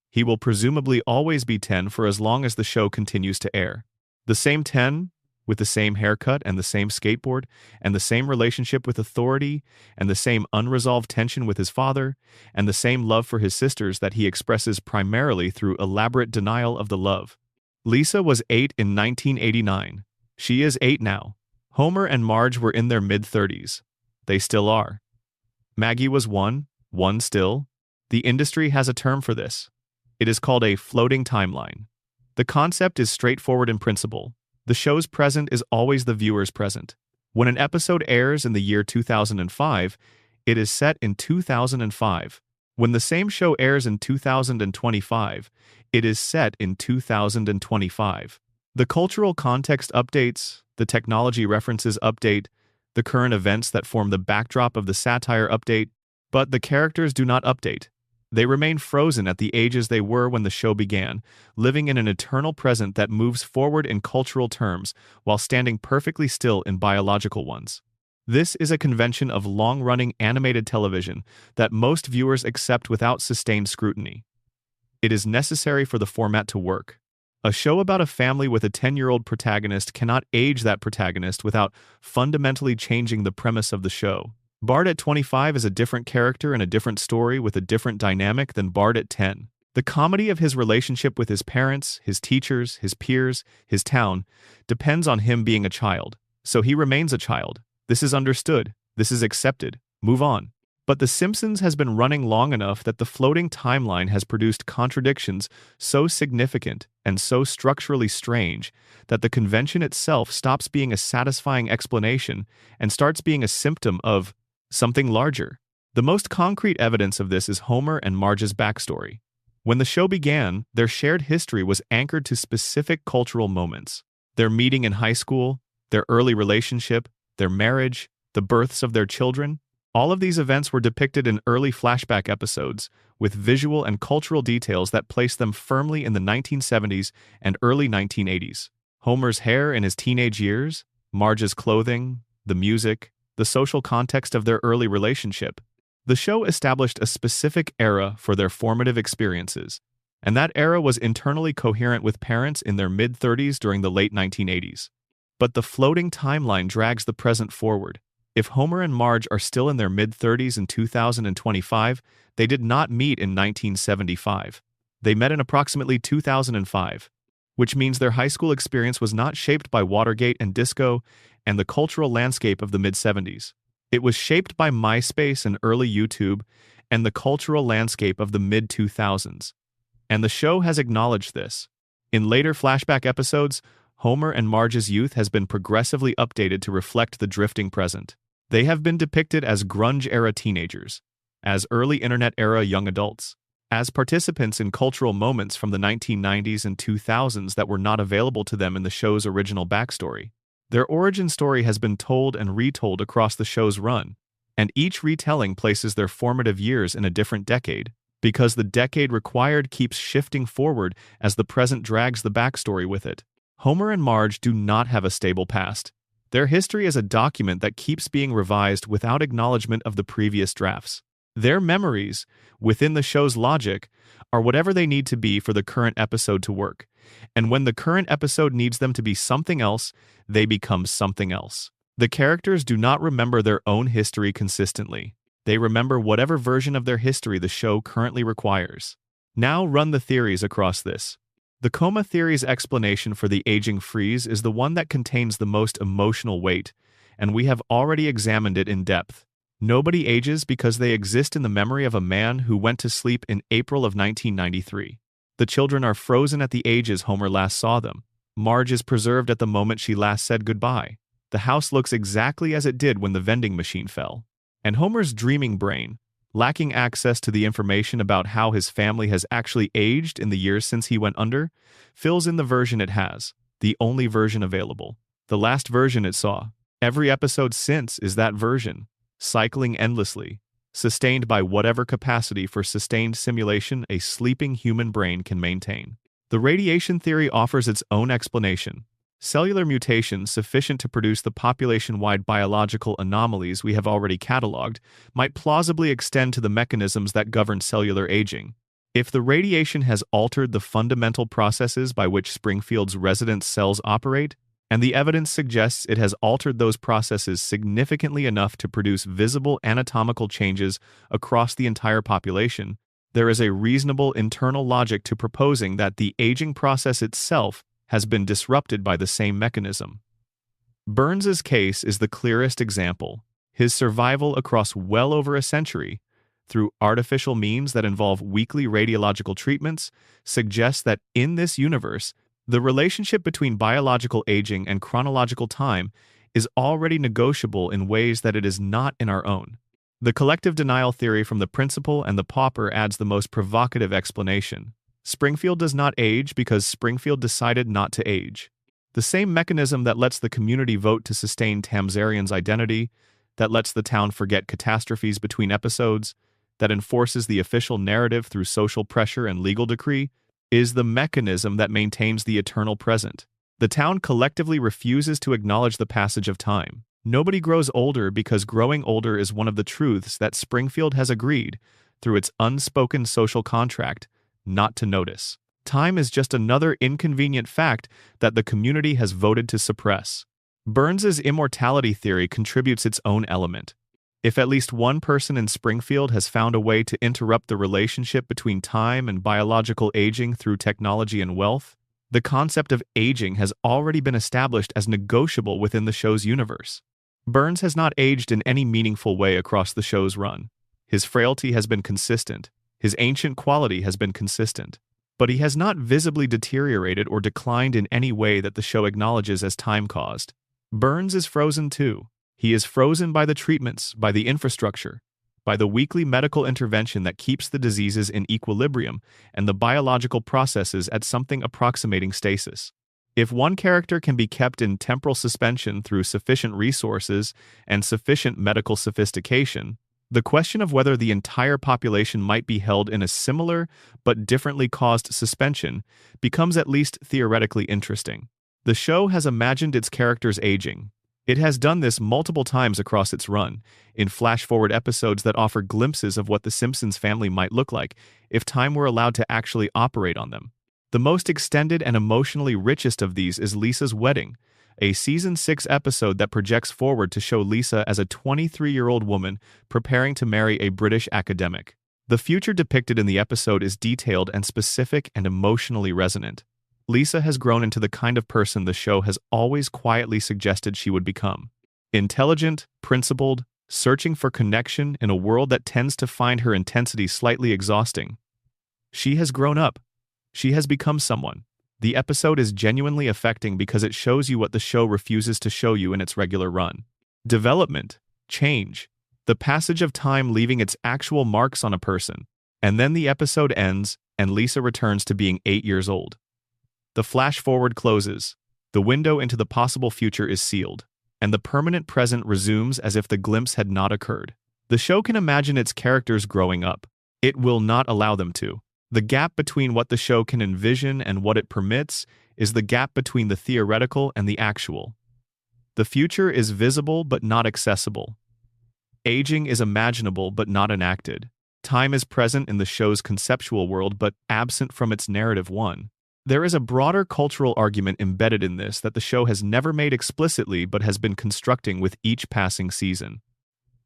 He will presumably always be 10 for as long as the show continues to air. The same 10 with the same haircut and the same skateboard, and the same relationship with authority, and the same unresolved tension with his father, and the same love for his sisters that he expresses primarily through elaborate denial of the love. Lisa was 8 in 1989. She is 8 now. Homer and Marge were in their mid-30s. They still are. Maggie was 1 still. The industry has a term for this. It is called a floating timeline. The concept is straightforward in principle. The show's present is always the viewer's present. When an episode airs in the year 2005, it is set in 2005. When the same show airs in 2025, it is set in 2025. The cultural context updates, the technology references update, the current events that form the backdrop of the satire update, but the characters do not update. They remain frozen at the ages they were when the show began, living in an eternal present that moves forward in cultural terms while standing perfectly still in biological ones. This is a convention of long-running animated television that most viewers accept without sustained scrutiny. It is necessary for the format to work. A show about a family with a 10-year-old protagonist cannot age that protagonist without fundamentally changing the premise of the show. Bart at 25 is a different character and a different story with a different dynamic than Bart at 10. The comedy of his relationship with his parents, his teachers, his peers, his town, depends on him being a child. So he remains a child. This is understood. This is accepted. Move on. But The Simpsons has been running long enough that the floating timeline has produced contradictions so significant and so structurally strange that the convention itself stops being a satisfying explanation and starts being a symptom of something larger. The most concrete evidence of this is Homer and Marge's backstory. When the show began, their shared history was anchored to specific cultural moments. Their meeting in high school, their early relationship, their marriage, the births of their children. All of these events were depicted in early flashback episodes, with visual and cultural details that place them firmly in the 1970s and early 1980s. Homer's hair in his teenage years, Marge's clothing, the music, the social context of their early relationship. The show established a specific era for their formative experiences, and that era was internally coherent with parents in their mid-30s during the late 1980s. But the floating timeline drags the present forward. If Homer and Marge are still in their mid-30s in 2025, they did not meet in 1975. They met in approximately 2005, which means their high school experience was not shaped by Watergate and disco and the cultural landscape of the mid-70s. It was shaped by MySpace and early YouTube and the cultural landscape of the mid-2000s. And the show has acknowledged this. In later flashback episodes, Homer and Marge's youth has been progressively updated to reflect the drifting present. They have been depicted as grunge-era teenagers, as early internet-era young adults, as participants in cultural moments from the 1990s and 2000s that were not available to them in the show's original backstory. Their origin story has been told and retold across the show's run, and each retelling places their formative years in a different decade, because the decade required keeps shifting forward as the present drags the backstory with it. Homer and Marge do not have a stable past. Their history is a document that keeps being revised without acknowledgement of the previous drafts. Their memories, within the show's logic, are whatever they need to be for the current episode to work. And when the current episode needs them to be something else, they become something else. The characters do not remember their own history consistently. They remember whatever version of their history the show currently requires. Now run the theories across this. The coma theory's explanation for the aging freeze is the one that contains the most emotional weight, and we have already examined it in depth. Nobody ages because they exist in the memory of a man who went to sleep in April of 1993. The children are frozen at the ages Homer last saw them. Marge is preserved at the moment she last said goodbye. The house looks exactly as it did when the vending machine fell. And Homer's dreaming brain, lacking access to the information about how his family has actually aged in the years since he went under, fills in the version it has, the only version available, the last version it saw. Every episode since is that version, cycling endlessly, sustained by whatever capacity for sustained simulation a sleeping human brain can maintain. The radiation theory offers its own explanation. Cellular mutations sufficient to produce the population-wide biological anomalies we have already cataloged might plausibly extend to the mechanisms that govern cellular aging. If the radiation has altered the fundamental processes by which Springfield's resident cells operate, and the evidence suggests it has altered those processes significantly enough to produce visible anatomical changes across the entire population. There is a reasonable internal logic to proposing that the aging process itself has been disrupted by the same mechanism. Burns's case is the clearest example. His survival across well over a century, through artificial means that involve weekly radiological treatments, suggests that in this universe, the relationship between biological aging and chronological time is already negotiable in ways that it is not in our own. The collective denial theory from the principal and the pauper adds the most provocative explanation. Springfield does not age because Springfield decided not to age. The same mechanism that lets the community vote to sustain Tamzarian's identity, that lets the town forget catastrophes between episodes, that enforces the official narrative through social pressure and legal decree, is the mechanism that maintains the eternal present. The town collectively refuses to acknowledge the passage of time. Nobody grows older because growing older is one of the truths that Springfield has agreed, through its unspoken social contract, not to notice. Time is just another inconvenient fact that the community has voted to suppress. Burns's immortality theory contributes its own element. If at least one person in Springfield has found a way to interrupt the relationship between time and biological aging through technology and wealth, the concept of aging has already been established as negotiable within the show's universe. Burns has not aged in any meaningful way across the show's run. His frailty has been consistent, his ancient quality has been consistent, but he has not visibly deteriorated or declined in any way that the show acknowledges as time-caused. Burns is frozen too. He is frozen by the treatments, by the infrastructure, by the weekly medical intervention that keeps the diseases in equilibrium and the biological processes at something approximating stasis. If one character can be kept in temporal suspension through sufficient resources and sufficient medical sophistication, the question of whether the entire population might be held in a similar but differently caused suspension becomes at least theoretically interesting. The show has imagined its characters aging. It has done this multiple times across its run, in flash-forward episodes that offer glimpses of what the Simpsons family might look like if time were allowed to actually operate on them. The most extended and emotionally richest of these is Lisa's Wedding, a Season 6 episode that projects forward to show Lisa as a 23-year-old woman preparing to marry a British academic. The future depicted in the episode is detailed and specific and emotionally resonant. Lisa has grown into the kind of person the show has always quietly suggested she would become. Intelligent, principled, searching for connection in a world that tends to find her intensity slightly exhausting. She has grown up. She has become someone. The episode is genuinely affecting because it shows you what the show refuses to show you in its regular run. Development, change, the passage of time leaving its actual marks on a person, and then the episode ends and Lisa returns to being 8 years old. The flash-forward closes, the window into the possible future is sealed, and the permanent present resumes as if the glimpse had not occurred. The show can imagine its characters growing up. It will not allow them to. The gap between what the show can envision and what it permits is the gap between the theoretical and the actual. The future is visible but not accessible. Aging is imaginable but not enacted. Time is present in the show's conceptual world but absent from its narrative one. There is a broader cultural argument embedded in this that the show has never made explicitly but has been constructing with each passing season.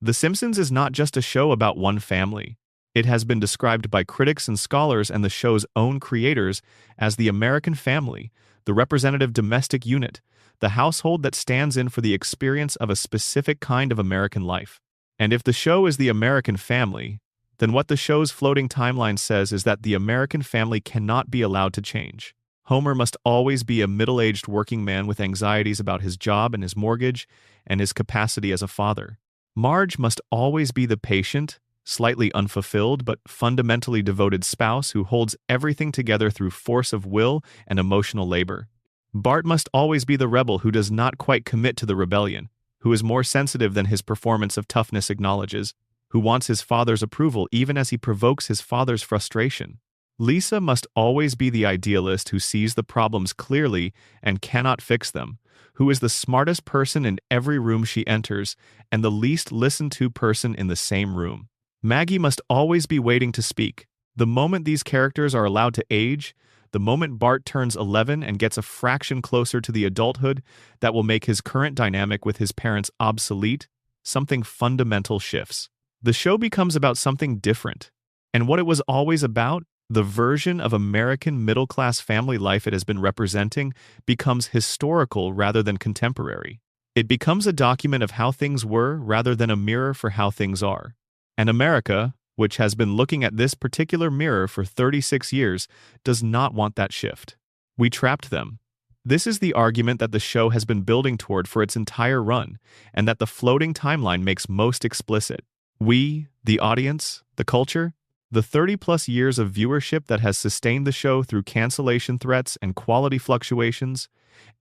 The Simpsons is not just a show about one family. It has been described by critics and scholars and the show's own creators as the American family, the representative domestic unit, the household that stands in for the experience of a specific kind of American life. And if the show is the American family, then what the show's floating timeline says is that the American family cannot be allowed to change. Homer must always be a middle-aged working man with anxieties about his job and his mortgage and his capacity as a father. Marge must always be the patient, slightly unfulfilled but fundamentally devoted spouse who holds everything together through force of will and emotional labor. Bart must always be the rebel who does not quite commit to the rebellion, who is more sensitive than his performance of toughness acknowledges, who wants his father's approval even as he provokes his father's frustration. Lisa must always be the idealist who sees the problems clearly and cannot fix them, who is the smartest person in every room she enters and the least listened to person in the same room. Maggie must always be waiting to speak. The moment these characters are allowed to age, The moment Bart turns 11 and gets a fraction closer to the adulthood that will make his current dynamic with his parents obsolete, something fundamental shifts. The show becomes about something different. And what it was always about, the version of American middle-class family life it has been representing, becomes historical rather than contemporary. It becomes a document of how things were rather than a mirror for how things are. And America, which has been looking at this particular mirror for 36 years, does not want that shift. We trapped them. This is the argument that the show has been building toward for its entire run, and that the floating timeline makes most explicit. We, the audience, the culture, the 30-plus years of viewership that has sustained the show through cancellation threats and quality fluctuations,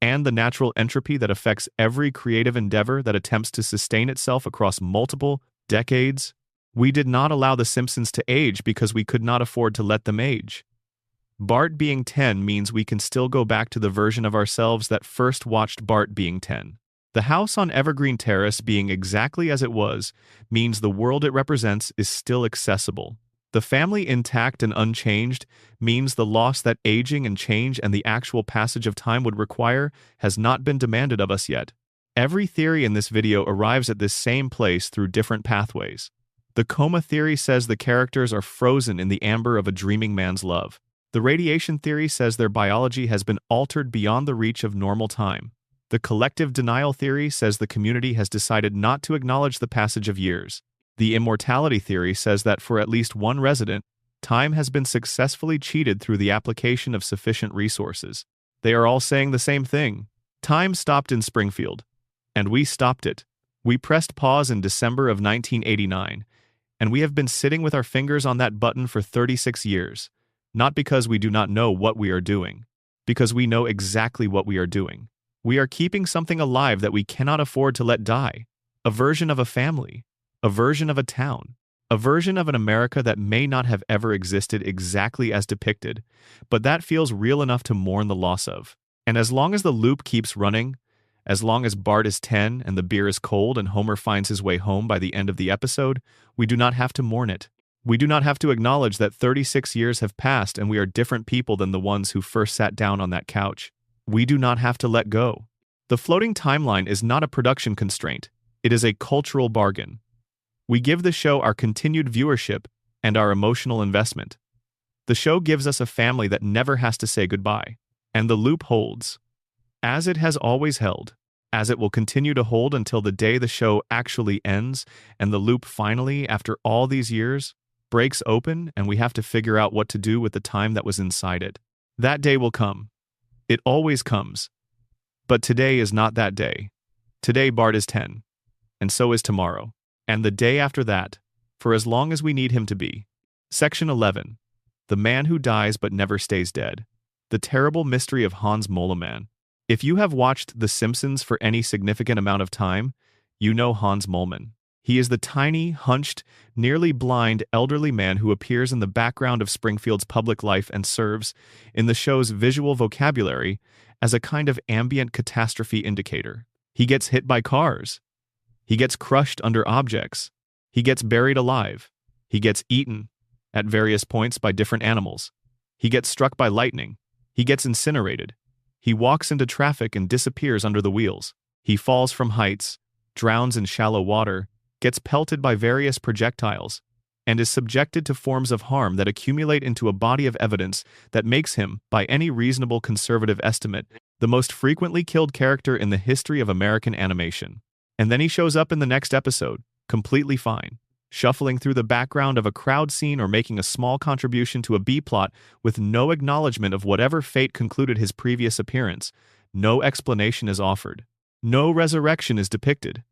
and the natural entropy that affects every creative endeavor that attempts to sustain itself across multiple decades. We did not allow The Simpsons to age because we could not afford to let them age. Bart being 10 means we can still go back to the version of ourselves that first watched Bart being 10. The house on Evergreen Terrace being exactly as it was means the world it represents is still accessible. The family intact and unchanged means the loss that aging and change and the actual passage of time would require has not been demanded of us yet. Every theory in this video arrives at this same place through different pathways. The coma theory says the characters are frozen in the amber of a dreaming man's love. The radiation theory says their biology has been altered beyond the reach of normal time. The collective denial theory says the community has decided not to acknowledge the passage of years. The immortality theory says that for at least one resident, time has been successfully cheated through the application of sufficient resources. They are all saying the same thing. Time stopped in Springfield. And we stopped it. We pressed pause in December of 1989, and we have been sitting with our fingers on that button for 36 years. Not because we do not know what we are doing, because we know exactly what we are doing. We are keeping something alive that we cannot afford to let die. A version of a family. A version of a town. A version of an America that may not have ever existed exactly as depicted, but that feels real enough to mourn the loss of. And as long as the loop keeps running, as long as Bart is 10 and the beer is cold and Homer finds his way home by the end of the episode, we do not have to mourn it. We do not have to acknowledge that 36 years have passed and we are different people than the ones who first sat down on that couch. We do not have to let go. The floating timeline is not a production constraint. It is a cultural bargain. We give the show our continued viewership and our emotional investment. The show gives us a family that never has to say goodbye. And the loop holds. As it has always held. As it will continue to hold until the day the show actually ends and the loop finally, after all these years, breaks open and we have to figure out what to do with the time that was inside it. That day will come. It always comes. But today is not that day. Today Bart is 10. And so is tomorrow. And the day after that, for as long as we need him to be. Section 11. The man who dies but never stays dead. The terrible mystery of Hans Moleman. If you have watched The Simpsons for any significant amount of time, you know Hans Moleman. He is the tiny, hunched, nearly blind, elderly man who appears in the background of Springfield's public life and serves, in the show's visual vocabulary, as a kind of ambient catastrophe indicator. He gets hit by cars. He gets crushed under objects. He gets buried alive. He gets eaten, at various points by different animals. He gets struck by lightning. He gets incinerated. He walks into traffic and disappears under the wheels. He falls from heights, drowns in shallow water, gets pelted by various projectiles, and is subjected to forms of harm that accumulate into a body of evidence that makes him, by any reasonable conservative estimate, the most frequently killed character in the history of American animation. And then he shows up in the next episode, completely fine, shuffling through the background of a crowd scene or making a small contribution to a B-plot with no acknowledgement of whatever fate concluded his previous appearance. No explanation is offered. No resurrection is depicted.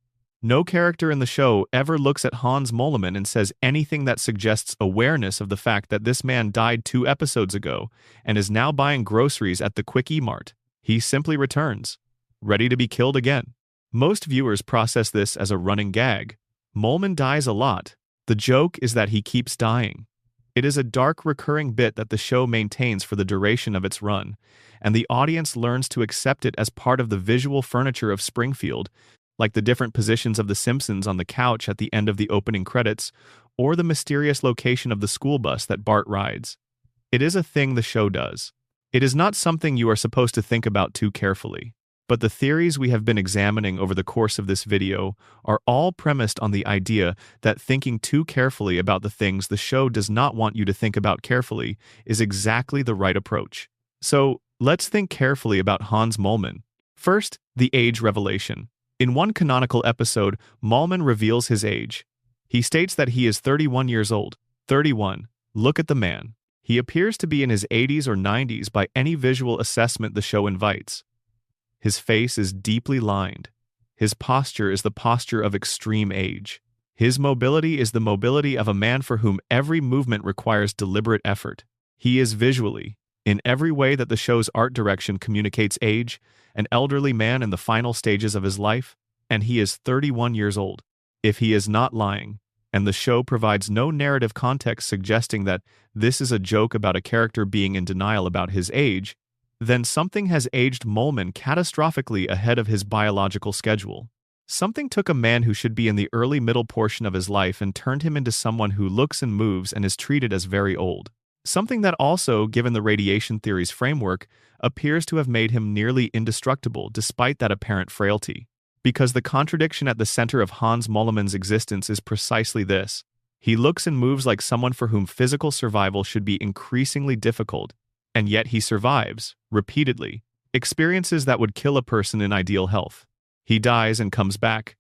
No character in the show ever looks at Hans Moleman and says anything that suggests awareness of the fact that this man died 2 episodes ago and is now buying groceries at the Quickie Mart. He simply returns, ready to be killed again. Most viewers process this as a running gag. Moleman dies a lot. The joke is that he keeps dying. It is a dark recurring bit that the show maintains for the duration of its run, and the audience learns to accept it as part of the visual furniture of Springfield, like the different positions of the Simpsons on the couch at the end of the opening credits, or the mysterious location of the school bus that Bart rides. It is a thing the show does. It is not something you are supposed to think about too carefully. But the theories we have been examining over the course of this video are all premised on the idea that thinking too carefully about the things the show does not want you to think about carefully is exactly the right approach. So, let's think carefully about Hans Moleman. First, the age revelation. In one canonical episode, Moleman reveals his age. He states that he is 31 years old. 31. Look at the man. He appears to be in his 80s or 90s by any visual assessment the show invites. His face is deeply lined. His posture is the posture of extreme age. His mobility is the mobility of a man for whom every movement requires deliberate effort. He is visually, in every way that the show's art direction communicates age, an elderly man in the final stages of his life, and he is 31 years old. If he is not lying, and the show provides no narrative context suggesting that this is a joke about a character being in denial about his age, then something has aged Moleman catastrophically ahead of his biological schedule. Something took a man who should be in the early middle portion of his life and turned him into someone who looks and moves and is treated as very old. Something that also, given the radiation theory's framework, appears to have made him nearly indestructible despite that apparent frailty. Because the contradiction at the center of Hans Moleman's existence is precisely this. He looks and moves like someone for whom physical survival should be increasingly difficult, and yet he survives, repeatedly, experiences that would kill a person in ideal health. He dies and comes back.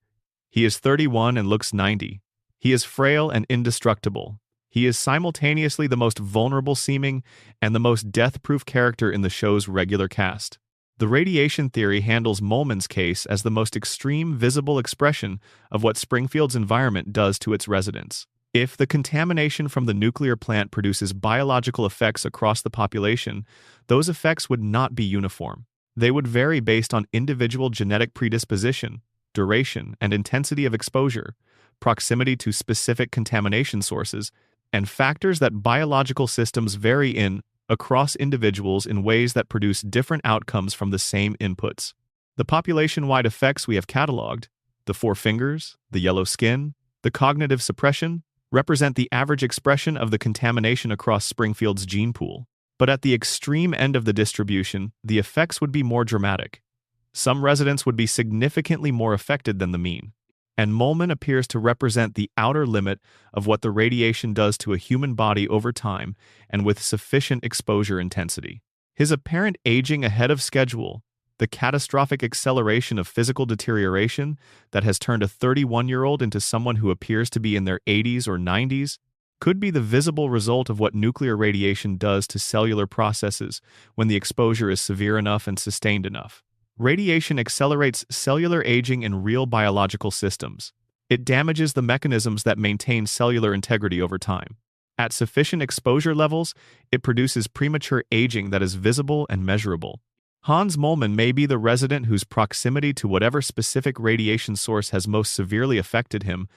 He is 31 and looks 90. He is frail and indestructible. He is simultaneously the most vulnerable seeming and the most death-proof character in the show's regular cast. The radiation theory handles Moleman's case as the most extreme visible expression of what Springfield's environment does to its residents. If the contamination from the nuclear plant produces biological effects across the population, those effects would not be uniform. They would vary based on individual genetic predisposition, duration and intensity of exposure, proximity to specific contamination sources, and factors that biological systems vary in across individuals in ways that produce different outcomes from the same inputs. The population-wide effects we have cataloged, the 4 fingers, the yellow skin, the cognitive suppression, represent the average expression of the contamination across Springfield's gene pool. But at the extreme end of the distribution, the effects would be more dramatic. Some residents would be significantly more affected than the mean. And Moleman appears to represent the outer limit of what the radiation does to a human body over time and with sufficient exposure intensity. His apparent aging ahead of schedule, the catastrophic acceleration of physical deterioration that has turned a 31-year-old into someone who appears to be in their 80s or 90s, could be the visible result of what nuclear radiation does to cellular processes when the exposure is severe enough and sustained enough. Radiation accelerates cellular aging in real biological systems. It damages the mechanisms that maintain cellular integrity over time. At sufficient exposure levels, it produces premature aging that is visible and measurable. Hans Moleman may be the resident whose proximity to whatever specific radiation source has most severely affected him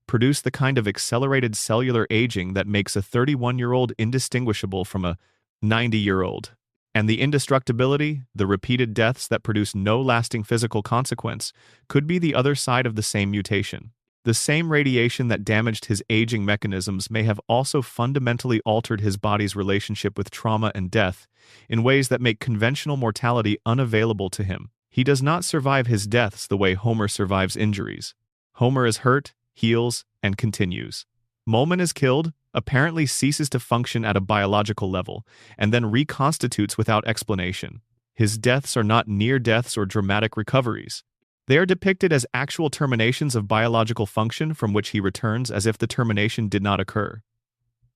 produced the kind of accelerated cellular aging that makes a 31-year-old indistinguishable from a 90-year-old. And the indestructibility, the repeated deaths that produce no lasting physical consequence, could be the other side of the same mutation. The same radiation that damaged his aging mechanisms may have also fundamentally altered his body's relationship with trauma and death in ways that make conventional mortality unavailable to him. He does not survive his deaths the way Homer survives injuries. Homer is hurt, heals, and continues. Moleman is killed, apparently ceases to function at a biological level, and then reconstitutes without explanation. His deaths are not near deaths or dramatic recoveries. They are depicted as actual terminations of biological function from which he returns as if the termination did not occur.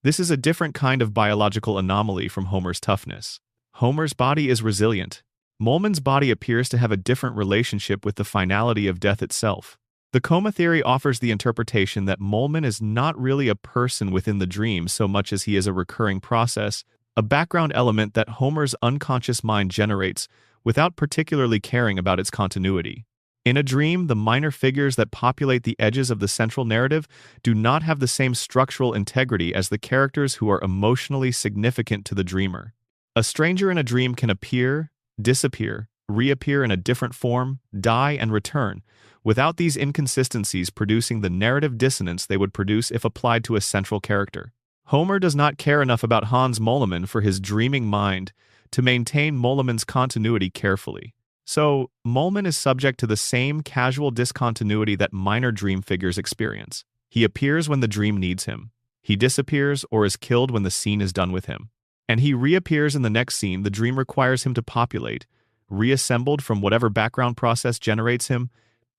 This is a different kind of biological anomaly from Homer's toughness. Homer's body is resilient. Moleman's body appears to have a different relationship with the finality of death itself. The coma theory offers the interpretation that Moleman is not really a person within the dream so much as he is a recurring process, a background element that Homer's unconscious mind generates without particularly caring about its continuity. In a dream, the minor figures that populate the edges of the central narrative do not have the same structural integrity as the characters who are emotionally significant to the dreamer. A stranger in a dream can appear, disappear, reappear in a different form, die, and return, without these inconsistencies producing the narrative dissonance they would produce if applied to a central character. Homer does not care enough about Hans Moleman for his dreaming mind to maintain Moleman's continuity carefully. So, Moleman is subject to the same casual discontinuity that minor dream figures experience. He appears when the dream needs him. He disappears or is killed when the scene is done with him. And he reappears in the next scene the dream requires him to populate, reassembled from whatever background process generates him,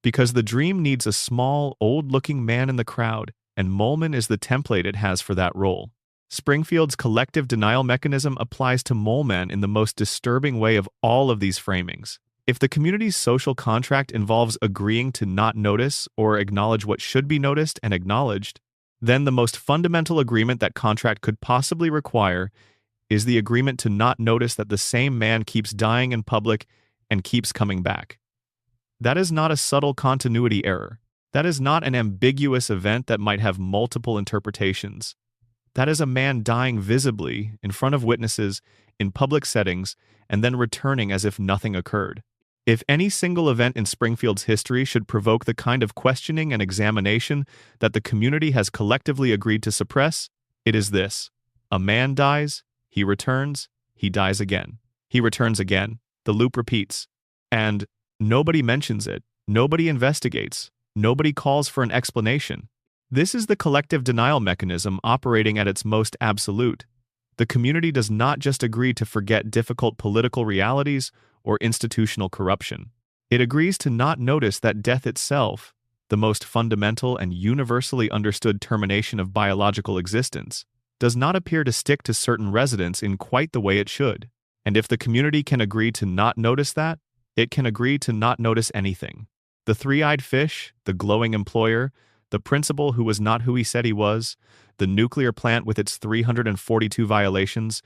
because the dream needs a small, old-looking man in the crowd, and Moleman is the template it has for that role. Springfield's collective denial mechanism applies to Moleman in the most disturbing way of all of these framings. If the community's social contract involves agreeing to not notice or acknowledge what should be noticed and acknowledged, then the most fundamental agreement that contract could possibly require is the agreement to not notice that the same man keeps dying in public and keeps coming back. That is not a subtle continuity error. That is not an ambiguous event that might have multiple interpretations. That is a man dying visibly, in front of witnesses, in public settings, and then returning as if nothing occurred. If any single event in Springfield's history should provoke the kind of questioning and examination that the community has collectively agreed to suppress, it is this. A man dies, he returns, he dies again. He returns again, the loop repeats. And nobody mentions it, nobody investigates, nobody calls for an explanation. This is the collective denial mechanism operating at its most absolute. The community does not just agree to forget difficult political realities or institutional corruption. It agrees to not notice that death itself, the most fundamental and universally understood termination of biological existence, does not appear to stick to certain residents in quite the way it should. And if the community can agree to not notice that, it can agree to not notice anything. The three-eyed fish, the glowing employer, the principal who was not who he said he was, the nuclear plant with its 342 violations,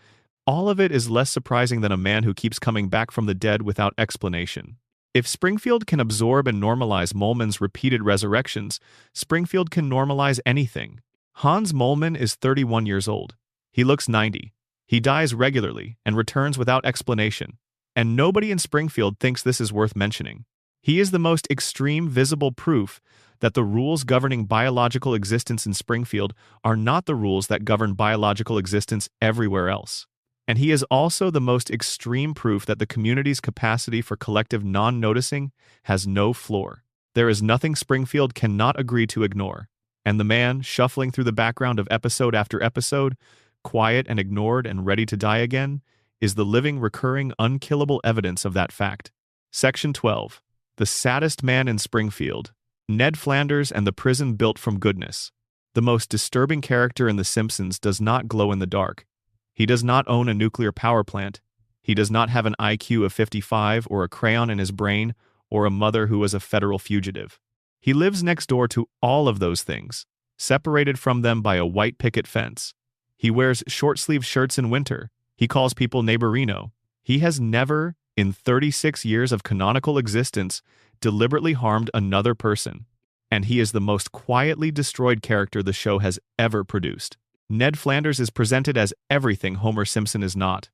all of it is less surprising than a man who keeps coming back from the dead without explanation. If Springfield can absorb and normalize Moleman's repeated resurrections, Springfield can normalize anything. Hans Moleman is 31 years old. He looks 90. He dies regularly and returns without explanation. And nobody in Springfield thinks this is worth mentioning. He is the most extreme visible proof that the rules governing biological existence in Springfield are not the rules that govern biological existence everywhere else. And he is also the most extreme proof that the community's capacity for collective non-noticing has no floor. There is nothing Springfield cannot agree to ignore. And the man, shuffling through the background of episode after episode, quiet and ignored and ready to die again, is the living, recurring, unkillable evidence of that fact. Section 12. The saddest man in Springfield. Ned Flanders and the prison built from goodness. The most disturbing character in The Simpsons does not glow in the dark. He does not own a nuclear power plant. He does not have an IQ of 55 or a crayon in his brain or a mother who was a federal fugitive. He lives next door to all of those things, separated from them by a white picket fence. He wears short-sleeved shirts in winter. He calls people neighborino. He has never, in 36 years of canonical existence, deliberately harmed another person. And he is the most quietly destroyed character the show has ever produced. Ned Flanders is presented as everything Homer Simpson is not.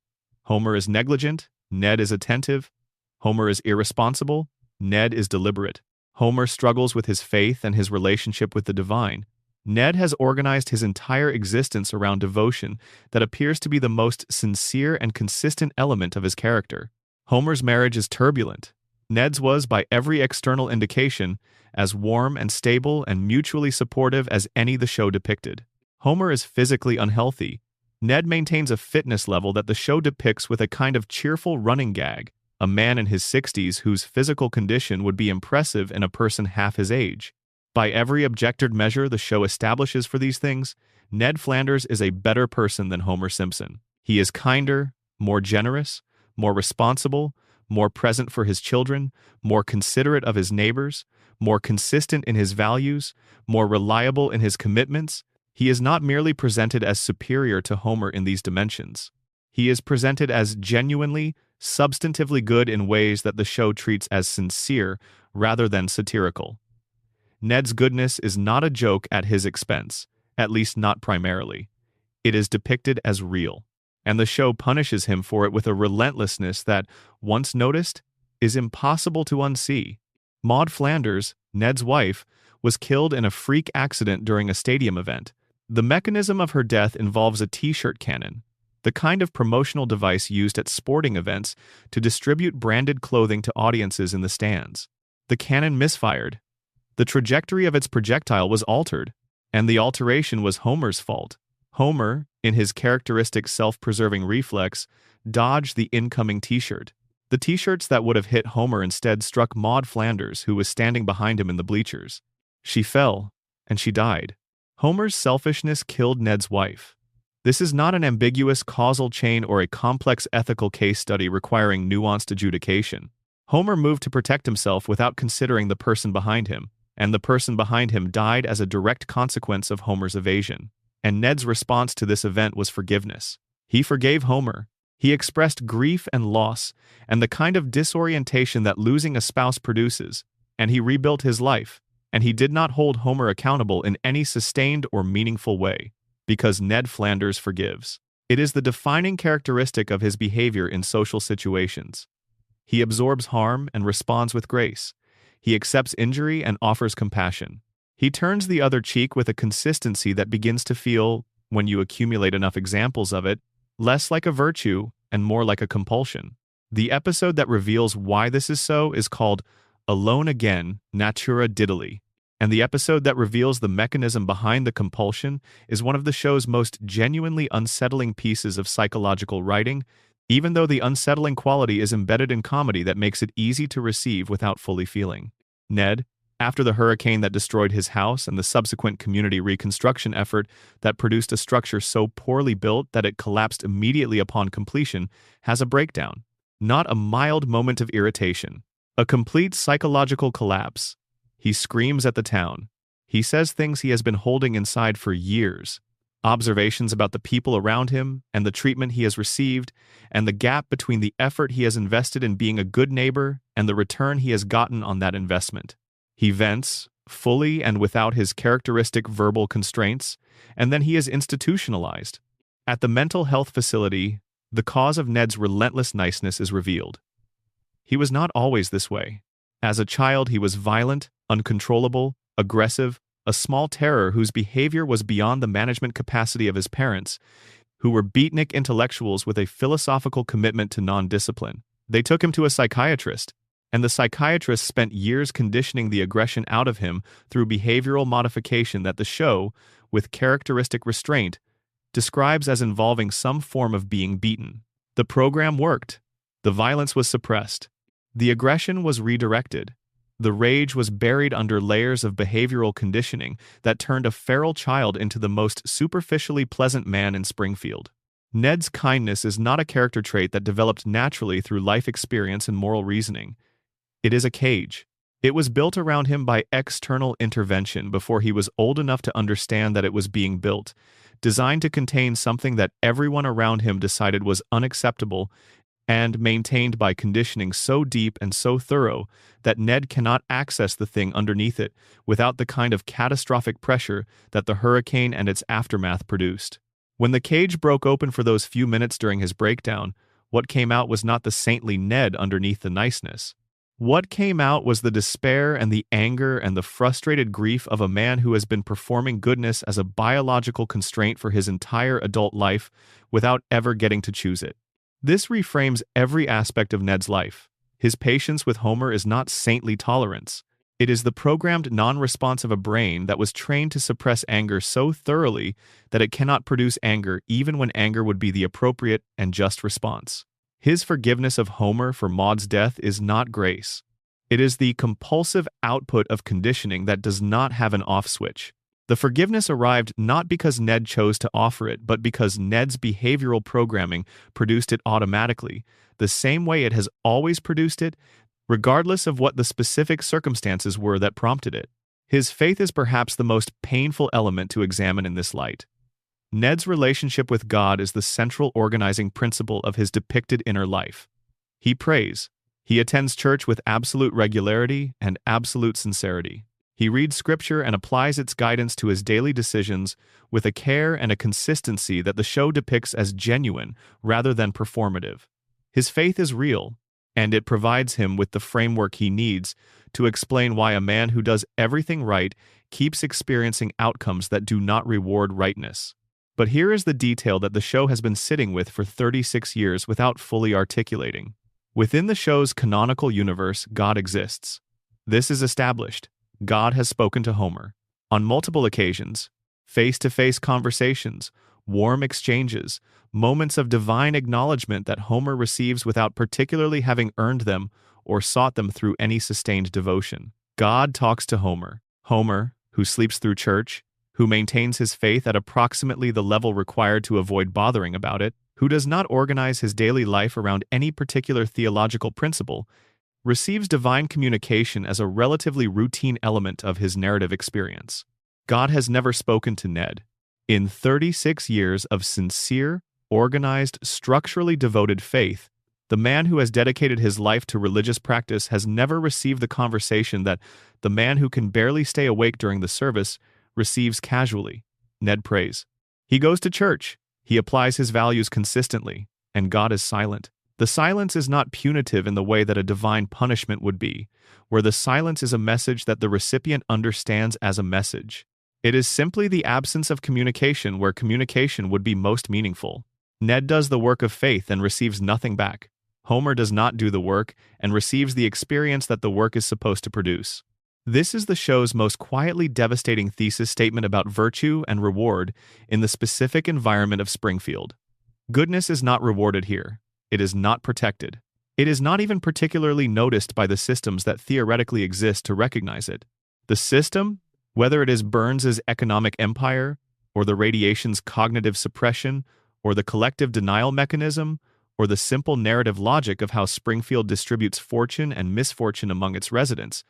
Homer is negligent, Ned is attentive. Homer is irresponsible, Ned is deliberate. Homer struggles with his faith and his relationship with the divine. Ned has organized his entire existence around devotion that appears to be the most sincere and consistent element of his character. Homer's marriage is turbulent. Ned's was, by every external indication, as warm and stable and mutually supportive as any the show depicted. Homer is physically unhealthy. Ned maintains a fitness level that the show depicts with a kind of cheerful running gag, a man in his 60s whose physical condition would be impressive in a person half his age. By every objective measure the show establishes for these things, Ned Flanders is a better person than Homer Simpson. He is kinder, more generous, more responsible, more present for his children, more considerate of his neighbors, more consistent in his values, more reliable in his commitments. He is not merely presented as superior to Homer in these dimensions. He is presented as genuinely, substantively good in ways that the show treats as sincere rather than satirical. Ned's goodness is not a joke at his expense, at least not primarily. It is depicted as real, and the show punishes him for it with a relentlessness that, once noticed, is impossible to unsee. Maud Flanders, Ned's wife, was killed in a freak accident during a stadium event. The mechanism of her death involves a t-shirt cannon. the kind of promotional device used at sporting events to distribute branded clothing to audiences in the stands. The cannon misfired. The trajectory of its projectile was altered, and the alteration was Homer's fault. Homer, in his characteristic self-preserving reflex, dodged the incoming t-shirt. The t-shirts that would have hit Homer instead struck Maude Flanders, who was standing behind him in the bleachers. She fell, and she died. Homer's selfishness killed Ned's wife. This is not an ambiguous causal chain or a complex ethical case study requiring nuanced adjudication. Homer moved to protect himself without considering the person behind him, and the person behind him died as a direct consequence of Homer's evasion. And Ned's response to this event was forgiveness. He forgave Homer. He expressed grief and loss, and the kind of disorientation that losing a spouse produces, and he rebuilt his life, and he did not hold Homer accountable in any sustained or meaningful way, because Ned Flanders forgives. It is the defining characteristic of his behavior in social situations. He absorbs harm and responds with grace. He accepts injury and offers compassion. He turns the other cheek with a consistency that begins to feel, when you accumulate enough examples of it, less like a virtue and more like a compulsion. The episode that reveals why this is so is called Alone Again, Natura Diddly, and the episode that reveals the mechanism behind the compulsion is one of the show's most genuinely unsettling pieces of psychological writing, even though the unsettling quality is embedded in comedy that makes it easy to receive without fully feeling. Ned, after the hurricane that destroyed his house and the subsequent community reconstruction effort that produced a structure so poorly built that it collapsed immediately upon completion, has a breakdown. Not a mild moment of irritation. A complete psychological collapse. He screams at the town. He says things he has been holding inside for years. Observations about the people around him and the treatment he has received, and the gap between the effort he has invested in being a good neighbor and the return he has gotten on that investment. He vents, fully and without his characteristic verbal constraints, and then he is institutionalized. At the mental health facility, the cause of Ned's relentless niceness is revealed. He was not always this way. As a child, he was violent, uncontrollable, aggressive, a small terror whose behavior was beyond the management capacity of his parents, who were beatnik intellectuals with a philosophical commitment to non-discipline. They took him to a psychiatrist, and the psychiatrist spent years conditioning the aggression out of him through behavioral modification that the show, with characteristic restraint, describes as involving some form of being beaten. The program worked. The violence was suppressed. The aggression was redirected. The rage was buried under layers of behavioral conditioning that turned a feral child into the most superficially pleasant man in Springfield. Ned's kindness is not a character trait that developed naturally through life experience and moral reasoning. It is a cage. It was built around him by external intervention before he was old enough to understand that it was being built, designed to contain something that everyone around him decided was unacceptable, and maintained by conditioning so deep and so thorough that Ned cannot access the thing underneath it without the kind of catastrophic pressure that the hurricane and its aftermath produced. When the cage broke open for those few minutes during his breakdown, what came out was not the saintly Ned underneath the niceness. What came out was the despair and the anger and the frustrated grief of a man who has been performing goodness as a biological constraint for his entire adult life without ever getting to choose it. This reframes every aspect of Ned's life. His patience with Homer is not saintly tolerance. It is the programmed non-response of a brain that was trained to suppress anger so thoroughly that it cannot produce anger even when anger would be the appropriate and just response. His forgiveness of Homer for Maude's death is not grace. It is the compulsive output of conditioning that does not have an off switch. The forgiveness arrived not because Ned chose to offer it, but because Ned's behavioral programming produced it automatically, the same way it has always produced it, regardless of what the specific circumstances were that prompted it. His faith is perhaps the most painful element to examine in this light. Ned's relationship with God is the central organizing principle of his depicted inner life. He prays. He attends church with absolute regularity and absolute sincerity. He reads scripture and applies its guidance to his daily decisions with a care and a consistency that the show depicts as genuine rather than performative. His faith is real, and it provides him with the framework he needs to explain why a man who does everything right keeps experiencing outcomes that do not reward rightness. But here is the detail that the show has been sitting with for 36 years without fully articulating. Within the show's canonical universe, God exists. This is established. God has spoken to Homer. On multiple occasions, face-to-face conversations, warm exchanges, moments of divine acknowledgement that Homer receives without particularly having earned them or sought them through any sustained devotion. God talks to Homer. Homer, who sleeps through church, who maintains his faith at approximately the level required to avoid bothering about it, who does not organize his daily life around any particular theological principle, receives divine communication as a relatively routine element of his narrative experience. God has never spoken to Ned. In 36 years of sincere, organized, structurally devoted faith, the man who has dedicated his life to religious practice has never received the conversation that the man who can barely stay awake during the service receives casually. Ned prays. He goes to church. He applies his values consistently, and God is silent. The silence is not punitive in the way that a divine punishment would be, where the silence is a message that the recipient understands as a message. It is simply the absence of communication where communication would be most meaningful. Ned does the work of faith and receives nothing back. Homer does not do the work and receives the experience that the work is supposed to produce. This is the show's most quietly devastating thesis statement about virtue and reward in the specific environment of Springfield. Goodness is not rewarded here. It is not protected. It is not even particularly noticed by the systems that theoretically exist to recognize it. The system, whether it is Burns's economic empire, or the radiation's cognitive suppression, or the collective denial mechanism, or the simple narrative logic of how Springfield distributes fortune and misfortune among its residents,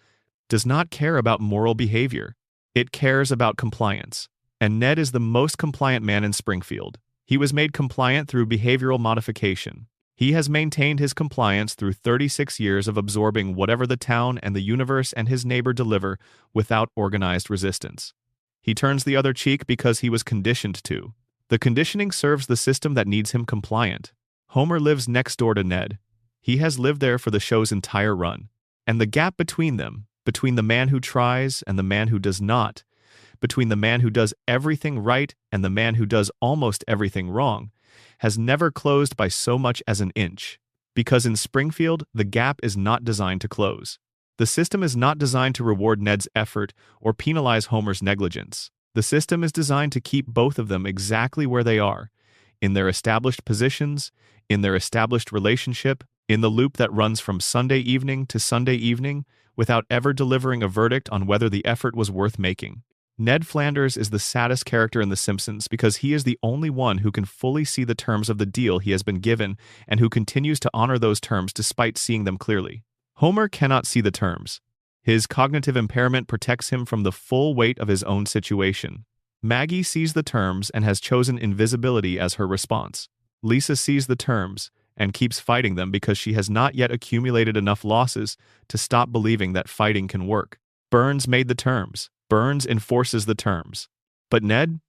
does not care about moral behavior. It cares about compliance. And Ned is the most compliant man in Springfield. He was made compliant through behavioral modification. He has maintained his compliance through 36 years of absorbing whatever the town and the universe and his neighbor deliver without organized resistance. He turns the other cheek because he was conditioned to. The conditioning serves the system that needs him compliant. Homer lives next door to Ned. He has lived there for the show's entire run. And the gap between them, between the man who tries and the man who does not, between the man who does everything right and the man who does almost everything wrong, has never closed by so much as an inch. Because in Springfield, the gap is not designed to close. The system is not designed to reward Ned's effort or penalize Homer's negligence. The system is designed to keep both of them exactly where they are, in their established positions, in their established relationship, in the loop that runs from Sunday evening to Sunday evening, without ever delivering a verdict on whether the effort was worth making. Ned Flanders is the saddest character in The Simpsons because he is the only one who can fully see the terms of the deal he has been given and who continues to honor those terms despite seeing them clearly. Homer cannot see the terms. His cognitive impairment protects him from the full weight of his own situation. Maggie sees the terms and has chosen invisibility as her response. Lisa sees the terms and keeps fighting them because she has not yet accumulated enough losses to stop believing that fighting can work. Burns made the terms. Burns enforces the terms. But Ned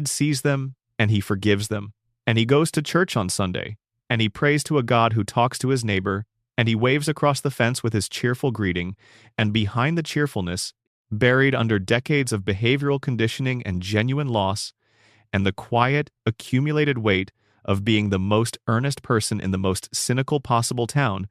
sees them, and he forgives them. And he goes to church on Sunday, and he prays to a God who talks to his neighbor, and he waves across the fence with his cheerful greeting, and behind the cheerfulness, buried under decades of behavioral conditioning and genuine loss, and the quiet, accumulated weight of being the most earnest person in the most cynical possible town,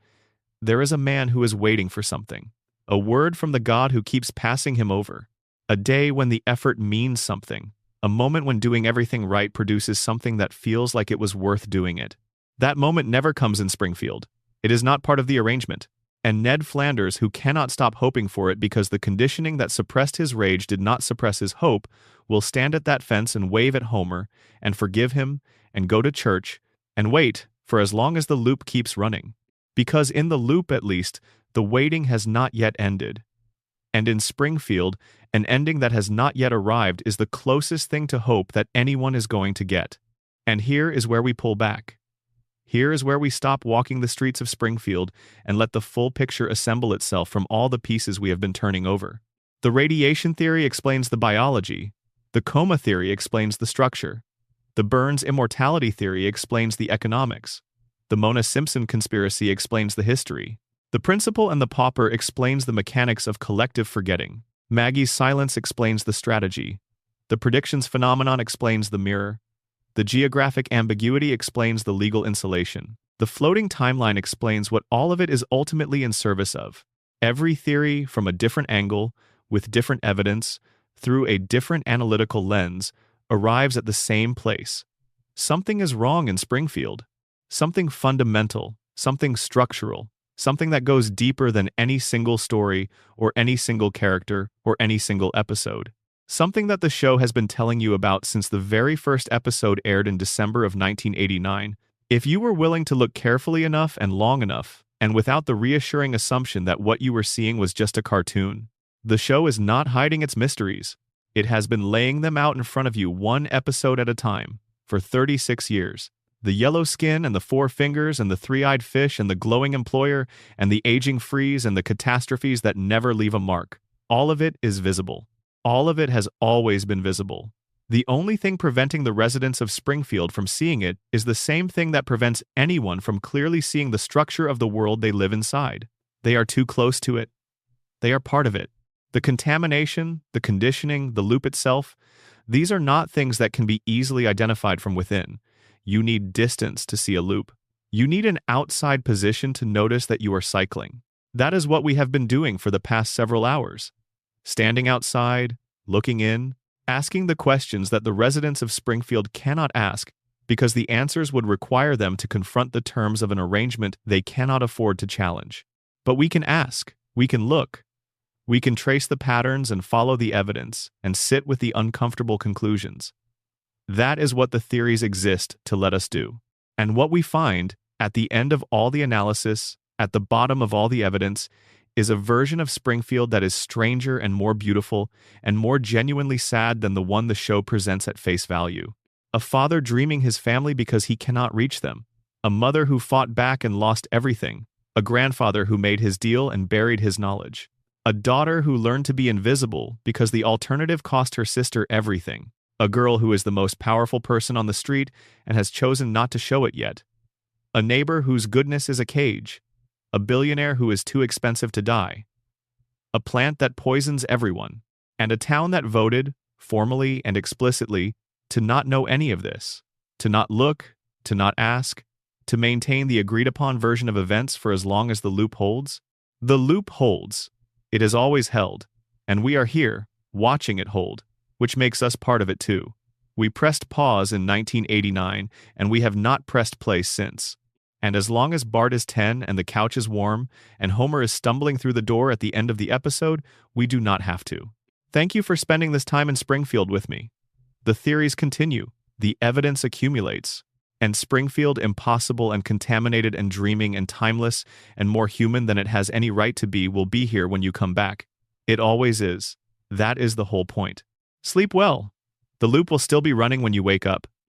there is a man who is waiting for something. A word from the God who keeps passing him over. A day when the effort means something. A moment when doing everything right produces something that feels like it was worth doing it. That moment never comes in Springfield. It is not part of the arrangement. And Ned Flanders, who cannot stop hoping for it because the conditioning that suppressed his rage did not suppress his hope, will stand at that fence and wave at Homer, and forgive him, and go to church, and wait for as long as the loop keeps running. Because in the loop, at least, the waiting has not yet ended. And in Springfield, an ending that has not yet arrived is the closest thing to hope that anyone is going to get. And here is where we pull back. Here is where we stop walking the streets of Springfield and let the full picture assemble itself from all the pieces we have been turning over. The radiation theory explains the biology. The coma theory explains the structure. The Burns immortality theory explains the economics. The Mona Simpson conspiracy explains the history. The principal and the pauper explains the mechanics of collective forgetting. Maggie's silence explains the strategy. The predictions phenomenon explains the mirror. The geographic ambiguity explains the legal insulation. The floating timeline explains what all of it is ultimately in service of. Every theory, from a different angle, with different evidence, through a different analytical lens, arrives at the same place. Something is wrong in Springfield. Something fundamental, something structural, something that goes deeper than any single story, or any single character, or any single episode. Something that the show has been telling you about since the very first episode aired in December of 1989. If you were willing to look carefully enough and long enough, and without the reassuring assumption that what you were seeing was just a cartoon, the show is not hiding its mysteries. It has been laying them out in front of you one episode at a time, for 36 years. The yellow skin and the four fingers and the three-eyed fish and the glowing employer and the aging freeze and the catastrophes that never leave a mark. All of it is visible. All of it has always been visible. The only thing preventing the residents of Springfield from seeing it is the same thing that prevents anyone from clearly seeing the structure of the world they live inside. They are too close to it. They are part of it. The contamination, the conditioning, the loop itself, these are not things that can be easily identified from within. You need distance to see a loop. You need an outside position to notice that you are cycling. That is what we have been doing for the past several hours. Standing outside, looking in, asking the questions that the residents of Springfield cannot ask because the answers would require them to confront the terms of an arrangement they cannot afford to challenge. But we can ask, we can look, we can trace the patterns and follow the evidence and sit with the uncomfortable conclusions. That is what the theories exist to let us do. And what we find, at the end of all the analysis, at the bottom of all the evidence, is a version of Springfield that is stranger and more beautiful and more genuinely sad than the one the show presents at face value. A father dreaming his family because he cannot reach them. A mother who fought back and lost everything. A grandfather who made his deal and buried his knowledge. A daughter who learned to be invisible because the alternative cost her sister everything. A girl who is the most powerful person on the street and has chosen not to show it yet. A neighbor whose goodness is a cage. A billionaire who is too expensive to die. A plant that poisons everyone. And a town that voted, formally and explicitly, to not know any of this. To not look, to not ask, to maintain the agreed-upon version of events for as long as the loop holds. The loop holds. It has always held. And we are here, watching it hold, which makes us part of it too. We pressed pause in 1989, and we have not pressed play since. And as long as Bart is 10 and the couch is warm, and Homer is stumbling through the door at the end of the episode, we do not have to. Thank you for spending this time in Springfield with me. The theories continue, the evidence accumulates, and Springfield, impossible and contaminated and dreaming and timeless and more human than it has any right to be, will be here when you come back. It always is. That is the whole point. Sleep well. The loop will still be running when you wake up.